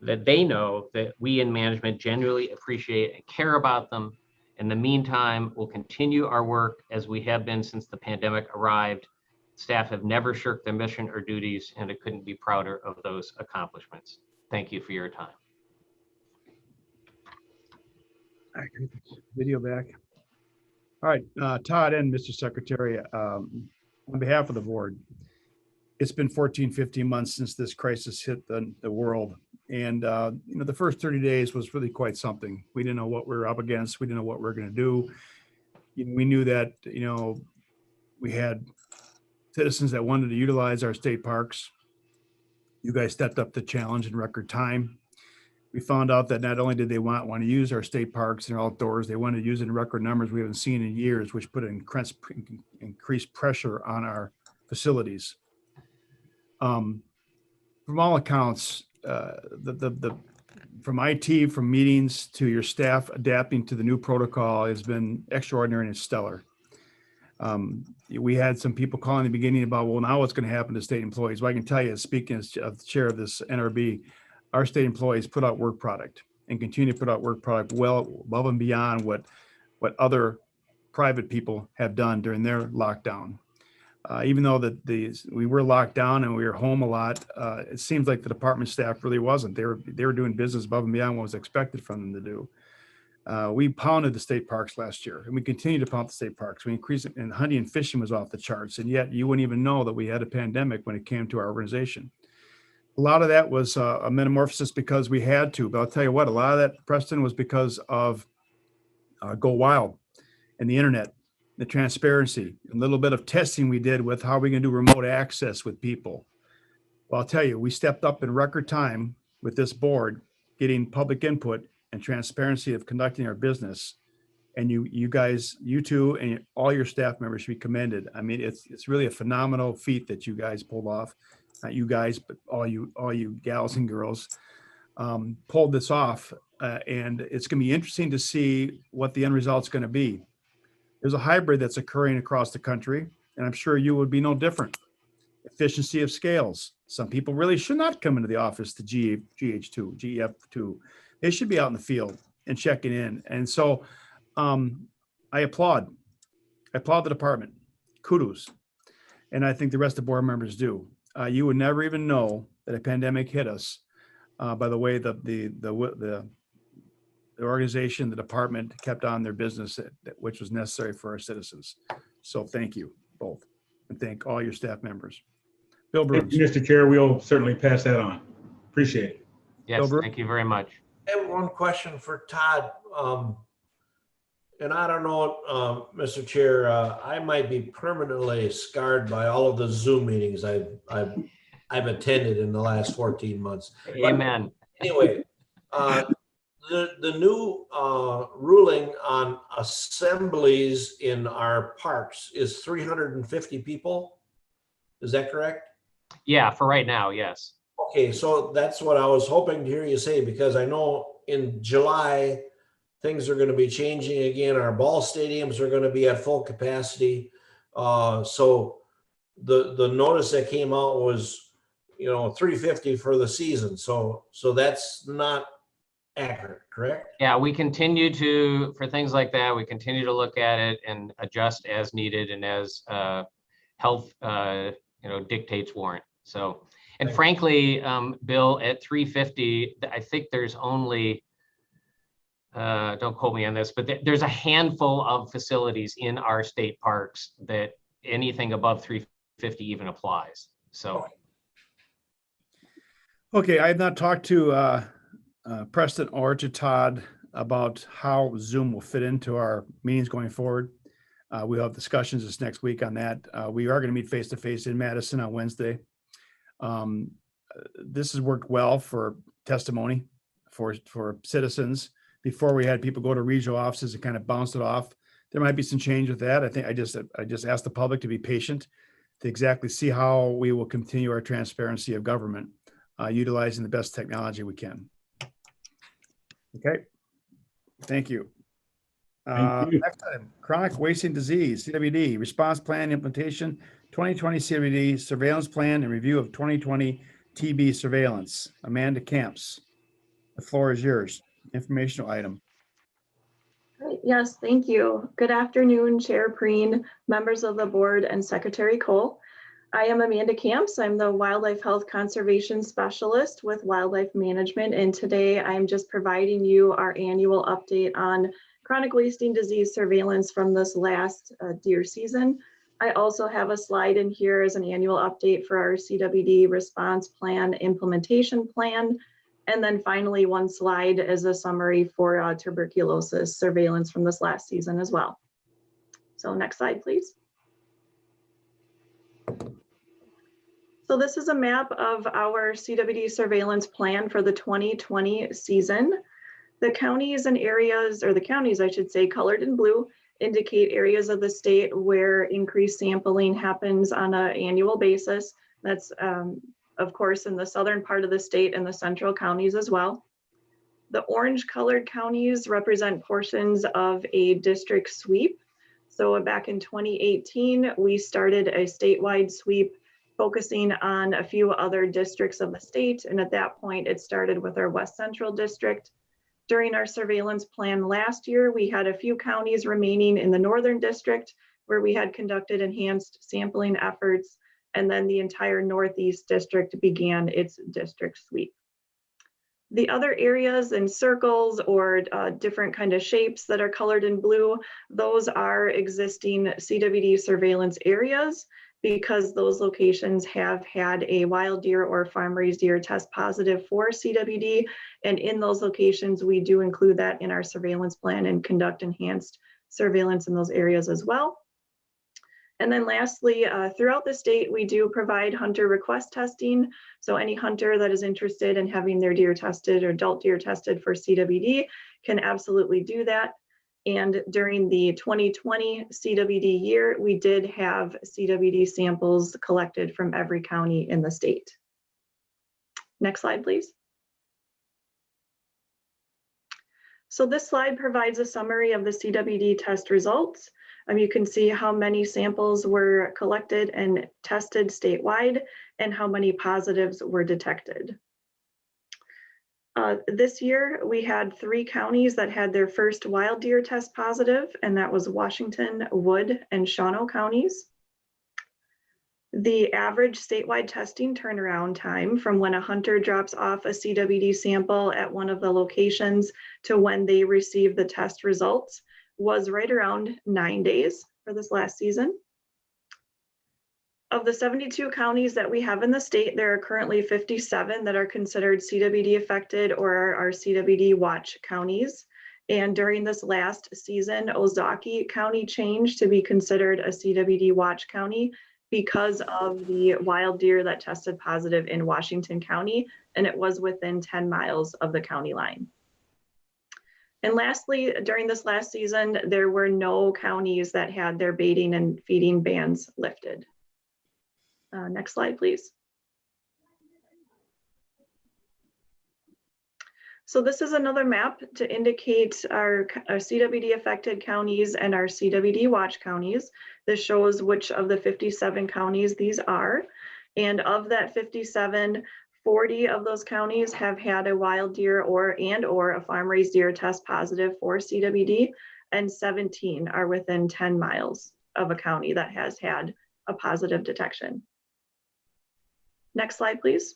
that they know that we in management genuinely appreciate and care about them. In the meantime, we'll continue our work as we have been since the pandemic arrived. Staff have never shirked their mission or duties, and I couldn't be prouder of those accomplishments. Thank you for your time. Video back. All right, Todd and Mr. Secretary, on behalf of the board, it's been 14, 15 months since this crisis hit the world. And the first 30 days was really quite something. We didn't know what we were up against. We didn't know what we were going to do. We knew that, we had citizens that wanted to utilize our state parks. You guys stepped up the challenge in record time. We found out that not only did they want to use our state parks and outdoors, they wanted to use it in record numbers we haven't seen in years, which put increased pressure on our facilities. From all accounts, from IT, from meetings to your staff adapting to the new protocol has been extraordinary and stellar. We had some people calling in the beginning about, well, now what's going to happen to state employees? Well, I can tell you, speaking as the chair of this NRB, our state employees put out work product and continue to put out work product well above and beyond what other private people have done during their lockdown. Even though we were locked down and we were home a lot, it seems like the department staff really wasn't. They were doing business above and beyond what was expected from them to do. We pounded the state parks last year, and we continue to pound the state parks. We increased it, and hunting and fishing was off the charts, and yet you wouldn't even know that we had a pandemic when it came to our organization. A lot of that was a metamorphosis because we had to, but I'll tell you what, a lot of that, Preston, was because of Go Wild and the internet, the transparency, a little bit of testing we did with how we can do remote access with people. Well, I'll tell you, we stepped up in record time with this board, getting public input and transparency of conducting our business. And you guys, you two, and all your staff members should be commended. I mean, it's really a phenomenal feat that you guys pulled off. Not you guys, but all you gals and girls pulled this off. And it's going to be interesting to see what the end result's going to be. There's a hybrid that's occurring across the country, and I'm sure you would be no different. Efficiency of scales. Some people really should not come into the office to GH2, GF2. They should be out in the field and checking in. And so I applaud the department. Kudos. And I think the rest of the board members do. You would never even know that a pandemic hit us by the way the organization, the department kept on their business, which was necessary for our citizens. So thank you both, and thank all your staff members. Bill Bruce. Thank you, Mr. Chair. We'll certainly pass that on. Appreciate it. Yes, thank you very much. I have one question for Todd. And I don't know, Mr. Chair, I might be permanently scarred by all of the Zoom meetings I've attended in the last 14 months. Amen. But anyway, the new ruling on assemblies in our parks is 350 people. Is that correct? Yeah, for right now, yes. Okay, so that's what I was hoping to hear you say, because I know in July, things are going to be changing again. Our ball stadiums are going to be at full capacity. So the notice that came out was, 350 for the season. So that's not accurate, correct? Yeah, we continue to, for things like that, we continue to look at it and adjust as needed and as health, dictates warrant. So, and frankly, Bill, at 350, I think there's only, don't quote me on this, but there's a handful of facilities in our state parks that anything above 350 even applies. So. Okay, I have not talked to Preston or to Todd about how Zoom will fit into our meetings going forward. We'll have discussions this next week on that. We are going to meet face-to-face in Madison on Wednesday. This has worked well for testimony for citizens. Before we had people go to regional offices and kind of bounce it off. There might be some change with that. I think I just asked the public to be patient to exactly see how we will continue our transparency of government, utilizing the best technology we can. Okay, thank you. Next item, chronic wasting disease, CWD, response plan implementation, 2020 CWD surveillance plan and review of 2020 TB surveillance. Amanda Camps, the floor is yours. Informational item. Great. Yes, thank you. Good afternoon, Chair Preen, members of the board, and Secretary Cole. I am Amanda Camps. I'm the Wildlife Health Conservation Specialist with Wildlife Management, and today I'm just providing you our annual update on chronic wasting disease surveillance from this last deer season. I also have a slide in here as an annual update for our CWD response plan implementation plan. And then finally, one slide as a summary for tuberculosis surveillance from this last season as well. So next slide, please. So this is a map of our CWD surveillance plan for the 2020 season. The counties and areas, or the counties, I should say, colored in blue, indicate areas of the state where increased sampling happens on an annual basis. That's of course, in the southern part of the state and the central counties as well. The orange colored counties represent portions of a district sweep. So back in 2018, we started a statewide sweep focusing on a few other districts of the state. And at that point, it started with our West Central district. During our surveillance plan last year, we had a few counties remaining in the Northern district where we had conducted enhanced sampling efforts. And then the entire Northeast district began its district sweep. The other areas in circles or different kind of shapes that are colored in blue, those are existing CWD surveillance areas. because those locations have had a wild deer or farm raised deer test positive for CWD. And in those locations, we do include that in our surveillance plan and conduct enhanced surveillance in those areas as well. And then lastly, throughout the state, we do provide hunter request testing. So any hunter that is interested in having their deer tested or adult deer tested for CWD can absolutely do that. And during the 2020 CWD year, we did have CWD samples collected from every county in the state. Next slide, please. So this slide provides a summary of the CWD test results. You can see how many samples were collected and tested statewide and how many positives were detected. This year, we had 3 counties that had their first wild deer test positive, and that was Washington, Wood, and Shawano counties. The average statewide testing turnaround time from when a hunter drops off a CWD sample at one of the locations to when they receive the test results was right around 9 days for this last season. Of the 72 counties that we have in the state, there are currently 57 that are considered CWD affected or are CWD watch counties. And during this last season, Ozaukee County changed to be considered a CWD watch county because of the wild deer that tested positive in Washington County, and it was within 10 miles of the county line. And lastly, during this last season, there were no counties that had their baiting and feeding bans lifted. Next slide, please. So this is another map to indicate our CWD affected counties and our CWD watch counties. This shows which of the 57 counties these are. And of that 57, 40 of those counties have had a wild deer or a farm raised deer test positive for CWD, and 17 are within 10 miles of a county that has had a positive detection. Next slide, please.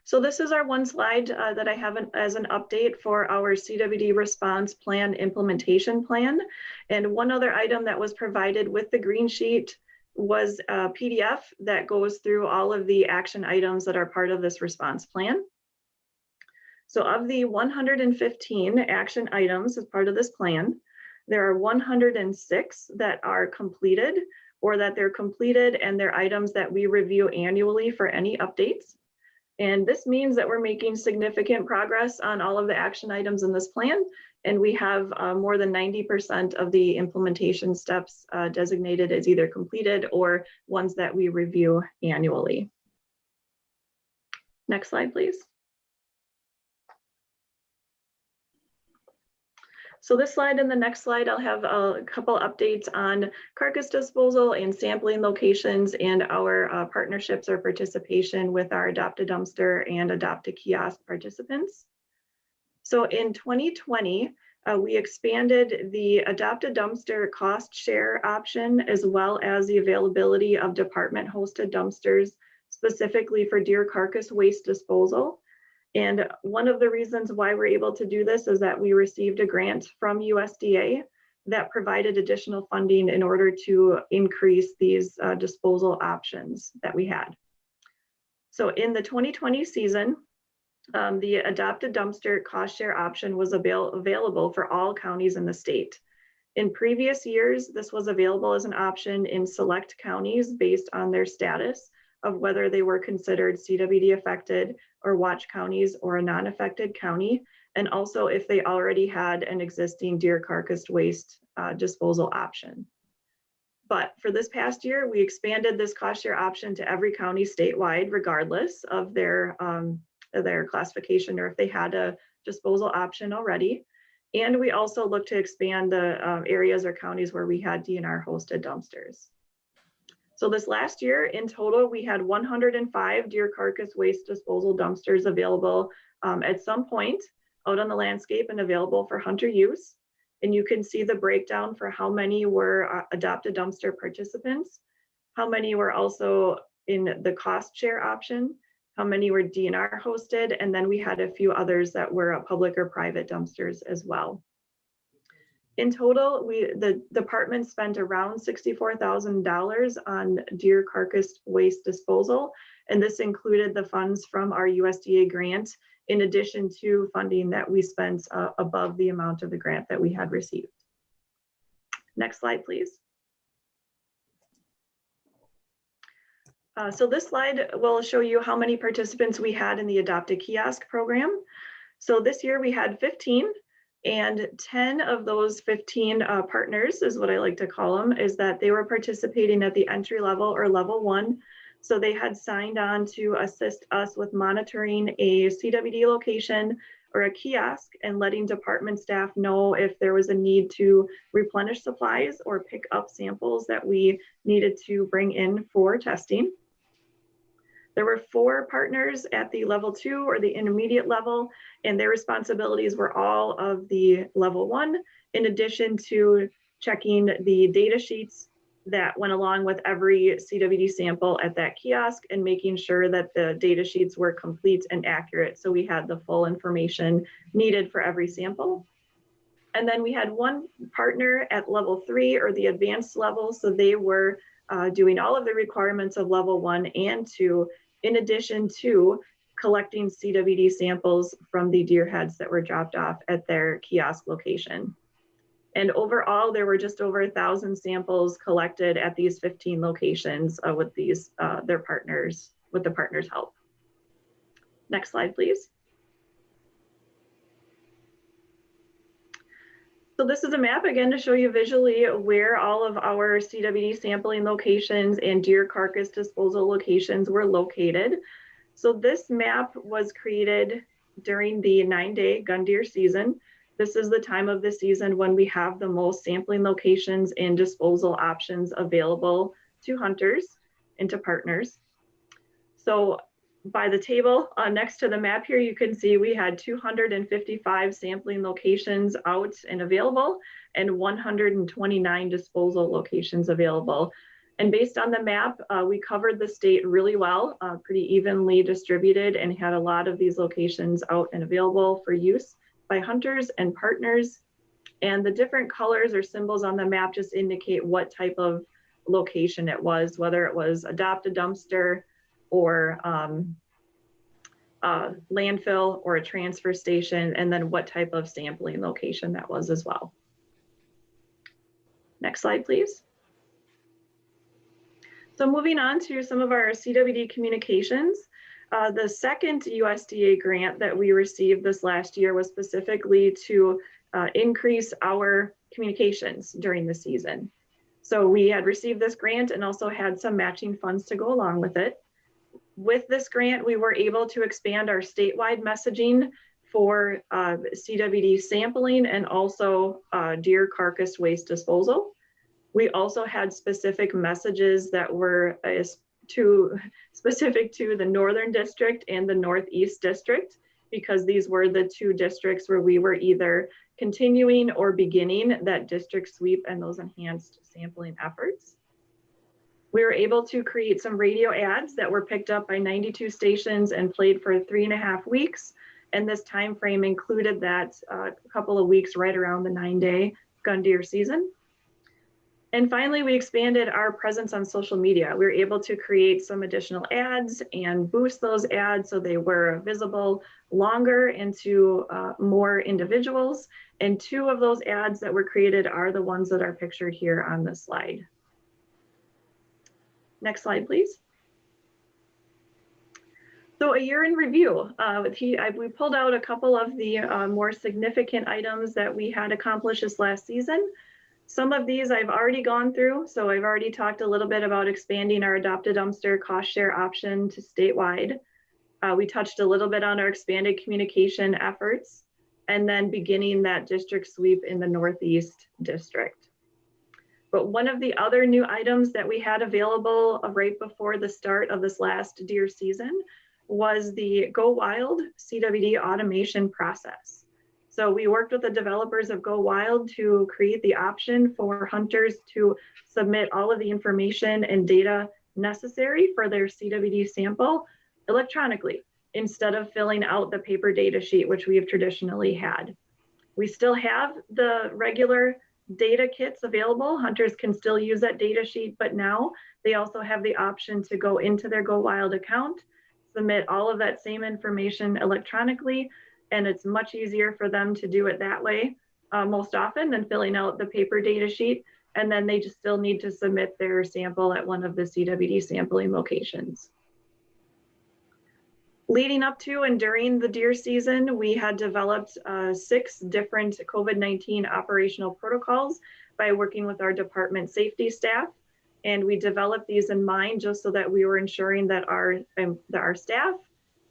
So this is our one slide that I have as an update for our CWD response plan implementation plan. And one other item that was provided with the green sheet was a PDF that goes through all of the action items that are part of this response plan. So of the 115 action items as part of this plan, there are 106 that are completed or that they're completed and they're items that we review annually for any updates. And this means that we're making significant progress on all of the action items in this plan. And we have more than 90% of the implementation steps designated as either completed or ones that we review annually. Next slide, please. So this slide and the next slide, I'll have a couple updates on carcass disposal and sampling locations and our partnerships or participation with our Adopt a Dumpster and Adopt a Kiosk participants. So in 2020, we expanded the Adopt a Dumpster cost share option as well as the availability of department hosted dumpsters specifically for deer carcass waste disposal. And one of the reasons why we're able to do this is that we received a grant from USDA that provided additional funding in order to increase these disposal options that we had. So in the 2020 season, the Adopt a Dumpster cost share option was available for all counties in the state. In previous years, this was available as an option in select counties based on their status of whether they were considered CWD affected or watch counties or a non-affected county, and also if they already had an existing deer carcass waste disposal option. But for this past year, we expanded this cost share option to every county statewide, regardless of their classification or if they had a disposal option already. And we also look to expand the areas or counties where we had DNR hosted dumpsters. So this last year, in total, we had 105 deer carcass waste disposal dumpsters available at some point out on the landscape and available for hunter use. And you can see the breakdown for how many were Adopt a Dumpster participants, how many were also in the cost share option, how many were DNR hosted, and then we had a few others that were public or private dumpsters as well. In total, the department spent around $64,000 on deer carcass waste disposal, and this included the funds from our USDA grant, in addition to funding that we spent above the amount of the grant that we had received. Next slide, please. So this slide will show you how many participants we had in the Adopt a Kiosk program. So this year we had 15, and 10 of those 15 partners, is what I like to call them, is that they were participating at the entry level or level 1. So they had signed on to assist us with monitoring a CWD location or a kiosk and letting department staff know if there was a need to replenish supplies or pick up samples that we needed to bring in for testing. There were 4 partners at the level 2 or the intermediate level, and their responsibilities were all of the level 1, in addition to checking the data sheets that went along with every CWD sample at that kiosk and making sure that the data sheets were complete and accurate. So we had the full information needed for every sample. And then we had 1 partner at level 3 or the advanced level. So they were doing all of the requirements of level 1 and 2, in addition to collecting CWD samples from the deer heads that were dropped off at their kiosk location. And overall, there were just over 1,000 samples collected at these 15 locations with these their partners, with the partners' help. Next slide, please. So this is a map, again, to show you visually where all of our CWD sampling locations and deer carcass disposal locations were located. So this map was created during the 9-day gun deer season. This is the time of the season when we have the most sampling locations and disposal options available to hunters and to partners. So by the table next to the map here, you can see we had 255 sampling locations out and available and 129 disposal locations available. And based on the map, we covered the state really well, pretty evenly distributed, and had a lot of these locations out and available for use by hunters and partners. And the different colors or symbols on the map just indicate what type of location it was, whether it was adopt a dumpster or landfill or a transfer station, and then what type of sampling location that was as well. Next slide, please. So moving on to some of our CWD communications. The second USDA grant that we received this last year was specifically to increase our communications during the season. So we had received this grant and also had some matching funds to go along with it. With this grant, we were able to expand our statewide messaging for CWD sampling and also deer carcass waste disposal. We also had specific messages that were specific to the Northern District and the Northeast District, because these were the 2 districts where we were either continuing or beginning that district sweep and those enhanced sampling efforts. We were able to create some radio ads that were picked up by 92 stations and played for 3.5 weeks. And this time frame included that a couple of weeks right around the 9-day gun deer season. And finally, we expanded our presence on social media. We were able to create some additional ads and boost those ads so they were visible longer and to more individuals. And 2 of those ads that were created are the ones that are pictured here on this slide. Next slide, please. So a year in review. We pulled out a couple of the more significant items that we had accomplished this last season. Some of these I've already gone through. So I've already talked a little bit about expanding our Adopt a Dumpster cost share option to statewide. We touched a little bit on our expanded communication efforts and then beginning that district sweep in the Northeast District. But one of the other new items that we had available right before the start of this last deer season was the Go Wild CWD automation process. So we worked with the developers of Go Wild to create the option for hunters to submit all of the information and data necessary for their CWD sample electronically, instead of filling out the paper data sheet, which we have traditionally had. We still have the regular data kits available. Hunters can still use that data sheet, but now they also have the option to go into their Go Wild account, submit all of that same information electronically, and it's much easier for them to do it that way most often than filling out the paper data sheet. And then they just still need to submit their sample at one of the CWD sampling locations. Leading up to and during the deer season, we had developed 6 different COVID-19 operational protocols by working with our department safety staff. And we developed these in mind just so that we were ensuring that our staff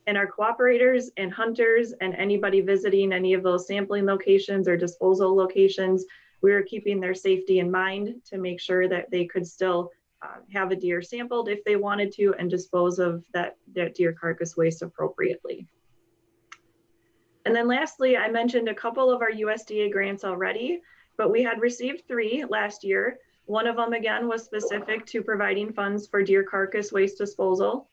and our cooperators and hunters and anybody visiting any of those sampling locations or disposal locations, we were keeping their safety in mind to make sure that they could still have a deer sampled if they wanted to and dispose of that deer carcass waste appropriately. And then lastly, I mentioned a couple of our USDA grants already, but we had received 3 last year. One of them again was specific to providing funds for deer carcass waste disposal.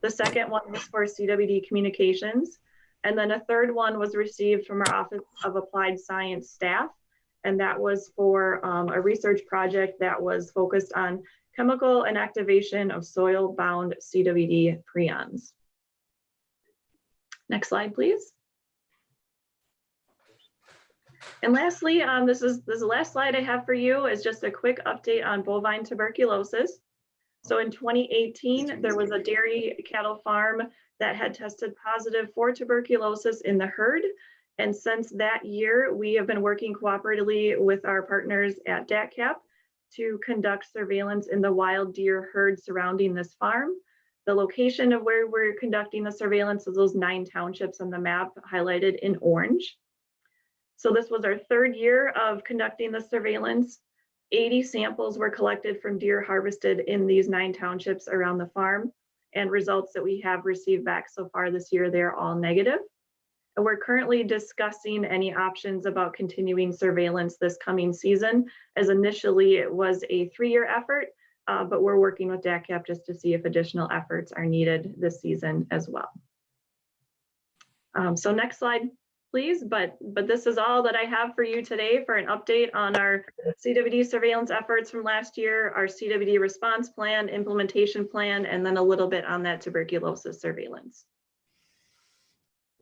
The second one was for CWD communications. And then a third one was received from our Office of Applied Science staff. And that was for a research project that was focused on chemical inactivation of soil-bound CWD prions. Next slide, please. And lastly, this is the last slide I have for you is just a quick update on bovine tuberculosis. So in 2018, there was a dairy cattle farm that had tested positive for tuberculosis in the herd. And since that year, we have been working cooperatively with our partners at DATCP to conduct surveillance in the wild deer herd surrounding this farm. The location of where we're conducting the surveillance is those 9 townships on the map highlighted in orange. So this was our 3rd year of conducting the surveillance. 80 samples were collected from deer harvested in these 9 townships around the farm, and results that we have received back so far this year, they're all negative. And we're currently discussing any options about continuing surveillance this coming season, as initially it was a 3-year effort, but we're working with DATCP just to see if additional efforts are needed this season as well. So next slide, please. But this is all that I have for you today for an update on our CWD surveillance efforts from last year, our CWD response plan, implementation plan, and then a little bit on that tuberculosis surveillance.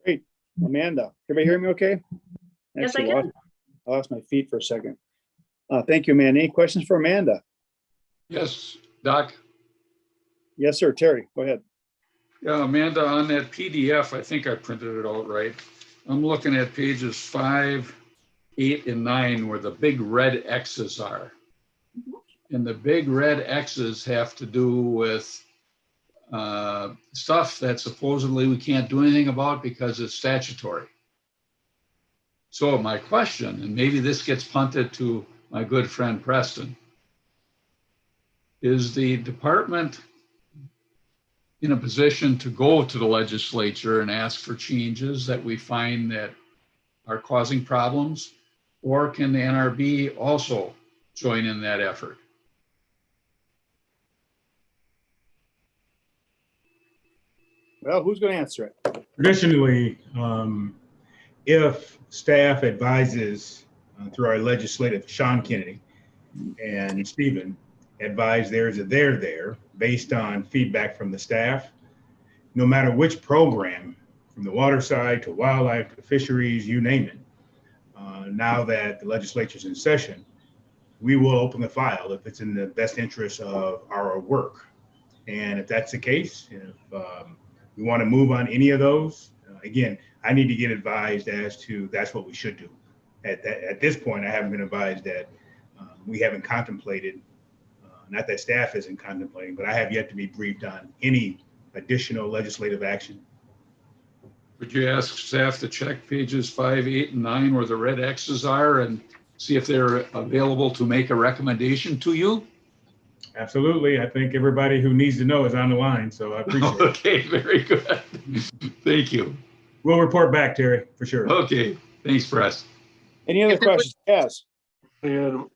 Great. Amanda, everybody hear me okay? Yes, I can. I lost my feet for a second. Thank you, Amanda. Any questions for Amanda? Yes, Doc. Yes, sir. Terry, go ahead. Yeah, Amanda, on that PDF, I think I printed it out right. I'm looking at pages 5, 8, and 9 where the big red X's are. And the big red X's have to do with stuff that supposedly we can't do anything about because it's statutory. So my question, and maybe this gets punted to my good friend Preston, is the department in a position to go to the legislature and ask for changes that we find that are causing problems? Or can the NRB also join in that effort? Well, who's going to answer it? Traditionally, if staff advises through our legislative, Sean Kennedy and Stephen advise there's a there based on feedback from the staff, no matter which program, from the water side to wildlife to fisheries, you name it. Now that the legislature's in session, we will open the file if it's in the best interest of our work. And if that's the case, if we want to move on any of those, again, I need to get advised as to that's what we should do. At this point, I haven't been advised that we haven't contemplated, not that staff isn't contemplating, but I have yet to be briefed on any additional legislative action. Would you ask staff to check pages 5, 8, and 9 where the red X's are and see if they're available to make a recommendation to you? Absolutely. I think everybody who needs to know is on the line, so I appreciate it. Okay, very good. Thank you. We'll report back, Terry, for sure. Okay, thanks, Press. Any other questions? Yes. Hey, Adam.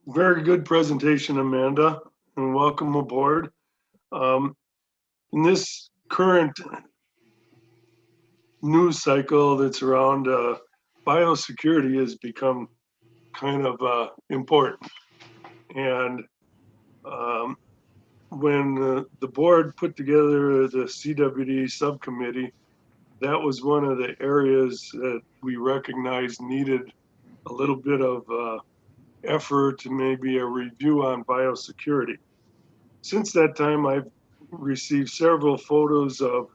Very good presentation, Amanda, and welcome aboard. In this current news cycle that's around biosecurity has become kind of important. And when the board put together the CWD subcommittee, that was one of the areas that we recognized needed a little bit of effort to maybe a review on biosecurity. Since that time, I've received several photos of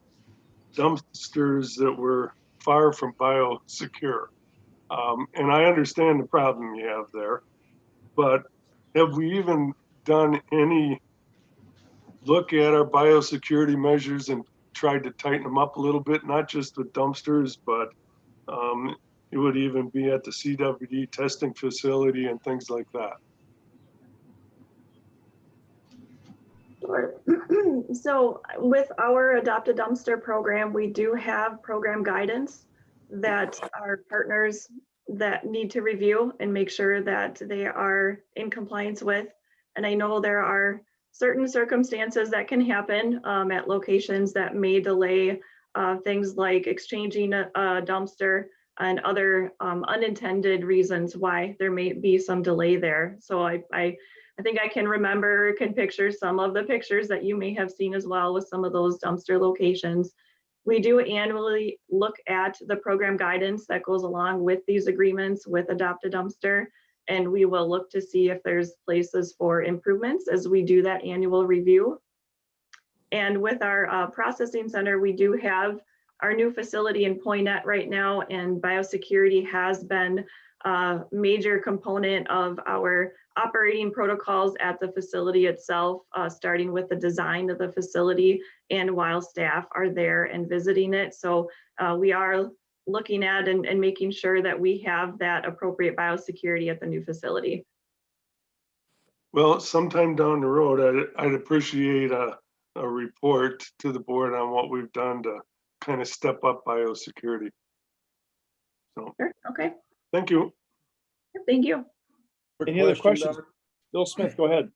dumpsters that were far from biosecure. And I understand the problem you have there, but have we even done any look at our biosecurity measures and tried to tighten them up a little bit, not just with dumpsters, but it would even be at the CWD testing facility and things like that? Sure. So with our Adopt a Dumpster program, we do have program guidance that our partners that need to review and make sure that they are in compliance with. And I know there are certain circumstances that can happen at locations that may delay things like exchanging a dumpster and other unintended reasons why there may be some delay there. So I think I can picture some of the pictures that you may have seen as well with some of those dumpster locations. We do annually look at the program guidance that goes along with these agreements with Adopt a Dumpster, and we will look to see if there's places for improvements as we do that annual review. And with our processing center, we do have our new facility in Poinet right now, and biosecurity has been a major component of our operating protocols at the facility itself, starting with the design of the facility and while staff are there and visiting it. So we are looking at and making sure that we have that appropriate biosecurity at the new facility. Well, sometime down the road, I'd appreciate a report to the board on what we've done to kind of step up biosecurity. So, sure. Okay. Thank you. Thank you. Any other questions? Bill Smith, go ahead.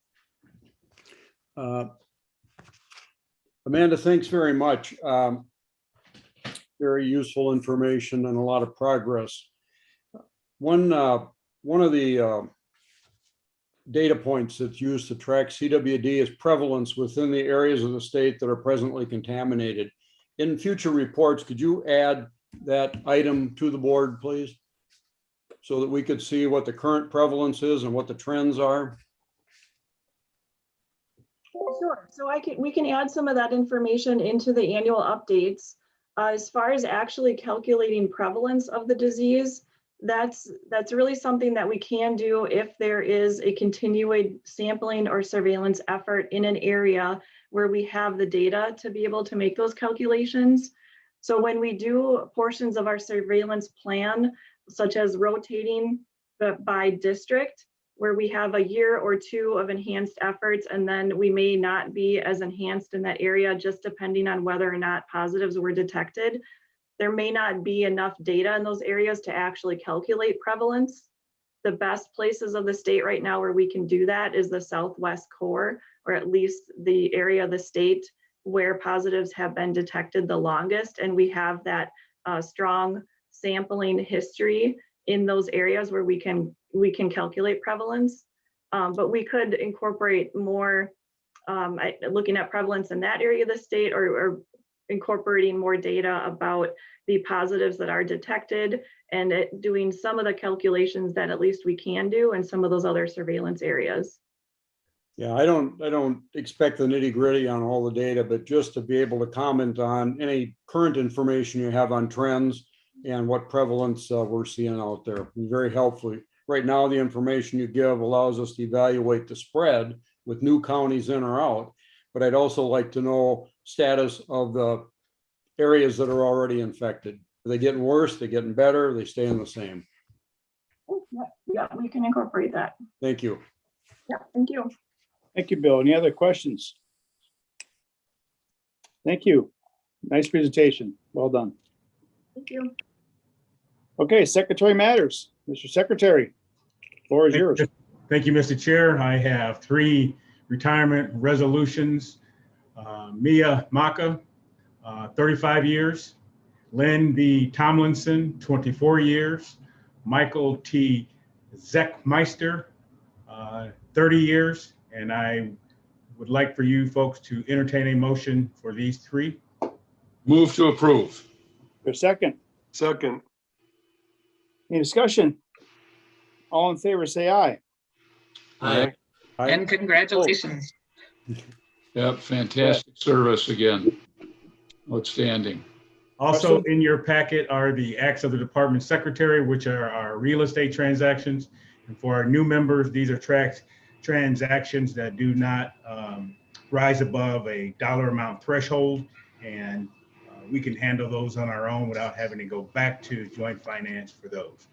Amanda, thanks very much. Very useful information and a lot of progress. One of the data points that's used to track CWD is prevalence within the areas of the state that are presently contaminated. In future reports, could you add that item to the board, please? So that we could see what the current prevalence is and what the trends are? Sure. So we can add some of that information into the annual updates. As far as actually calculating prevalence of the disease, that's really something that we can do if there is a continued sampling or surveillance effort in an area where we have the data to be able to make those calculations. So when we do portions of our surveillance plan, such as rotating by district, where we have a year or two of enhanced efforts, and then we may not be as enhanced in that area, just depending on whether or not positives were detected. There may not be enough data in those areas to actually calculate prevalence. The best places of the state right now where we can do that is the Southwest core, or at least the area of the state where positives have been detected the longest. And we have that strong sampling history in those areas where we can calculate prevalence. But we could incorporate more looking at prevalence in that area of the state, or incorporating more data about the positives that are detected, and doing some of the calculations that at least we can do in some of those other surveillance areas. Yeah, I don't expect the nitty gritty on all the data, but just to be able to comment on any current information you have on trends and what prevalence we're seeing out there. Very helpful. Right now, the information you give allows us to evaluate the spread with new counties in or out, but I'd also like to know status of the areas that are already infected. Are they getting worse? Are they getting better? Are they staying the same? Yeah, we can incorporate that. Thank you. Yeah, thank you. Thank you, Bill. Any other questions? Thank you. Nice presentation. Well done. Thank you. Okay, Secretary Matters. Mr. Secretary, floor is yours. Thank you, Mr. Chair. I have 3 retirement resolutions. Mia Maka, 35 years. Lynn B. Tomlinson, 24 years. Michael T. Zach Meister, 30 years. And I would like for you folks to entertain a motion for these three. Move to approve. For a second, Second, any discussion? All in favor, say aye. aye. Aye. And congratulations. Yep, fantastic service again. Outstanding. Also in your packet are the acts of the department secretary, which are our real estate transactions. And for our new members, these are transactions that do not rise above a dollar amount threshold. And we can handle those on our own without having to go back to joint finance for those.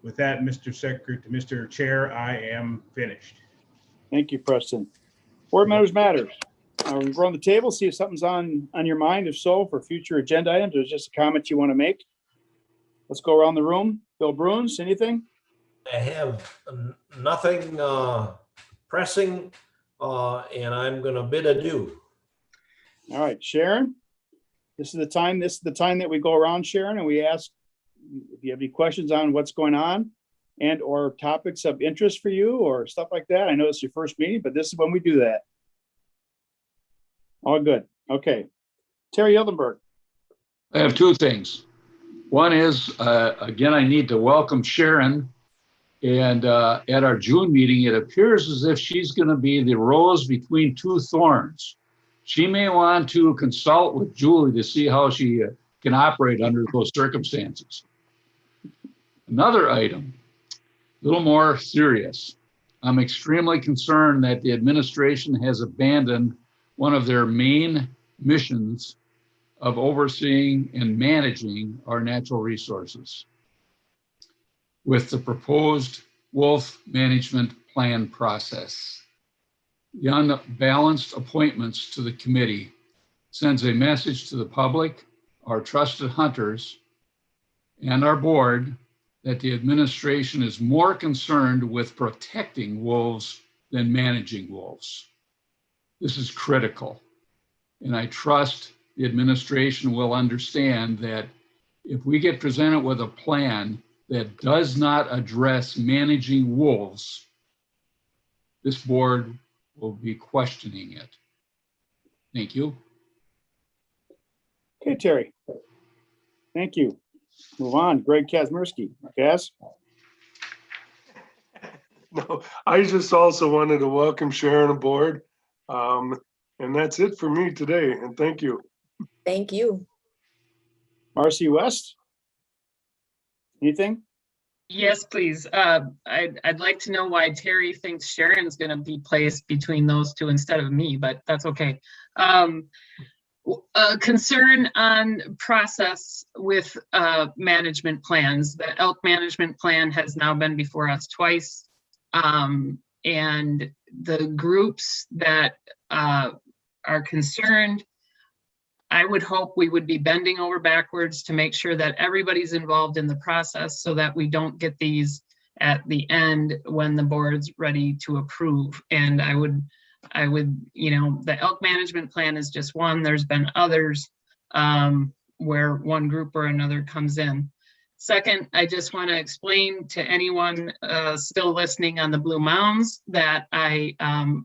With that, Mr. Chair, I am finished. Thank you, Preston. Board members matters. We'll run the table, see if something's on your mind. If so, for future agenda items, or just a comment you want to make. Let's go around the room. Bill Bruins, anything? I have nothing pressing, and I'm going to bid adieu. All right, Sharon. This is the time that we go around, Sharon, and we ask if you have any questions on what's going on and or topics of interest for you or stuff like that. I know it's your first meeting, but this is when we do that. All good. Okay. Terry Hildenberg. I have two things. One is, again, I need to welcome Sharon. And at our June meeting, it appears as if she's going to be the rose between two thorns. She may want to consult with Julie to see how she can operate under those circumstances. Another item, a little more serious. I'm extremely concerned that the administration has abandoned one of their main missions of overseeing and managing our natural resources with the proposed wolf management plan process. The unbalanced appointments to the committee sends a message to the public, our trusted hunters, and our board that the administration is more concerned with protecting wolves than managing wolves. This is critical, and I trust the administration will understand that if we get presented with a plan that does not address managing wolves, this board will be questioning it. Thank you. Okay, Terry. Thank you. Move on. Greg Kazmersky. Kaz? No, I just also wanted to welcome Sharon aboard. And that's it for me today. And thank you. Thank you. Marcy West? Anything? Yes, please. I'd like to know why Terry thinks Sharon's going to be placed between those two instead of me, but that's okay. A concern on process with management plans. The elk management plan has now been before us twice. And the groups that are concerned, I would hope we would be bending over backwards to make sure that everybody's involved in the process so that we don't get these at the end when the board's ready to approve. And I would, the elk management plan is just one. There's been others where one group or another comes in. Second, I just want to explain to anyone still listening on the Blue Mounds that I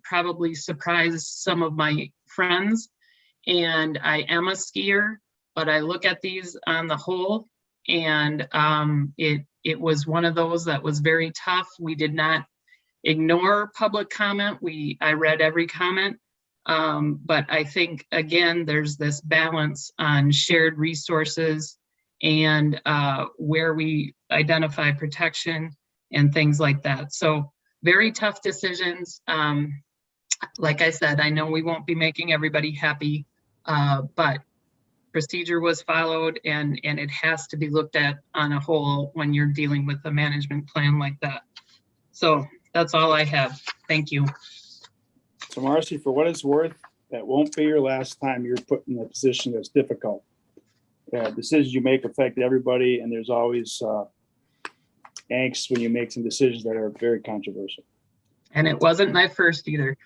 probably surprised some of my friends, and I am a skier, but I look at these on the whole, and it was one of those that was very tough. We did not ignore public comment. I read every comment, but I think, again, there's this balance on shared resources and where we identify protection and things like that. So very tough decisions. Like I said, I know we won't be making everybody happy, but procedure was followed, and it has to be looked at on a whole when you're dealing with a management plan like that. So that's all I have. Thank you. So Marcy, for what it's worth, that won't be your last time you're put in a position that's difficult. Decisions you make affect everybody, and there's always angst when you make some decisions that are very controversial. And it wasn't my first either.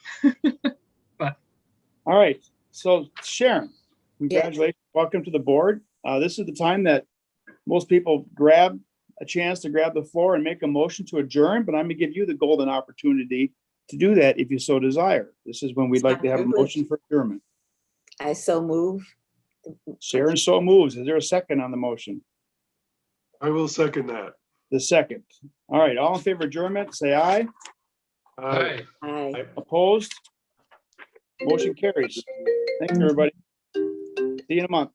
But all right, so Sharon, congratulations. Yes. Welcome to the board. This is the time that most people grab a chance to grab the floor and make a motion to adjourn, but I'm gonna give you the golden opportunity to do that if you so desire. This is when we'd like to have a motion for adjournment. I so move. Sharon so moves. Is there a second on the motion? I will second that. The second. All right, all in favor of adjournment, say aye. Aye. Aye. Opposed? Motion carries. Thank you, everybody. See you in a month.